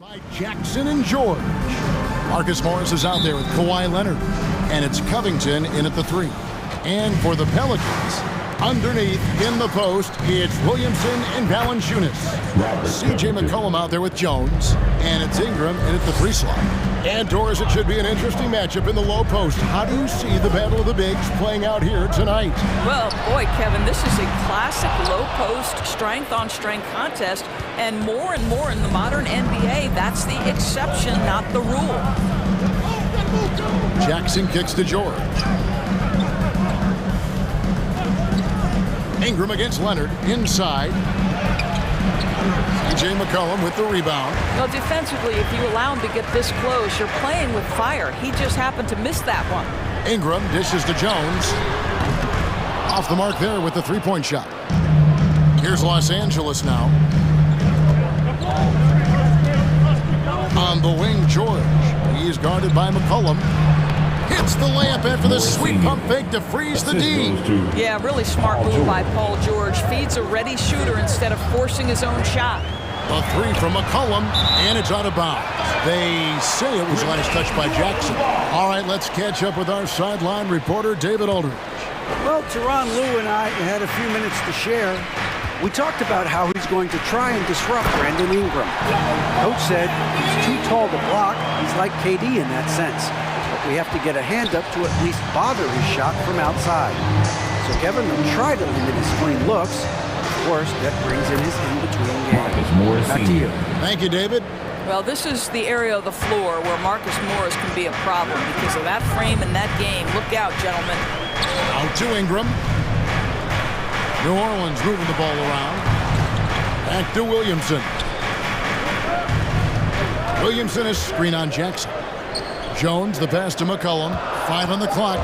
By Jackson and George. Marcus Morris is out there with Kawhi Leonard. And it's Covington in at the 3. And for the Pelicans, underneath in the post, it's Williamson and Valanciunas. C.J. McCollum out there with Jones. And it's Ingram in at the 3 slot. And Doris, it should be an interesting matchup in the low post. How do you see the battle of the bigs playing out here tonight? Well, boy, Kevin, this is a classic low post, strength-on-strength contest. And more in the modern NBA, that's the exception, not the rule. Jackson kicks to George. Ingram against Leonard, inside. C.J. McCollum with the rebound. Well, defensively, if you allow him to get this close, you're playing with fire. He just happened to miss that one. Ingram dishes to Jones. Off the mark there with the three-point shot. Here's Los Angeles now. On the wing, George. He's guarded by McCollum. Hits the layup after the sweet pump fake to freeze the D. Yeah, really smart move by Paul George. Feeds a ready shooter instead of forcing his own shot. A 3 from McCollum, and it's out of bounds. They say it was last touched by Jackson. All right, let's catch up with our sideline reporter, David Aldridge. Well, Tyronn Lue and I had a few minutes to share. We talked about how he's going to try and disrupt Brandon Ingram. Coach said he's too tall to block. He's like KD in that sense. But we have to get a hand up to at least bother his shot from outside. So Kevin will try to limit his clean looks. Of course, that brings in his in-between game. Back to you. Thank you, David. Well, this is the area of the floor where Marcus Morris can be a problem because of that frame and that game. Look out, gentlemen. Out to Ingram. New Orleans moving the ball around. Back to Williamson. Williamson is screen on Jackson. Jones, the pass to McCollum. 5 on the clock.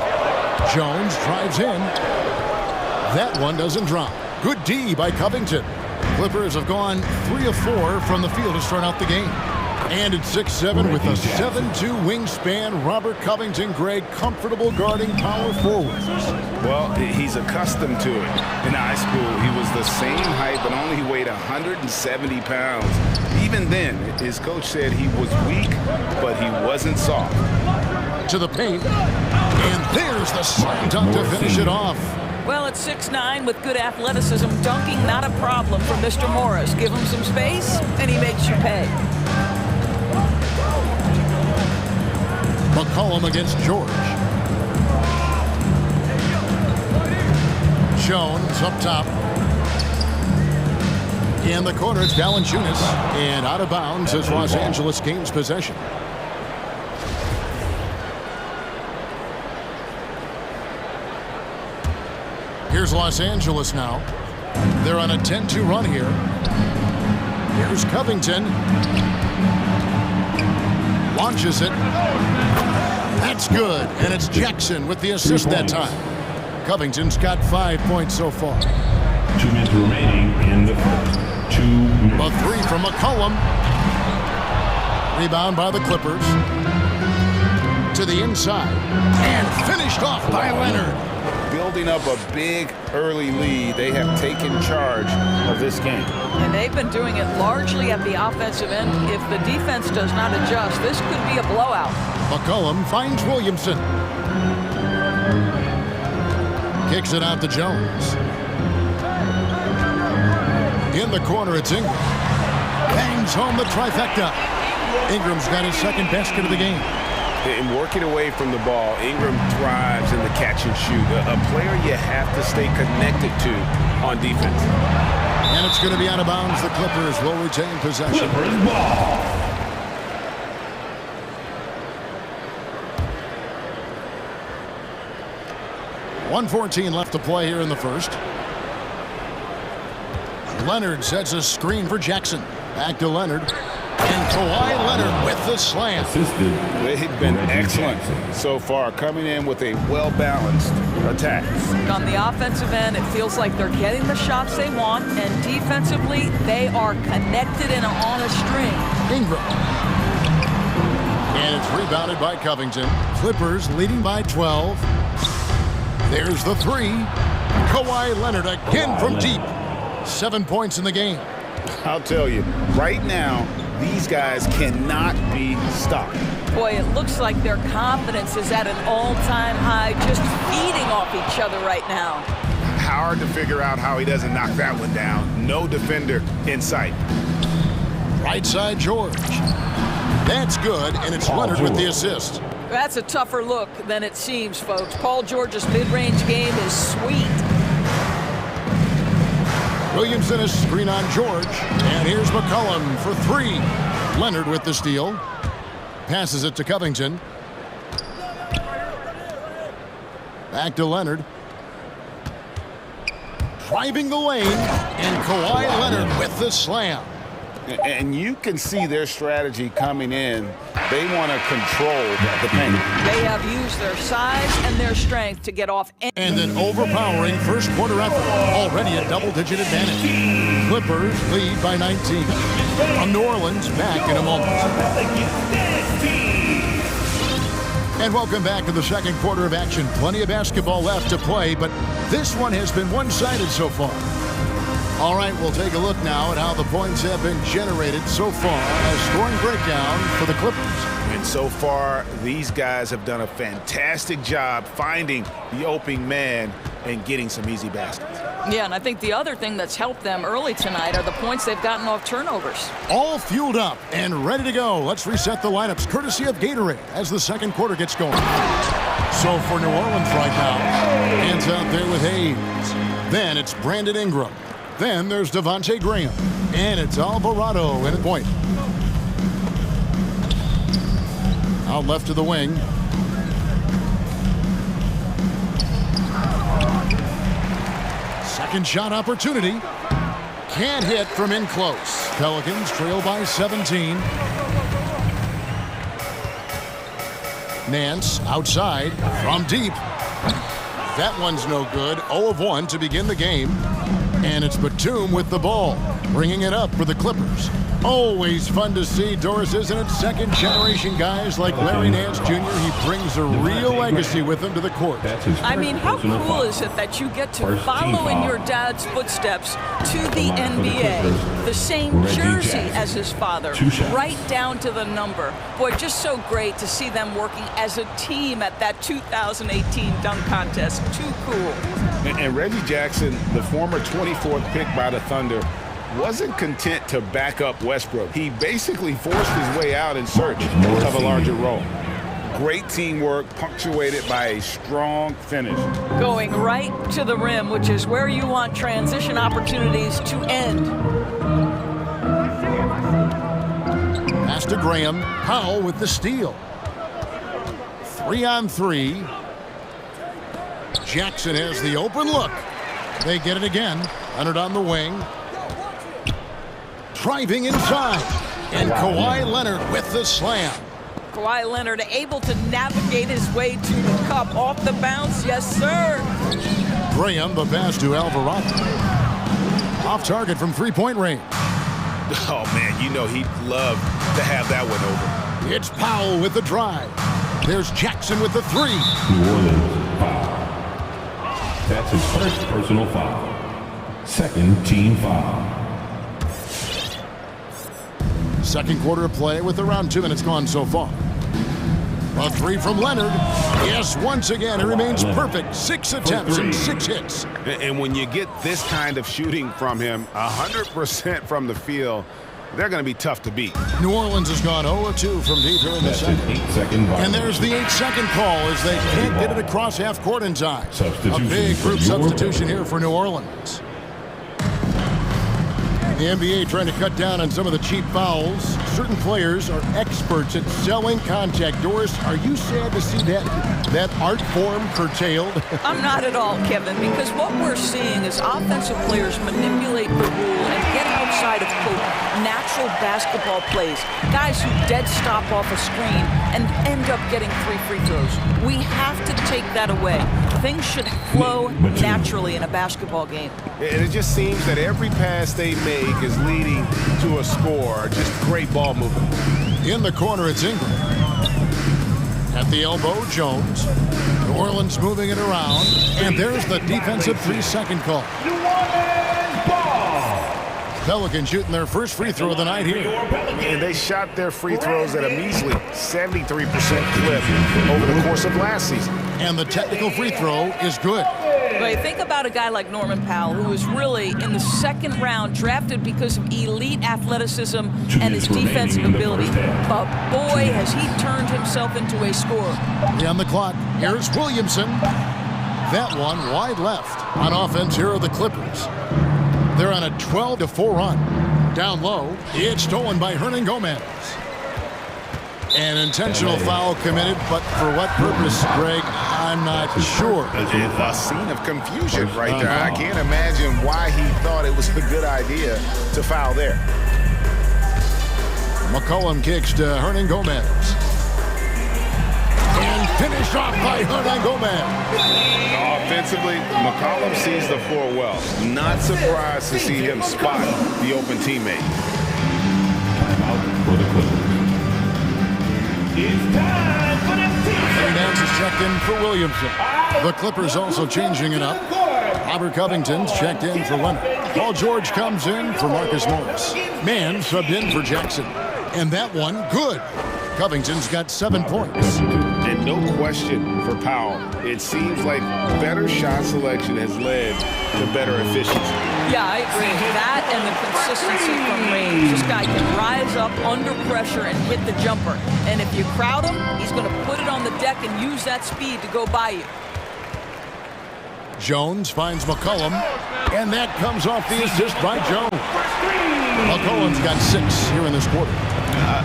Jones drives in. That one doesn't drop. Good D by Covington. Clippers have gone 3 of 4 from the field to start out the game. And it's 6'7" with a 7'2" wingspan. Robert Covington, Greg, comfortable guarding power forwards. Well, he's accustomed to it. In high school, he was the same height, but only weighed 170 pounds. Even then, his coach said he was weak, but he wasn't soft. To the paint. And there's the slam dunk to finish it off. Well, at 6'9", with good athleticism, dunking not a problem for Mr. Morris. Give him some space, and he makes you pay. McCollum against George. Jones up top. In the corner, it's Valanciunas. And out of bounds as Los Angeles gains possession. Here's Los Angeles now. They're on a 10-2 run here. Here's Covington. Launches it. That's good. And it's Jackson with the assist that time. Covington's got 5 points so far. 2 minutes remaining in the first. 2 minutes. A 3 from McCollum. Rebound by the Clippers. To the inside. And finished off by Leonard. Building up a big early lead, they have taken charge of this game. And they've been doing it largely at the offensive end. If the defense does not adjust, this could be a blowout. McCollum finds Williamson. Kicks it out to Jones. In the corner, it's Ingram. Bangs home the trifecta. Ingram's got his second basket of the game. In working away from the ball, Ingram thrives in the catch and shoot. A player you have to stay connected to on defense. And it's going to be out of bounds. The Clippers will retain possession. Clippers ball. .114 left to play here in the first. Leonard sets a screen for Jackson. Back to Leonard. And Kawhi Leonard with the slam. They've been excellent so far, coming in with a well-balanced attack. On the offensive end, it feels like they're getting the shots they want, and defensively, they are connected and on a string. Ingram. And it's rebounded by Covington. Clippers leading by 12. There's the 3. Kawhi Leonard again from deep. 7 points in the game. I'll tell you, right now, These guys cannot be stopped. Boy, it looks like their confidence is at an all-time high, just feeding off each other right now. Hard to figure out how he doesn't knock that one down. No defender in sight. Right side, George. That's good, and it's Leonard with the assist. That's a tougher look than it seems, folks. Paul George's mid-range game is sweet. Williamson is screen on George, and here's McCollum for three. Leonard with the steal. Passes it to Covington. Back to Leonard. Driving the lane, and Kawhi Leonard with the slam. And you can see their strategy coming in. They want to control the paint. They have used their size and their strength to get off. And an overpowering first quarter effort. Already a double-digit advantage. Clippers lead by 19. From New Orleans, back in a moment. And welcome back to the second quarter of action. Plenty of basketball left to play, but this one has been one-sided so far. All right, we'll take a look now at how the points have been generated so far. A scoring breakdown for the Clippers. And so far, these guys have done a fantastic job finding the opening man and getting some easy baskets. Yeah, and I think the other thing that's helped them early tonight are the points they've gotten off turnovers. All fueled up and ready to go. Let's reset the lineups, courtesy of Gatorade, as the second quarter gets going. So for New Orleans right now, hands out there with Hayes. Then it's Brandon Ingram. Then there's Devontae Graham. And it's Alvarado in a point. Out left to the wing. Second shot opportunity. Can't hit from in close. Pelicans trail by 17. Nance outside from deep. That one's no good. 0 of 1 to begin the game. And it's Batum with the ball, bringing it up for the Clippers. Always fun to see, Doris, isn't it? Second-generation guys like Larry Nance Jr., he brings a real legacy with him to the court. I mean, how cool is it that you get to follow in your dad's footsteps to the NBA? The same jersey as his father, right down to the number. Boy, just so great to see them working as a team at that 2018 dunk contest. Too cool. And Reggie Jackson, the former 24th pick by the Thunder, wasn't content to back up Westbrook. He basically forced his way out in search of a larger role. Great teamwork, punctuated by a strong finish. Going right to the rim, which is where you want transition opportunities to end. Pass to Graham. Powell with the steal. 3-on-3. Jackson has the open look. They get it again. Leonard on the wing. Driving inside. And Kawhi Leonard with the slam. Kawhi Leonard able to navigate his way to the cup off the bounce. Yes, sir. Graham, the pass to Alvarado. Off target from three-point range. Oh, man, you know he'd love to have that one over. It's Powell with the drive. There's Jackson with the three. New Orleans foul. That's his first personal foul. Second team foul. Second quarter of play with around 2 minutes gone so far. A three from Leonard. Yes, once again, it remains perfect. 6 attempts and 6 hits. And when you get this kind of shooting from him, 100% from the field, they're going to be tough to beat. New Orleans has gone 0-2 from deep here in the second. And there's the 8-second call as they can't get it across half court in time. A big group substitution here for New Orleans. The NBA trying to cut down on some of the cheap fouls. Certain players are experts at selling contact. Doris, are you sad to see that art form curtailed? I'm not at all, Kevin, because what we're seeing is offensive players manipulate the rule and get outside of, quote, natural basketball plays. Guys who dead stop off a screen and end up getting 3 free throws. We have to take that away. Things should flow naturally in a basketball game. And it just seems that every pass they make is leading to a score. Just great ball movement. In the corner, it's Ingram. At the elbow, Jones. New Orleans moving it around. And there's the defensive 3-second call. New Orleans ball. Pelicans shooting their first free throw of the night here. And they shot their free throws at a measly 73% clip over the course of last season. And the technical free throw is good. But think about a guy like Norman Powell, who was really in the second round drafted because of elite athleticism and his defensive ability. But boy, has he turned himself into a scorer. On the clock, here's Williamson. That one wide left. On offense, here are the Clippers. They're on a 12-4 run. Down low, it's stolen by Hernan Gomez. An intentional foul committed, but for what purpose, Greg, I'm not sure. A scene of confusion right there. I can't imagine why he thought it was a good idea to foul there. McCollum kicks to Hernan Gomez. And finished off by Hernan Gomez. Offensively, McCollum sees the floor well. Not surprised to see him spot the open teammate. Timeout for the Clippers. It's time for the team. Nance is checked in for Williamson. The Clippers also changing it up. Robert Covington's checked in for Leonard. Paul George comes in for Marcus Morris. Mann subbed in for Jackson. And that one, good. Covington's got 7 points. And no question for Powell. It seems like better shot selection has led to better efficiency. Yeah, I agree. That and the consistency from range. This guy can rise up under pressure and hit the jumper. And if you crowd him, he's going to put it on the deck and use that speed to go by you. Jones finds McCollum, and that comes off the assist by Jones. McCollum's got 6 here in this quarter.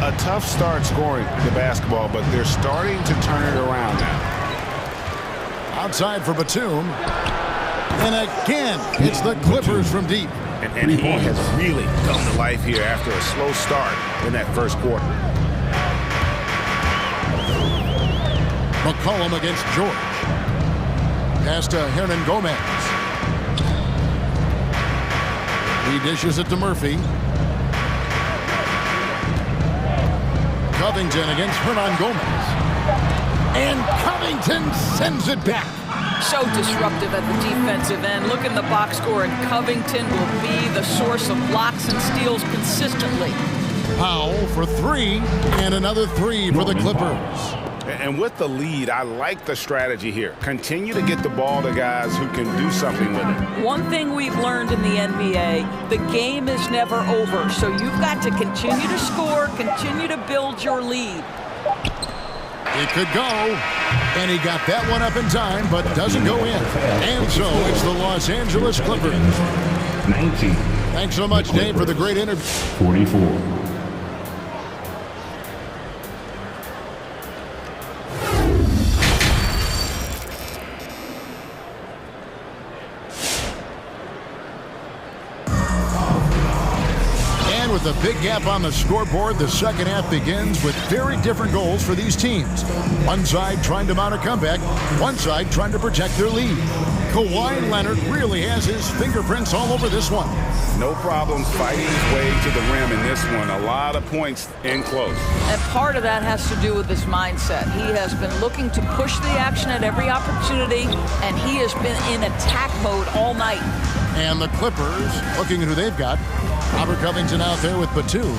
A tough start scoring the basketball, but they're starting to turn it around now. Outside for Batum. And again, it's the Clippers from deep. And he has really come to life here after a slow start in that first quarter. McCollum against George. Pass to Hernan Gomez. He dishes it to Murphy. Covington against Hernan Gomez. And Covington sends it back. So disruptive at the defensive end. Look in the box score, and Covington will be the source of blocks and steals consistently. Powell for 3, and another 3 for the Clippers. And with the lead, I like the strategy here. Continue to get the ball to guys who can do something with it. One thing we've learned in the NBA, the game is never over. So you've got to continue to score, continue to build your lead. It could go, and he got that one up in time, but doesn't go in. And so it's the Los Angeles Clippers. 19. Thanks so much, Dave, for the great interview. 44. With a big gap on the scoreboard, the second half begins with very different goals for these teams. One side trying to mount a comeback, one side trying to protect their lead. Kawhi Leonard really has his fingerprints all over this one. No problems fighting his way to the rim in this one. A lot of points in close. And part of that has to do with his mindset. He has been looking to push the action at every opportunity, and he has been in attack mode all night. And the Clippers, looking at who they've got, Robert Covington out there with Batum.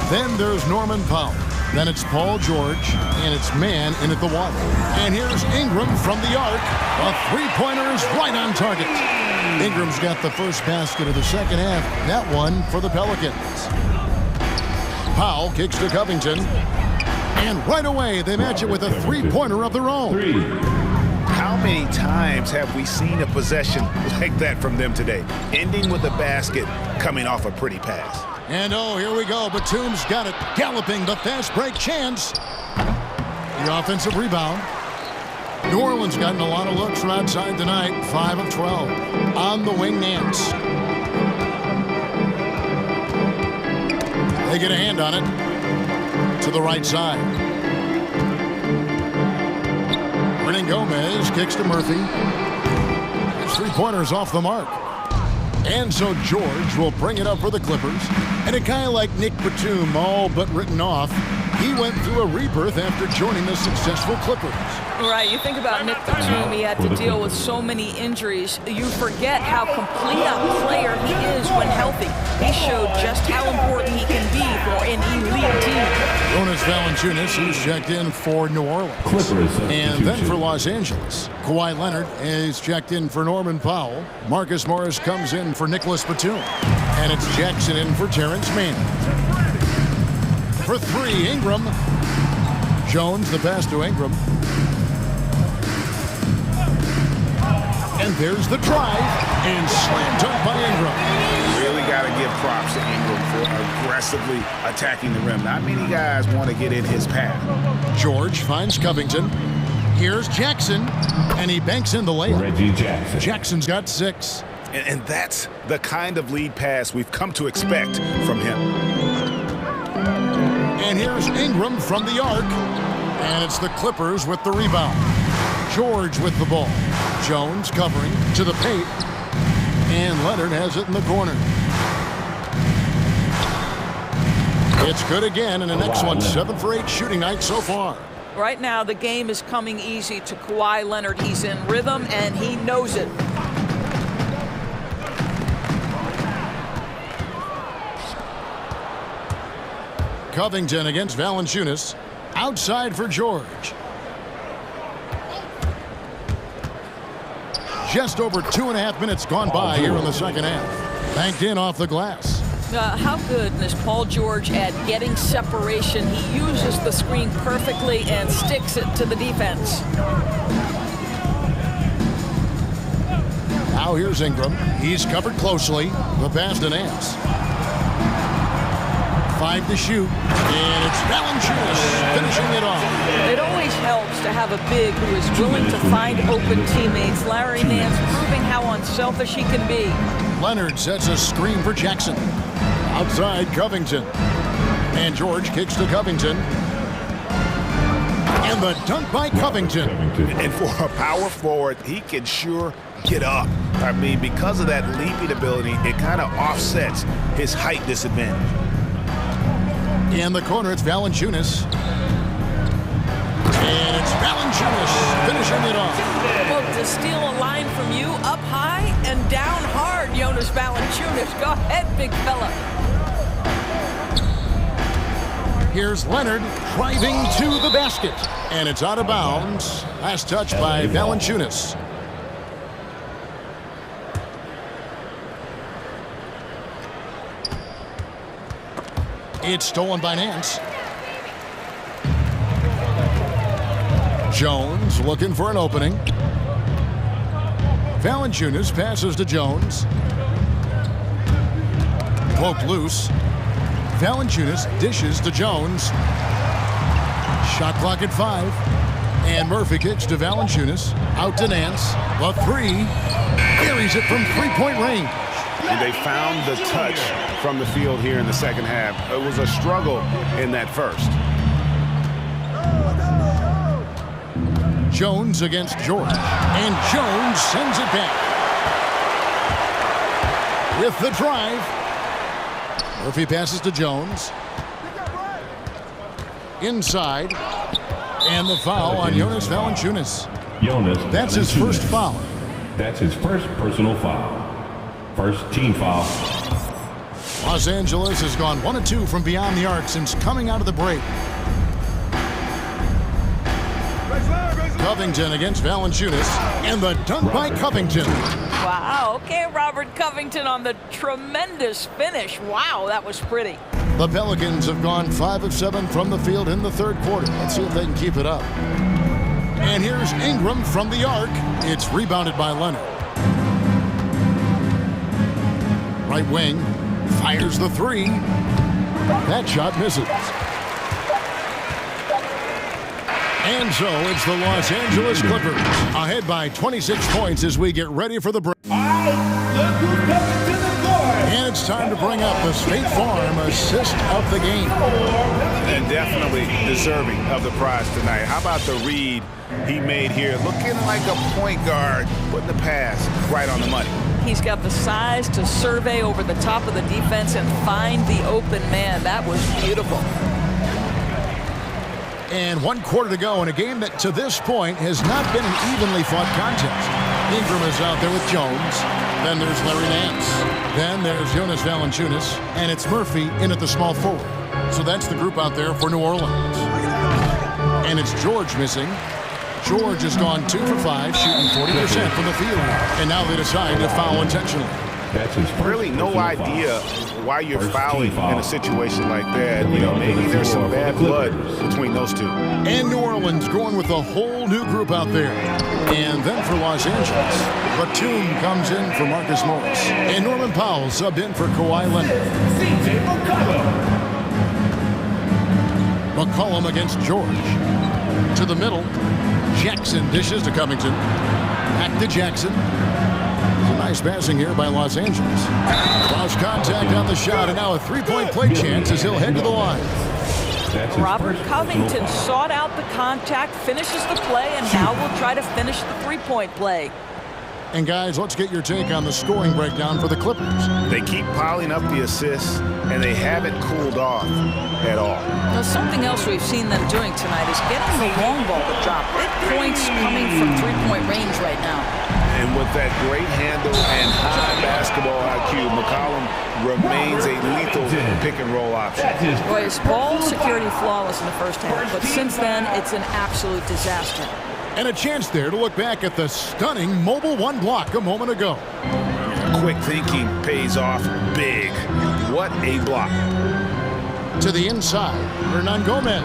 Then there's Norman Powell. Then it's Paul George, and it's Mann in at the water. And here's Ingram from the arc. A three-pointer is right on target. Ingram's got the first basket of the second half. That one for the Pelicans. Powell kicks to Covington. And right away, they match it with a three-pointer of their own. How many times have we seen a possession like that from them today? Ending with a basket, coming off a pretty pass. And oh, here we go. Batum's got it. Galloping the fast break chance. The offensive rebound. New Orleans gotten a lot of looks from outside tonight. 5 of 12. On the wing, Nance. They get a hand on it. To the right side. Hernan Gomez kicks to Murphy. His three-pointer's off the mark. And so George will bring it up for the Clippers. And a guy like Nick Batum, all but written off, He went through a rebirth after joining the successful Clippers. Right, you think about Nick Batum, he had to deal with so many injuries. You forget how complete a player he is when healthy. He showed just how important he can be for an elite team. Jonas Valanciunas, who's checked in for New Orleans. And then for Los Angeles. Kawhi Leonard is checked in for Norman Powell. Marcus Morris comes in for Nicholas Batum. And it's Jackson in for Terrence Mann. For three, Ingram. Jones, the pass to Ingram. And there's the drive, and slam dunk by Ingram. Really got to give props to Ingram for aggressively attacking the rim. Not many guys want to get in his path. George finds Covington. Here's Jackson, and he banks in the layup. Reggie Jackson. Jackson's got 6. And that's the kind of lead pass we've come to expect from him. And here's Ingram from the arc. And it's the Clippers with the rebound. George with the ball. Jones covering to the paint. And Leonard has it in the corner. It's good again in the next one. 7 for 8 shooting night so far. Right now, the game is coming easy to Kawhi Leonard. He's in rhythm, and he knows it. Covington against Valanciunas. Outside for George. Just over 2.5 minutes gone by here in the second half. Banked in off the glass. How good is Paul George at getting separation? He uses the screen perfectly and sticks it to the defense. Now here's Ingram. He's covered closely. The pass to Nance. 5 to shoot. And it's Valanciunas finishing it off. It always helps to have a big who is willing to find open teammates. Larry Nance proving how unselfish he can be. Leonard sets a screen for Jackson. Outside Covington. And George kicks to Covington. And the dunk by Covington. And for a power forward, he can sure get up. I mean, because of that leaping ability, it kind of offsets his height disadvantage. In the corner, it's Valanciunas. And it's Valanciunas finishing it off. Well, to steal a line from you, up high and down hard, Jonas Valanciunas. Go ahead, big fella. Here's Leonard driving to the basket. And it's out of bounds. Last touch by Valanciunas. It's stolen by Nance. Jones looking for an opening. Valanciunas passes to Jones. Poked loose. Valanciunas dishes to Jones. Shot clock at 5. And Murphy kicks to Valanciunas. Out to Nance. The 3. Carries it from three-point range. And they found the touch from the field here in the second half. It was a struggle in that first. Jones against George. And Jones sends it back. With the drive. Murphy passes to Jones. Inside. And the foul on Jonas Valanciunas. That's his first foul. That's his first personal foul. First team foul. Los Angeles has gone 1 of 2 from beyond the arc since coming out of the break. Covington against Valanciunas, and the dunk by Covington. Wow, okay, Robert Covington on the tremendous finish. Wow, that was pretty. The Pelicans have gone 5 of 7 from the field in the third quarter. Let's see if they can keep it up. And here's Ingram from the arc. It's rebounded by Leonard. Right wing, fires the 3. That shot misses. And so it's the Los Angeles Clippers ahead by 26 points as we get ready for the break. And it's time to bring up the State Farm assist of the game. And definitely deserving of the prize tonight. How about the read he made here? Looking like a point guard, putting the pass right on the money. He's got the size to survey over the top of the defense and find the open man. That was beautiful. And 1 quarter to go in a game that to this point has not been an evenly fought contest. Ingram is out there with Jones. Then there's Larry Nance. Then there's Jonas Valanciunas. And it's Murphy in at the small forward. So that's the group out there for New Orleans. And it's George missing. George has gone 2 for 5, shooting 40% from the field. And now they decide to foul intentionally. Really no idea why you're fouling in a situation like that. You know, maybe there's some bad blood between those two. And New Orleans going with a whole new group out there. And then for Los Angeles, Batum comes in for Marcus Morris. And Norman Powell subbed in for Kawhi Leonard. McCollum against George. To the middle. Jackson dishes to Covington. Back to Jackson. Nice passing here by Los Angeles. Cross contact on the shot, and now a three-point play chance as he'll head to the line. Robert Covington sought out the contact, finishes the play, and now will try to finish the three-point play. And guys, let's get your take on the scoring breakdown for the Clippers. They keep piling up the assists, and they haven't cooled off at all. Now, something else we've seen them doing tonight is getting the long ball to drop. Big points coming from three-point range right now. And with that great handle and high basketball IQ, McCollum remains a lethal pick-and-roll option. Boy, his ball security flawless in the first half, but since then, it's an absolute disaster. And a chance there to look back at the stunning mobile one block a moment ago. Quick thinking pays off big. What a block. To the inside, Hernan Gomez.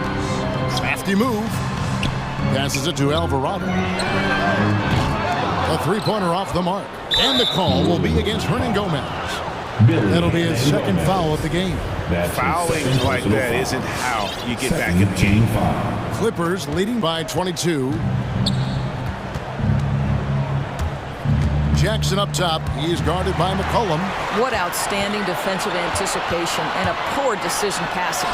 Crafty move. Passes it to Alvarado. A three-pointer off the mark. And the call will be against Hernan Gomez. That'll be his second foul of the game. Fouling like that isn't how you get back in the game. Clippers leading by 22. Jackson up top. He is guarded by McCollum. What outstanding defensive anticipation and a poor decision passing.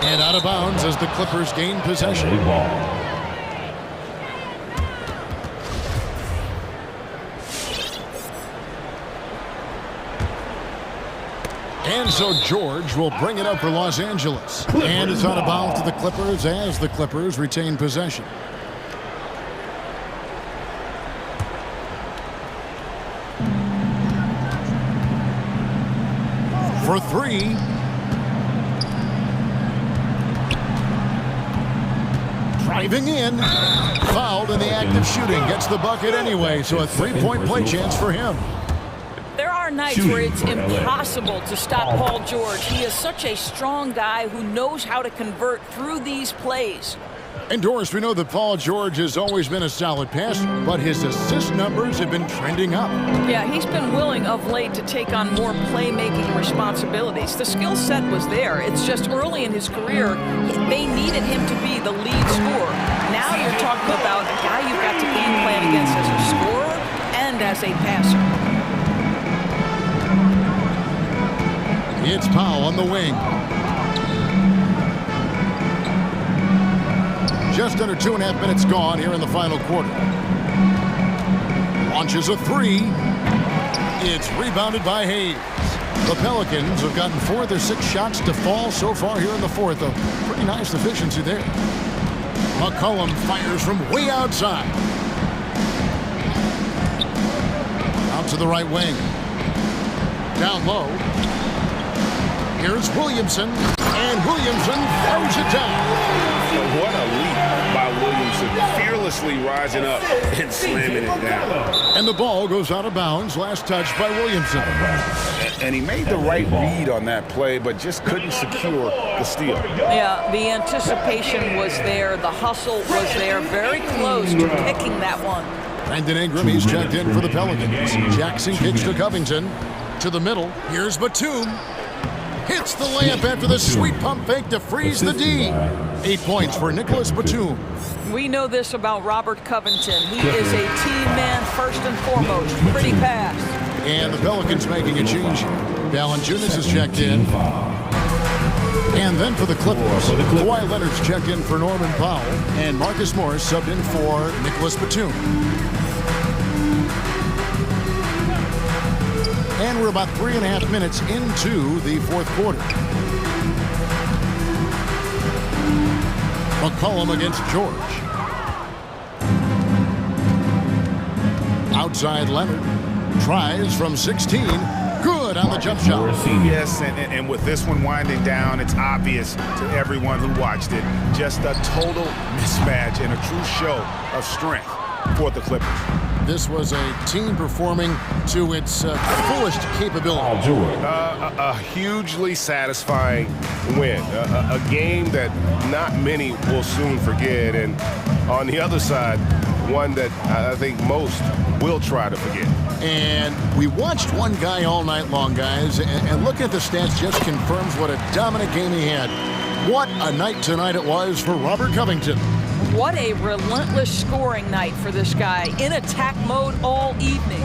And out of bounds as the Clippers gain possession. And so George will bring it up for Los Angeles. And it's out of bounds to the Clippers as the Clippers retain possession. For three. Driving in. Fouled in the act of shooting. Gets the bucket anyway, so a three-point play chance for him. There are nights where it's impossible to stop Paul George. He is such a strong guy who knows how to convert through these plays. And Doris, we know that Paul George has always been a solid passer, but his assist numbers have been trending up. Yeah, he's been willing of late to take on more playmaking responsibilities. The skill set was there. It's just early in his career, they needed him to be the lead scorer. Now you're talking about a guy you've got to game plan against as a scorer and as a passer. It's Powell on the wing. Just under 2.5 minutes gone here in the final quarter. Launches a three. It's rebounded by Hayes. The Pelicans have gotten 4 of their 6 shots to fall so far here in the fourth. A pretty nice efficiency there. McCollum fires from way outside. Out to the right wing. Down low. Here's Williamson, and Williamson throws it down. What a leap by Williamson, fearlessly rising up and slamming it down. And the ball goes out of bounds, last touch by Williamson. And he made the right read on that play, but just couldn't secure the steal. Yeah, the anticipation was there, the hustle was there, very close to picking that one. Brandon Ingram, he's checked in for the Pelicans. Jackson kicks to Covington. To the middle, here's Batum. Hits the layup after the sweet pump fake to freeze the D. 8 points for Nicholas Batum. We know this about Robert Covington. He is a team man first and foremost. Pretty fast. And the Pelicans making a change here. Valanciunas is checked in. And then for the Clippers, Kawhi Leonard's checked in for Norman Powell. And Marcus Morris subbed in for Nicholas Batum. And we're about 3.5 minutes into the fourth quarter. McCollum against George. Outside Leonard. Tries from 16. Good on the jump shot. Yes, and with this one winding down, it's obvious to everyone who watched it. Just a total mismatch and a true show of strength for the Clippers. This was a team performing to its fullest capability. A hugely satisfying win. A game that not many will soon forget. And on the other side, one that I think most will try to forget. And we watched one guy all night long, guys, and looking at the stats just confirms what a dominant game he had. What a night tonight it was for Robert Covington. What a relentless scoring night for this guy, in attack mode all evening.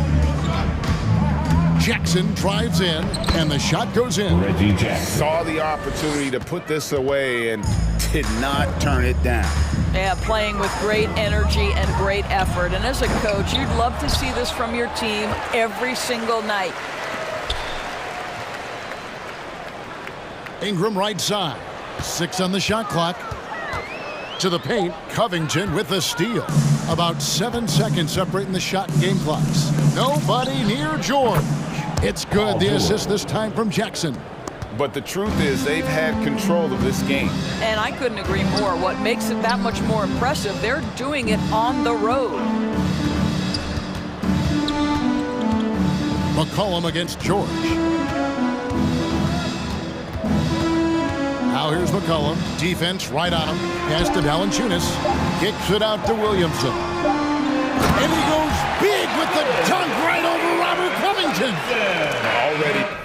Jackson drives in, and the shot goes in. Saw the opportunity to put this away and did not turn it down. Yeah, playing with great energy and great effort. And as a coach, you'd love to see this from your team every single night. Ingram right side. 6 on the shot clock. To the paint, Covington with the steal. About 7 seconds separating the shot and game clocks. Nobody near George. It's good, the assist this time from Jackson. But the truth is they've had control of this game. And I couldn't agree more. What makes it that much more impressive, they're doing it on the road. McCollum against George. Now here's McCollum. Defense right on him. Pass to Valanciunas. Kicks it out to Williamson. And he goes big with the dunk right over Robert Covington. Already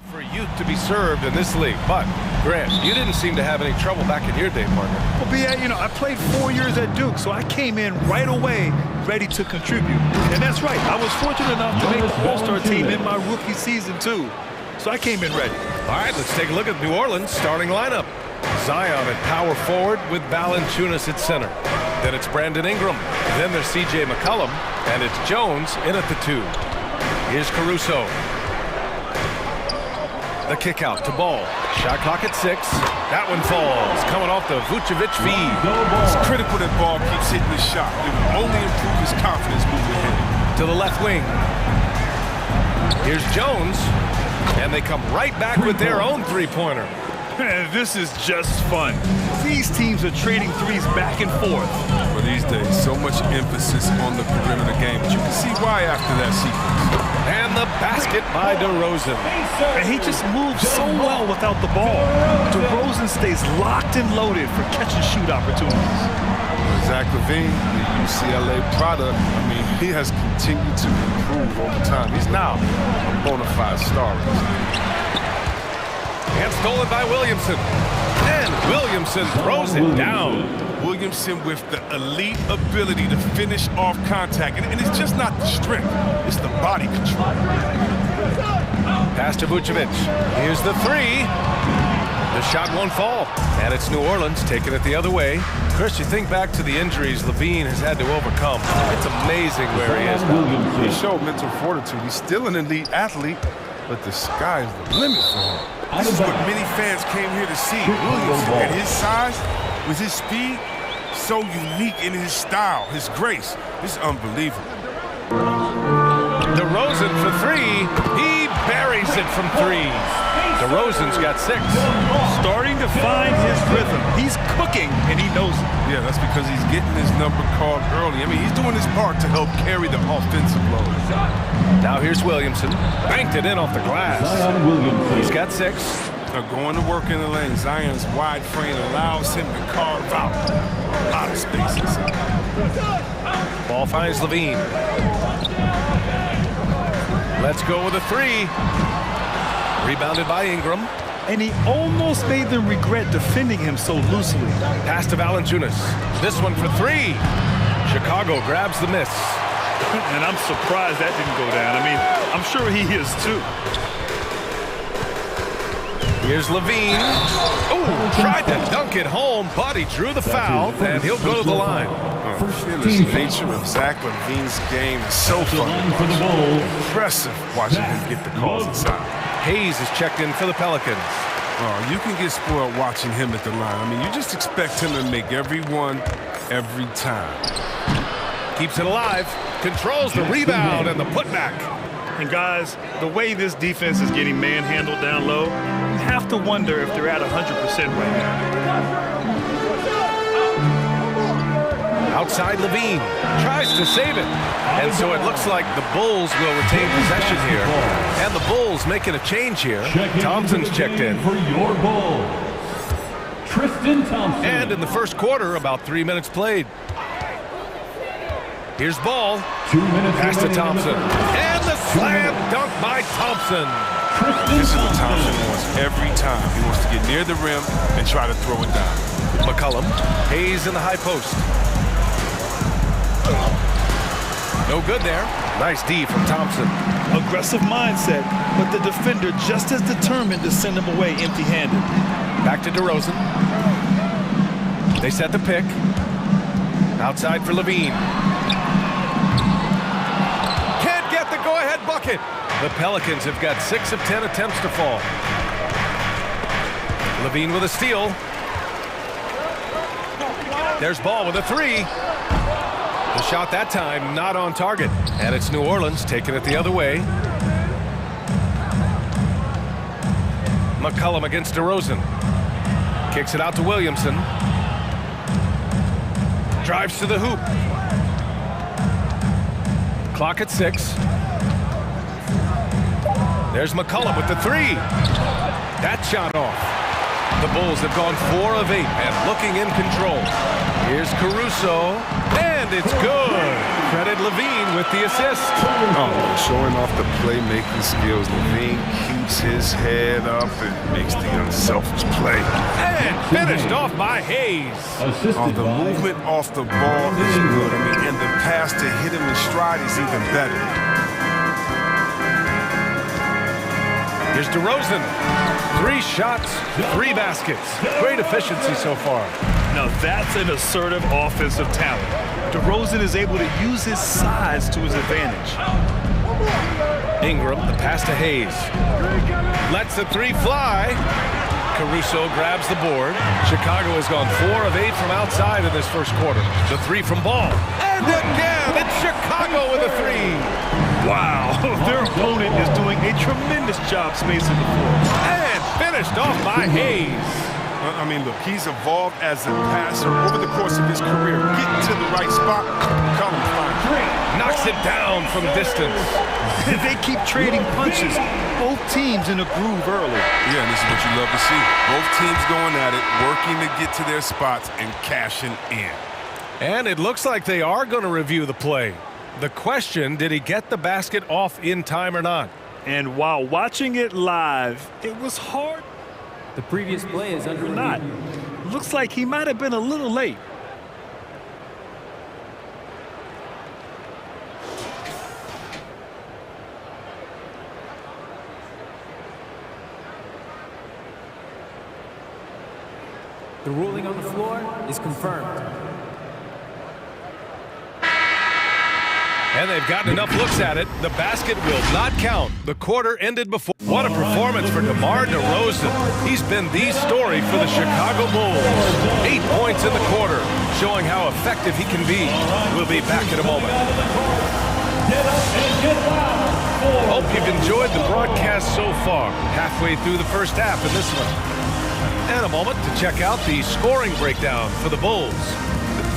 For youth to be served in this league, but Grant, you didn't seem to have any trouble back in your day, partner. Well, B.A., you know, I played 4 years at Duke, so I came in right away ready to contribute. And that's right, I was fortunate enough to make the All-Star team in my rookie season, too. So I came in ready. All right, let's take a look at New Orleans' starting lineup. Zion at power forward with Valanciunas at center. Then it's Brandon Ingram. Then there's C.J. McCollum, and it's Jones in at the 2. Here's Caruso. The kick out to Ball. Shot clock at 6. That one falls, coming off the Vucevic feed. It's critical that Ball keeps hitting the shot. It will only improve his confidence moving ahead. To the left wing. Here's Jones, and they come right back with their own three-pointer. Man, this is just fun. These teams are trading threes back and forth. Well, these days, so much emphasis on the perimeter game, but you can see why after that sequence. And the basket by DeRozan. And he just moves so well without the ball. DeRozan stays locked and loaded for catch-and-shoot opportunities. Zach LaVine, the UCLA product, I mean, he has continued to improve over time. He's now a bona fide star. And stolen by Williamson. And Williamson throws it down. Williamson with the elite ability to finish off contact. And it's just not the strength, it's the body control. Pass to Vucevic. Here's the 3. The shot won't fall. And it's New Orleans taking it the other way. Chris, you think back to the injuries LaVine has had to overcome. It's amazing where he is now. He showed mental fortitude. He's still an elite athlete, but the sky is the limit for him. This is what many fans came here to see. Williamson, at his size, with his speed, so unique in his style, his grace. This is unbelievable. DeRozan for 3. He buries it from 3. DeRozan's got 6. Starting to find his rhythm. He's cooking, and he knows it. Yeah, that's because he's getting his number called early. I mean, he's doing his part to help carry the offensive load. Now here's Williamson. Banked it in off the glass. He's got 6. They're going to work in the lane. Zion's wide frame allows him to carve out a lot of spaces. Ball finds LaVine. Let's go with a 3. Rebounded by Ingram. And he almost made them regret defending him so loosely. Pass to Valanciunas. This one for 3. Chicago grabs the miss. And I'm surprised that didn't go down. I mean, I'm sure he is too. Here's LaVine. Oh, tried to dunk it home, but he drew the foul, and he'll go to the line. The fearless nature of Zach LaVine's game is so fun. Impressive watching him get the calls inside. Hayes is checked in for the Pelicans. Oh, you can get spoiled watching him at the line. I mean, you just expect him to make every one, every time. Keeps it alive, controls the rebound and the putback. And guys, the way this defense is getting manhandled down low, you have to wonder if they're at 100% right now. Outside LaVine, tries to save it. And so it looks like the Bulls will retain possession here. And the Bulls making a change here. Thompson's checked in. For your Bulls, Tristan Thompson. And in the first quarter, about 3 minutes played. Here's Ball. 2 minutes. Pass to Thompson. And the slam dunk by Thompson. This is what Thompson wants every time. He wants to get near the rim and try to throw it down. McCollum. Hayes in the high post. No good there. Nice D from Thompson. Aggressive mindset, but the defender just as determined to send him away empty-handed. Back to DeRozan. They set the pick. Outside for LaVine. Can't get the go-ahead bucket. The Pelicans have got 6 of 10 attempts to fall. LaVine with a steal. There's Ball with a 3. The shot that time not on target. And it's New Orleans taking it the other way. McCollum against DeRozan. Kicks it out to Williamson. Drives to the hoop. Clock at 6. There's McCollum with the 3. That shot off. The Bulls have gone 4 of 8 and looking in control. Here's Caruso, and it's good. Credit Levine with the assist. Oh, showing off the playmaking skills. Levine keeps his head up and makes the unselfish play. And finished off by Hayes. Oh, the movement off the ball is good. I mean, and the pass to hit him in stride is even better. Here's DeRozan. 3 shots, 3 baskets. Great efficiency so far. Now that's an assertive offensive talent. DeRozan is able to use his size to his advantage. Ingram, the pass to Hayes. Lets the 3 fly. Caruso grabs the board. Chicago has gone 4 of 8 from outside in this first quarter. The 3 from Ball. And again, it's Chicago with a 3. Wow, their opponent is doing a tremendous job spacing the floor. And finished off by Hayes. I mean, look, he's evolved as a passer over the course of his career. Getting to the right spot, call him fine. Knocks it down from distance. They keep trading punches. Both teams in a groove early. Yeah, and this is what you love to see. Both teams going at it, working to get to their spots and cashing in. And it looks like they are going to review the play. The question, did he get the basket off in time or not? And while watching it live, it was hard. The previous play is under not. Looks like he might have been a little late. The ruling on the floor is confirmed. And they've gotten enough looks at it. The basket will not count. The quarter ended before. What a performance for DeMar DeRozan. He's been the story for the Chicago Bulls. 8 points in the quarter, showing how effective he can be. We'll be back in a moment. Hope you've enjoyed the broadcast so far. Halfway through the first half in this one. And a moment to check out the scoring breakdown for the Bulls.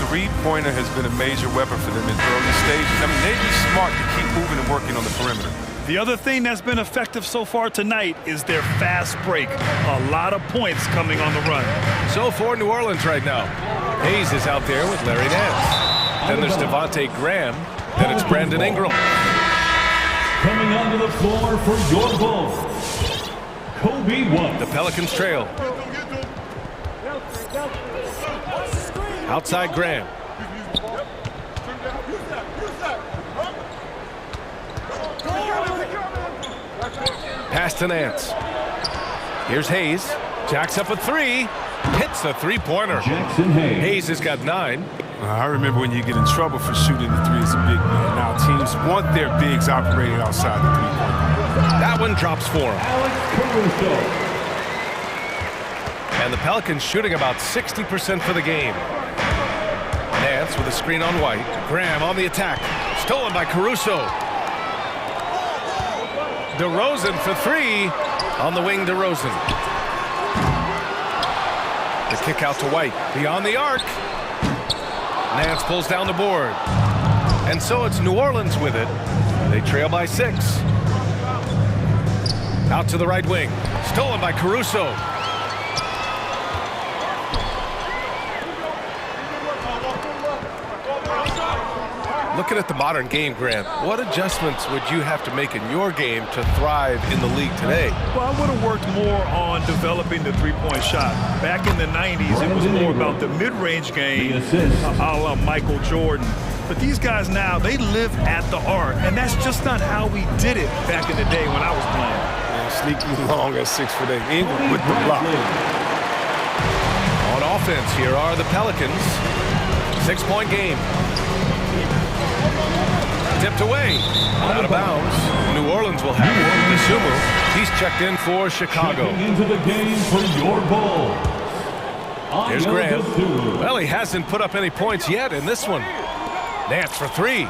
Three-pointer has been a major weapon for them in early stages. I mean, they'd be smart to keep moving and working on the perimeter. The other thing that's been effective so far tonight is their fast break. A lot of points coming on the run. So for New Orleans right now, Hayes is out there with Larry Nance. Then there's Devontae Graham. Then it's Brandon Ingram. Coming onto the floor for your Bulls, Kobe White. The Pelicans trail. Outside Graham. Pass to Nance. Here's Hayes. Jacks up a 3. Hits the 3-pointer. Jackson Hayes. Hayes has got 9. I remember when you get in trouble for shooting the 3 as a big man. Now teams want their bigs operating outside the 3-point. That one drops for him. Alex Caruso. And the Pelicans shooting about 60% for the game. Nance with a screen on White. Graham on the attack. Stolen by Caruso. DeRozan for 3. On the wing, DeRozan. The kick out to White. Beyond the arc. Nance pulls down the board. And so it's New Orleans with it. They trail by 6. Out to the right wing. Stolen by Caruso. Looking at the modern game, Grant, what adjustments would you have to make in your game to thrive in the league today? Well, I would have worked more on developing the three-point shot. Back in the 90s, it was more about the mid-range game, a la Michael Jordan. But these guys now, they live at the arc, and that's just not how we did it back in the day when I was playing. And sneaky long at 6'8". Ingram with the block. On offense, here are the Pelicans. 6-point game. Tipped away. Out of bounds. New Orleans will have it. DeSumo, he's checked in for Chicago. Checking into the game for your Bulls. Here's Graham. Well, he hasn't put up any points yet in this one. Nance for 3.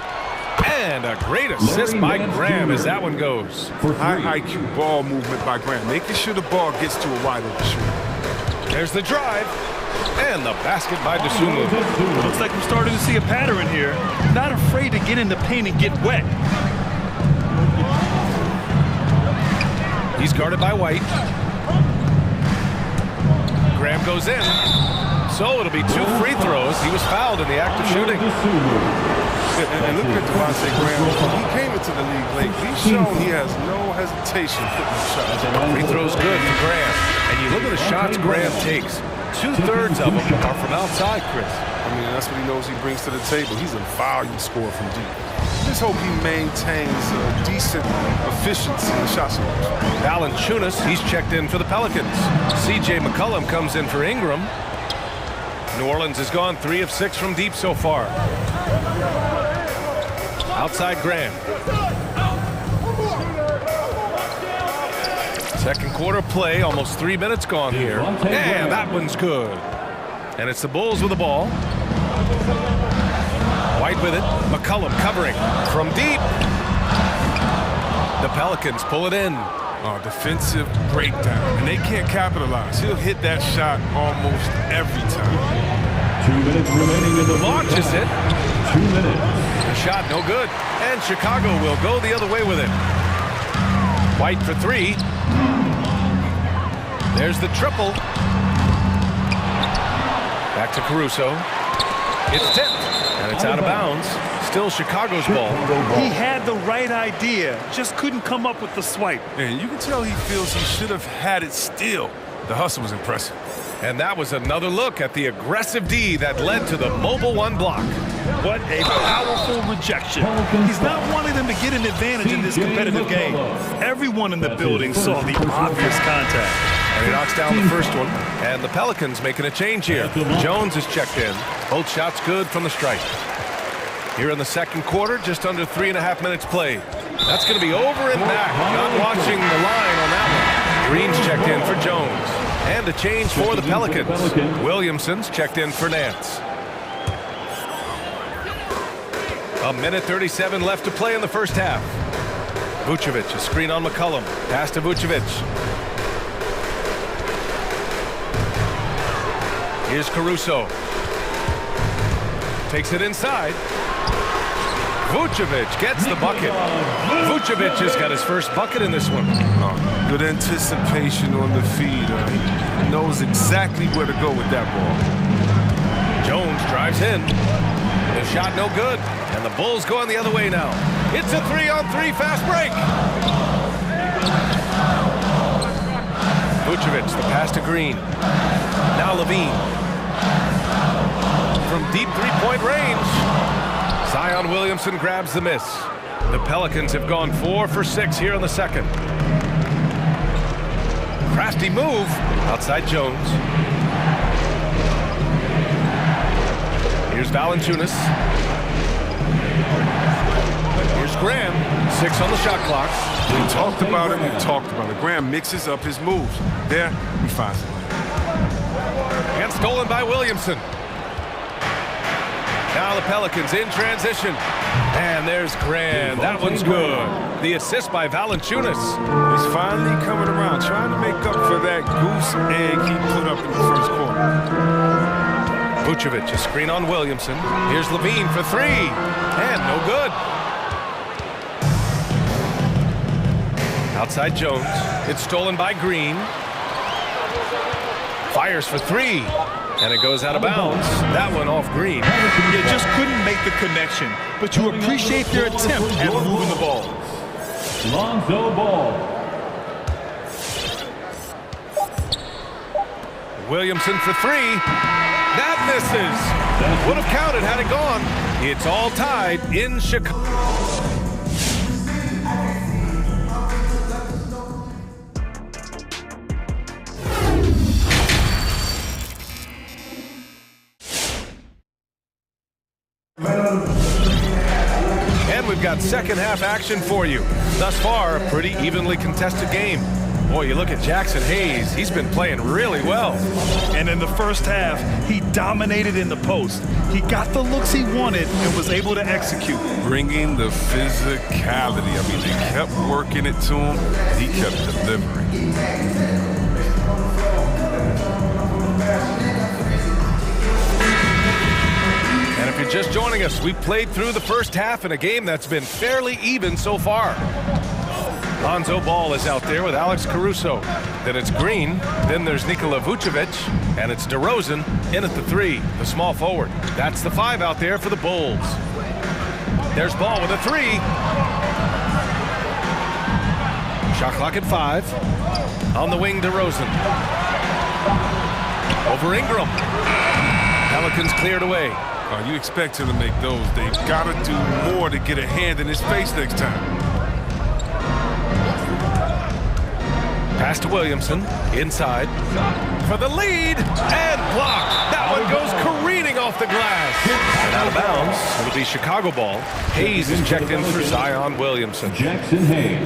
And a great assist by Graham as that one goes. High IQ ball movement by Graham, making sure the ball gets to a wide open shooter. There's the drive. And the basket by DeSumo. Looks like we're starting to see a pattern here. Not afraid to get in the paint and get wet. He's guarded by White. Graham goes in. So it'll be 2 free throws. He was fouled in the act of shooting. And look at Devontae Graham. He came into the league late. He's shown he has no hesitation putting the shots. Free throw's good for Graham. And you look at the shots Graham takes. 2/3 of them are from outside, Chris. I mean, that's what he knows he brings to the table. He's a volume scorer from deep. Just hope he maintains a decent efficiency in the shot selection. Valanciunas, he's checked in for the Pelicans. C.J. McCollum comes in for Ingram. New Orleans has gone 3 of 6 from deep so far. Outside Graham. Second quarter play, almost 3 minutes gone here. And that one's good. And it's the Bulls with the ball. White with it. McCollum covering from deep. The Pelicans pull it in. Defensive breakdown, and they can't capitalize. He'll hit that shot almost every time. 2 minutes remaining in the launches it. 2 minutes. The shot no good. And Chicago will go the other way with it. White for 3. There's the triple. Back to Caruso. It's tipped, and it's out of bounds. Still Chicago's ball. He had the right idea, just couldn't come up with the swipe. And you can tell he feels he should have had it still. The hustle was impressive. And that was another look at the aggressive D that led to the mobile 1 block. What a powerful rejection. He's not wanting them to get an advantage in this competitive game. Everyone in the building saw the obvious contact. And he knocks down the first one. And the Pelicans making a change here. Jones is checked in. Both shots good from the stripe. Here in the second quarter, just under 3.5 minutes played. That's going to be over and back. Not watching the line on that one. Green's checked in for Jones. And a change for the Pelicans. Williamson's checked in for Nance. 1:37 left to play in the first half. Vucevic, a screen on McCollum. Pass to Vucevic. Here's Caruso. Takes it inside. Vucevic gets the bucket. Vucevic has got his first bucket in this one. Good anticipation on the feed. He knows exactly where to go with that ball. Jones drives in. The shot no good. And the Bulls going the other way now. It's a 3-on-3 fast break. Vucevic, the pass to Green. Now Levine. From deep 3-point range. Zion Williamson grabs the miss. The Pelicans have gone 4 for 6 here in the second. Crafty move. Outside Jones. Here's Valanciunas. Here's Graham. 6 on the shot clock. We talked about it. We talked about it. Graham mixes up his moves. There, he finds it. And stolen by Williamson. Now the Pelicans in transition. And there's Graham. That one's good. The assist by Valanciunas. He's finally coming around, trying to make up for that goose egg he put up in the first quarter. Vucevic, a screen on Williamson. Here's Levine for 3. And no good. Outside Jones. It's stolen by Green. Fires for 3. And it goes out of bounds. That one off Green. You just couldn't make the connection, but you appreciate their attempt at moving the ball. Lonzo Ball. Williamson for 3. That misses. Would have counted had it gone. It's all tied in Chicago. And we've got second half action for you. Thus far, a pretty evenly contested game. Boy, you look at Jackson Hayes, he's been playing really well. And in the first half, he dominated in the post. He got the looks he wanted and was able to execute. Bringing the physicality. I mean, they kept working it to him, and he kept delivering. And if you're just joining us, we played through the first half in a game that's been fairly even so far. Lonzo Ball is out there with Alex Caruso. Then it's Green. Then there's Nikola Vucevic. And it's DeRozan in at the 3, the small forward. That's the 5 out there for the Bulls. There's Ball with a 3. Shot clock at 5. On the wing, DeRozan. Over Ingram. Pelicans cleared away. Oh, you expect him to make those. They've got to do more to get a hand in his face next time. Pass to Williamson, inside, for the lead, and blocked. That one goes careening off the glass. And out of bounds, it'll be Chicago ball. Hayes is checked in for Zion Williamson. Jackson Hayes.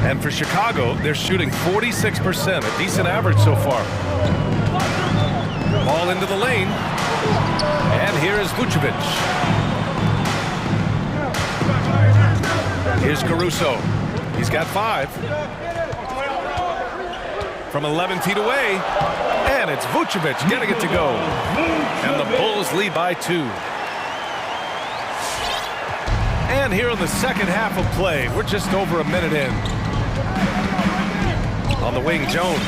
And for Chicago, they're shooting 46%, a decent average so far. Ball into the lane, and here is Vucevic. Here's Caruso. He's got 5. From 11 feet away, and it's Vucevic getting it to go. And the Bulls lead by 2. And here in the second half of play, we're just over a minute in. On the wing, Jones.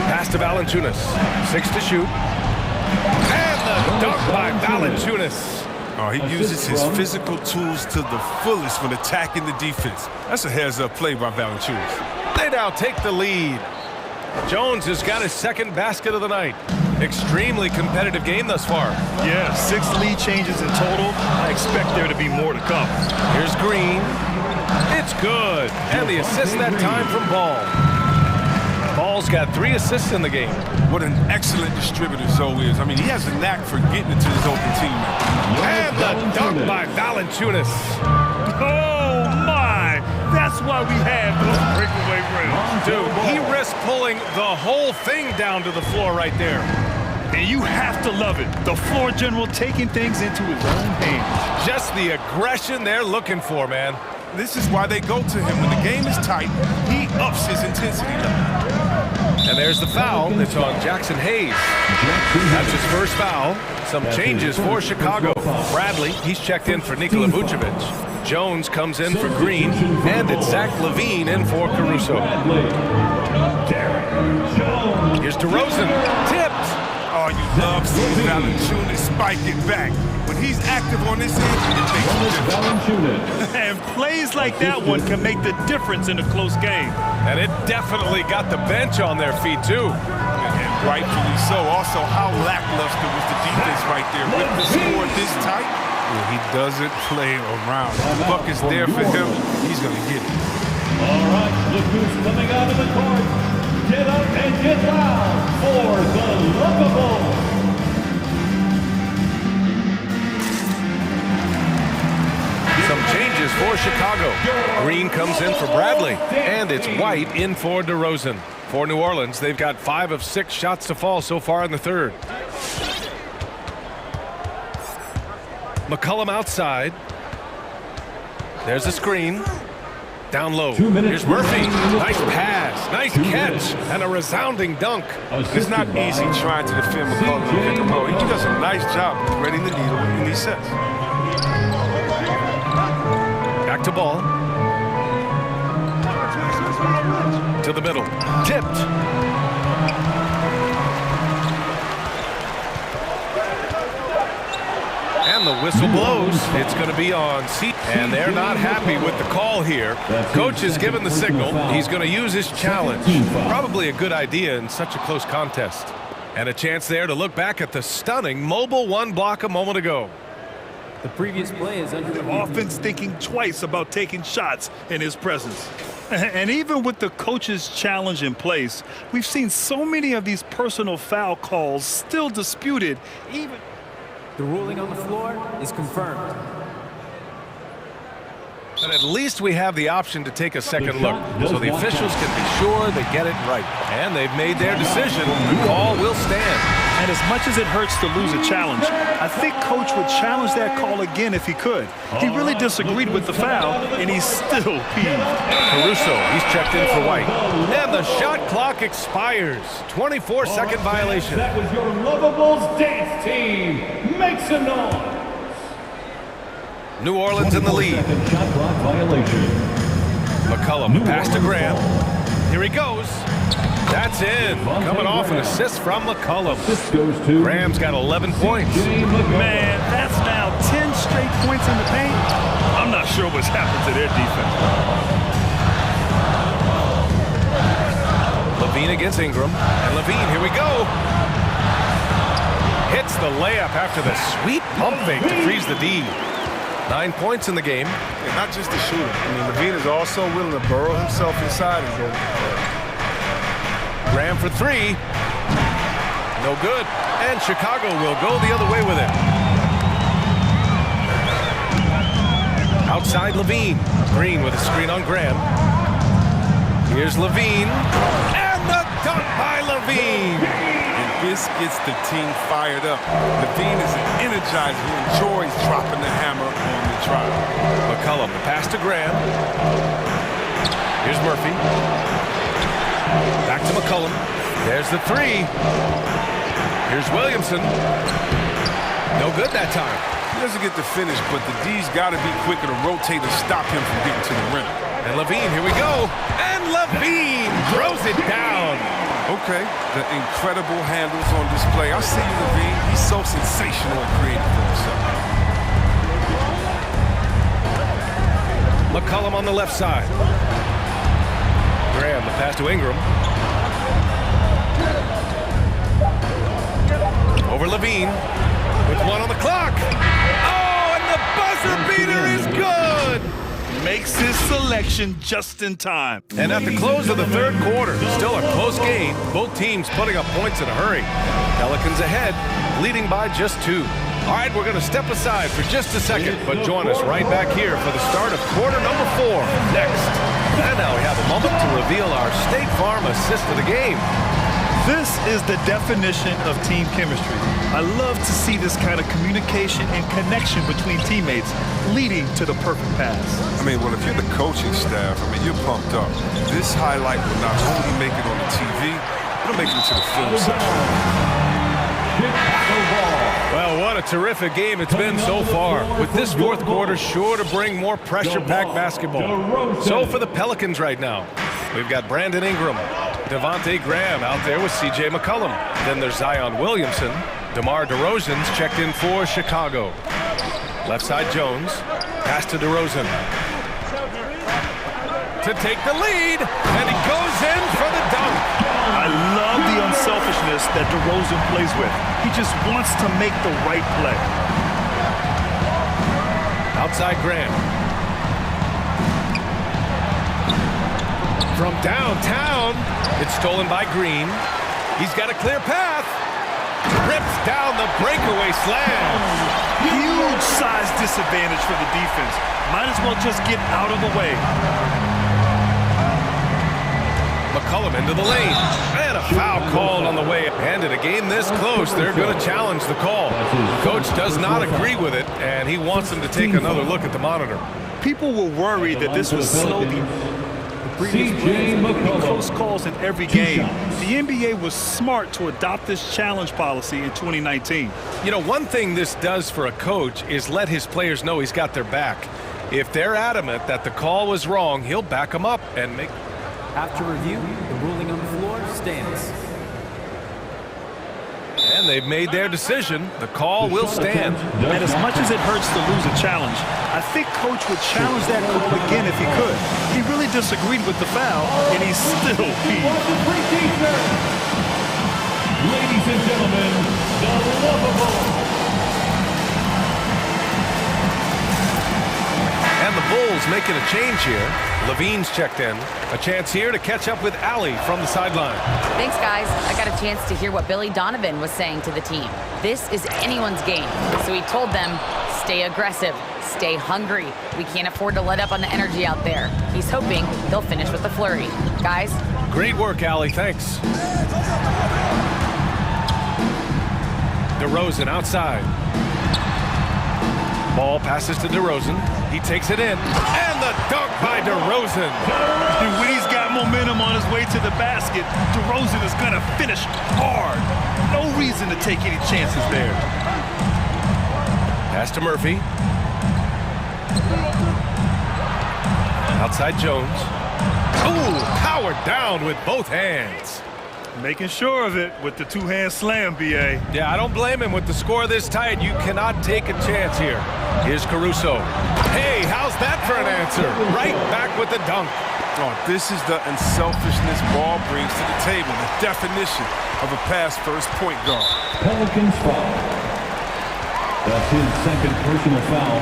Pass to Valanciunas. 6 to shoot. And the dunk by Valanciunas. Oh, he uses his physical tools to the fullest when attacking the defense. That's a heads-up play by Valanciunas. They now take the lead. Jones has got his second basket of the night. Extremely competitive game thus far. Yeah, 6 lead changes in total. I expect there to be more to come. Here's Green. It's good. And the assist that time from Ball. Ball's got 3 assists in the game. What an excellent distributor Zoe is. I mean, he has a knack for getting it to his open teammate. And the dunk by Valanciunas. Oh, my! That's why we have those breakaway rims. Dude, he risked pulling the whole thing down to the floor right there. And you have to love it. The floor general taking things into his own hands. Just the aggression they're looking for, man. This is why they go to him. When the game is tight, he ups his intensity level. And there's the foul. It's on Jackson Hayes. That's his first foul. Some changes for Chicago. Bradley, he's checked in for Nikola Vucevic. Jones comes in for Green. And it's Zach LaVine in for Caruso. Here's DeRozan. Tipped. Oh, you love seeing Valanciunas spike it back. When he's active on this end, it makes a difference. And plays like that one can make the difference in a close game. And it definitely got the bench on their feet, too. And rightfully so. Also, how lackluster was the defense right there. With the score this tight, he doesn't play around. The buck is there for him. He's going to get it. All right, look who's coming out of the court. Get up and get loud for the Lovable. Some changes for Chicago. Green comes in for Bradley, and it's White in for DeRozan. For New Orleans, they've got 5 of 6 shots to fall so far in the third. McCollum outside. There's a screen. Down low. Here's Murphy. Nice pass. Nice catch. And a resounding dunk. It's not easy trying to defend McCollum in pick and roll. He does a nice job of threading the needle in these sets. Back to Ball. To the middle. Tipped. And the whistle blows. It's going to be on seat. And they're not happy with the call here. Coach has given the signal. He's going to use his challenge. Probably a good idea in such a close contest. And a chance there to look back at the stunning mobile 1 block a moment ago. The previous play is under the offense thinking twice about taking shots in his presence. And even with the coach's challenge in place, we've seen so many of these personal foul calls still disputed. Even the ruling on the floor is confirmed. But at least we have the option to take a second look, so the officials can be sure they get it right. And they've made their decision. The call will stand. And as much as it hurts to lose a challenge, I I think Coach would challenge that call again if he could. He really disagreed with the foul, and he's still peeved. Caruso, he's checked in for White. And the shot clock expires. 24-second violation. That was your Lovables dance team. Make some noise. New Orleans in the lead. Shot clock violation. McCollum, pass to Graham. Here he goes. That's in. Coming off an assist from McCollum. This goes to Graham's got 11 points. Man, that's now 10 straight points in the paint. I'm not sure what's happened to their defense. Levine against Ingram. And Levine, here we go. Hits the layup after the sweet pump fake to freeze the D. 9 points in the game. And not just the shooter. I mean, Levine is also willing to burrow himself inside and go. Graham for three. No good. And Chicago will go the other way with it. Outside Levine. Green with a screen on Graham. Here's Levine. And the dunk by Levine. And this gets the team fired up. Levine is an energizer who enjoys dropping the hammer on the drive. McCollum, the pass to Graham. Here's Murphy. Back to McCollum. There's the three. Here's Williamson. No good that time. He doesn't get the finish, but the D's got to be quicker to rotate and stop him from getting to the rim. And Levine, here we go. And Levine throws it down. Okay, the incredible handles on display. I see you, Levine. He's so sensational and creative for himself. McCollum on the left side. Graham, the pass to Ingram. Over Levine with one on the clock. Oh, and the buzzer beater is good. Makes his selection just in time. And at the close of the third quarter, still a close game. Both teams putting up points in a hurry. Pelicans ahead, leading by just 2. All right, we're going to step aside for just a second, but join us right back here for the start of quarter number 4 next. And now we have a moment to reveal our State Farm assist of the game. This is the definition of team chemistry. I love to see this kind of communication and connection between teammates leading to the perfect pass. I mean, well, if you're the coaching staff, I mean, you're pumped up. This highlight will not only make it on the TV, it'll make it into the film section. Well, what a terrific game it's been so far. With this fourth quarter sure to bring more pressure-packed basketball. So for the Pelicans right now, we've got Brandon Ingram, Devontae Graham out there with C.J. McCollum. Then there's Zion Williamson. DeMar DeRozan's checked in for Chicago. Left side Jones. Pass to DeRozan. To take the lead. And he goes in for the dunk. I love the unselfishness that DeRozan plays with. He just wants to make the right play. Outside Graham. From downtown, it's stolen by Green. He's got a clear path. Rips down the breakaway slam. Huge size disadvantage for the defense. Might as well just get out of the way. McCollum into the lane. And a foul called on the way. And in a game this close, they're going to challenge the call. Coach does not agree with it, and he wants them to take another look at the monitor. People were worried that this was slow. Close calls in every game. The NBA was smart to adopt this challenge policy in 2019. You know, one thing this does for a coach is let his players know he's got their back. If they're adamant that the call was wrong, he'll back them up and make... After review, the ruling on the floor stands. And they've made their decision. The call will stand. And as much as it hurts to lose a challenge, I think Coach would challenge that call again if he could. He really disagreed with the foul, and he's still peeved. Ladies and gentlemen, the Lovables. And the Bulls making a change here. Levine's checked in. A chance here to catch up with Allie from the sideline. Thanks, guys. I got a chance to hear what Billy Donovan was saying to the team. This is anyone's game. So he told them, stay aggressive, stay hungry. We can't afford to let up on the energy out there. He's hoping they'll finish with a flurry. Guys? Great work, Allie. Thanks. DeRozan outside. Ball passes to DeRozan. He takes it in. And the dunk by DeRozan. And when he's got momentum on his way to the basket, DeRozan is going to finish hard. No reason to take any chances there. Pass to Murphy. Outside Jones. Ooh, powered down with both hands. Making sure of it with the two-hand slam, B.A. Yeah, I don't blame him. With the score this tight, you cannot take a chance here. Here's Caruso. Hey, how's that for an answer? Right back with the dunk. Oh, this is the unselfishness ball brings to the table, the definition of a pass-first point guard. Pelicans foul. That's his second personal foul.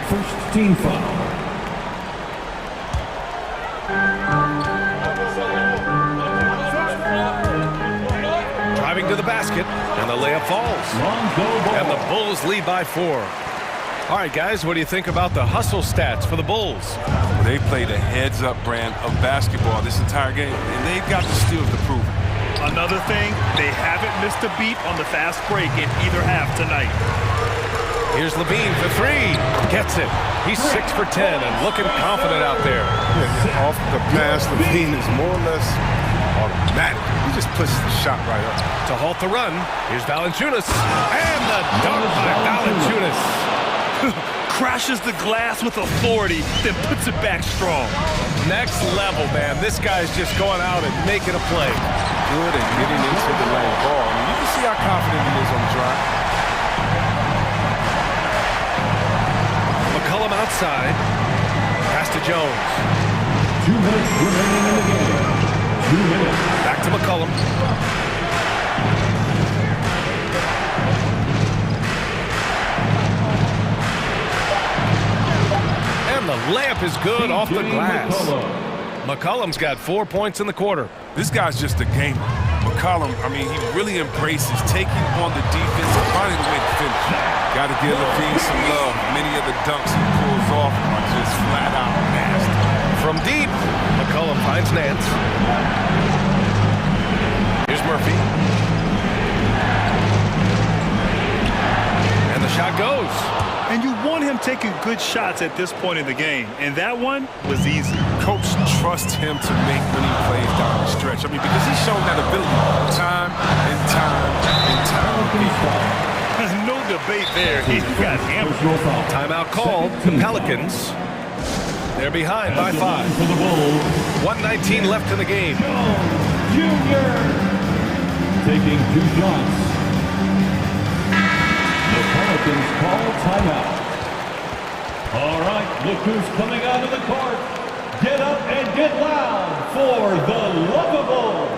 First team foul. Driving to the basket, and the layup falls. And the Bulls lead by 4. All right, guys, what do you think about the hustle stats for the Bulls? Well, they played a heads-up brand of basketball this entire game, and they've got the steals to prove it. Another thing, they haven't missed a beat on the fast break in either half tonight. Here's Levine for 3. Gets it. He's 6 for 10 and looking confident out there. Off the pass, Levine is more or less automatic. He just pushes the shot right up. To halt the run, here's Valanciunas. And the dunk by Valanciunas. Crashes the glass with authority, then puts it back strong. Next level, man. This guy's just going out and making a play. Good at getting into the lane ball. I mean, you can see how confident he is on the drive. McCollum outside. Pass to Jones. 2 minutes remaining in the game. 2 minutes. Back to McCollum. And the layup is good off the glass. McCollum's got 4 points in the quarter. This guy's just a gamer. McCollum, I mean, he really embraces taking on the defense and finding a way to finish. Got to give Levine some love. Many of the dunks he pulls off are just flat out nasty. From deep, McCollum finds Nance. Here's Murphy. And the shot goes. And you want him taking good shots at this point in the game. And that one was easy. Coach trusts him to make when he plays down the stretch. I mean, because he's shown that ability time and time and time again. No debate there. He got hammered. Timeout called. The Pelicans. They're behind by 5. 1:19 left in the game. Junior taking 2 shots. The Pelicans call timeout. All right, look who's coming out of the court. Get up and get loud for the Lovable.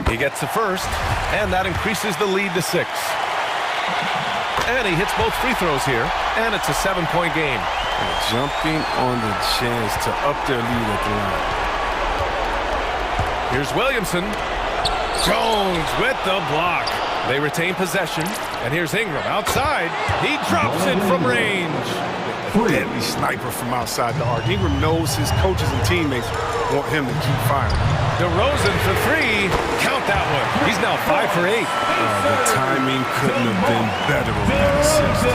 He gets the first, and that increases the lead to 6. And he hits both free throws here, and it's a 7-point game. Jumping on the chance to up their lead at the line. Here's Williamson. Jones with the block. They retain possession, and here's Ingram outside. He drops it from range. Deadly sniper from outside the arc. Ingram knows his coaches and teammates want him to keep firing. DeRozan for 3. Count that one. He's now 5 for 8. The timing couldn't have been better on that assist.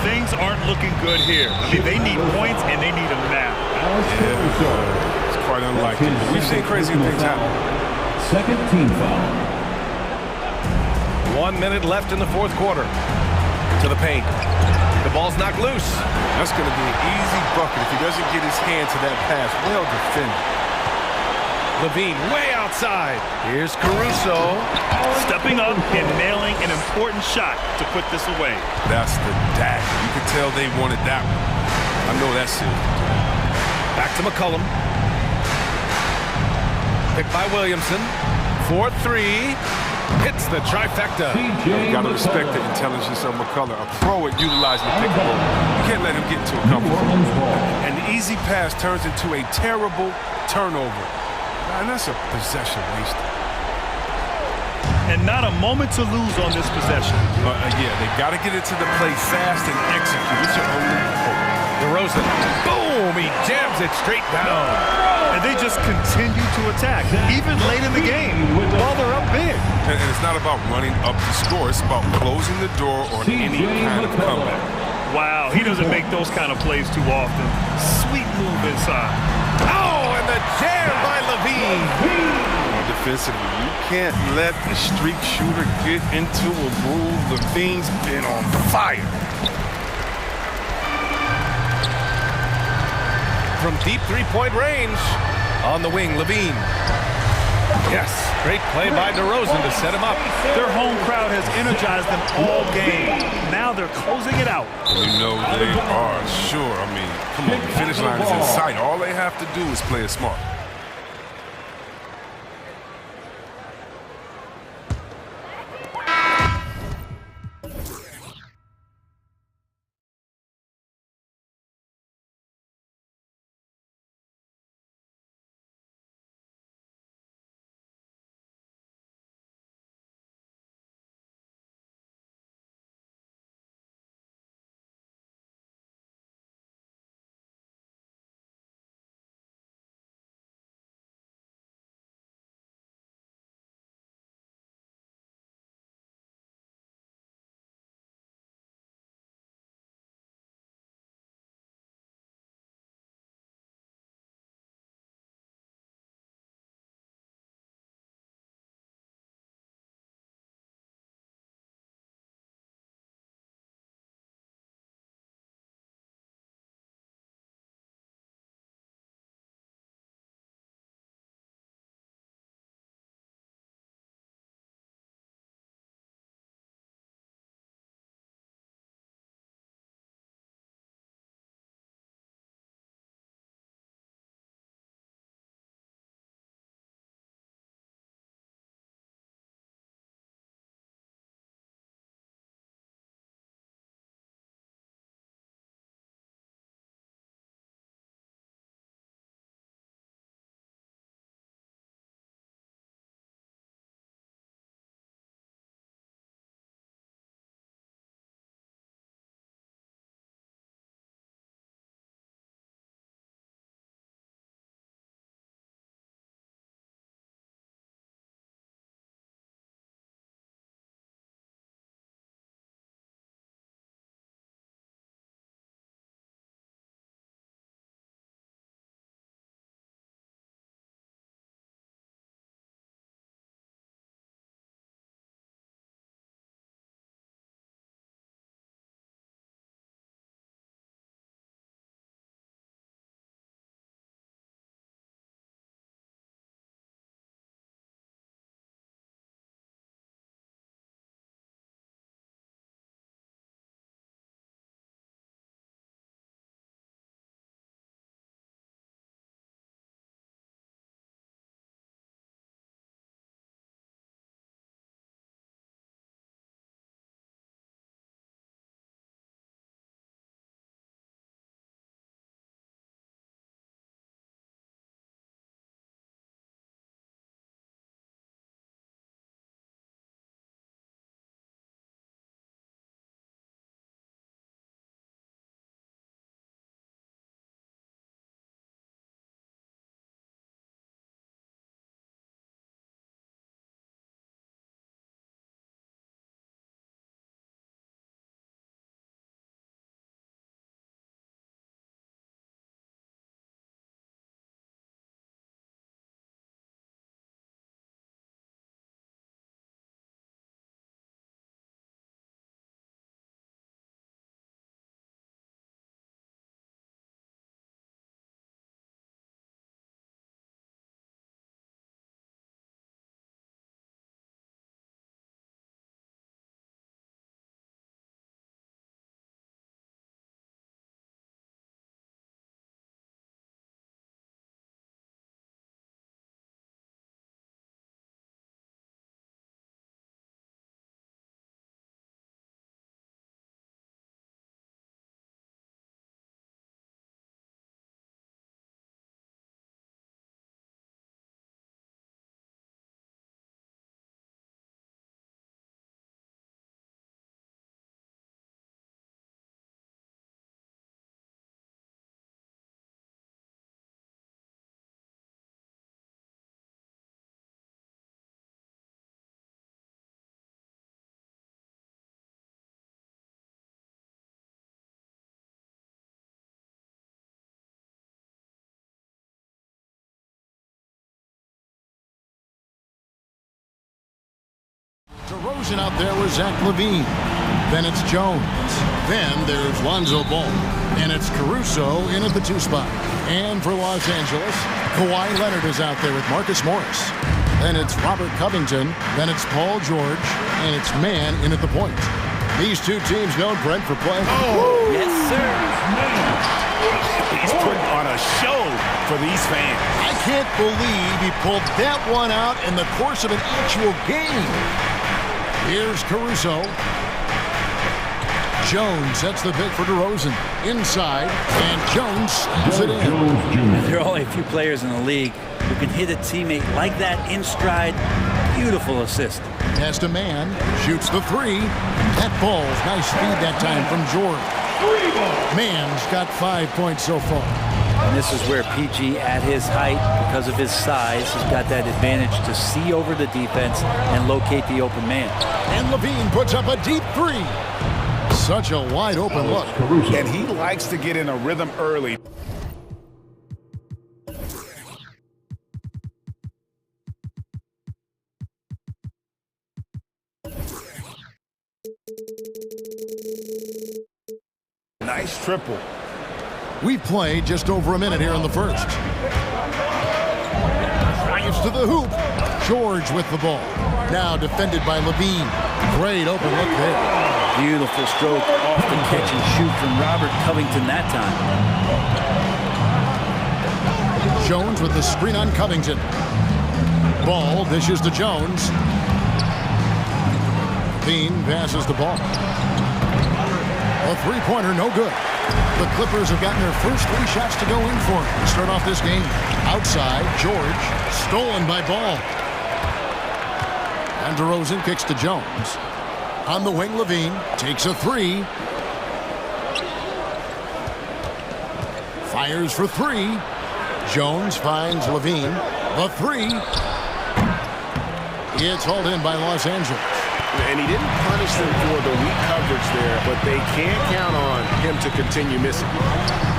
Things aren't looking good here. I mean, they need points, and they need them now. Yeah, it's quite unlikely. We've seen crazy things happen. Second team foul. 1 minute left in the 4th quarter. To the paint. The ball's knocked loose. That's going to be an easy bucket if he doesn't get his hand to that pass. Well defended. Levine way outside. Here's Caruso. Stepping up and nailing an important shot to put this away. That's the dagger. You can tell they wanted that one. I know that's it. Back to McCollum. Picked by Williamson. 4-3. Hits the trifecta. You got to respect the intelligence of McCullough. A pro at utilizing the pick and roll. You can't let him get into a comfort zone. An easy pass turns into a terrible turnover. And that's a possession wasted. And not a moment to lose on this possession. Yeah, they got to get it to the play fast and execute. It's your only hope. DeRozan, boom, he jams it straight down. And they just continue to attack, even late in the game, while they're up big. And it's not about running up the score. It's about closing the door on any kind of comeback. Wow, he doesn't make those kind of plays too often. Sweet move inside. Oh, and the jam by Levine. Defensively, you can't let the streak shooter get into a groove. Levine's been on fire. From deep three-point range, on the wing, Levine. Yes, great play by DeRozan to set him up. Their home crowd has energized them all game. Now they're closing it out. You know they are, sure. I mean, come on, the finish line is in sight. All they have to do is play it smart. DeRozan out there with Zach LaVine. Then it's Jones. Then there's Lonzo Ball. And it's Caruso in at the 2 spot. And for Los Angeles, Kawhi Leonard is out there with Marcus Morris. Then it's Robert Covington. Then it's Paul George. And it's Mann in at the point. These two teams known, Brent, for playing. Oh, yes, sir. He's putting on a show for these fans. I can't believe he pulled that one out in the course of an actual game. Here's Caruso. Jones sets the pick for DeRozan. Inside, and Jones slams it in. There are only a few players in the league who can hit a teammate like that in stride. Beautiful assist. Pass to Mann, shoots the 3. That ball's nice speed that time from George. Mann's got 5 points so far. And this is where PG, at his height, because of his size, has got that advantage to see over the defense and locate the open man. And LaVine puts up a deep 3. Such a wide open look. And he likes to get in a rhythm early. Nice triple. We've played just over a minute here in the first. Drives to the hoop. George with the ball. Now defended by LaVine. Great open look there. Beautiful stroke off the catch and shoot from Robert Covington that time. Jones with the screen on Covington. Ball dishes to Jones. LaVine passes the ball. A 3-pointer, no good. The Clippers have gotten their first 3 shots to go in for it. To start off this game outside, George, stolen by Ball. And DeRozan kicks to Jones. On the wing, LaVine takes a 3. Fires for 3. Jones finds LaVine. The 3. It's hauled in by Los Angeles. And he didn't punish them for the weak coverage there, but they can't count on him to continue missing.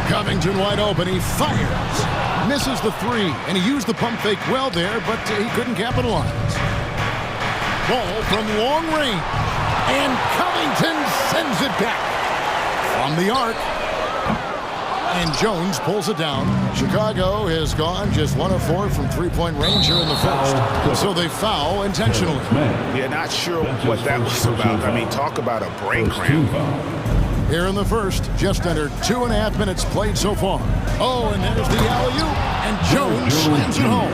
Covington wide open. He fires. Misses the 3. And he used the pump fake well there, but he couldn't capitalize. Ball from long range. And Covington sends it back from the arc. And Jones pulls it down. Chicago has gone just 1 of 4 from 3-point range here in the first. So they foul intentionally. Yeah, not sure what that was about. I mean, talk about a brain cramp. Here in the first, just under 2.5 minutes played so far. Oh, and there's the alley-oop. And Jones slams it home.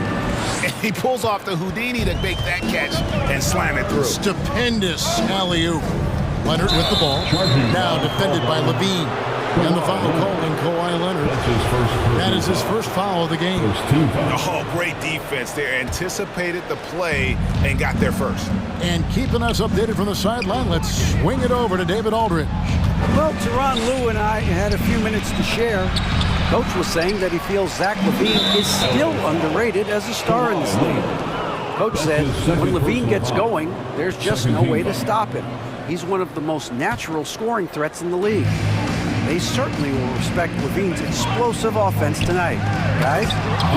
And he pulls off the Houdini to make that catch and slam it through. Stupendous alley-oop. Leonard with the ball. Now defended by LaVine. And the foul called on Kawhi Leonard. That is his first foul of the game. Oh, great defense there. Anticipated the play and got there first. And keeping us updated from the sideline, let's swing it over to David Aldridge. Well, Tyronn Lue and I had a few minutes to share. Coach was saying that he feels Zach LaVine is still underrated as a star in this league. Coach said when LaVine gets going, there's just no way to stop him. He's one of the most natural scoring threats in the league. They certainly will respect LaVine's explosive offense tonight. Guys?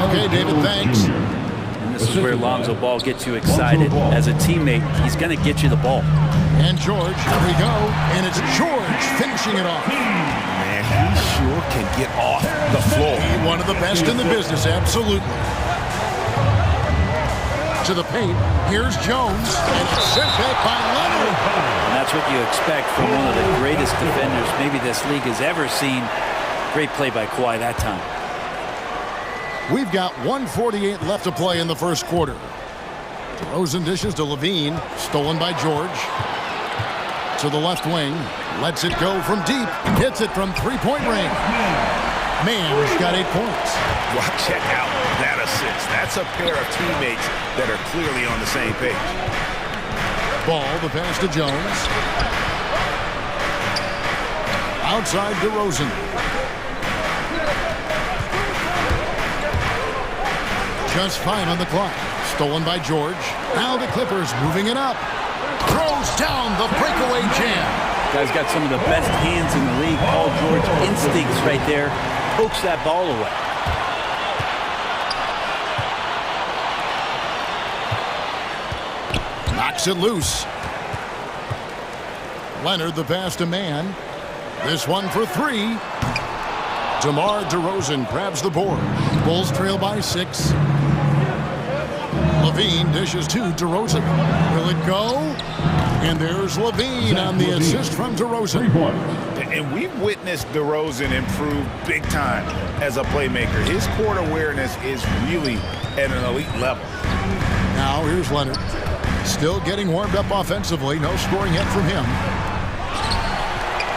Okay, David, thanks. And this is where Lonzo Ball gets you excited. As a teammate, he's going to get you the ball. And George, here we go. And it's George finishing it off. Man, he sure can get off the floor. One of the best in the business, absolutely. To the paint, here's Jones, and it's sent back by Leonard. And that's what you expect from one of the greatest defenders maybe this league has ever seen. Great play by Kawhi that time. We've got 1:48 left to play in the first quarter. DeRozan dishes to LaVine, stolen by George. To the left wing, lets it go from deep, hits it from 3-point range. Mann's got 8 points. Well, check out that assist. That's a pair of teammates that are clearly on the same page. Ball, the pass to Jones. Outside DeRozan. Just 5 on the clock. Stolen by George. Now the Clippers moving it up. Throws down the breakaway jam. Guy's got some of the best hands in the league. Paul George instincts right there. Pokes that ball away. Knocks it loose. Leonard the pass to Mann. This one for three. DeMar DeRozan grabs the board. Bulls trail by 6. Levine dishes to DeRozan. Will it go? And there's Levine on the assist from DeRozan. And we've witnessed DeRozan improve big time as a playmaker. His court awareness is really at an elite level. Now here's Leonard. Still getting warmed up offensively. No scoring yet from him.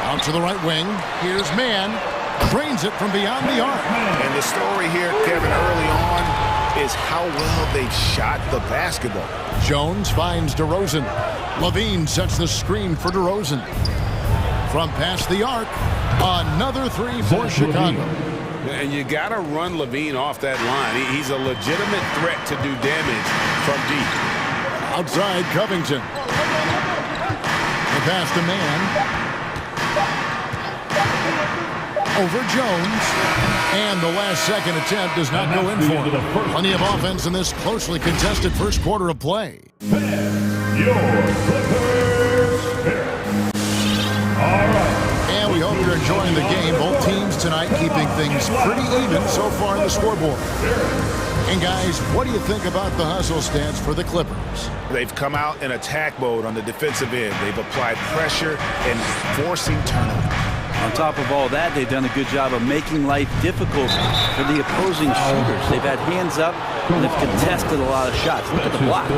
Out to the right wing. Here's Mann. Drains it from beyond the arc. And the story here, Kevin, early on is how well they've shot the basketball. Jones finds DeRozan. Levine sets the screen for DeRozan. From past the arc, another three for Chicago. And you got to run Levine off that line. He's a legitimate threat to do damage from deep. Outside Covington. The pass to Mann. Over Jones. And the last second attempt does not go in for him. Plenty of offense in this closely contested first quarter of play. Your Clippers Spirit. All right. And we hope you're enjoying the game. Both teams tonight keeping things pretty even so far on the scoreboard. And guys, what do you think about the hustle stance for the Clippers? They've come out in attack mode on the defensive end. They've applied pressure and forcing turnovers. On top of all that, they've done a good job of making life difficult for the opposing shooters. They've had hands up and have contested a lot of shots. Look at the blocks.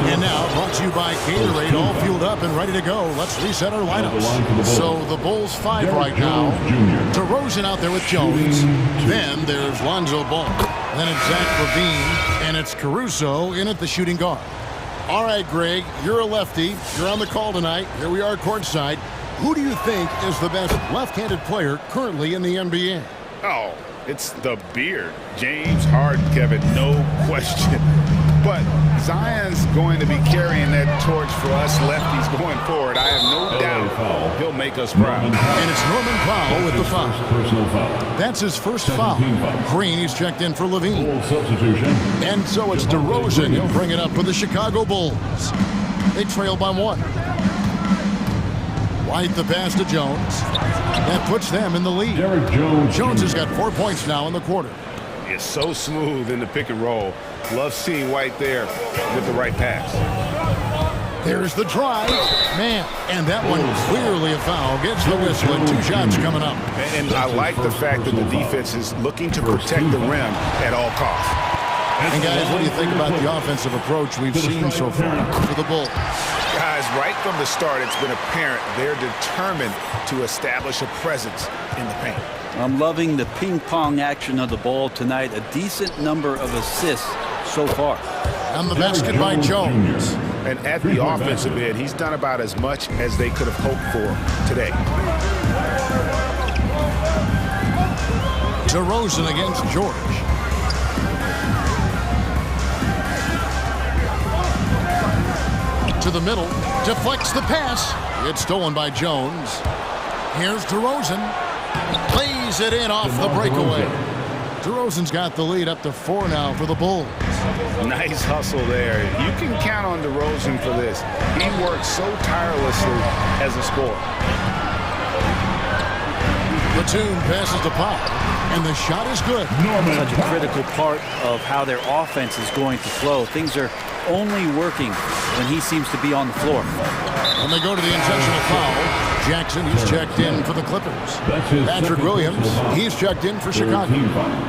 And now, brought to you by Gatorade, all fueled up and ready to go. Let's reset our lineups. So the Bulls 5 right now. DeRozan out there with Jones. Then there's Lonzo Ball. Then it's Zach LaVine. And it's Caruso in at the shooting guard. All right, Greg, you're a lefty. You're on the call tonight. Here we are courtside. Who do you think is the best left-handed player currently in the NBA? Oh, it's the beard. James Harden, Kevin, no question. But Zion's going to be carrying that torch for us lefties going forward. I have no doubt he'll make us proud. And it's Norman Powell with the foul. That's his first foul. Green, he's checked in for Levine. And so it's DeRozan. He'll bring it up for the Chicago Bulls. They trail by 1. White the pass to Jones. That puts them in the lead. Jones has got 4 points now in the quarter. It's so smooth in the pick and roll. Love seeing White there with the right pass. There's the drive. Man, and that one clearly a foul. Gets the whistle and 2 shots coming up. And I like the fact that the defense is looking to protect the rim at all costs. And guys, what do you think about the offensive approach we've seen so far for the Bulls? Guys, right from the start, it's been apparent they're determined to establish a presence in the paint. I'm loving the ping-pong action of the ball tonight. A decent number of assists so far. And the basket by Jones. And at the offensive end, he's done about as much as they could have hoped for today. DeRozan against George. To the middle, deflects the pass. It's stolen by Jones. Here's DeRozan. Plays it in off the breakaway. DeRozan's got the lead up to 4 now for the Bulls. Nice hustle there. You can count on DeRozan for this. He works so tirelessly as a scorer. Platoon passes to Powell, and the shot is good. Such a critical part of how their offense is going to flow. Things are only working when he seems to be on the floor. And they go to the intentional foul. Jackson, he's checked in for the Clippers. Patrick Williams, he's checked in for Chicago.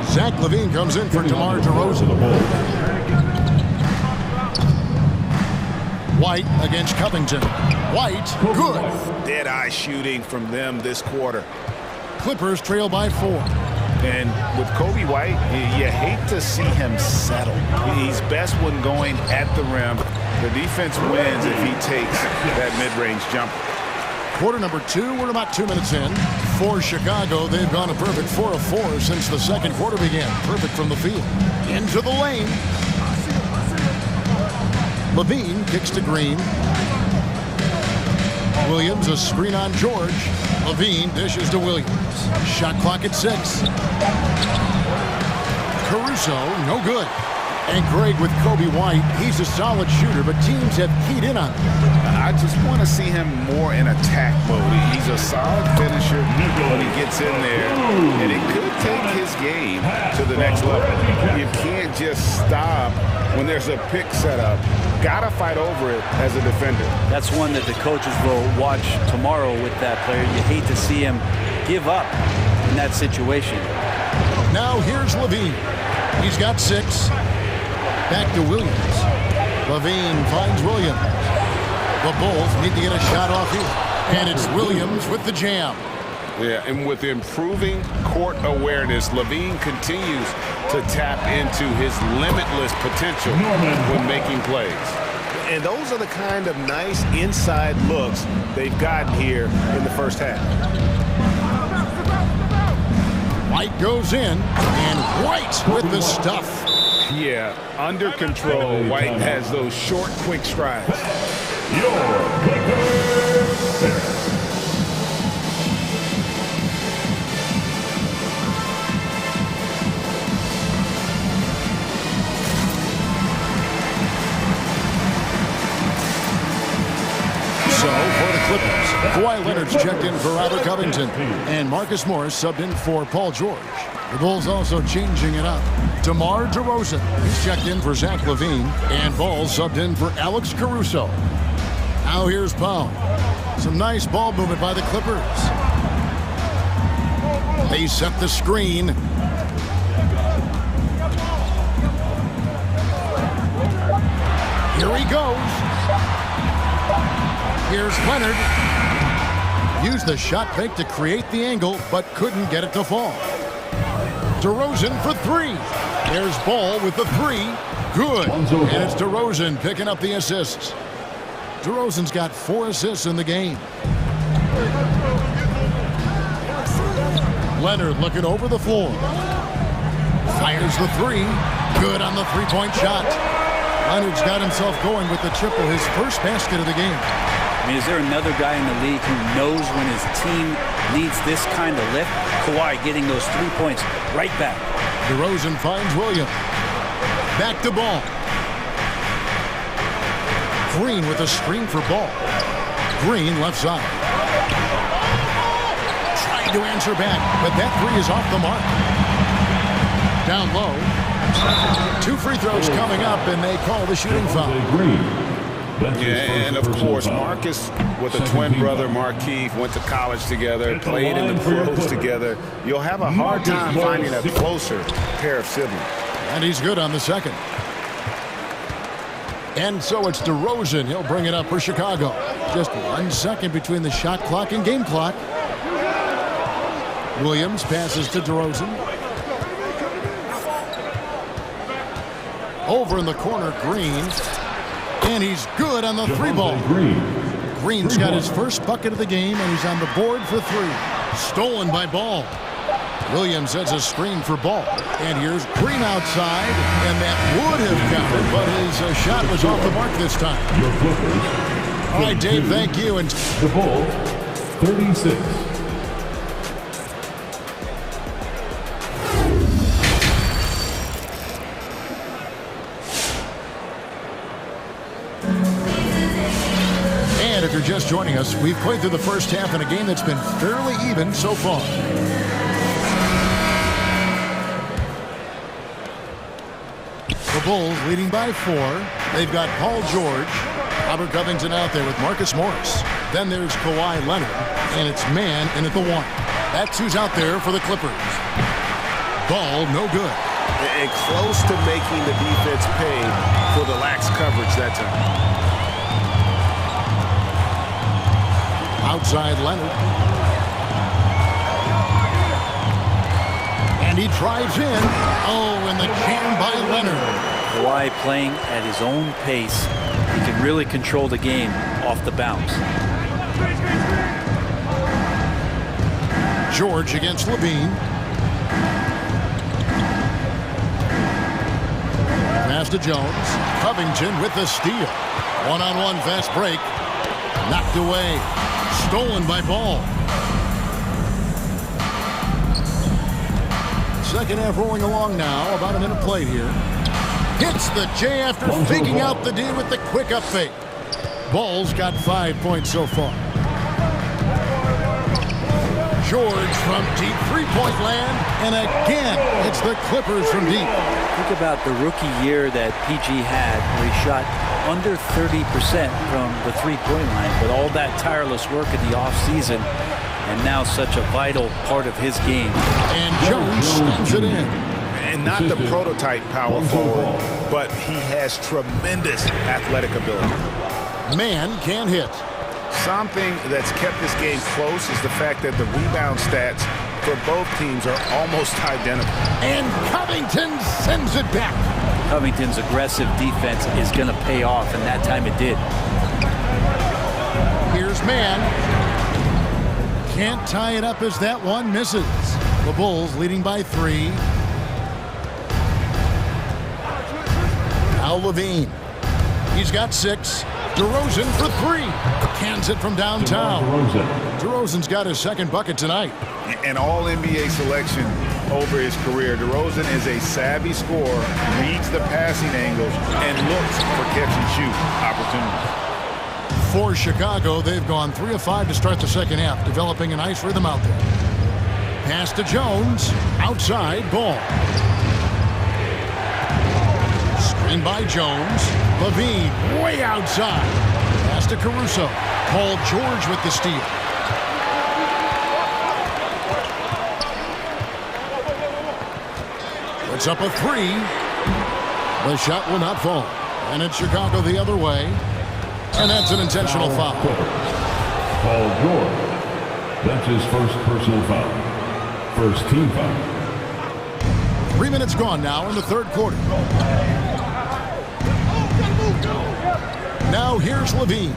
Zach LaVine comes in for DeMar DeRozan. White against Covington. White, good. Dead-eye shooting from them this quarter. Clippers trail by 4. And with Kobe White, you hate to see him settle. He's best when going at the rim. The defense wins if he takes that mid-range jumper. Quarter number 2, we're about 2 minutes in. For Chicago, they've gone a perfect 4 of 4 since the second quarter began. Perfect from the field. Into the lane. LaVine kicks to Green. Williams, a screen on George. LaVine dishes to Williams. Shot clock at 6. Caruso, no good. And Greg, with Kobe White, he's a solid shooter, but teams have keyed in on him. I just want to see him more in attack mode. He's a solid finisher when he gets in there, and it could take his game to the next level. You can't just stop when there's a pick set up. Got to fight over it as a defender. That's one that the coaches will watch tomorrow with that player. You hate to see him give up in that situation. Now here's Levine. He's got 6. Back to Williams. Levine finds Williams. The Bulls need to get a shot off here. And it's Williams with the jam. Yeah, and with improving court awareness, Levine continues to tap into his limitless potential when making plays. And those are the kind of nice inside looks they've gotten here in the first half. White goes in, and White with the stuff. Yeah, under control. White has those short, quick strides. So, for the Clippers, Kawhi Leonard's checked in for Robert Covington, and Marcus Morris subbed in for Paul George. The Bulls also changing it up. DeMar DeRozan, he's checked in for Zach LaVine, and Ball subbed in for Alex Caruso. Now here's Powell. Some nice ball movement by the Clippers. They set the screen. Here he goes. Here's Leonard. Used the shot fake to create the angle, but couldn't get it to fall. DeRozan for 3. There's Ball with the 3. Good. And it's DeRozan picking up the assists. DeRozan's got 4 assists in the game. Leonard looking over the floor. Fires the 3. Good on the three-point shot. Leonard's got himself going with the triple, his first basket of the game. I mean, is there another guy in the league who knows when his team needs this kind of lift? Kawhi getting those 3 points right back. DeRozan finds Williams. Back to Ball. Green with a screen for Ball. Green left side. Trying to answer back, but that 3 is off the mark. Down low. 2 free throws coming up, and they call the shooting foul. Yeah, and of course, Marcus with a twin brother, Markieff, went to college together, played in the pros together. You'll have a hard time finding a closer pair of siblings. And he's good on the second. And so it's DeRozan. He'll bring it up for Chicago. Just 1 second between the shot clock and game clock. Williams passes to DeRozan. Over in the corner, Green. And he's good on the 3-ball. Green's got his first bucket of the game, and he's on the board for 3. Stolen by Ball. Williams sets a screen for Ball. And here's Green outside, and that would have counted, but his shot was off the mark this time. All right, Dave, thank you. And the Bulls, 36. If you're just joining us, we've played through the first half in a game that's been fairly even so far. The Bulls leading by 4. They've got Paul George, Robert Covington out there with Marcus Morris. Then there's Kawhi Leonard, and it's man in at the 1. That's who's out there for the Clippers. Ball, no good. And close to making the defense pay for the lax coverage that time. Outside Leonard. And he drives in. Oh, and the jam by Leonard. Kawhi playing at his own pace. He can really control the game off the bounce. George against Levine. Pass to Jones. Covington with the steal. One-on-one fast break. Knocked away. Stolen by Ball. Second half rolling along now. About a minute played here. Hits the J after faking out the D with the quick up fake. Ball's got 5 points so far. George from deep three-point land, and again, it's the Clippers from deep. Think about the rookie year that PG had, where he shot under 30% from the three-point line, but all that tireless work in the offseason, and now such a vital part of his game. And Jones slams it in. And not the prototype power forward, but he has tremendous athletic ability. Man can hit. Something that's kept this game close is the fact that the rebound stats for both teams are almost identical. And Covington sends it back. Covington's aggressive defense is going to pay off, and that time it did. Here's Man. Can't tie it up as that one misses. The Bulls leading by 3. Now Levine. He's got 6. DeRozan for 3. Cans it from downtown. DeRozan's got his second bucket tonight. An all-NBA selection over his career. DeRozan is a savvy scorer, reads the passing angles, and looks for catch-and-shoot opportunities. For Chicago, they've gone 3 of 5 to start the second half, developing a nice rhythm out there. Pass to Jones. Outside, Ball. Screen by Jones. Levine way outside. Pass to Caruso. Paul George with the steal. Puts up a 3. The shot will not fall. And it's Chicago the other way. And that's an intentional foul. Paul George. That's his first personal foul. First team foul. 3 minutes gone now in the third quarter. Now here's Levine.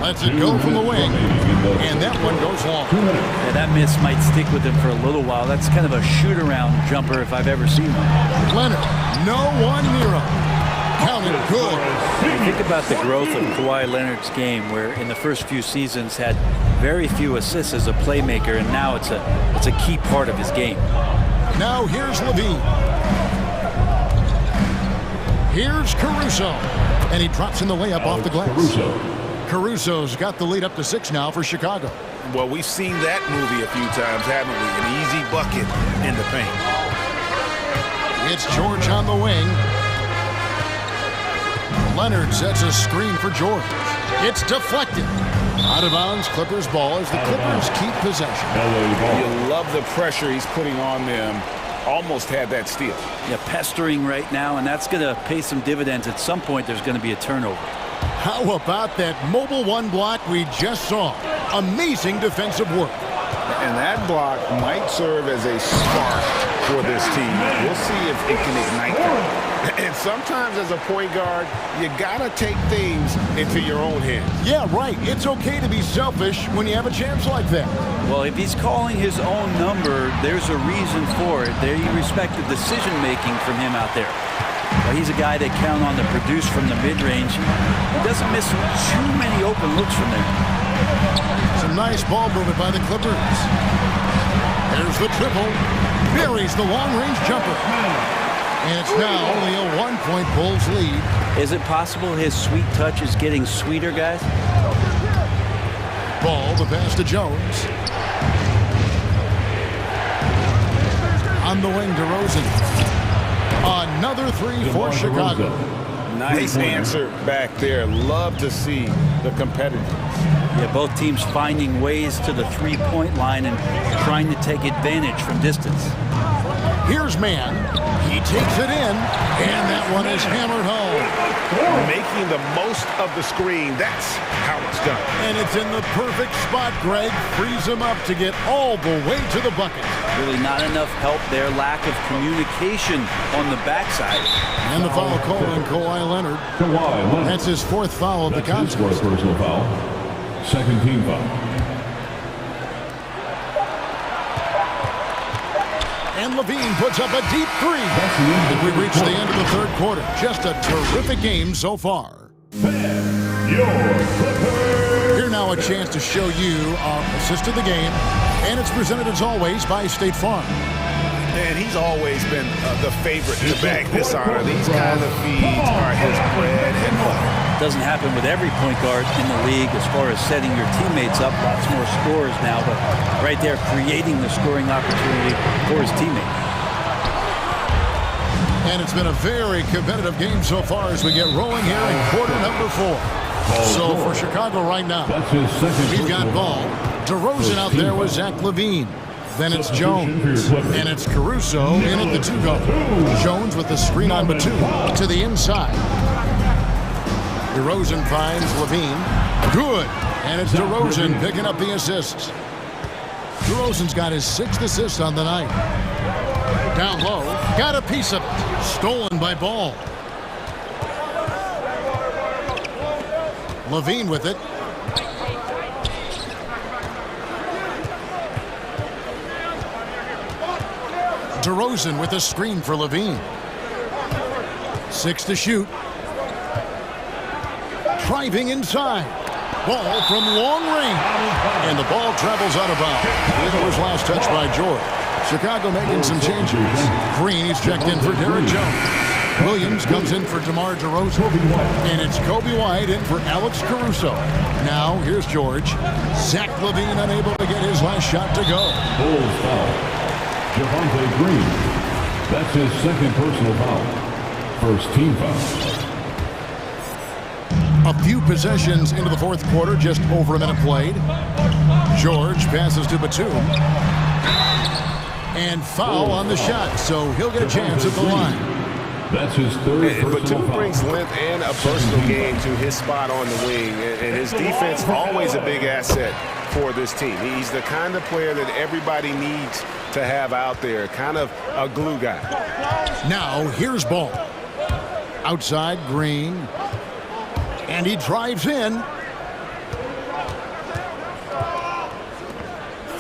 Lets it go from the wing. And that one goes long. Yeah, that miss might stick with him for a little while. That's kind of a shoot-around jumper if I've ever seen one. Leonard, no one near him. Counted good. Think about the growth of Kawhi Leonard's game, where in the first few seasons had very few assists as a playmaker, and now it's a key part of his game. Now here's Levine. Here's Caruso. And he drops in the layup off the glass. Caruso's got the lead up to 6 now for Chicago. Well, we've seen that movie a few times, haven't we? An easy bucket in the paint. It's George on the wing. Leonard sets a screen for George. It's deflected. Out of bounds, Clippers ball as the Clippers keep possession. You love the pressure he's putting on them. Almost had that steal. Yeah, pestering right now, and that's going to pay some dividends. At some point, there's going to be a turnover. How about that mobile one block we just saw? Amazing defensive work. And that block might serve as a spark for this team. We'll see if it can ignite them. And sometimes as a point guard, you gotta take things into your own hands. Yeah, right. It's okay to be selfish when you have a chance like that. Well, if he's calling his own number, there's a reason for it. They respect the decision-making from him out there. Well, he's a guy they count on to produce from the mid-range. He doesn't miss too many open looks from there. Some nice ball movement by the Clippers. There's the triple. Buries the long-range jumper. And it's now only a 1-point Bulls lead. Is it possible his sweet touch is getting sweeter, guys? Ball, the pass to Jones. On the wing, DeRozan. Another 3 for Chicago. Nice answer back there. Love to see the competitiveness. Yeah, both teams finding ways to the three-point line and trying to take advantage from distance. Here's Man. He takes it in, and that one is hammered home. Making the most of the screen. That's how it's done. And it's in the perfect spot, Greg. Frees him up to get all the way to the bucket. Really not enough help there. Lack of communication on the backside. And the foul called on Kawhi Leonard. That's his 4th foul of the contest. That's his 4th personal foul. Second team foul. And Levine puts up a deep 3. And we reach the end of the third quarter. Just a terrific game so far. Here now a chance to show you our assist of the game. And it's presented as always by State Farm. And he's always been the favorite to bag this honor. These kind of feeds are his bread and butter. Doesn't happen with every point guard in the league as far as setting your teammates up. Lots more scorers now, but right there creating the scoring opportunity for his teammates. And it's been a very competitive game so far as we get rolling here in quarter number 4. So for Chicago right now, we've got ball. DeRozan out there with Zach LaVine. Then it's Jones. And it's Caruso in at the 2-guard. Jones with the screen on Batum to the inside. DeRozan finds LaVine. Good. And it's DeRozan picking up the assists. DeRozan's got his 6th assist on the night. Down low. Got a piece of it. Stolen by Ball. LaVine with it. DeRozan with a screen for LaVine. 6 to shoot. Driving inside. Ball from long range. And the ball travels out of bounds. It was last touched by George. Chicago making some changes. Green is checked in for Derek Jones. Williams comes in for DeMar DeRozan. And it's Kobe White in for Alex Caruso. Now, here's George. Zach LaVine unable to get his last shot to go. Bulls foul. Javonte Green. That's his 2nd personal foul. First team foul. A few possessions into the 4th quarter, just over a minute played. George passes to Batum. And foul on the shot, so he'll get a chance at the line. That's his 3rd personal Batum foul. brings length and a personal game to his spot on the wing, and his defense always a big asset for this team. He's the kind of player that everybody needs to have out there, kind of a glue guy. Now, here's Ball. Outside, Green. And he drives in.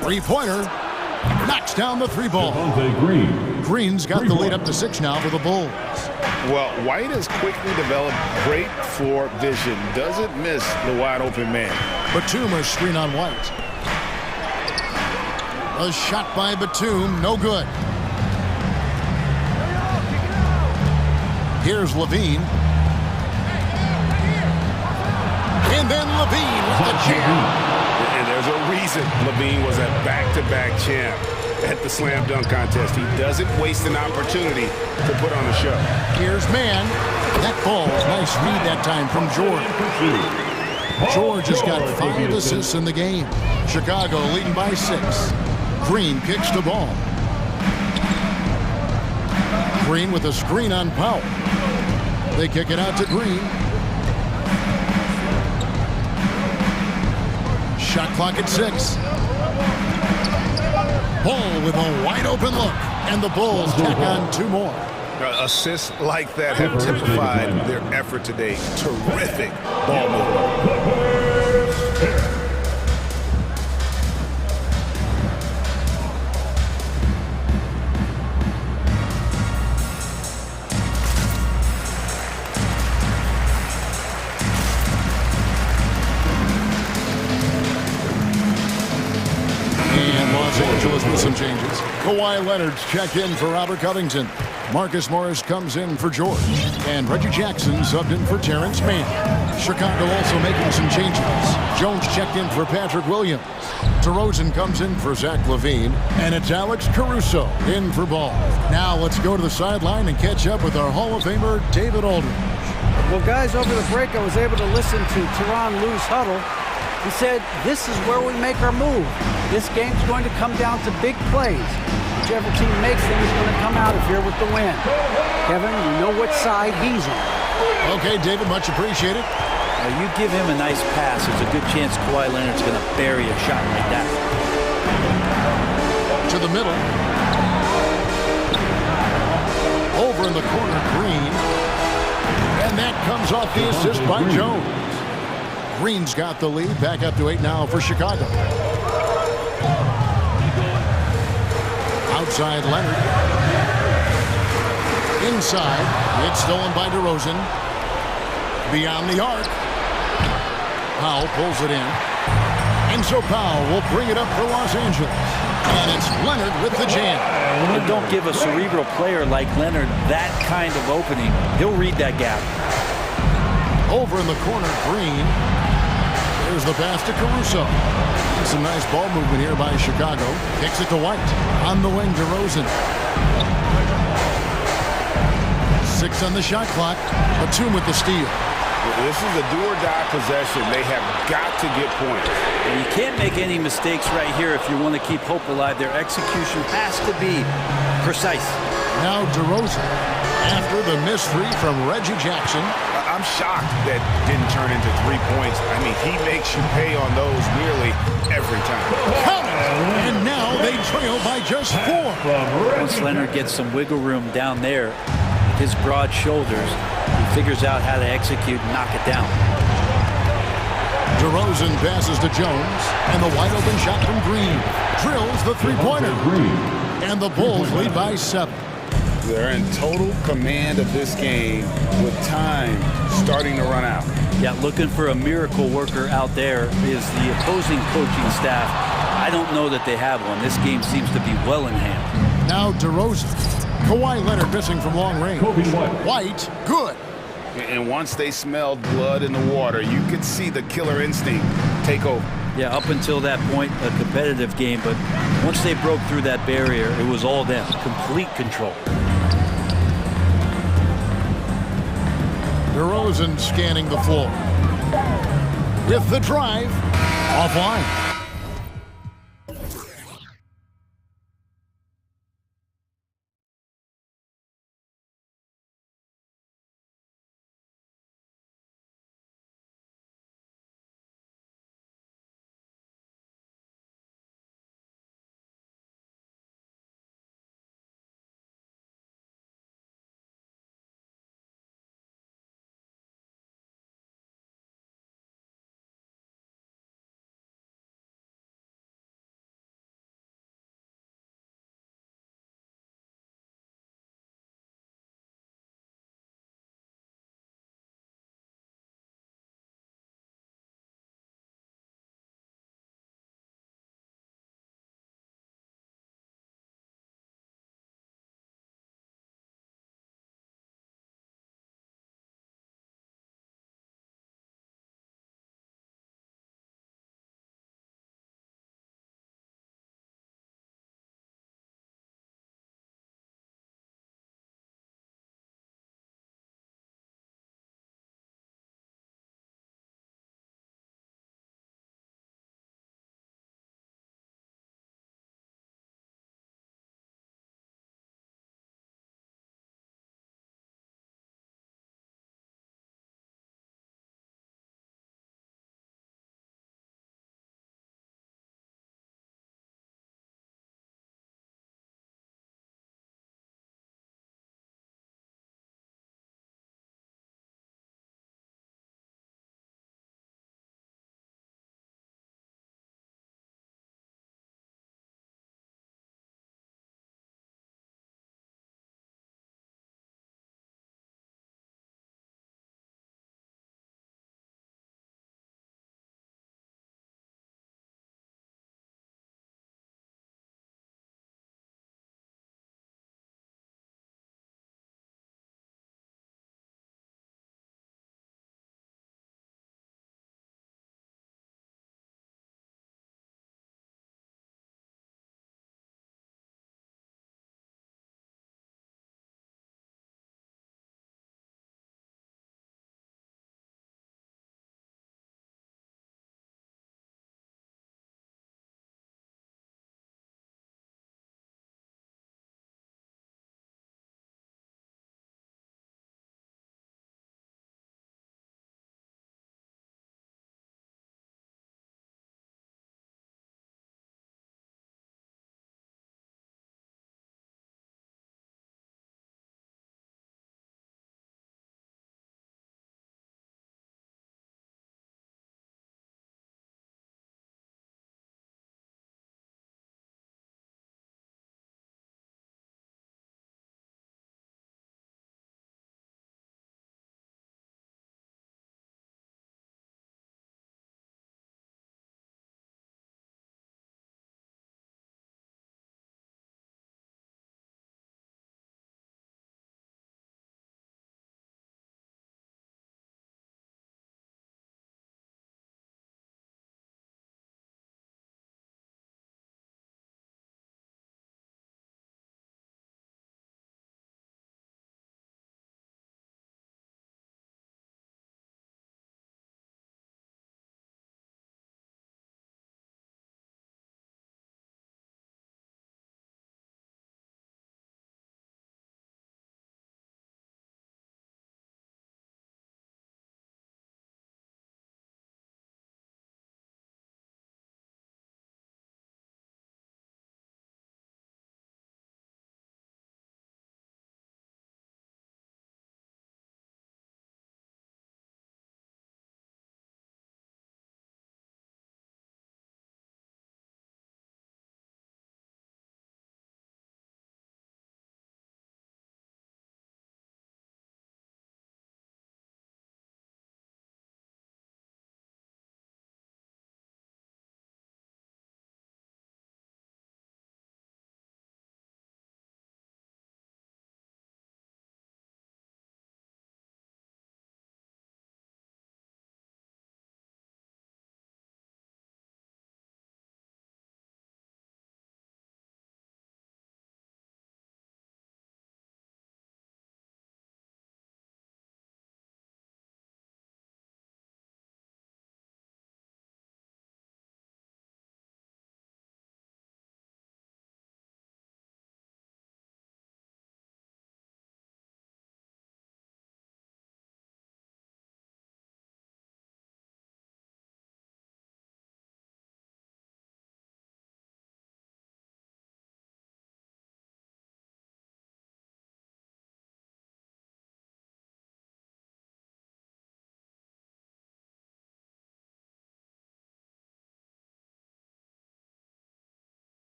3-pointer. Knocks down the 3-ball. Green. Green's got the lead up to 6 now for the Bulls. Well, White has quickly developed great floor vision. Doesn't miss the wide open man. Batum a screen on White. A shot by Batum, no good. Here's LaVine. And then LaVine with the jam. And there's a reason LaVine was a back-to-back champ at the slam dunk contest. He doesn't waste an opportunity to put on a show. Here's Mann. That ball, nice feed that time from George. George has got 5 assists in the game. Chicago leading by 6. Green kicks the ball. Green with a screen on Powell. They kick it out to Green. Shot clock at 6. Ball with a wide open look. And the Bulls tack on 2 more. Assists like that have typified their effort today. Terrific ball movement. With some changes. Kawhi Leonard's checked in for Robert Covington. Marcus Morris comes in for George. And Reggie Jackson subbed in for Terrence Mann. Chicago also making some changes. Jones checked in for Patrick Williams. DeRozan comes in for Zach LaVine. And it's Alex Caruso in for Ball. Now let's go to the sideline and catch up with our Hall of Famer, David Aldridge. Well, guys, over the break, I was able to listen to Tyronn Lue's huddle. He said, this is where we make our move. This game's going to come down to big plays. Whichever team makes them is going to come out of here with the win. Kevin, you know what side he's on. Okay, David, much appreciated. You give him a nice pass, there's a good chance Kawhi Leonard's going to bury a shot like that. To the middle. Over in the corner, Green. And that comes off the assist by Jones. Green's got the lead, back up to 8 now for Chicago. Outside Leonard. Inside, it's stolen by DeRozan. Beyond the arc. Powell pulls it in. And so Powell will bring it up for Los Angeles. And it's Leonard with the jam. And don't give a cerebral player like Leonard that kind of opening. He'll read that gap. Over in the corner, Green. There's the pass to Caruso. Some nice ball movement here by Chicago. Kicks it to White. On the wing, DeRozan. 6 on the shot clock. Batum with the steal. This is a do-or-die possession. They have got to get points. And you can't make any mistakes right here if you want to keep hope alive. Their execution has to be precise. Now DeRozan. After the missed three from Reggie Jackson. I'm shocked that didn't turn into 3 points. I mean, he makes you pay on those nearly every time. And now they trail by just 4. Once Leonard gets some wiggle room down there, with his broad shoulders, he figures out how to execute and knock it down. DeRozan passes to Jones, and the wide open shot from Green drills the three-pointer. And the Bulls lead by 7. They're in total command of this game with time starting to run out. Yeah, looking for a miracle worker out there is the opposing coaching staff. I don't know that they have one. This game seems to be well in hand. Now DeRozan. Kawhi Leonard missing from long range. White, good. And once they smelled blood in the water, you could see the killer instinct take over. Yeah, up until that point, a competitive game, but once they broke through that barrier, it was all them. Complete control. DeRozan scanning the floor. With the drive, offline.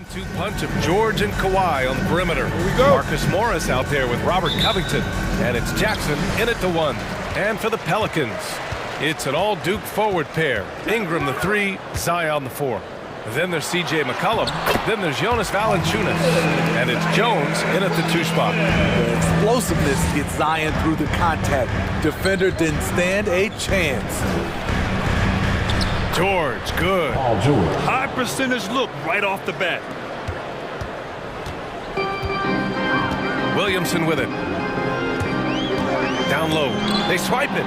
1-2 punch of George and Kawhi on the perimeter. Here we go. Marcus Morris out there with Robert Covington. And it's Jackson in it to one. And for the Pelicans, it's an all-Duke forward pair. Ingram the 3, Zion the 4. Then there's C.J. McCollum. Then there's Jonas Valanciunas. And it's Jones in at the 2 spot. The explosiveness gets Zion through the contact. Defender didn't stand a chance. George, good. George. High percentage look right off the bat. Williamson with it. Down low. They swipe it.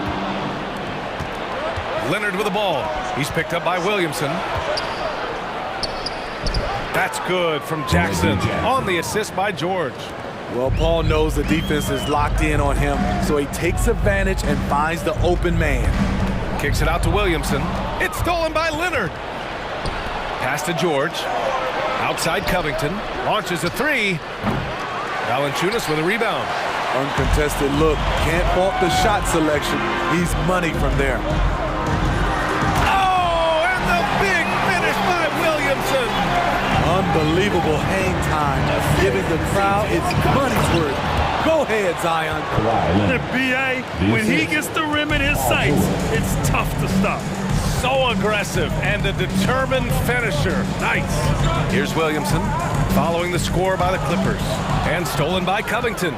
Leonard with the ball. He's picked up by Williamson. That's good from Jackson on the assist by George. Well, Paul knows the defense is locked in on him, so he takes advantage and finds the open man. Kicks it out to Williamson. It's stolen by Leonard. Pass to George. Outside Covington. Launches a 3. Valanciunas with a rebound. Uncontested look. Can't fault the shot selection. He's money from there. Oh, and the big finish by Williamson. Unbelievable hang time. Giving the crowd its money's worth. Go ahead, Zion. The BA, when he gets the rim in his sights, it's tough to stop. So aggressive and a determined finisher. Nice. Here's Williamson following the score by the Clippers. And stolen by Covington.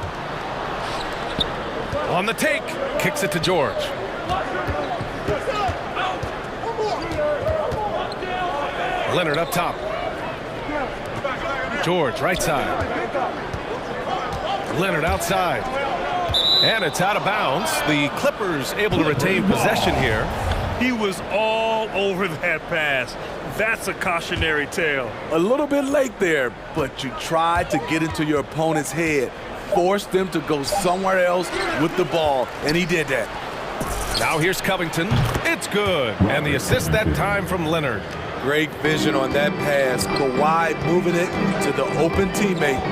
On the take. Kicks it to George. Leonard up top. George right side. Leonard outside. And it's out of bounds. The Clippers able to retain possession here. He was all over that pass. That's a cautionary tale. A little bit late there, but you tried to get into your opponent's head. Forced them to go somewhere else with the ball, and he did that. Now here's Covington. It's good. And the assist that time from Leonard. Great vision on that pass. Kawhi moving it to the open teammate.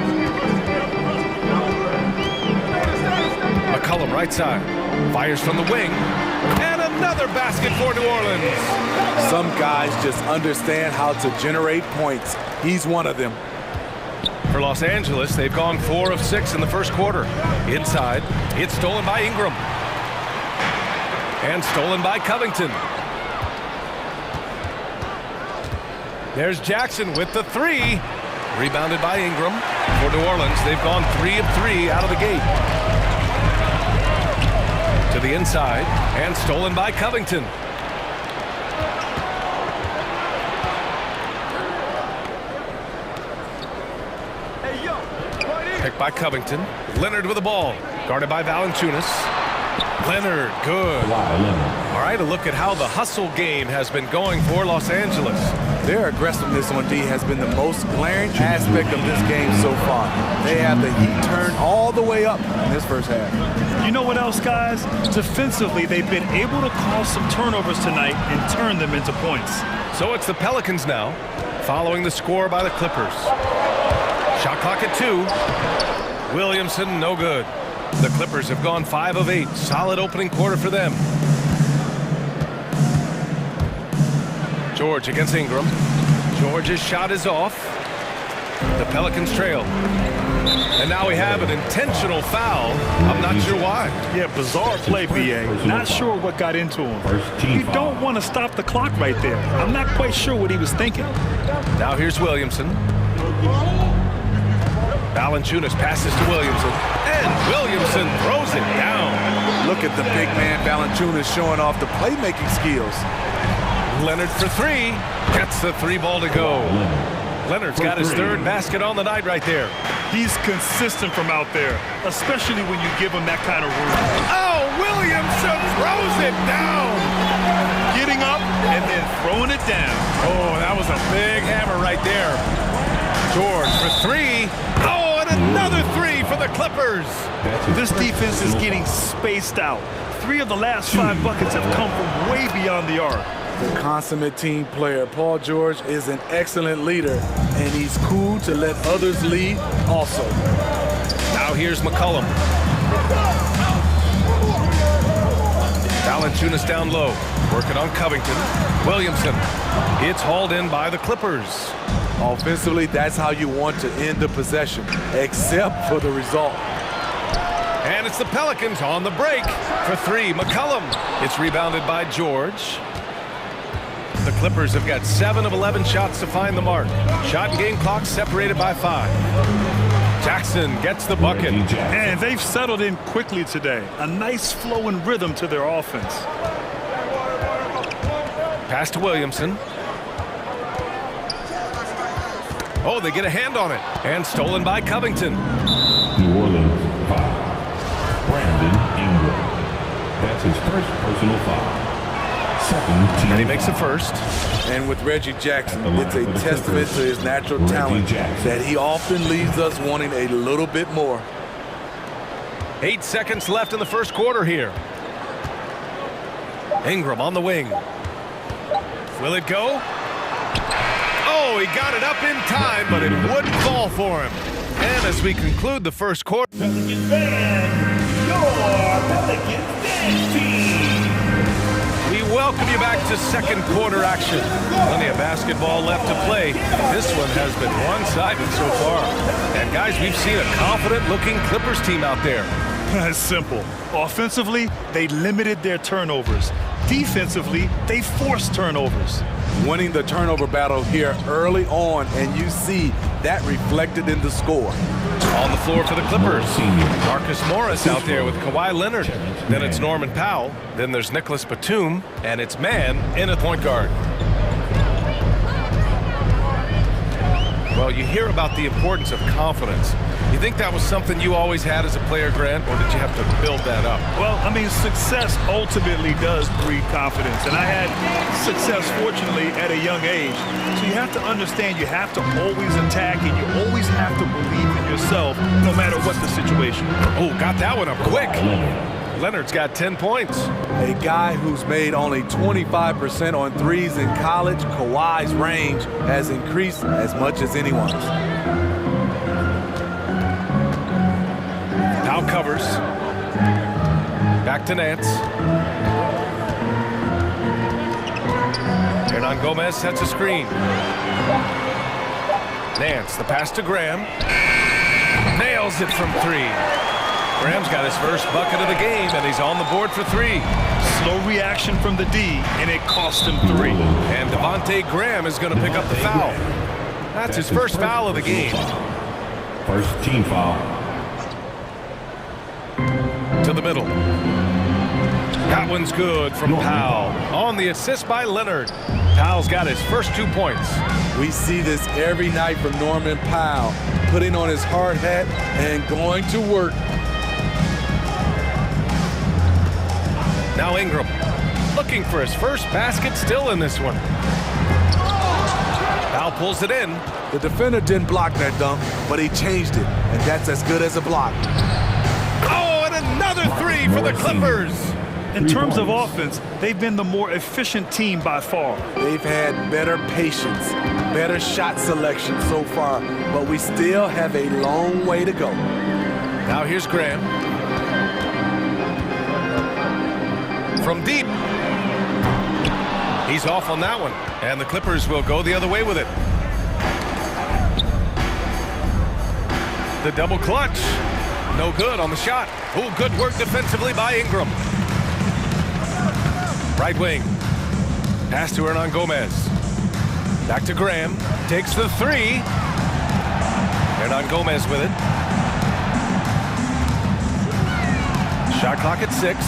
McCollum right side. Fires from the wing. And another basket for New Orleans. Some guys just understand how to generate points. He's one of them. For Los Angeles, they've gone 4 of 6 in the first quarter. Inside, it's stolen by Ingram. And stolen by Covington. There's Jackson with the 3. Rebounded by Ingram. For New Orleans, they've gone 3 of 3 out of the gate. To the inside, and stolen by Covington. Picked by Covington. Leonard with the ball. Guarded by Valanciunas. Leonard, good. All right, a look at how the hustle game has been going for Los Angeles. Their aggressiveness on D has been the most glaring aspect of this game so far. They have the heat turned all the way up in this first half. You know what else, guys? Defensively, they've been able to cause some turnovers tonight and turn them into points. So it's the Pelicans now, following the score by the Clippers. Shot clock at 2. Williamson, no good. The Clippers have gone 5 of 8. Solid opening quarter for them. George against Ingram. George's shot is off. The Pelicans trail. And now we have an intentional foul. I'm not sure why. Yeah, bizarre play, BA. Not sure what got into him. You don't want to stop the clock right there. I'm not quite sure what he was thinking. Now here's Williamson. Valanciunas passes to Williamson. And Williamson throws it down. Look at the big man Valanciunas showing off the playmaking skills. Leonard for 3. Gets the 3 ball to go. Leonard's got his 3rd basket on the night right there. He's consistent from out there, especially when you give him that kind of room. Oh, Williamson throws it down. Getting up and then throwing it down. Oh, that was a big hammer right there. George for 3. Oh, and another 3 for the Clippers. This defense is getting spaced out. 3 of the last 5 buckets have come from way beyond the arc. The consummate team player, Paul George, is an excellent leader, and he's cool to let others lead also. Now here's McCollum. Valanciunas down low, working on Covington. Williamson, it's hauled in by the Clippers. Offensively, that's how you want to end the possession, except for the result. And it's the Pelicans on the break for three. McCollum. It's rebounded by George. The Clippers have got 7 of 11 shots to find the mark. Shot and game clock separated by 5. Jackson gets the bucket. And they've settled in quickly today. A nice flow and rhythm to their offense. Pass to Williamson. Oh, they get a hand on it. And stolen by Covington. New Orleans foul. Brandon Ingram. That's his first personal foul. And he makes the first. And with Reggie Jackson, it's a testament to his natural talent that he often leaves us wanting a little bit more. 8 seconds left in the first quarter here. Ingram on the wing. Will it go? Oh, he got it up in time, but it wouldn't fall for him. And as we conclude the first quarter... Pelicans fan, your Pelicans fan team. We welcome you back to second quarter action. Plenty of basketball left to play. This one has been one-sided so far. And guys, we've seen a confident-looking Clippers team out there. It's simple. Offensively, they limited their turnovers. Defensively, they forced turnovers. Winning the turnover battle here early on, and you see that reflected in the score. On the floor for the Clippers, Marcus Morris out there with Kawhi Leonard. Then it's Norman Powell. Then there's Nicholas Batum, and it's Man in at point guard. Well, you hear about the importance of confidence. You think that was something you always had as a player, Grant, or did you have to build that up? Well, I mean, success ultimately does breed confidence. And I had success, fortunately, at a young age. So you have to understand you have to always attack and you always have to believe in yourself no matter what the situation. Oh, got that one up quick. Leonard's got 10 points. A guy who's made only 25% on threes in college, Kawhi's range has increased as much as anyone's. Now covers. Back to Nance. Hernan Gomez sets a screen. Nance, the pass to Graham. Nails it from 3. Graham's got his first bucket of the game, and he's on the board for 3. Slow reaction from the D, and it cost him 3. And Devontae Graham is going to pick up the foul. That's his first foul of the game. First team foul. To the middle. That one's good from Powell. On the assist by Leonard. Powell's got his first 2 points. We see this every night from Norman Powell, putting on his hard hat and going to work. Now Ingram, looking for his first basket, still in this one. Powell pulls it in. The defender didn't block that dunk, but he changed it, and that's as good as a block. Oh, and another 3 for the Clippers. In terms of offense, they've been the more efficient team by far. They've had better patience, better shot selection so far, but we still have a long way to go. Now here's Graham. From deep. He's off on that one, and the Clippers will go the other way with it. The double clutch. No good on the shot. Oh, good work defensively by Ingram. Right wing. Pass to Hernan Gomez. Back to Graham. Takes the 3. Hernan Gomez with it. Shot clock at 6.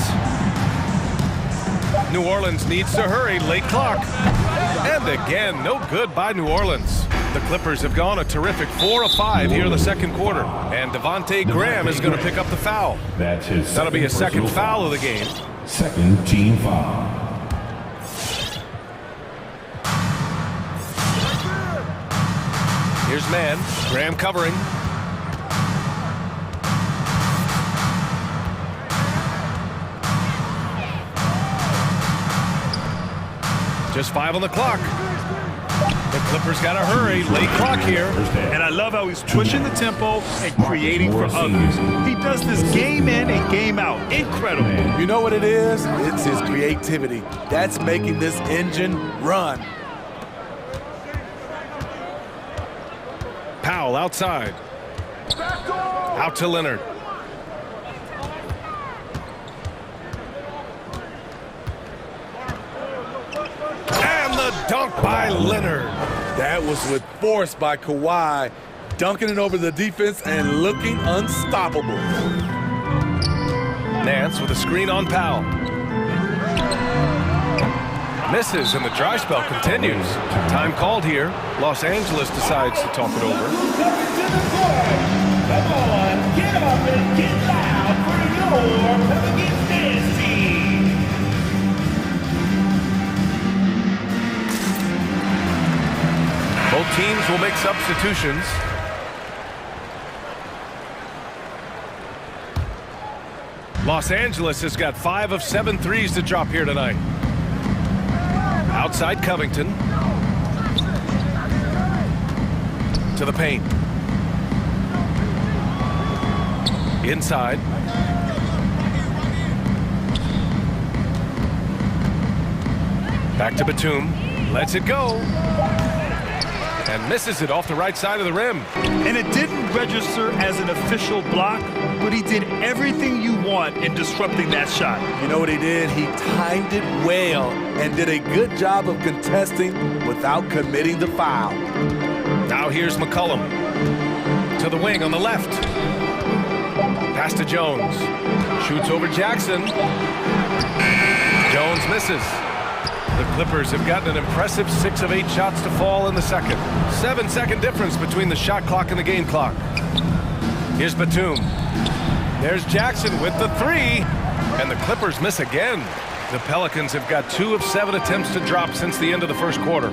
New Orleans needs to hurry. Late clock. And again, no good by New Orleans. The Clippers have gone a terrific 4 of 5 here in the second quarter. And Devontae Graham is going to pick up the foul. That's his That'll be his second foul of the game. Second team foul. Here's Man. Graham covering. Just 5 on the clock. The Clippers got to hurry. Late clock here. And I love how he's pushing the tempo and creating for others. He does this game in and game out. Incredible. You know what it is? It's his creativity. That's making this engine run. Powell outside. Out to Leonard. And the dunk by Leonard. That was with force by Kawhi, dunking it over the defense and looking unstoppable. Nance with a screen on Powell. Misses, and the dry spell continues. Time called here. Los Angeles decides to talk it over. Come on, get up and get loud for your Pelicans dance team. Both teams will make substitutions. Los Angeles has got 5 of 7 threes to drop here tonight. Outside Covington. To the paint. Inside. Back to Batum. Lets it go. And misses it off the right side of the rim. And it didn't register as an official block, but he did everything you want in disrupting that shot. You know what he did? He timed it well and did a good job of contesting without committing the foul. Now here's McCollum. To the wing on the left. Pass to Jones. Shoots over Jackson. Jones misses. The Clippers have gotten an impressive 6 of 8 shots to fall in the second. 7-second difference between the shot clock and the game clock. Here's Batum. There's Jackson with the 3. And the Clippers miss again. The Pelicans have got 2 of 7 attempts to drop since the end of the first quarter.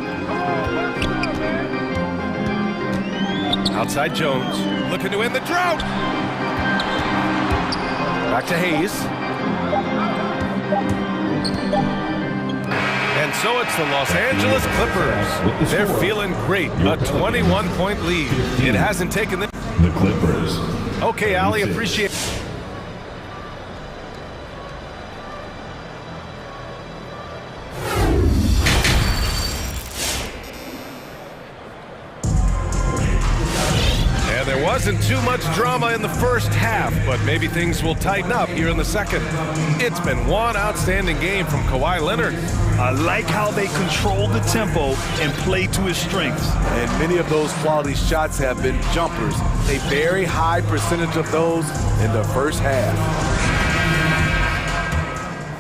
Outside Jones. Looking to end the drought. Back to Hayes. And so it's the Los Angeles Clippers. They're feeling great. A 21-point lead. It hasn't taken them. The Clippers. Okay, Ali, appreciate it. And there wasn't too much drama in the first half, but maybe things will tighten up here in the second. It's been one outstanding game from Kawhi Leonard. I like how they control the tempo and play to his strengths. And many of those quality shots have been jumpers. A very high percentage of those in the first half.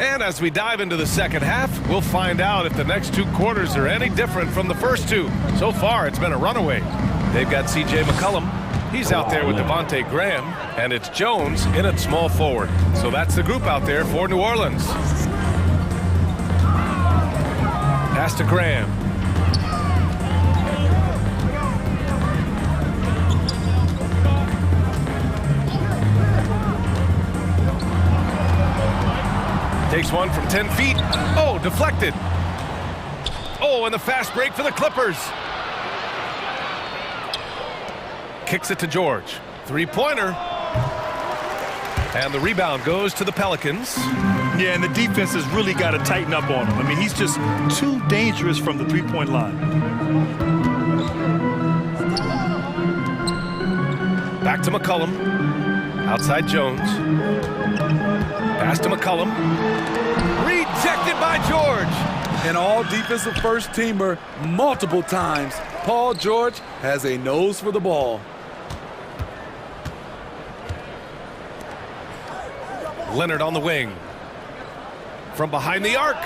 And as we dive into the second half, we'll find out if the next 2 quarters are any different from the first 2. So far, it's been a runaway. They've got C.J. McCollum. He's out there with Devontae Graham, and it's Jones in at small forward. So that's the group out there for New Orleans. Pass to Graham. Takes one from 10 feet. Oh, deflected. Oh, and the fast break for the Clippers. Kicks it to George. 3-pointer. And the rebound goes to the Pelicans. Yeah, and the defense has really got to tighten up on him. I mean, he's just too dangerous from the three-point line. Back to McCollum. Outside Jones. Pass to McCollum. Rejected by George. An all-defensive first-teamer multiple times. Paul George has a nose for the ball. Leonard on the wing. From behind the arc.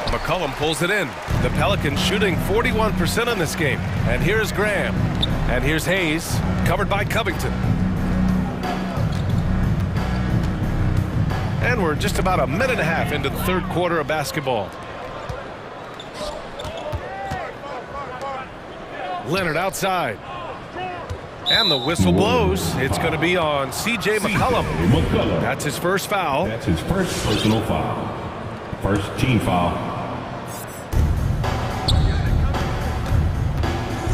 McCollum pulls it in. The Pelicans shooting 41% in this game. And here's Graham. And here's Hayes, covered by Covington. And we're just about a minute and a half into the third quarter of basketball. Leonard outside. And the whistle blows. It's going to be on C.J. McCollum. That's his first foul. That's his first personal foul. First team foul.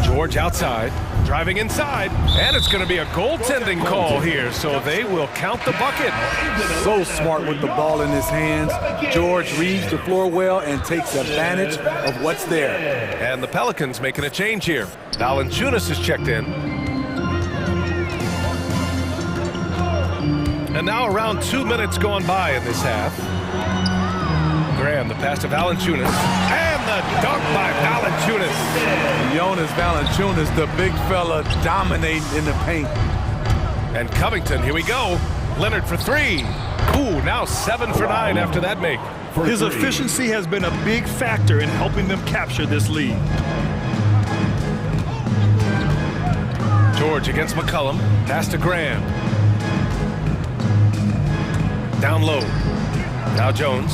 George outside. Driving inside, and it's going to be a goaltending call here, so they will count the bucket. So smart with the ball in his hands. George reads the floor well and takes advantage of what's there. And the Pelicans making a change here. Valanciunas is checked in. And now around 2 minutes gone by in this half. Graham, the pass to Valanciunas. And the dunk by Valanciunas. Jonas Valanciunas, the big fella, dominating in the paint. And Covington, here we go. Leonard for three. Ooh, now 7 for 9 after that make. His efficiency has been a big factor in helping them capture this lead. George against McCollum. Pass to Graham. Down low. Now Jones.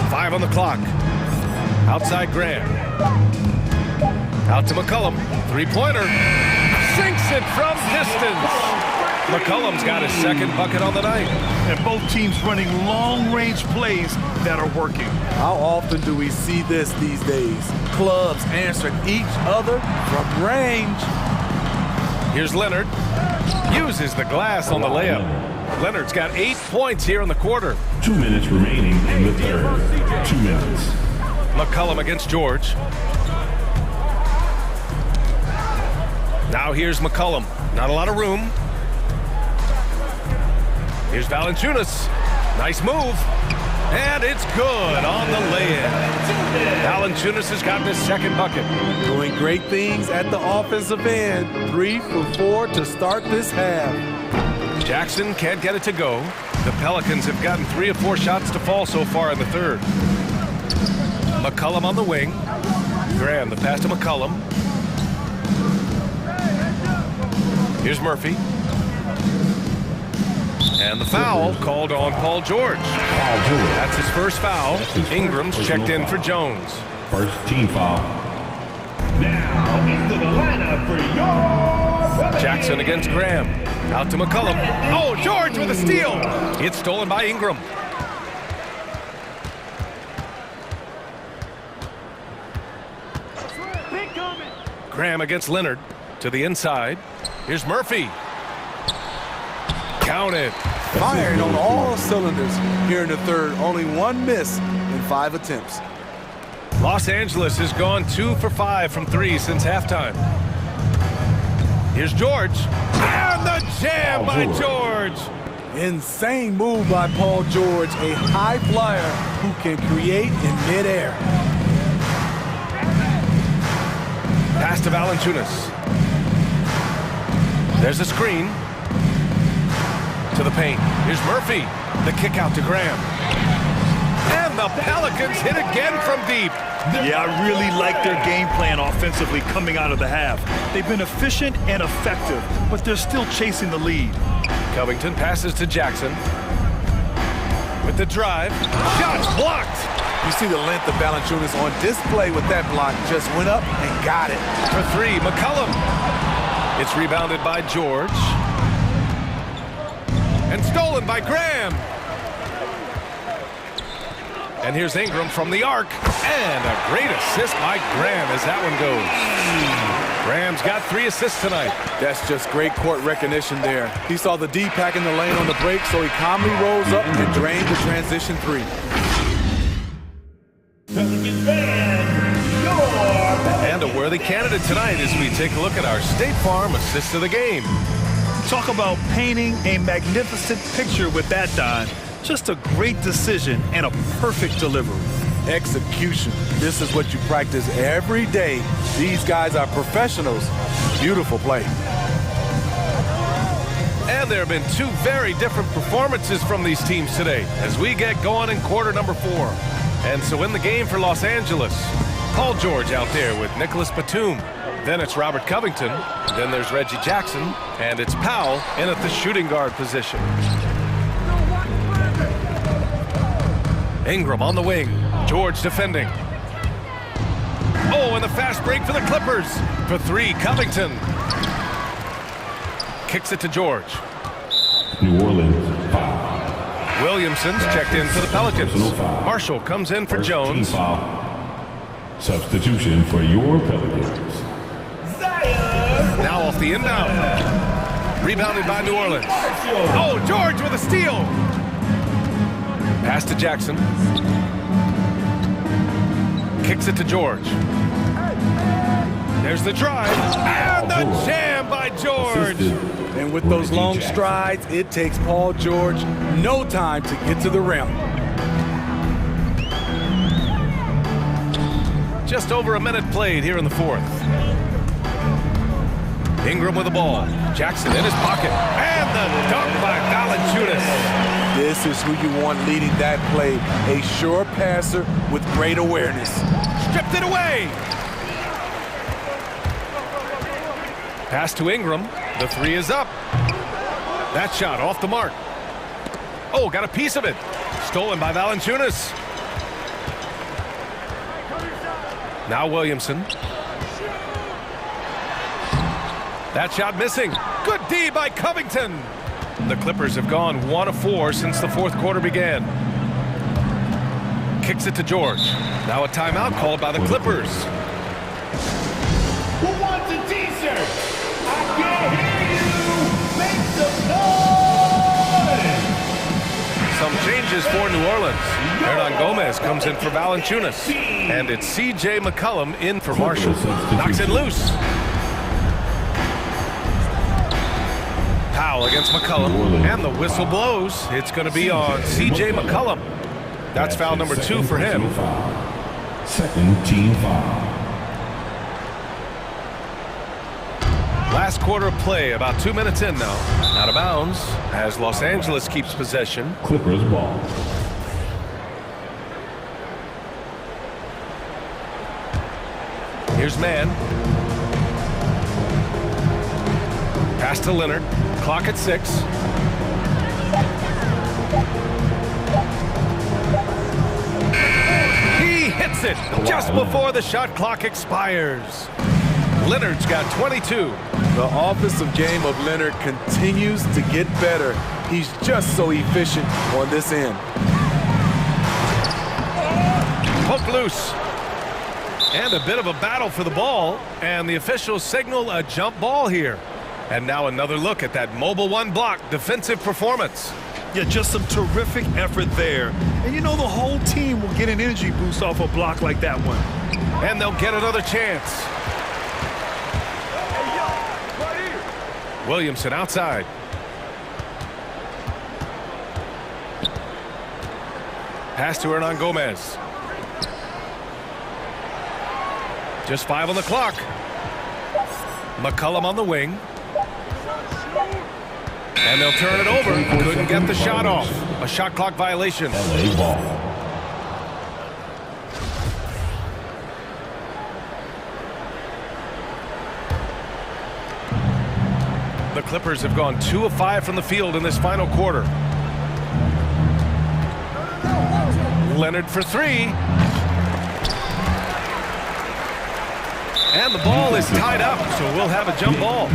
5 on the clock. Outside Graham. Out to McCollum. Three-pointer. Sinks it from distance. McCollum's got his second bucket on the night. And both teams running long-range plays that are working. How often do we see this these days? Clubs answering each other from range. Here's Leonard. Uses the glass on the layup. Leonard's got 8 points here in the quarter. 2 minutes remaining in the third. 2 minutes. McCollum against George. Now here's McCollum. Not a lot of room. Here's Valanciunas. Nice move. And it's good on the lay-in. Valanciunas has got his second bucket. Doing great things at the offensive end. 3 for 4 to start this half. Jackson can't get it to go. The Pelicans have gotten 3 or 4 shots to fall so far in the third. McCollum on the wing. Graham, the pass to McCollum. Here's Murphy. And the foul called on Paul George. That's his first foul. Ingram's checked in for Jones. First team foul. Now into the lineup for your Jackson against Graham. Out to McCollum. Oh, George with a steal. It's stolen by Ingram. Graham against Leonard. To the inside. Here's Murphy. Counted. Firing on all cylinders here in the third. Only 1 miss in 5 attempts. Los Angeles has gone 2 for 5 from 3 since halftime. Here's George. And the jam by George. Insane move by Paul George, a high flyer who can create in midair. Pass to Valanciunas. There's a screen. To the paint. Here's Murphy. The kick out to Graham. And the Pelicans hit again from deep. Yeah, I really like their game plan offensively coming out of the half. They've been efficient and effective, but they're still chasing the lead. Covington passes to Jackson. With the drive. Shots blocked. You see the length of Valanciunas on display with that block. Just went up and got it. For 3, McCollum. It's rebounded by George. And stolen by Graham. And here's Ingram from the arc. And a great assist by Graham as that one goes. Graham's got 3 assists tonight. That's just great court recognition there. He saw the D pack in the lane on the break, so he calmly rolls up and drained the transition 3. And a worthy candidate tonight as we take a look at our State Farm assist of the game. Talk about painting a magnificent picture with that, Don. Just a great decision and a perfect delivery. Execution. This is what you practice every day. These guys are professionals. Beautiful play. And there have been 2 very different performances from these teams today as we get going in quarter number 4. And so in the game for Los Angeles, Paul George out there with Nicholas Batum. Then it's Robert Covington. Then there's Reggie Jackson. And it's Powell in at the shooting guard position. Ingram on the wing. George defending. Oh, and the fast break for the Clippers. For 3, Covington. Kicks it to George. New Orleans, foul. Williamson's checked in for the Pelicans. Marshall comes in for Jones. Substitution for your Pelicans. Now off the inbound. Rebounded by New Orleans. Oh, George with a steal. Pass to Jackson. Kicks it to George. There's the drive. And the jam by George. And with those long strides, it takes Paul George no time to get to the rim. Just over a minute played here in the fourth. Ingram with the ball. Jackson in his pocket. And the dunk by Valanciunas. This is who you want leading that play. A sure passer with great awareness. Stripped it away. Pass to Ingram. The three is up. That shot off the mark. Oh, got a piece of it. Stolen by Valanciunas. Now Williamson. That shot missing. Good D by Covington. The Clippers have gone 1 of 4 since the fourth quarter began. Kicks it to George. Now a timeout called by the Clippers. Who wants a t-shirt? I can't hear you. Make some noise. Some changes for New Orleans. Hernan Gomez comes in for Valanciunas. And it's C.J. McCollum in for Marshall. Knocks it loose. Foul against McCollum, and the whistle blows. It's going to be on C.J. McCollum. That's foul number 2 for him. Second team foul. Last quarter of play, about 2 minutes in now. Out of bounds as Los Angeles keeps possession. Clippers ball. Here's Mann. Pass to Leonard. Clock at 6. He hits it just before the shot clock expires. Leonard's got 22. The offensive game of Leonard continues to get better. He's just so efficient on this end. Poke loose. And a bit of a battle for the ball. And the officials signal a jump ball here. And now another look at that mobile one block defensive performance. Yeah, just some terrific effort there. And you know the whole team will get an energy boost off a block like that one. And they'll get another chance. Williamson outside. Pass to Hernan Gomez. Just 5 on the clock. McCollum on the wing. And they'll turn it over. Couldn't get the shot off. A shot clock violation. LA ball. The Clippers have gone 2 of 5 from the field in this final quarter. Leonard for 3. And the ball is tied up, so we'll have a jump ball.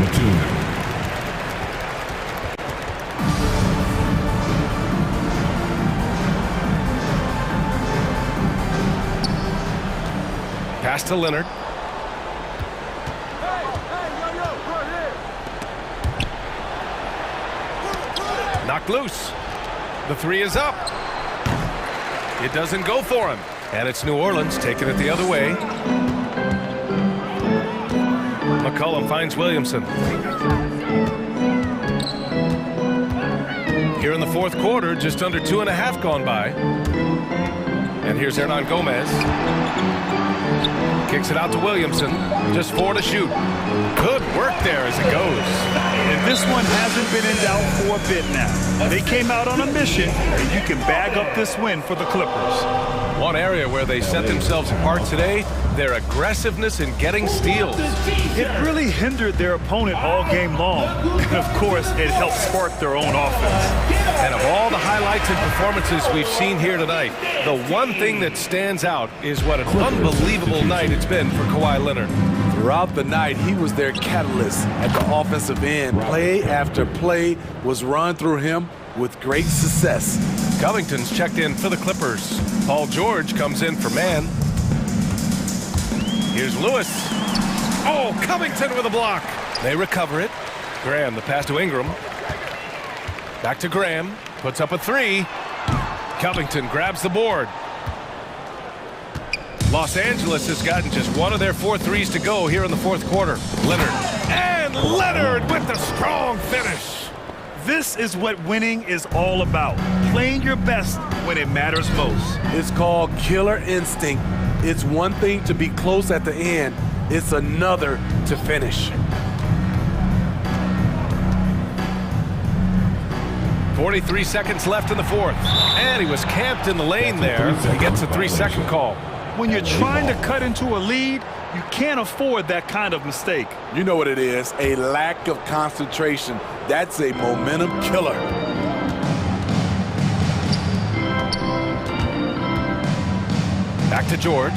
Pass to Leonard. Knocked loose. The 3 is up. It doesn't go for him. And it's New Orleans taking it the other way. McCollum finds Williamson. Here in the fourth quarter, just under 2.5 gone by. And here's Hernan Gomez. Kicks it out to Williamson. Just 4 to shoot. Good work there as it goes. And this one hasn't been in doubt for a bit now. They came out on a mission, and you can bag up this win for the Clippers. One area where they set themselves apart today, their aggressiveness in getting steals. It really hindered their opponent all game long. And of course, it helped spark their own offense. And of all the highlights and performances we've seen here tonight, the one thing that stands out is what an unbelievable night it's been for Kawhi Leonard. Throughout the night, he was their catalyst at the offensive end. Play after play was run through him with great success. Covington's checked in for the Clippers. Paul George comes in for Mann. Here's Lewis. Oh, Covington with a block. They recover it. Graham, the pass to Ingram. Back to Graham. Puts up a three. Covington grabs the board. Los Angeles has gotten just one of their 4 threes to go here in the fourth quarter. Leonard. And Leonard with the strong finish. This is what winning is all about. Playing your best when it matters most. It's called killer instinct. It's one thing to be close at the end. It's another to finish. 43 seconds left in the fourth. And he was camped in the lane there. He gets a 3-second call. When you're trying to cut into a lead, you can't afford that kind of mistake. You know what it is, a lack of concentration. That's a momentum killer. Back to George.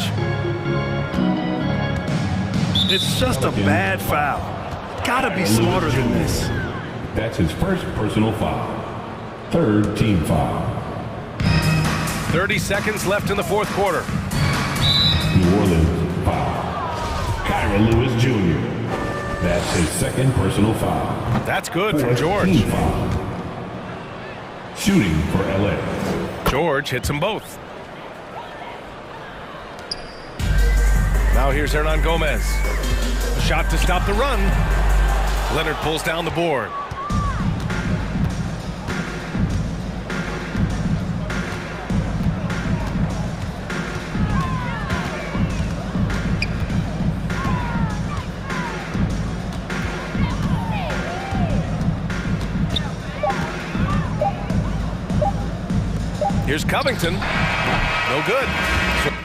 It's just a bad foul. Gotta be smarter than this. That's his first personal foul. Third team foul. 30 seconds left in the fourth quarter. New Orleans foul. Kyra Lewis Jr. That's his second personal foul. That's good from George. Shooting for LA. George hits them both. Now here's Hernan Gomez. A shot to stop the run. Leonard pulls down the board. Here's Covington. No good. So